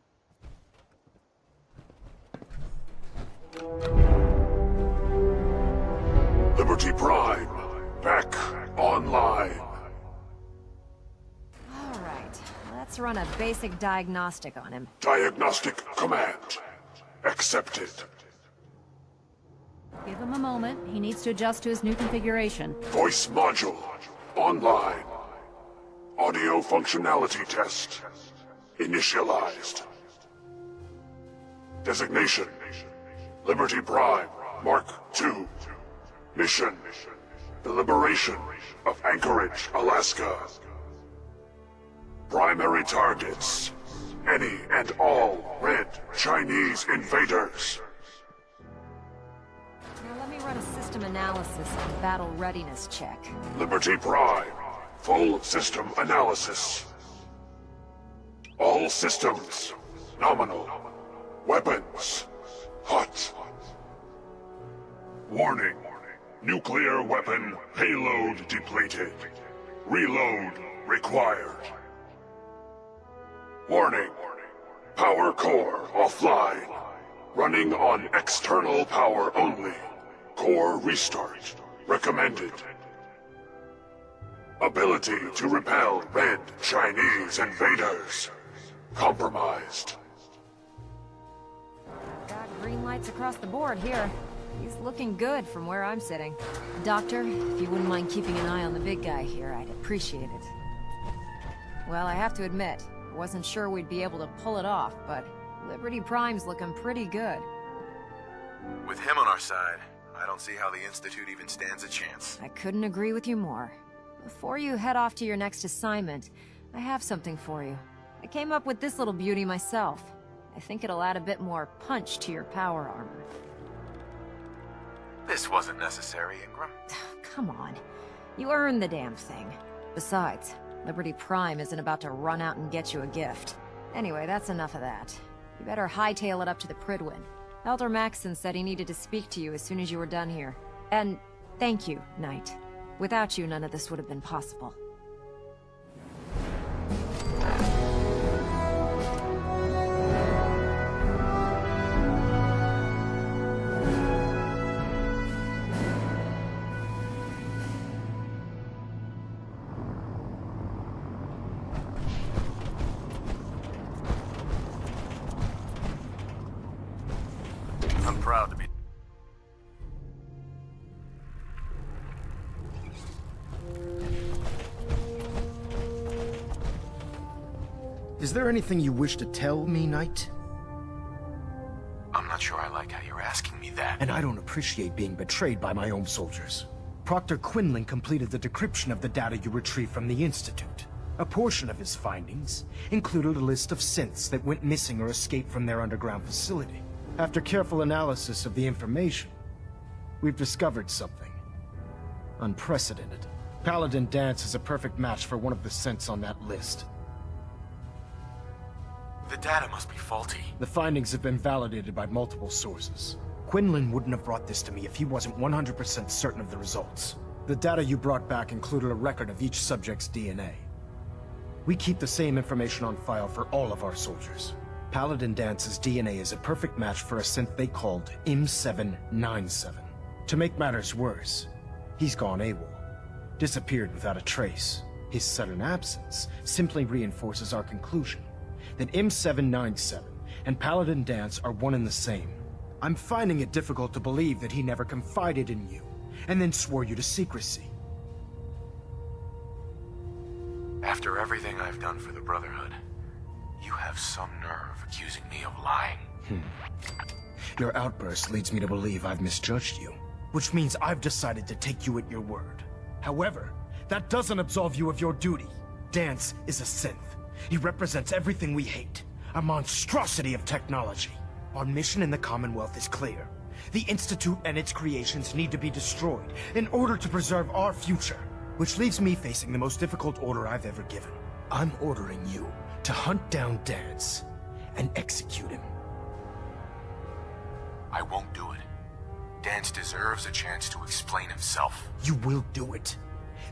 Liberty Prime, back online. All right, let's run a basic diagnostic on him. Diagnostic command accepted. Give him a moment. He needs to adjust to his new configuration. Voice module online. Audio functionality test initialized. Designation: Liberty Prime Mark II. Mission: the liberation of Anchorage, Alaska. Primary targets: any and all red Chinese invaders. Now let me run a system analysis and battle readiness check. Liberty Prime, full system analysis. All systems nominal. Weapons hot. Warning: nuclear weapon payload depleted. Reload required. Warning: power core offline. Running on external power only. Core restart recommended. Ability to repel red Chinese invaders compromised. Got green lights across the board here. He's looking good from where I'm sitting. Doctor, if you wouldn't mind keeping an eye on the big guy here, I'd appreciate it. Well, I have to admit, I wasn't sure we'd be able to pull it off, but Liberty Prime's looking pretty good. With him on our side, I don't see how the Institute even stands a chance. I couldn't agree with you more. Before you head off to your next assignment, I have something for you. I came up with this little beauty myself. I think it'll add a bit more punch to your power armor. This wasn't necessary, Ingram. Come on. You earned the damn thing. Besides, Liberty Prime isn't about to run out and get you a gift. Anyway, that's enough of that. You better hightail it up to the Pridwin. Elder Maxson said he needed to speak to you as soon as you were done here. And thank you, Knight. Without you, none of this would have been possible. I'm proud to be... Is there anything you wish to tell me, Knight? I'm not sure I like how you're asking me that. And I don't appreciate being betrayed by my own soldiers. Proctor Quinlan completed the decryption of the data you retrieved from the Institute. A portion of his findings included a list of synths that went missing or escaped from their underground facility. After careful analysis of the information, we've discovered something unprecedented. Paladin Danse is a perfect match for one of the synths on that list. The data must be faulty. The findings have been validated by multiple sources. Quinlan wouldn't have brought this to me if he wasn't 100% certain of the results. The data you brought back included a record of each subject's DNA. We keep the same information on file for all of our soldiers. Paladin Dance's DNA is a perfect match for a synth they called M797. To make matters worse, he's gone AWOL. Disappeared without a trace. His sudden absence simply reinforces our conclusion that M797 and Paladin Danse are one and the same. I'm finding it difficult to believe that he never confided in you, and then swore you to secrecy. After everything I've done for the Brotherhood, you have some nerve accusing me of lying. Your outburst leads me to believe I've misjudged you, which means I've decided to take you at your word. However, that doesn't absolve you of your duty. Danse is a synth. He represents everything we hate, a monstrosity of technology. Our mission in the Commonwealth is clear. The Institute and its creations need to be destroyed in order to preserve our future, which leaves me facing the most difficult order I've ever given. I'm ordering you to hunt down Danse and execute him. I won't do it. Dance deserves a chance to explain himself. You will do it.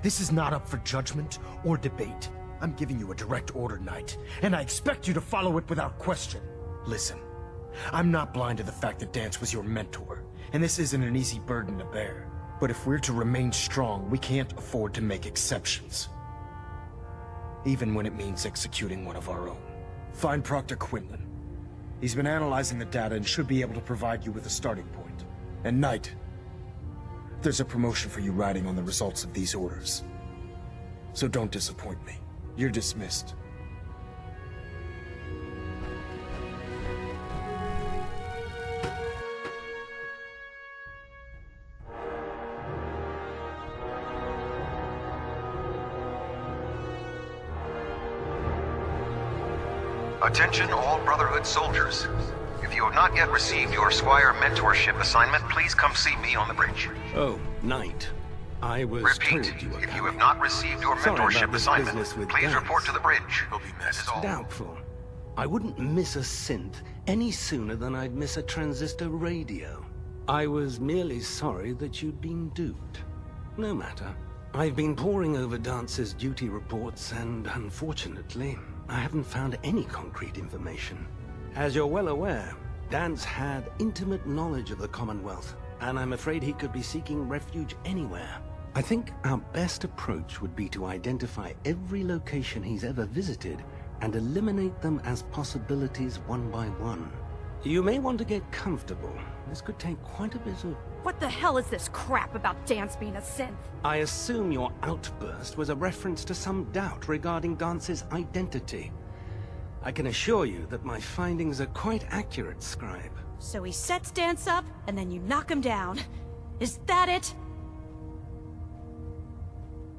This is not up for judgment or debate. I'm giving you a direct order, Knight, and I expect you to follow it without question. Listen, I'm not blind to the fact that Dance was your mentor, and this isn't an easy burden to bear. But if we're to remain strong, we can't afford to make exceptions. Even when it means executing one of our own. Find Proctor Quinlan. He's been analyzing the data and should be able to provide you with a starting point. And Knight, there's a promotion for you riding on the results of these orders. So don't disappoint me. You're dismissed. Attention all Brotherhood soldiers. If you have not yet received your Squire mentorship assignment, please come see me on the bridge. Oh, Knight. I was Repeat, told you were if you have not received your Sorry about mentorship this assignment, business with please Dance. report to the bridge. He'll be missed. Doubtful. I wouldn't miss a synth any sooner than I'd miss a transistor radio. I was merely sorry that you'd been duped. No matter. I've been poring over Dance's duty reports and, unfortunately, I haven't found any concrete information. As you're well aware, Dance had intimate knowledge of the Commonwealth, and I'm afraid he could be seeking refuge anywhere. I think our best approach would be to identify every location he's ever visited and eliminate them as possibilities one by one. You may want to get comfortable. This could take quite a bit of... What the hell is this crap about Dance being a synth? I assume your outburst was a reference to some doubt regarding Dance's identity. I can assure you that my findings are quite accurate, Scribe. So he sets Dance up, and then you knock him down. Is that it?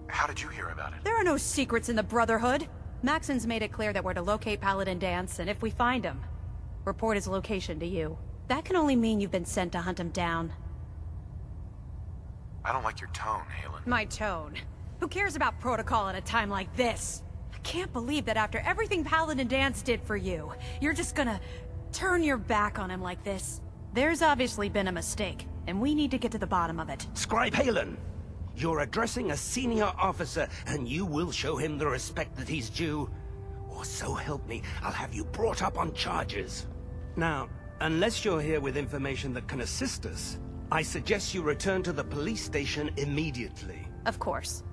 How did you hear about it? There are no secrets in the Brotherhood. Maxon's made it clear that we're to locate Paladin Dance, and if we find him, report his location to you. That can only mean you've been sent to hunt him down. I don't like your tone, Halen. My tone. Who cares about protocol at a time like this? I can't believe that after everything Paladin Dance did for you, you're just gonna turn your back on him like this. There's obviously been a mistake, and we need to get to the bottom of it. Scribe Halen, you're addressing a senior officer, and you will show him the respect that he's due. Or so help me, I'll have you brought up on charges. Now, unless you're here with information that can assist us, I suggest you return to the police station immediately. Of course.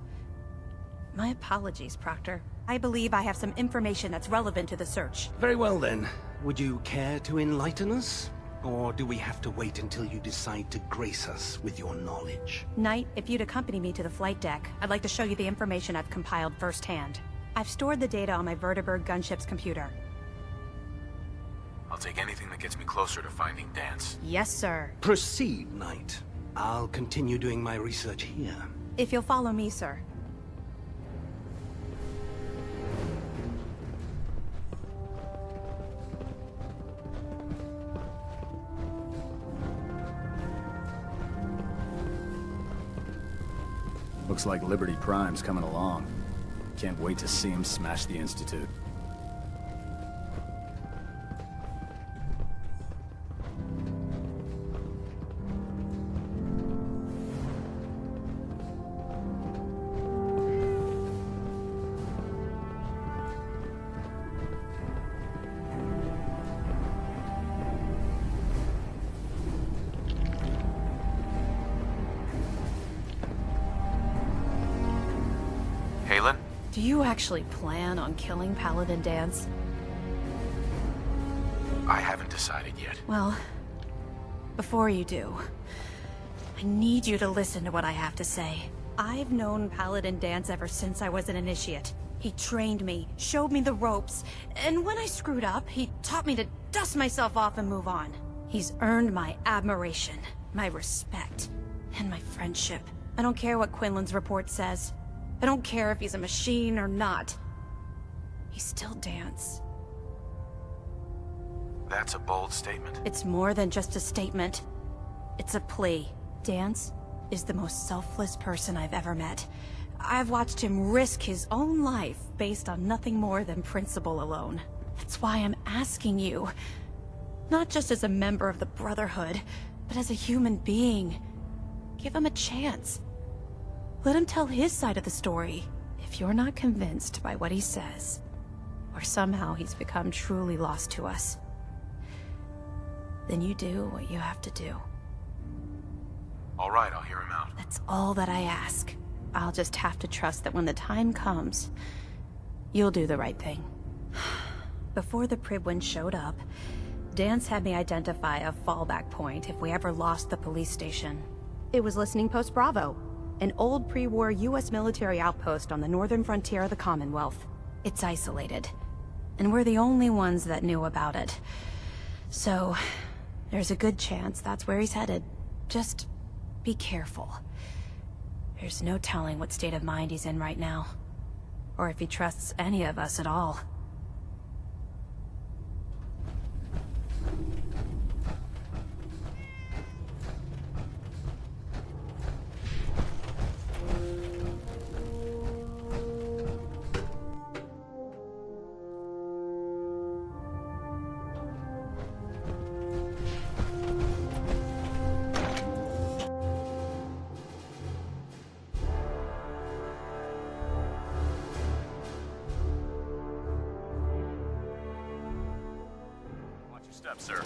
My apologies, Proctor. I believe I have some information that's relevant to the search. Very well then. Would you care to enlighten us? Or do we have to wait until you decide to grace us with your knowledge? Knight, if you'd accompany me to the flight deck, I'd like to show you the information I've compiled firsthand. I've stored the data on my Vertibird gunship's computer. I'll take anything that gets me closer to finding Dance. Yes, sir. Proceed, Knight. I'll continue doing my research here. If you'll follow me, sir. Looks like Liberty Prime's coming along. Can't wait to see him smash the Institute. Halen? Do you actually plan on killing Paladin Dance? I haven't decided yet. Well, before you do, I need you to listen to what I have to say. I've known Paladin Dance ever since I was an initiate. He trained me, showed me the ropes, and when I screwed up, he taught me to dust myself off and move on. He's earned my admiration, my respect, and my friendship. I don't care what Quinlan's report says. I don't care if he's a machine or not. He's still Dance. That's a bold statement. It's more than just a statement. It's a plea. Dance is the most selfless person I've ever met. I've watched him risk his own life based on nothing more than principle alone. That's why I'm asking you. Not just as a member of the Brotherhood, But as a human being, give him a chance. Let him tell his side of the story. If you're not convinced by what he says, or somehow he's become truly lost to us, then you do what you have to do. All right, I'll hear him out. That's all that I ask. I'll just have to trust that when the time comes, you'll do the right thing. Before the Pribwin showed up, Dance had me identify a fallback point if we ever lost the police station. It was Listening Post Bravo, an old pre-war US military outpost on the northern frontier of the Commonwealth. It's isolated, and we're the only ones that knew about it. So, there's a good chance that's where he's headed. Just be careful. There's no telling what state of mind he's in right now, or if he trusts any of us at all. Step, sir.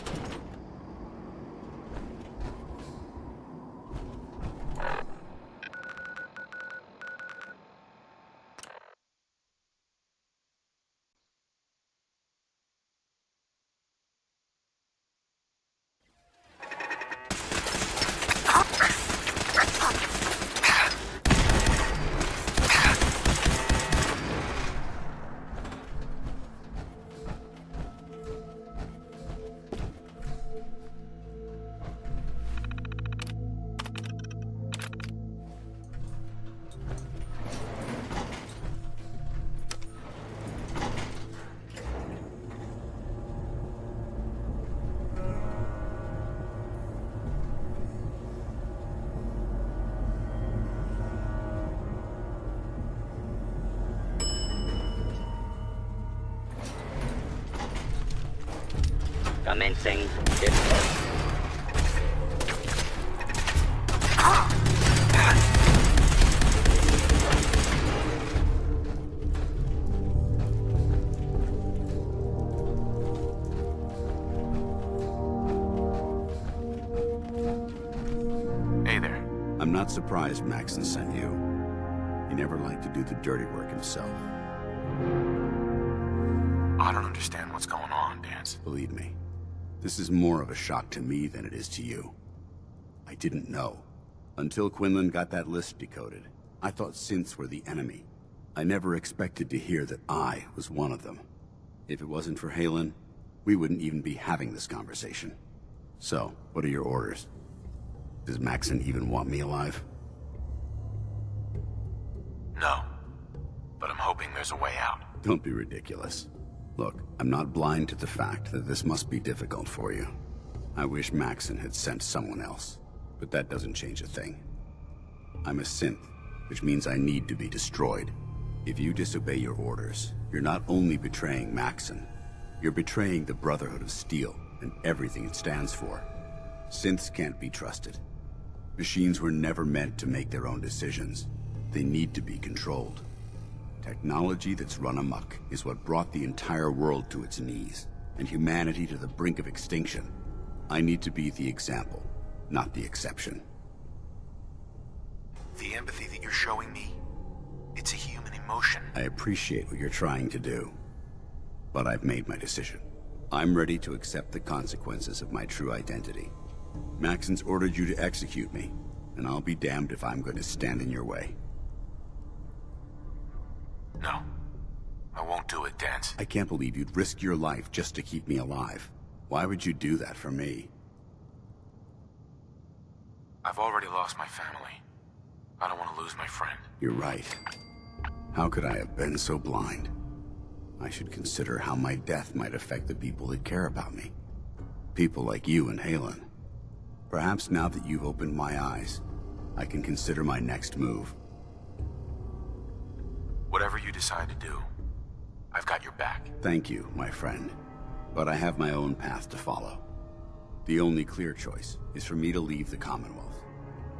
Commencing discourse. Hey there. I'm not surprised Maxon sent you. He never liked to do the dirty work himself. I don't understand what's going on, Dance. Believe me, this is more of a shock to me than it is to you. I didn't know. Until Quinlan got that list decoded, I thought synths were the enemy. I never expected to hear that I was one of them. If it wasn't for Halen, we wouldn't even be having this conversation. So, what are your orders? Does Maxon even want me alive? No. But I'm hoping there's a way out. Don't be ridiculous. Look, I'm not blind to the fact that this must be difficult for you. I wish Maxon had sent someone else, but that doesn't change a thing. I'm a synth, which means I need to be destroyed. If you disobey your orders, you're not only betraying Maxon, you're betraying the Brotherhood of Steel and everything it stands for. Synths can't be trusted. Machines were never meant to make their own decisions. They need to be controlled. Technology that's run amok is what brought the entire world to its knees, and humanity to the brink of extinction. I need to be the example, not the exception. The empathy that you're showing me, it's a human emotion. I appreciate what you're trying to do, but I've made my decision. I'm ready to accept the consequences of my true identity. Maxon's ordered you to execute me, and I'll be damned if I'm going to stand in your way. No. I won't do it, Dance. I can't believe you'd risk your life just to keep me alive. Why would you do that for me? I've already lost my family. I don't want to lose my friend. You're right. How could I have been so blind? I should consider how my death might affect the people that care about me. People like you and Halen. Perhaps now that you've opened my eyes, I can consider my next move. Whatever you decide to do, I've got your back. Thank you, my friend. But I have my own path to follow. The only clear choice is for me to leave the Commonwealth.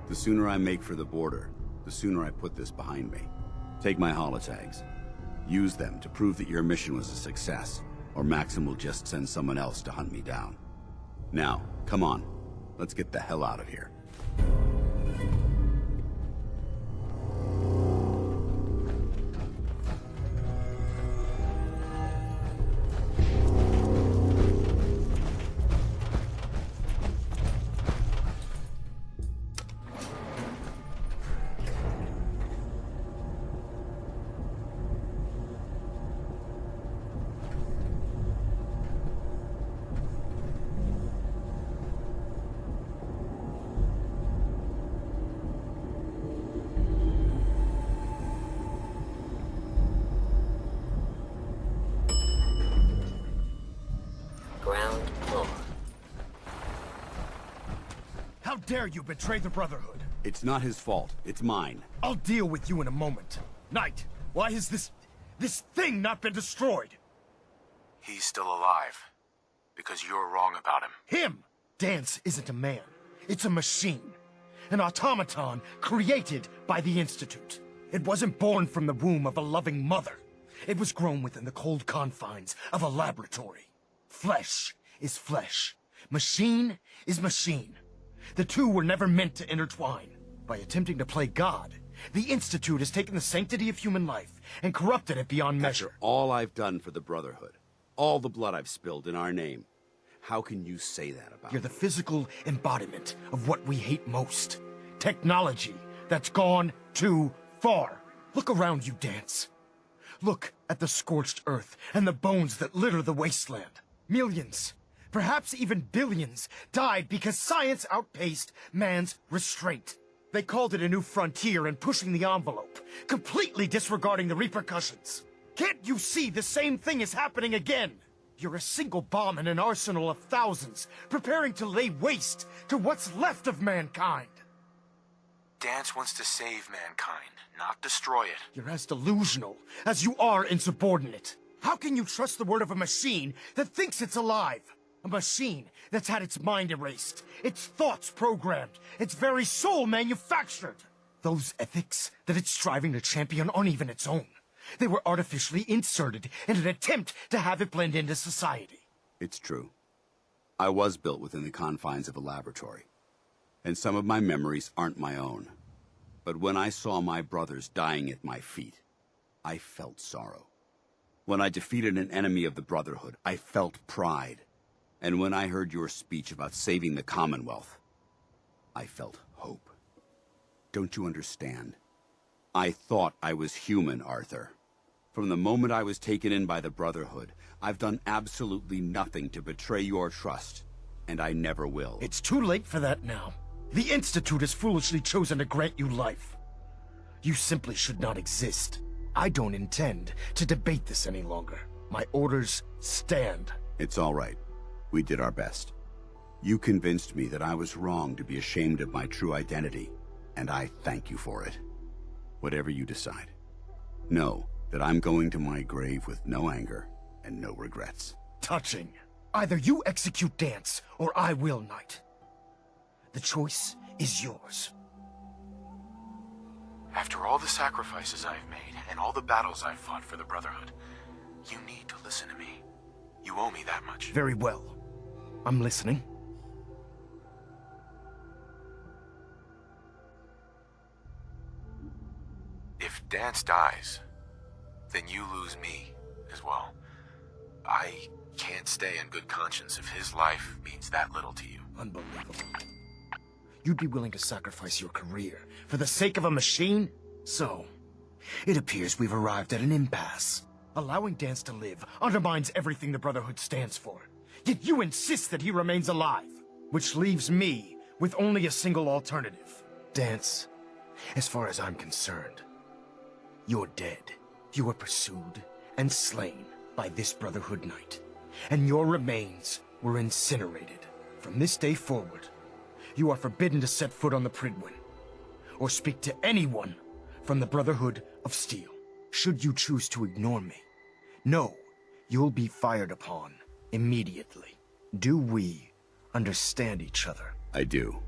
The sooner I make for the border, the sooner I put this behind me. Take my holotags. Use them to prove that your mission was a success, or Maxim will just send someone else to hunt me down. Now, come on. Let's get the hell out of here. How dare you betray the Brotherhood? It's not his fault. It's mine. I'll deal with you in a moment. Knight, why has this thing not been destroyed? He's still alive. Because you're wrong about him. Him! Dance isn't a man. It's a machine. An automaton created by the Institute. It wasn't born from the womb of a loving mother. It was grown within the cold confines of a laboratory. Flesh is flesh. Machine is machine. The two were never meant to intertwine. By attempting to play God, the Institute has taken the sanctity of human life and corrupted it beyond measure. After all I've done for the Brotherhood, all the blood I've spilled in our name, how can you say that about You're the physical embodiment of what we hate most. Technology that's gone too far. Look around you, Dance. Look at the scorched earth and the bones that litter the wasteland. Millions, perhaps even billions, died because science outpaced man's restraint. They called it a new frontier and pushing the envelope, completely disregarding the repercussions. Can't you see the same thing is happening again? You're a single bomb in an arsenal of thousands, preparing to lay waste to what's left of mankind. Dance wants to save mankind, not destroy it. You're as delusional as you are insubordinate. How can you trust the word of a machine that thinks it's alive? A machine that's had its mind erased, its thoughts programmed, its very soul manufactured. Those ethics that it's striving to champion aren't even its own. They were artificially inserted in an attempt to have it blend into society. It's true. I was built within the confines of a laboratory, and some of my memories aren't my own. But when I saw my brothers dying at my feet, I felt sorrow. When I defeated an enemy of the Brotherhood, I felt pride. And when I heard your speech about saving the Commonwealth, I felt hope. Don't you understand? I thought I was human, Arthur. From the moment I was taken in by the Brotherhood, I've done absolutely nothing to betray your trust, and I never will. It's too late for that now. The Institute has foolishly chosen to grant you life. You simply should not exist. I don't intend to debate this any longer. My orders stand. It's all right. We did our best. You convinced me that I was wrong to be ashamed of my true identity, and I thank you for it. Whatever you decide, know that I'm going to my grave with no anger and no regrets. Touching. Either you execute Dance, or I will, Knight. The choice is yours. After all the sacrifices I've made, and all the battles I've fought for the Brotherhood, you need to listen to me. You owe me that much. Very well. I'm listening. If Dance dies, then you lose me as well. I can't stay in good conscience if his life means that little to you. Unbelievable. You'd be willing to sacrifice your career for the sake of a machine? So, it appears we've arrived at an impasse. Allowing Dance to live undermines everything the Brotherhood stands for. Yet you insist that he remains alive, which leaves me with only a single alternative. Dance, as far as I'm concerned, you're dead. You were pursued and slain by this Brotherhood Knight, and your remains were incinerated. From this day forward, you are forbidden to set foot on the Pridwin, or speak to anyone from the Brotherhood of Steel. Should you choose to ignore me, know you'll be fired upon immediately. Do we understand each other. I do.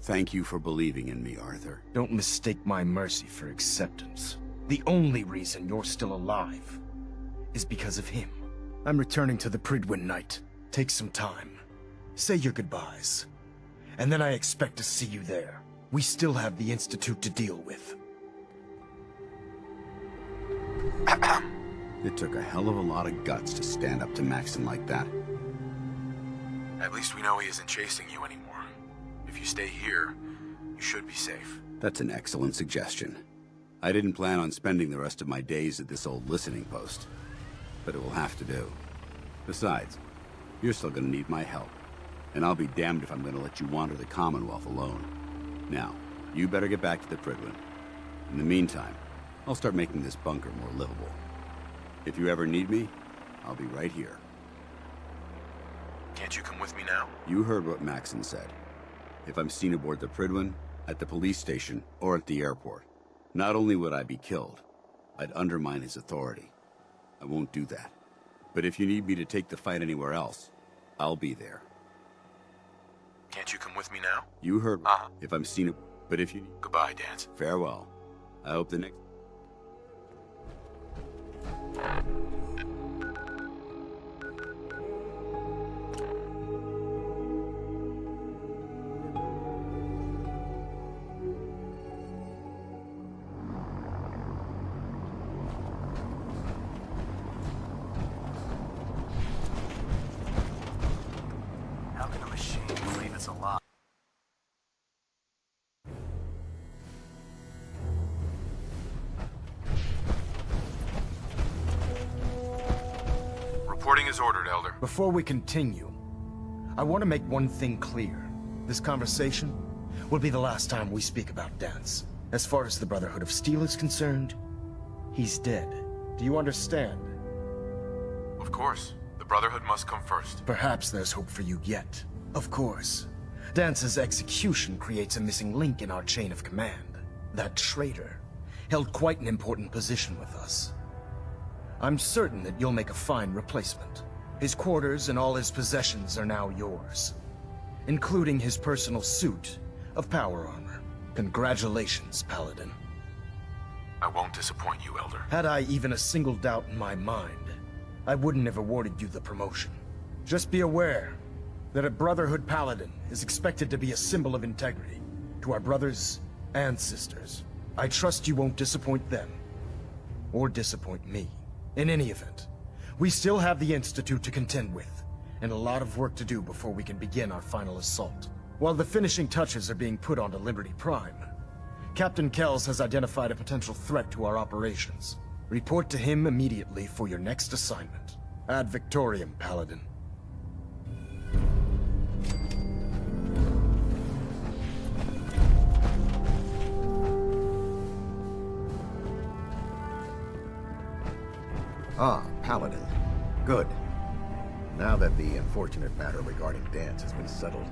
Thank you for believing in me, Arthur. Don't mistake my mercy for acceptance. The only reason you're still alive is because of him. I'm returning to the Prydwen Night. Take some time. Say your goodbyes. And then I expect to see you there. We still have the Institute to deal with. It took a hell of a lot of guts to stand up to Maxon like that. At least we know he isn't chasing you anymore. If you stay here, you should be safe. That's an excellent suggestion. I didn't plan on spending the rest of my days at this old listening post, but it will have to do. Besides, you're still gonna need my help, and I'll be damned if I'm gonna let you wander the Commonwealth alone. Now, you better get back to the Prydwen. In the meantime, I'll start making this bunker more livable. If you ever need me, I'll be right here. Can't you come with me now? You heard what Maxon said. If I'm seen aboard the Prydwen, at the police station, or at the airport, not only would I be killed, I'd undermine his authority. I won't do that. But if you need me to take the fight anywhere else, I'll be there. Can't you come with me now? You heard if I'm seen, but if you... Goodbye, Dance. Farewell. I hope the next... How can a machine believe it's alive? Reporting is ordered, Elder. Before we continue, I want to make one thing clear. This conversation will be the last time we speak about Dance. As far as the Brotherhood of Steel is concerned, he's dead. Do you understand? Of course. The Brotherhood must come first. Perhaps there's hope for you yet. Of course. Dance's execution creates a missing link in our chain of command. That traitor held quite an important position with us. I'm certain that you'll make a fine replacement. His quarters and all his possessions are now yours, including his personal suit of power armor. Congratulations, Paladin. I won't disappoint you, Elder. Had I even a single doubt in my mind, I wouldn't have awarded you the promotion. Just be aware that a Brotherhood Paladin is expected to be a symbol of integrity to our brothers and sisters. I trust you won't disappoint them, or disappoint me. In any event, we still have the Institute to contend with, and a lot of work to do before we can begin our final assault. While the finishing touches are being put onto Liberty Prime, Captain Kells has identified a potential threat to our operations. Report to him immediately for your next assignment. Ad Victoriam, Paladin. Ah, Paladin. Good. Now that the unfortunate matter regarding Dance has been settled,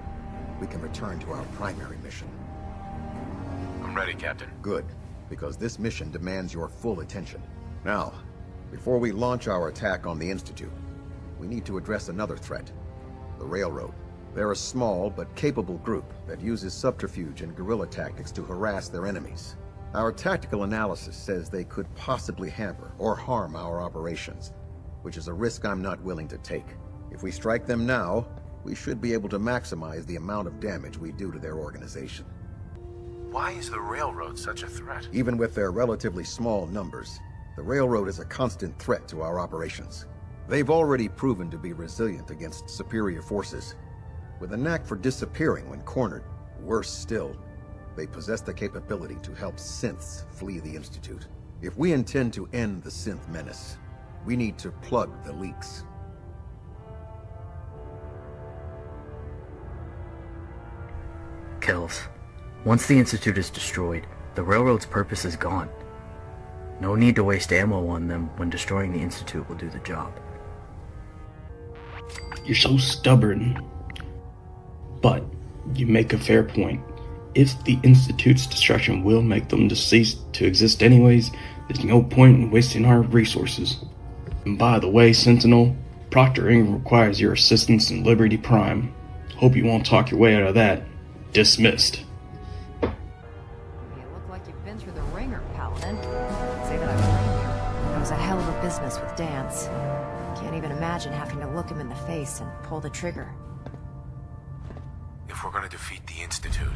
we can return to our primary mission. I'm ready, Captain. Good, because this mission demands your full attention. Now, before we launch our attack on the Institute, we need to address another threat. The Railroad. They're a small but capable group that uses subterfuge and guerrilla tactics to harass their enemies. Our tactical analysis says they could possibly hamper or harm our operations, which is a risk I'm not willing to take. If we strike them now, we should be able to maximize the amount of damage we do to their organization. Why is the Railroad such a threat? Even with their relatively small numbers, the Railroad is a constant threat to our operations. They've already proven to be resilient against superior forces, with a knack for disappearing when cornered. Worse still, they possess the capability to help synths flee the Institute. If we intend to end the synth menace, we need to plug the leaks. Kells, once the Institute is destroyed, the Railroad's purpose is gone. No need to waste ammo on them when destroying the Institute will do the job. You're so stubborn. But you make a fair point. If the Institute's destruction will make them cease to exist anyways, there's no point in wasting our resources. And by the way, Sentinel, Proctor Ingram requires your assistance in Liberty Prime. Hope you won't talk your way out of that. Dismissed. You look like you've been through the ringer, Paladin. Say that I blame you. That was a hell of a business with Dance. Can't even imagine having to look him in the face and pull the trigger. If we're gonna defeat the Institute,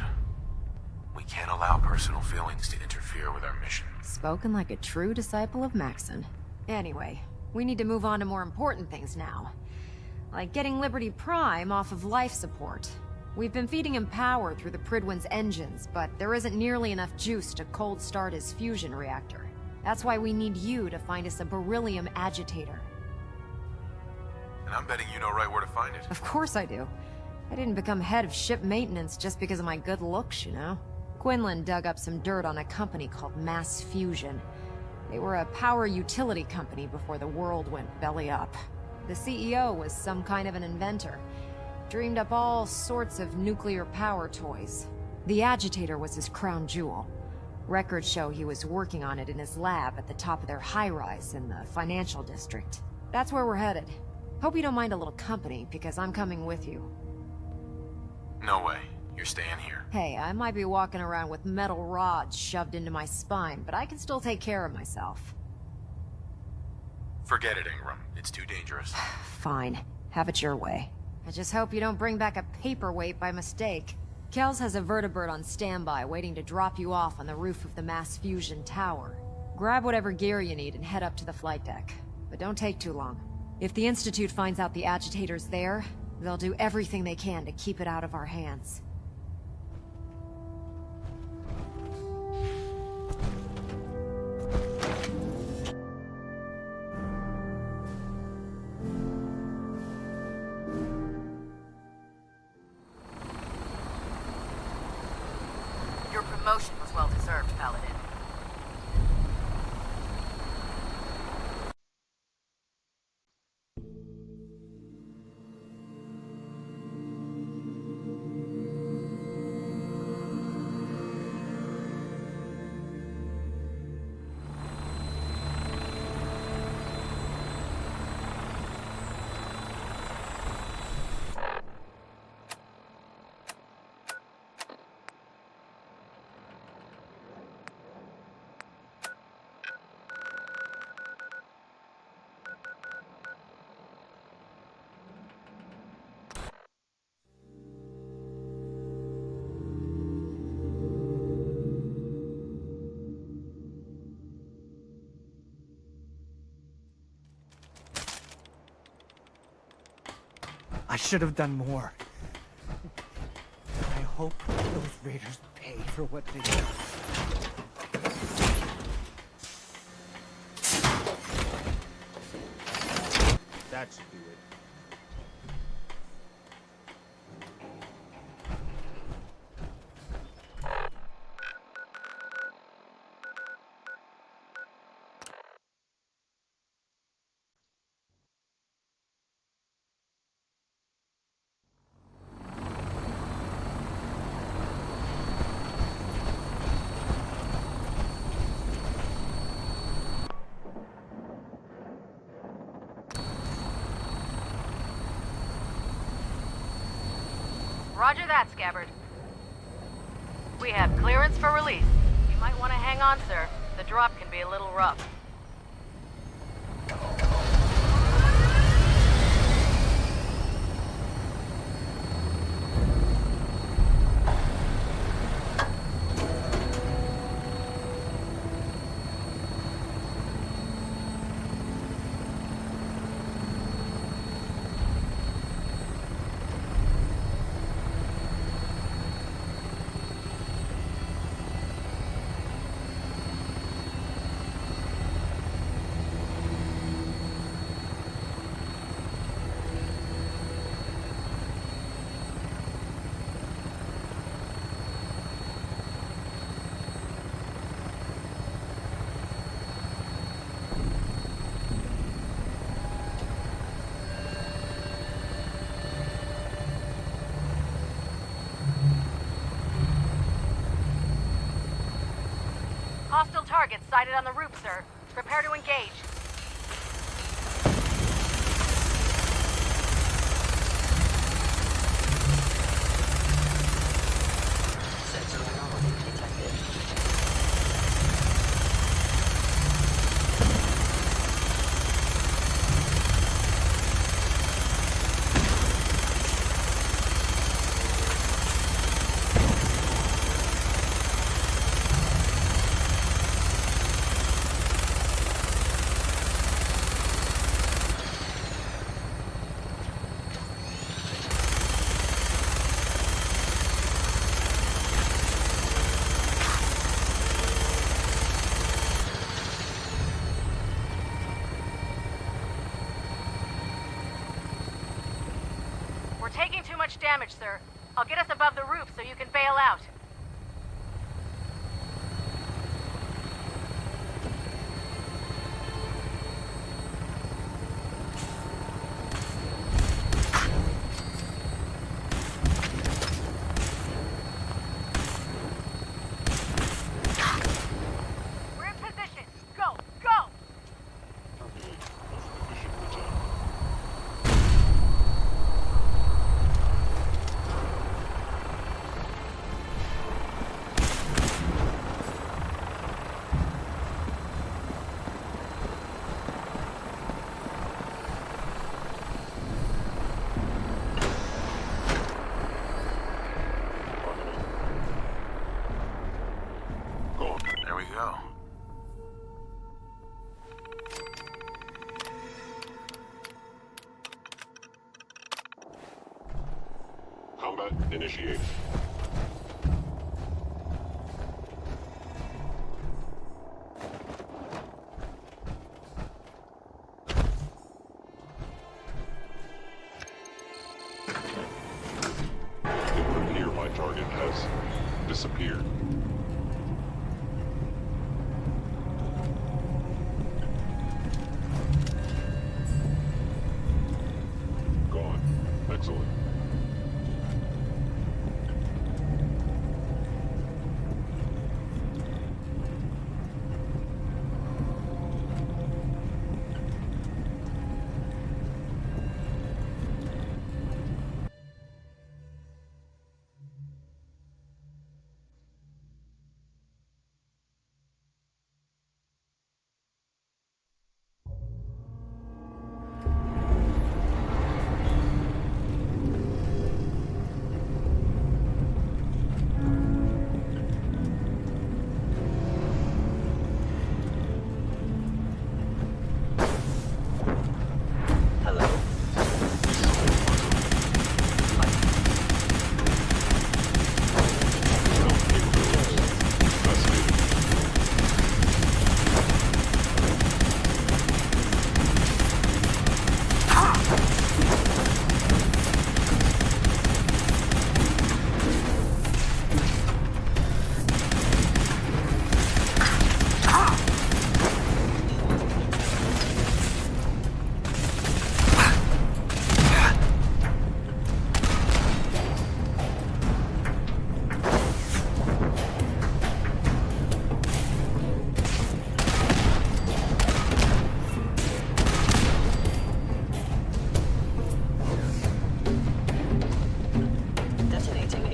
we can't allow personal feelings to interfere with our mission. Spoken like a true disciple of Maxon. Anyway, we need to move on to more important things now. Like getting Liberty Prime off of life support. We've been feeding him power through the Pridwin's engines, but there isn't nearly enough juice to cold start his fusion reactor. That's why we need you to find us a beryllium agitator. And I'm betting you know right where to find it. Of course I do. I didn't become head of ship maintenance just because of my good looks, you know? Quinlan dug up some dirt on a company called Mass Fusion. They were a power utility company before the world went belly up. The CEO was some kind of an inventor. Dreamed up all sorts of nuclear power toys. The agitator was his crown jewel. Records show he was working on it in his lab at the top of their high-rise in the financial district. That's where we're headed. Hope you don't mind a little company, because I'm coming with you. No way. You're staying here. Hey, I might be walking around with metal rods shoved into my spine, but I can still take care of myself. Forget it, Ingram. It's too dangerous. Fine. Have it your way. I just hope you don't bring back a paperweight by mistake. Kells has a vertibird on standby waiting to drop you off on the roof of the Mass Fusion Tower. Grab whatever gear you need and head up to the flight deck. But don't take too long. If the Institute finds out the agitator's there, they'll do everything they can to keep it out of our hands. Your promotion was well deserved, Paladin. I should have done more. I hope those raiders pay for what they did. That should do it. Roger that, Scabbard. We have clearance for release. You might want to hang on, sir. The drop can be a little rough. Hostile targets sighted on the roof, sir. Prepare to engage. much damage, sir. I'll get us above the roof so you can bail out. We're in position. Go, go! There we go. Combat initiated. It would appear my target has disappeared. Gone. Excellent.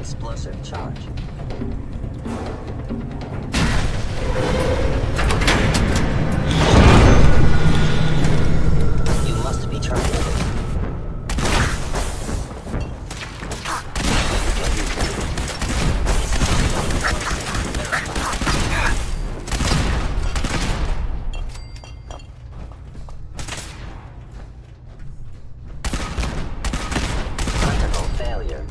explosive charge. You must be terminated. Critical failure.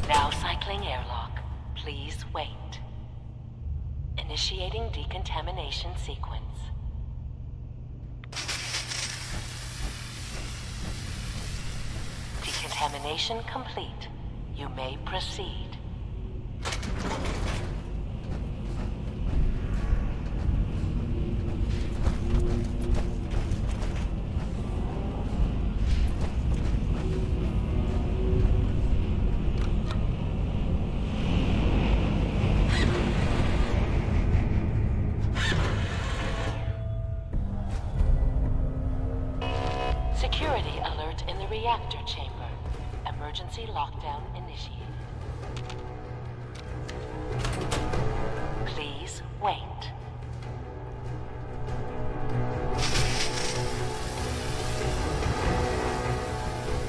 Now cycling airlock. Please wait. Initiating decontamination sequence. Decontamination complete. You may proceed. Security alert in the reactor chamber. Emergency lockdown initiated. Please wait.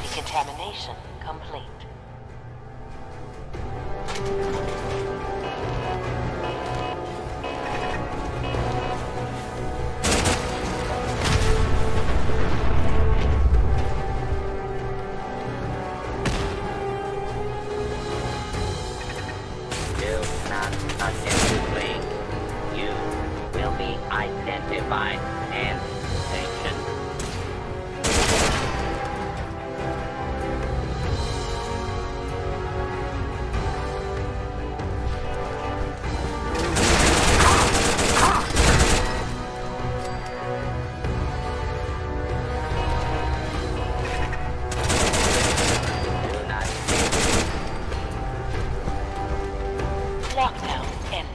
Decontamination complete. Identified and sanctioned. Lockdown ended.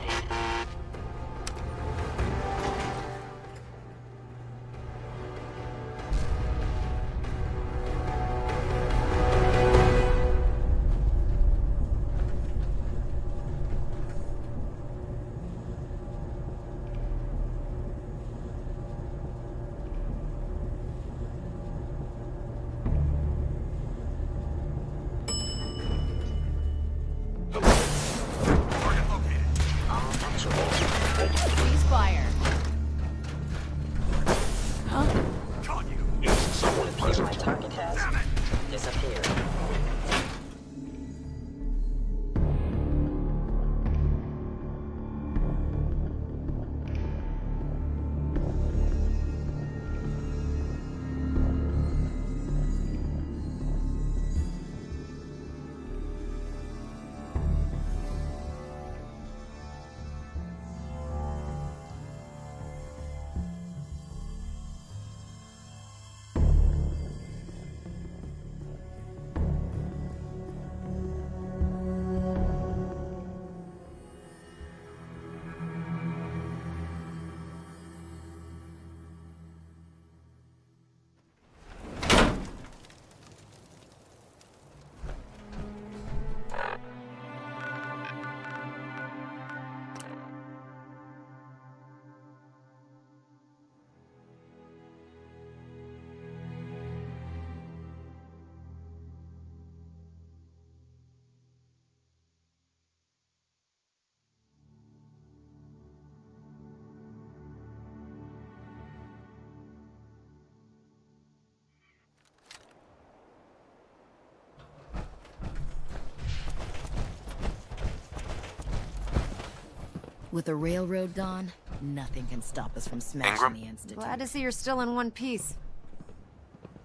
Please fire. Huh? Someone please, my target has disappeared. With the railroad gone, nothing can stop us from smashing Ingram? the Institute. Glad to see you're still in one piece.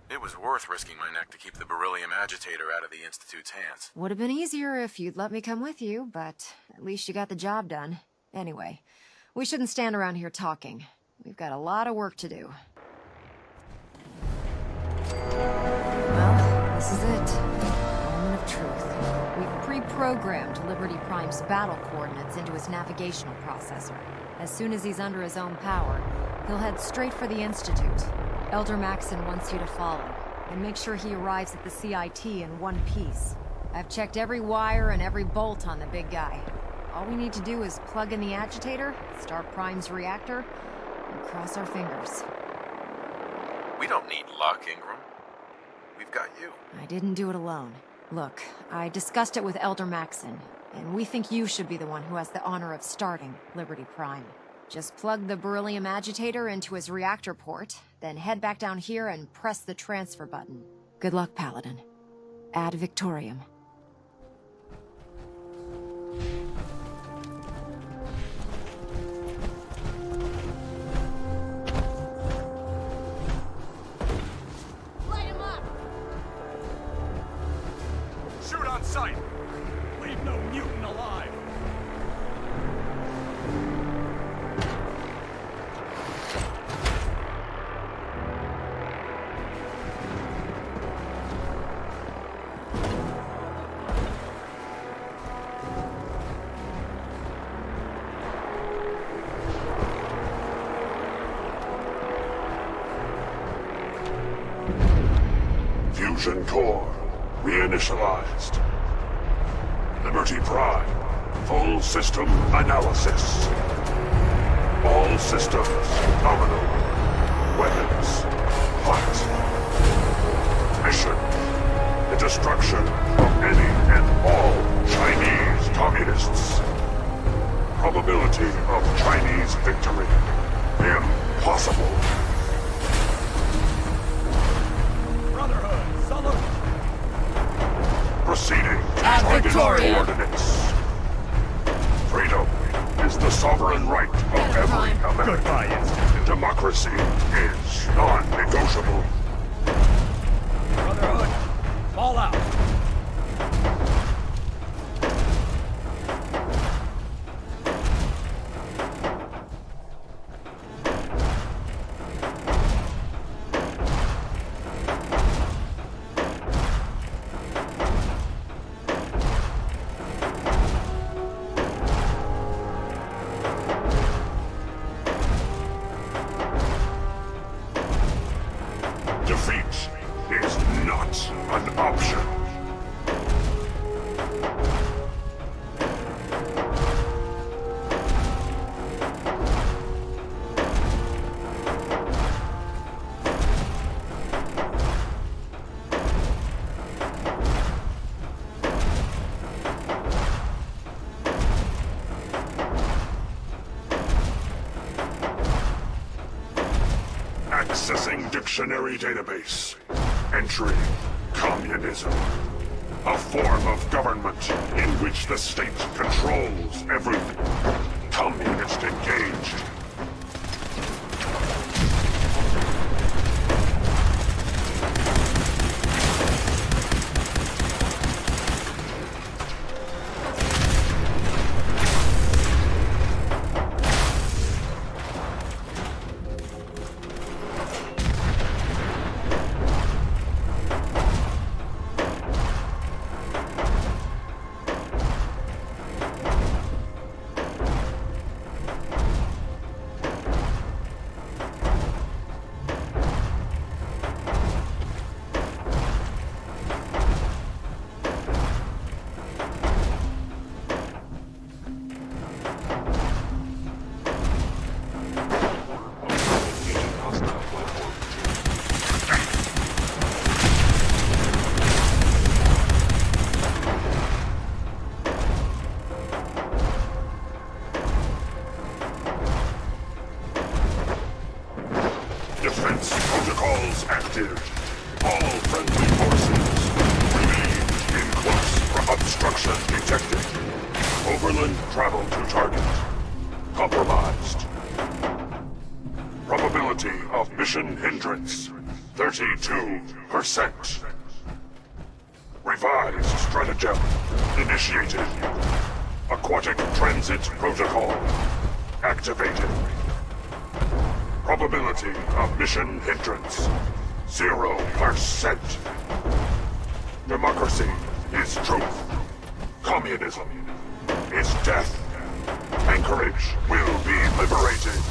It was worth risking my neck to keep the beryllium agitator out of the Institute's hands. Would have been easier if you'd let me come with you, but at least you got the job done. Anyway, we shouldn't stand around here talking. We've got a lot of work to do. Well, this is it. Moment of truth. We've pre-programmed Liberty Prime's battle coordinates into his navigational processor. As soon as he's under his own power, he'll head straight for the Institute. Elder Maxon wants you to follow, and make sure he arrives at the CIT in one piece. I've checked every wire and every bolt on the big guy. All we need to do is plug in the agitator, start Prime's reactor, and cross our fingers. We don't need luck, Ingram. We've got you. I didn't do it alone. Look, I discussed it with Elder Maxon, and we think you should be the one who has the honor of starting Liberty Prime. Just plug the beryllium agitator into his reactor port, then head back down here and press the transfer button. Good luck, Paladin. Ad Victoriam. Shoot on sight! Leave no mutant alive! Fusion core reinitialized. Liberty Prime, full system analysis. All systems nominal. Weapons hot. Mission: the destruction of any and all Chinese communists. Probability of Chinese victory: impossible. Brotherhood, salute! Proceeding to target coordinates. Freedom is the sovereign right of every American. Goodbye, Institute. Democracy is non-negotiable. Brotherhood, fall out! Defeat is not an option. Accessing dictionary database. Entry: communism. A form of government in which the state controls everything. Communist engaged. Defense protocols active. All friendly forces remain in close obstruction detected. Overland travel to target. Compromised. Probability of mission hindrance: 32%. Revised stratagem initiated. Aquatic transit protocol activated. Probability of mission hindrance: 0%. Democracy is truth. Communism is death. Anchorage will be liberated.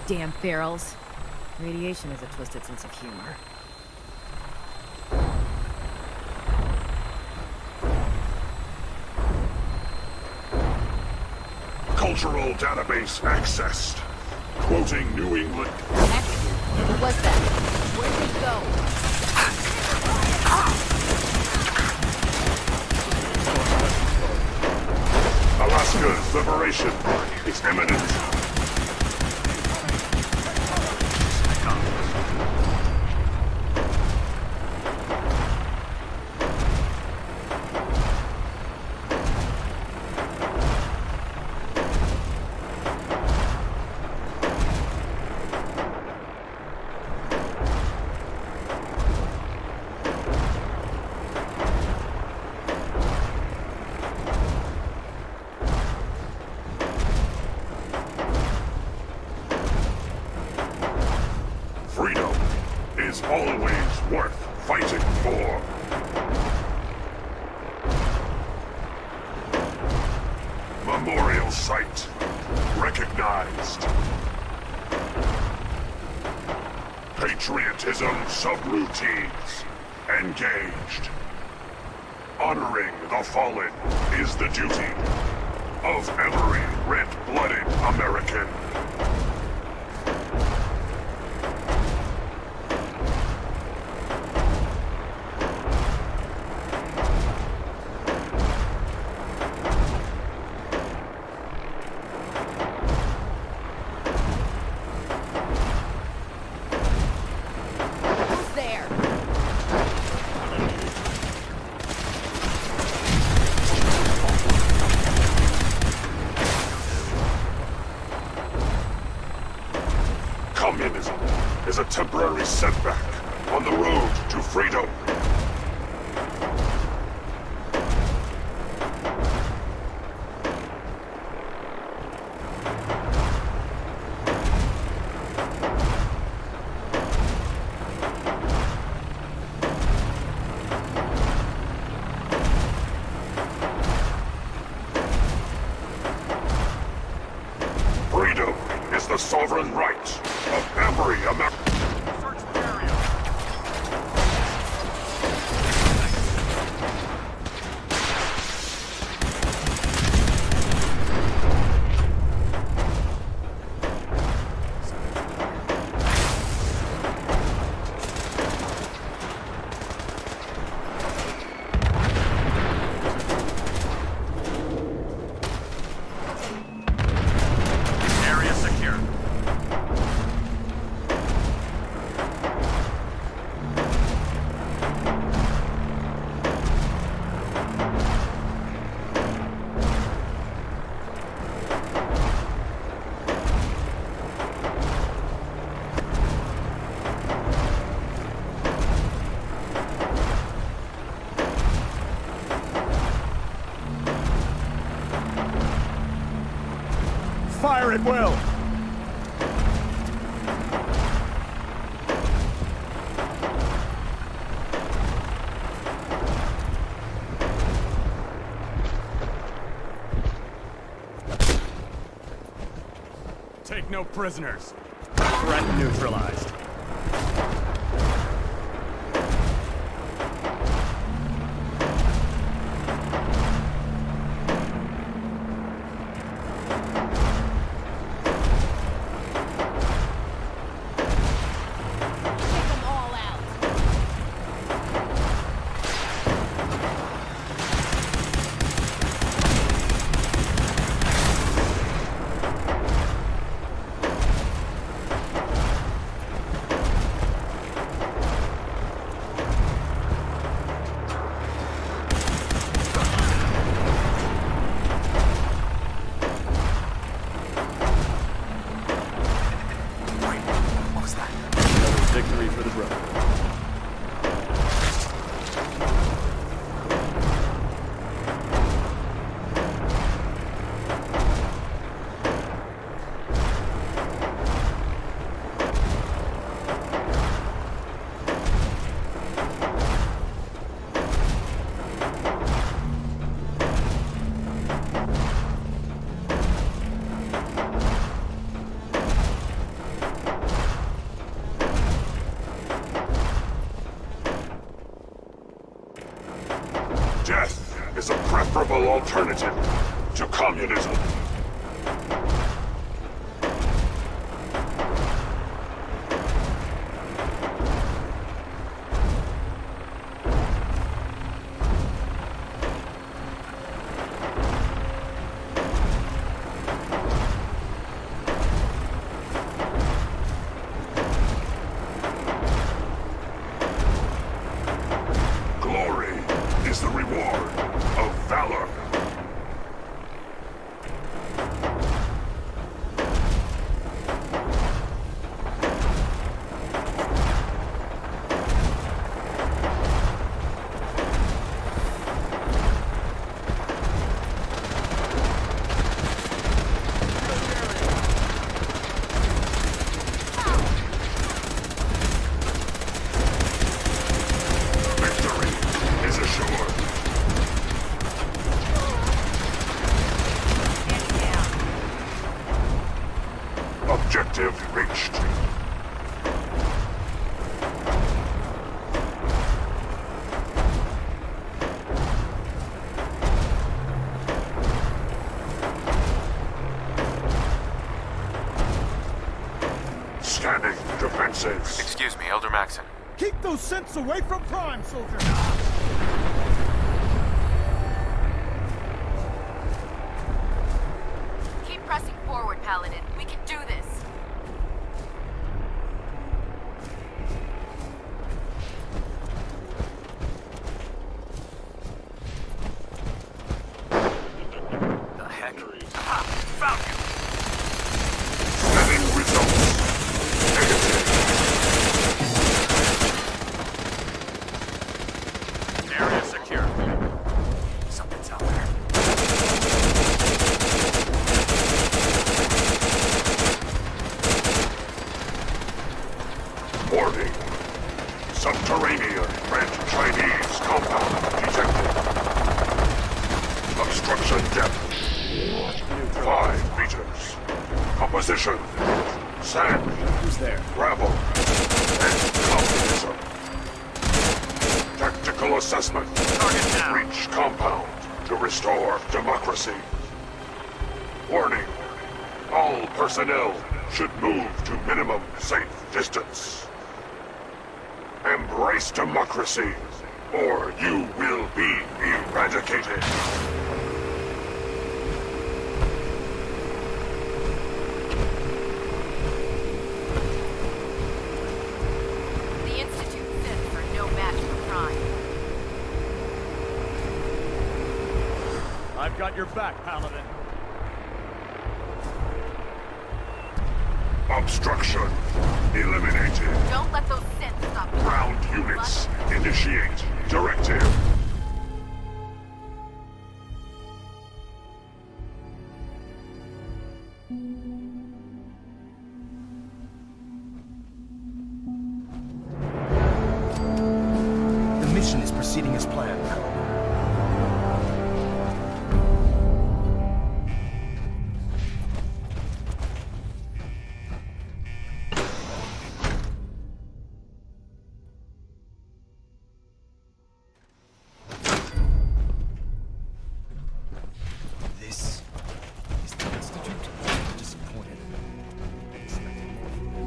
Damn ferals. Radiation has a twisted sense of humor. Cultural database accessed. Quoting New England. Who was that? Where'd they go? Alaska's liberation is imminent. Freedom is always worth fighting for. Memorial site recognized. Patriotism subroutines engaged. Honoring the fallen is the duty of every red-blooded American. Communism is a temporary setback on the road to freedom. Freedom is the sovereign right of every American. Area secure. Fire at will! Take no prisoners. Threat neutralized. Death is a preferable alternative to communism. Glory is the reward of valor. Victory is assured. Objective reached. Scanning defenses. Excuse me, Elder Maxon. Keep those synths away from Prime, soldier! Keep pressing forward, Paladin. We can do this. The heck? Ah, found you! Scanning results. Negative. Area secure. Something's out there. Warning. Subterranean Red Chinese compound detected. Obstruction depth 5 meters. Composition: sand, Who's there? gravel, and communism. Tactical assessment. Target down. Breach compound to restore democracy. Warning. All personnel should move to minimum safe distance. Embrace democracy, or you will be eradicated. The Institute Synths are no match for Prime. I've got your back, Paladin. Obstruction eliminated. Don't let those synths stop you. Ground units initiate directive. The mission is proceeding as planned. This is the Institute. Disappointed. Expecting more.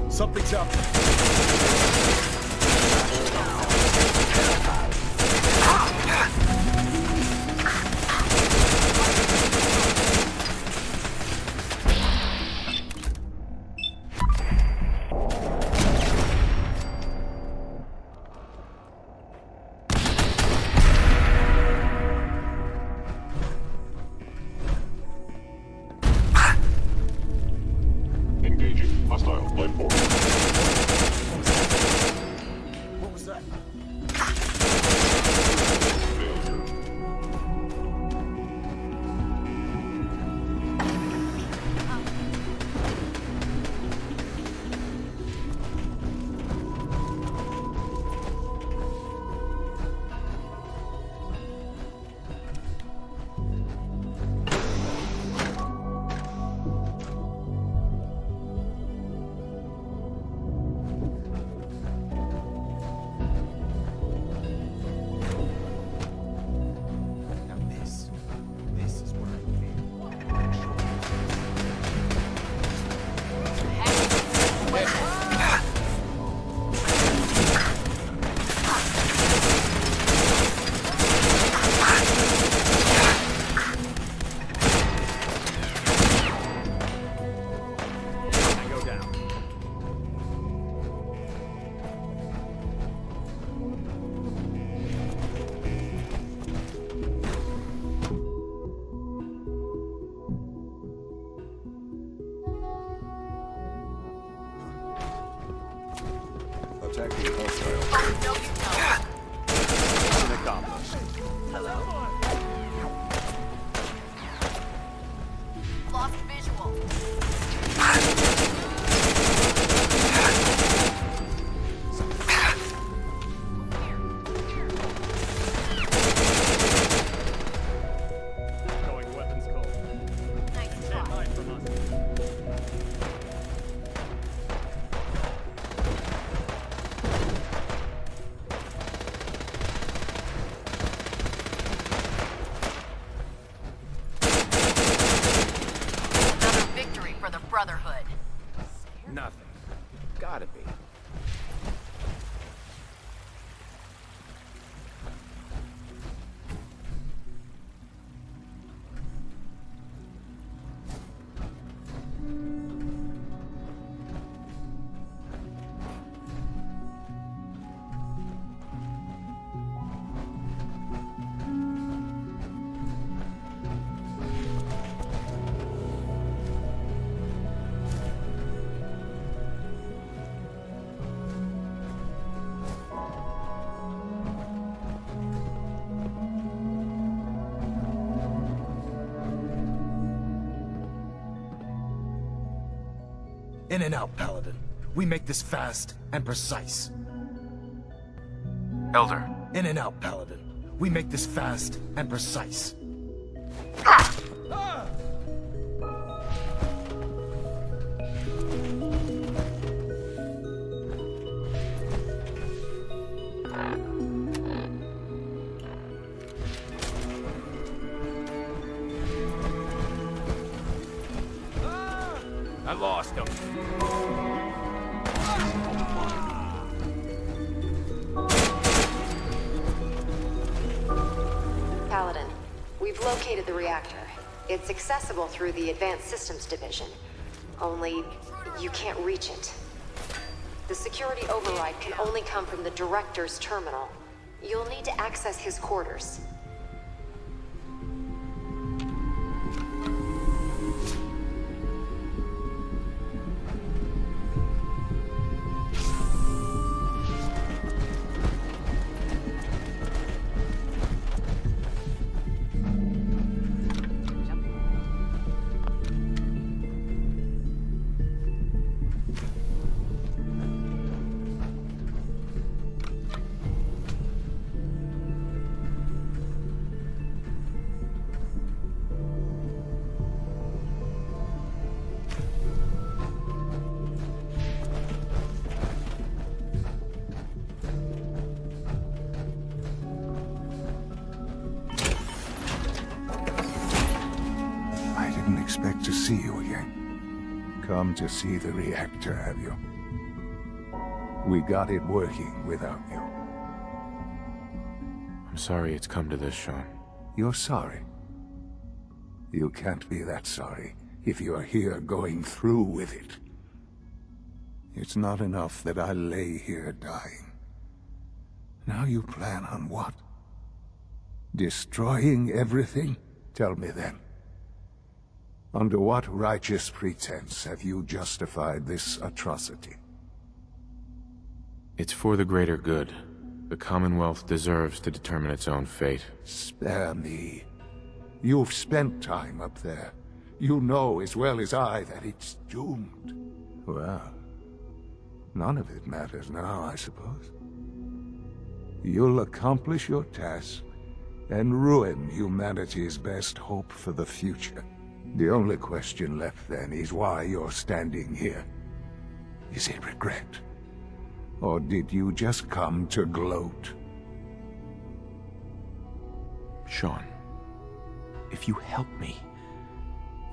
Something's out there. Engaging hostile life force. What was that? Attacking hostile. No, you don't. Mission accomplished. Hello? Lost visual. Going weapons cold. Stand by from us. Another victory for the Brotherhood. Nothing. Gotta be. In and out, Paladin. We make this fast and precise. Elder. In and out, Paladin. We make this fast and precise. I lost him. Paladin, we've located the reactor. It's accessible through the Advanced Systems Division. Only, you can't reach it. The security override can only come from the Director's terminal. You'll need to access his quarters. Expect to see you again. Come to see the reactor, have you? We got it working without you. I'm sorry it's come to this, Sean. You're sorry? You can't be that sorry if you're here going through with it. It's not enough that I lay here dying. Now you plan on what? Destroying everything? Tell me then. Under what righteous pretense have you justified this atrocity? It's for the greater good. The Commonwealth deserves to determine its own fate. Spare me. You've spent time up there. You know as well as I that it's doomed. Well, none of it matters now, I suppose. You'll accomplish your task and ruin humanity's best hope for the future. The only question left then is why you're standing here. Is it regret? Or did you just come to gloat? Sean, if you help me,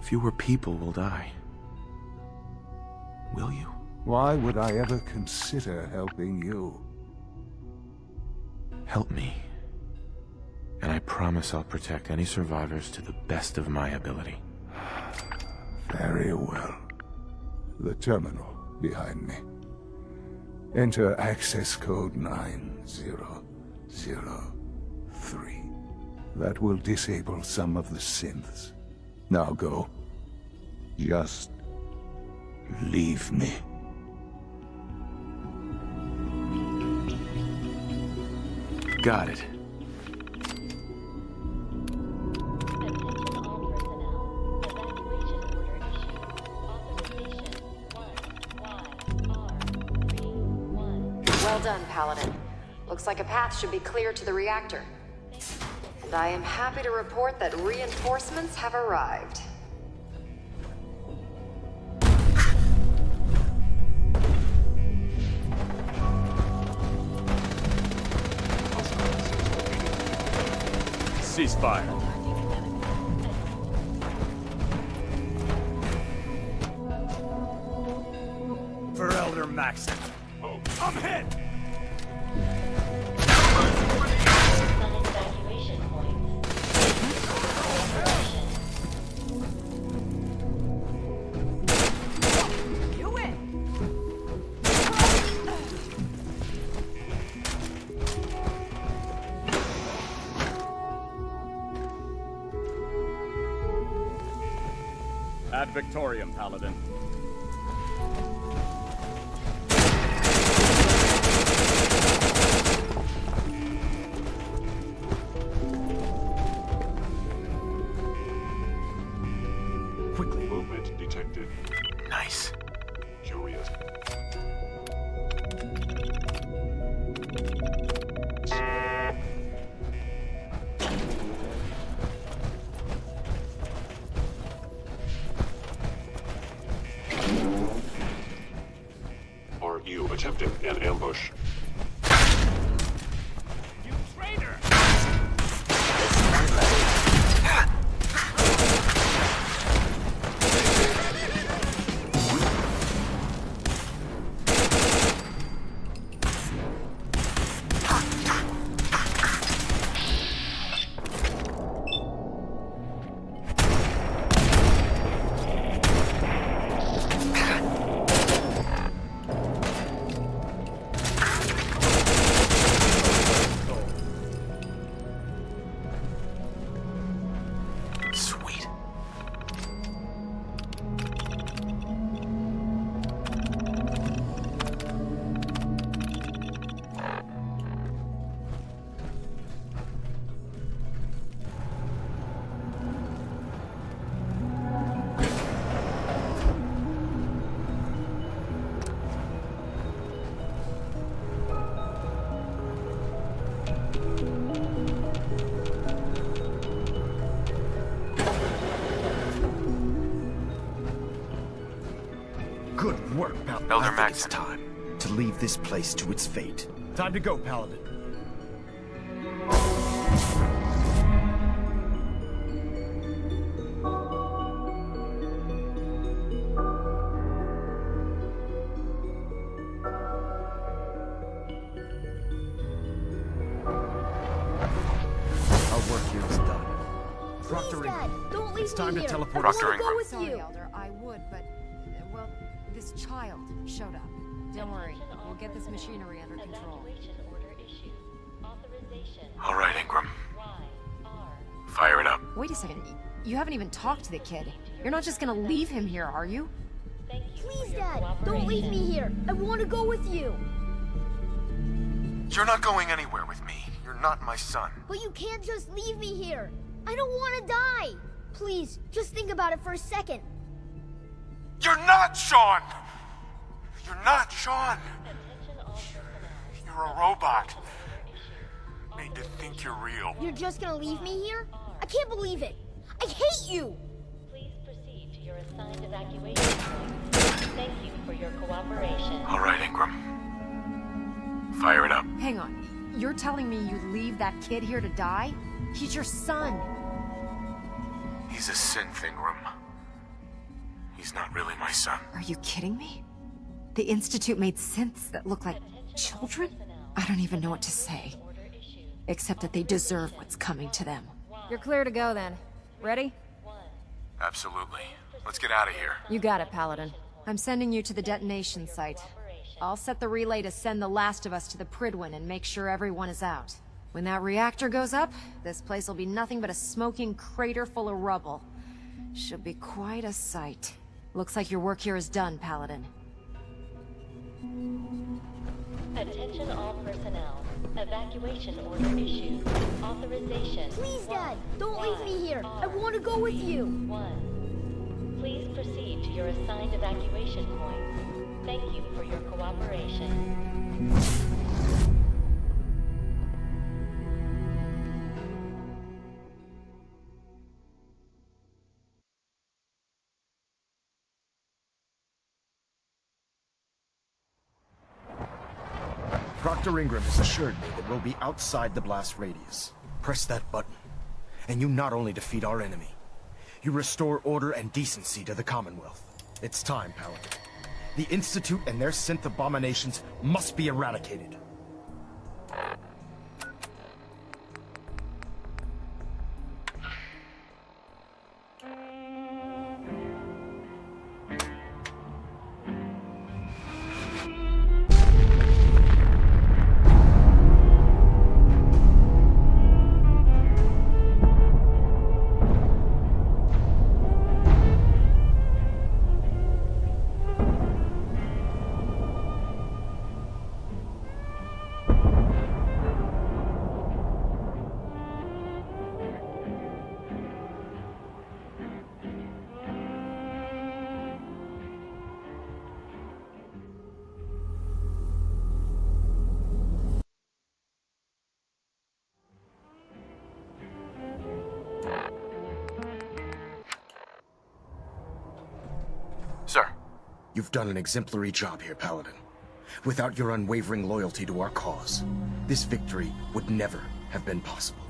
fewer people will die. Will you? Why would I ever consider helping you? Help me. And I promise I'll protect any survivors to the best of my ability. Very well. The terminal behind me. Enter access code 9003. That will disable some of the synths. Now go. Just leave me. got it. Well done, Paladin. Looks like a path should be clear to the reactor. And I am happy to report that reinforcements have arrived. Ceasefire. For Elder Maxon. I'm hit! Ad Victorium, Paladin. Quickly. Movement detected. Nice. Curious. Are you attempting an ambush? You traitor! Sweet. Good work, Paladin. Elder I think Maxon. it's time to leave this place to its fate. Time to go, Paladin. Our work here is done. Proctor Dad, Ingram, don't leave it's time me to here. teleport. I Proctor wanna go Ingram. with Sorry, you. Elder, I would, but, well, this child showed up. Don't worry, we'll get this machinery under control. All right, Ingram. Fire it up. Wait a second, you haven't even talked to the kid. You're not just gonna leave him here, are you? Please, Dad, don't leave me here. I want to go with you. You're not going anywhere with me. You're not my son. But you can't just leave me here. I don't want to die. Please, just think about it for a second. You're not Sean! You're not Sean! You're a robot. Made to think you're real. You're just gonna leave me here? I can't believe it. I hate you. Please proceed to your assigned evacuation point. Thank you for your cooperation. All right, Ingram. Fire it up. Hang on, you're telling me you leave that kid here to die? He's your son. He's a synth, Ingram. He's not really my son. Are you kidding me? The Institute made synths that look like children? I don't even know what to say. Except that they deserve what's coming to them. You're clear to go then. Ready? Absolutely. Let's get out of here. You got it, Paladin. I'm sending you to the detonation site. I'll set the relay to send the last of us to the Pridwin and make sure everyone is out. When that reactor goes up, this place will be nothing but a smoking crater full of rubble. Should be quite a sight. Looks like your work here is done, Paladin. Attention all personnel. Evacuation order issued. Authorization. Please, Dad, don't leave me here. I want to go with you. 1. Please proceed to your assigned evacuation points. Thank you for your cooperation. Dr. Ingram has assured me that we'll be outside the blast radius. Press that button, and you not only defeat our enemy, you restore order and decency to the Commonwealth. It's time, Paladin. The Institute and their synth abominations must be eradicated. Sir. You've done an exemplary job here, Paladin. Without your unwavering loyalty to our cause, this victory would never have been possible.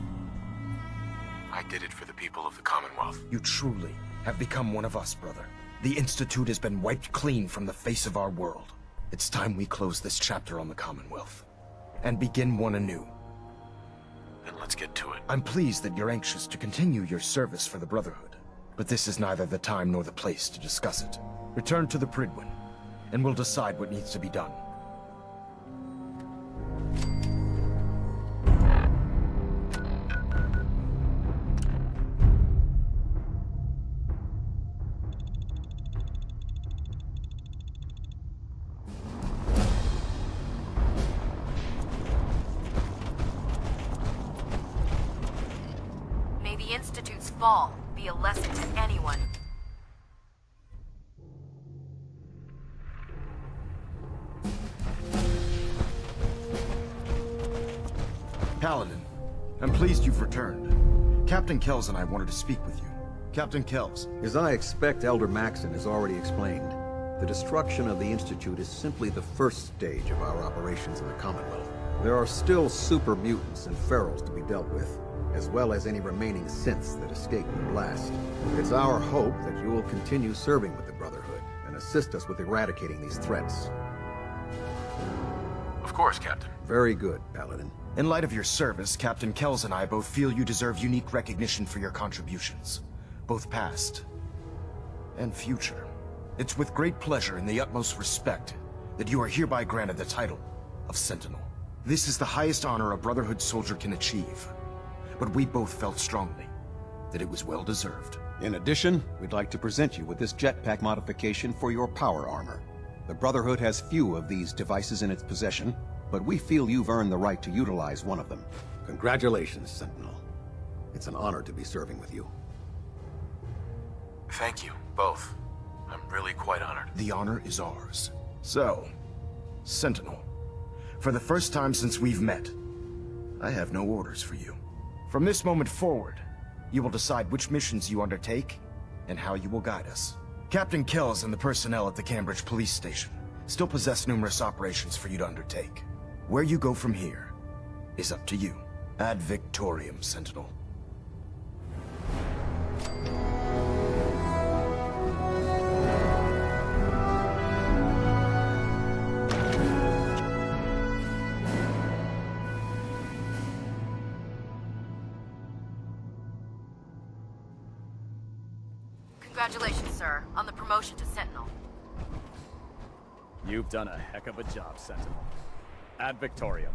I did it for the people of the Commonwealth. You truly have become one of us, brother. The Institute has been wiped clean from the face of our world. It's time we close this chapter on the Commonwealth and begin one anew. Then let's get to it. I'm pleased that you're anxious to continue your service for the Brotherhood, but this is neither the time nor the place to discuss it. Return to the Pridwin, and we'll decide what needs to be done. May the Institute's fall be a lesson to anyone. Paladin, I'm pleased you've returned. Captain Kells and I wanted to speak with you. Captain Kells. As I expect Elder Maxon has already explained, the destruction of the Institute is simply the first stage of our operations in the Commonwealth. There are still super mutants and ferals to be dealt with, as well as any remaining synths that escaped the blast. It's our hope that you will continue serving with the Brotherhood and assist us with eradicating these threats. Of course, Captain. Very good, Paladin. In light of your service, Captain Kells and I both feel you deserve unique recognition for your contributions, both past and future. It's with great pleasure and the utmost respect that you are hereby granted the title of Sentinel. This is the highest honor a Brotherhood soldier can achieve, but we both felt strongly that it was well deserved. In addition, we'd like to present you with this jetpack modification for your power armor. The Brotherhood has few of these devices in its possession, but we feel you've earned the right to utilize one of them. Congratulations, Sentinel. It's an honor to be serving with you. Thank you, both. I'm really quite honored. The honor is ours. So, Sentinel, for the first time since we've met, I have no orders for you. From this moment forward, you will decide which missions you undertake and how you will guide us. Captain Kells and the personnel at the Cambridge Police Station still possess numerous operations for you to undertake. Where you go from here is up to you. Ad Victoriam, Sentinel. Congratulations, sir, on the promotion to Sentinel. You've done a heck of a job, Sentinel. Ad Victoriam.